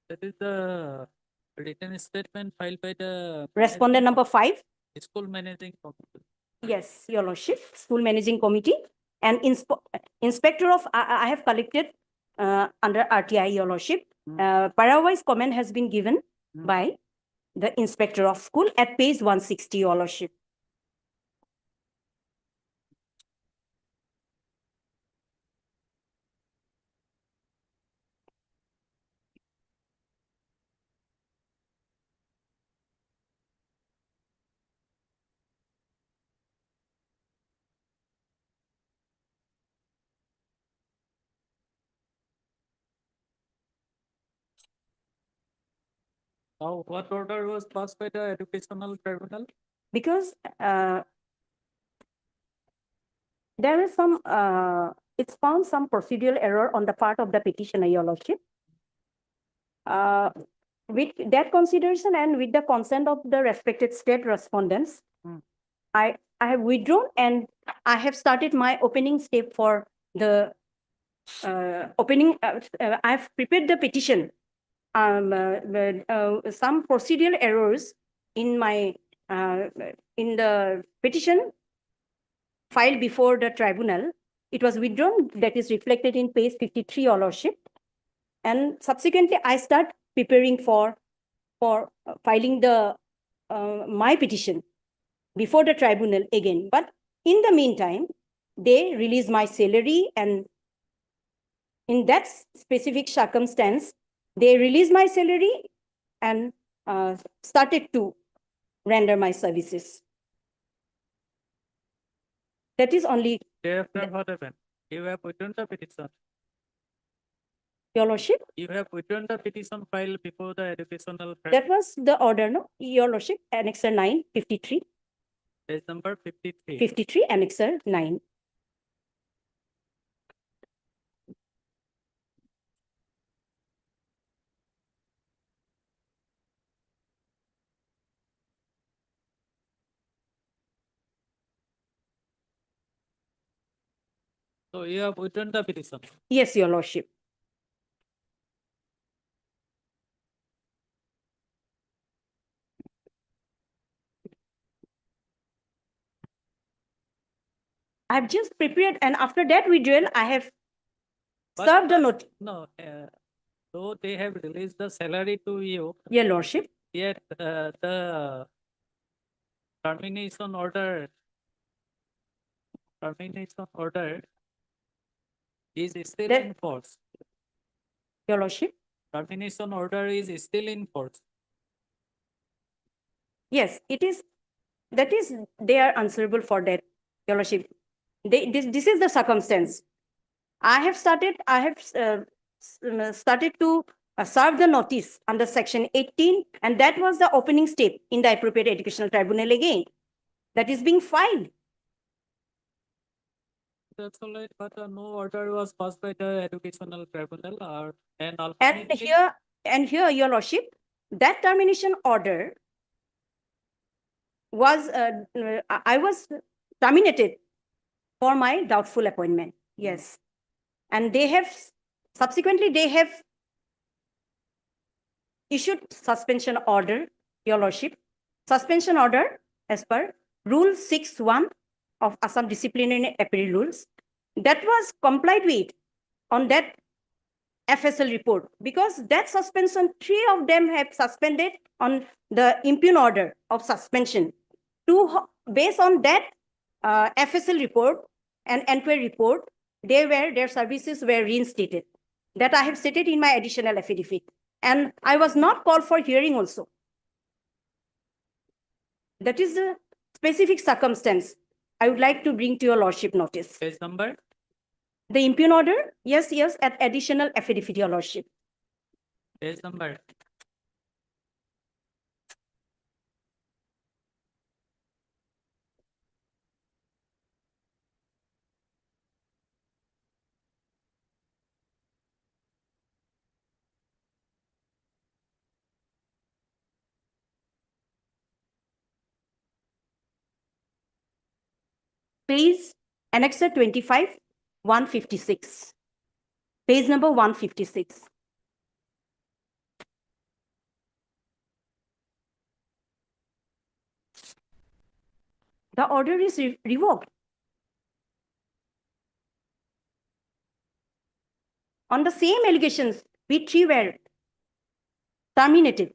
That is the written statement filed by the Respondent number 5, school managing committee. yes, your lordship, school managing committee. And inspector of, I have collected under RTI, your lordship. Parawise comment has been given by the inspector of school at page 160, your lordship. Now, what order was passed by the educational tribunal? Because there is some, it's found some procedural error on the part of the petitioner, Your Lordship. With that consideration and with the consent of the respected state respondents, I have withdrawn and I have started my opening step for the opening. I have prepared the petition. Some procedural errors in my in the petition filed before the tribunal. It was withdrawn. That is reflected in page 53, Your Lordship. And subsequently, I start preparing for filing the my petition before the tribunal again. But in the meantime, they release my salary, and in that specific circumstance, they release my salary and started to render my services. That is only, Thereafter, what happened? You have withdrawn the petition. Your Lordship. You have withdrawn the petition filed before the educational. That was the order, no? Your Lordship, Annexure 9, 53. Page number 53. 53, Annexure 9. So you have withdrawn the petition. Yes, Your Lordship. I've just prepared, and after that withdrawal, I have served the notice. No, though they have released the salary to you. Your Lordship. Yet the termination order is still That- in force. Your Lordship. Termination order is still in force. Yes, it is. That is, they are answerable for that, Your Lordship. This is the circumstance. I have started to serve the notice under section 18, and that was the opening step in the appropriate educational tribunal again. That is being filed. That's all right, but no order was passed by the educational tribunal and And here, Your Lordship, that termination order was, I was terminated for my doubtful appointment. Yes. And they have, subsequently, they have issued suspension order, Your Lordship. Suspension order as per Rule 6(1) of Assam Disciplinary Appeal Rules. That was complied with on that FSL report, because that suspension, 3 of them have suspended on the impugn order of suspension. Based on that FSL report and inquiry report, their services were reinstated. That I have stated in my additional affidavit. And I was not called for hearing also. That is the specific circumstance I would like to bring to your Lordship notice. Page number? The impugn order? Yes, at additional affidavit, Your Lordship. Page number? Page Annexure 25, 156. Page number 156. The order is revoked. On the same allegations, we 3 were terminated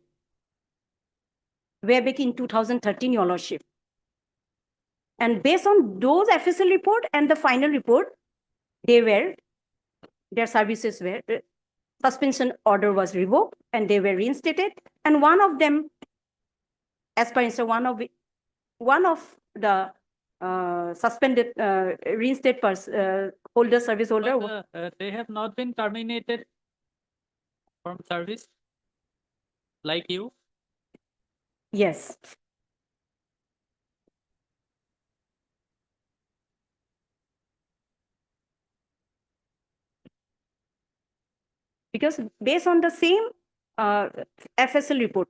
way back in 2013, Your Lordship. And based on those FSL report and the final report, their services were, suspension order was revoked and they were reinstated. And one of them, as per instance, one of the suspended reinstated holder, service holder. They have not been terminated from service like you. Yes. Because based on the same FSL report.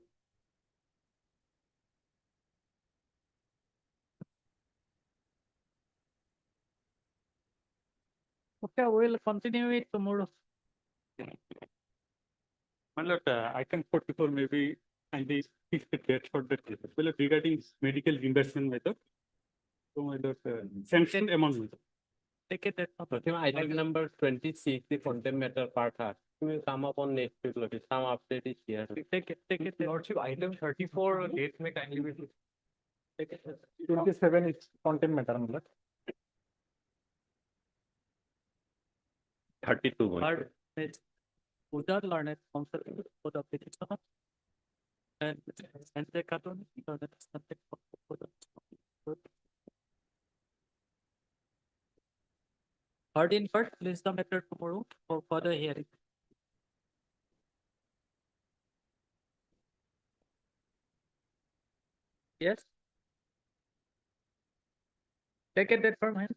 Okay, we'll continue it tomorrow. My lord, item 44 maybe, and the date for the well, regarding medical reimbursement method. So my lord, sanctioned amount method. Take it at. Item number 26, the content matter part has. We will come up on next week, Lord. Some update is here. Take it. Lordship, item 34, date may kindly be. Take it. 27 is content matter, my lord. 32 going. Third is Ujar learned council for the petition. And the cartoon, learned subject for the. Heard in court, list the matter tomorrow for further hearing. Yes. Take it that from him.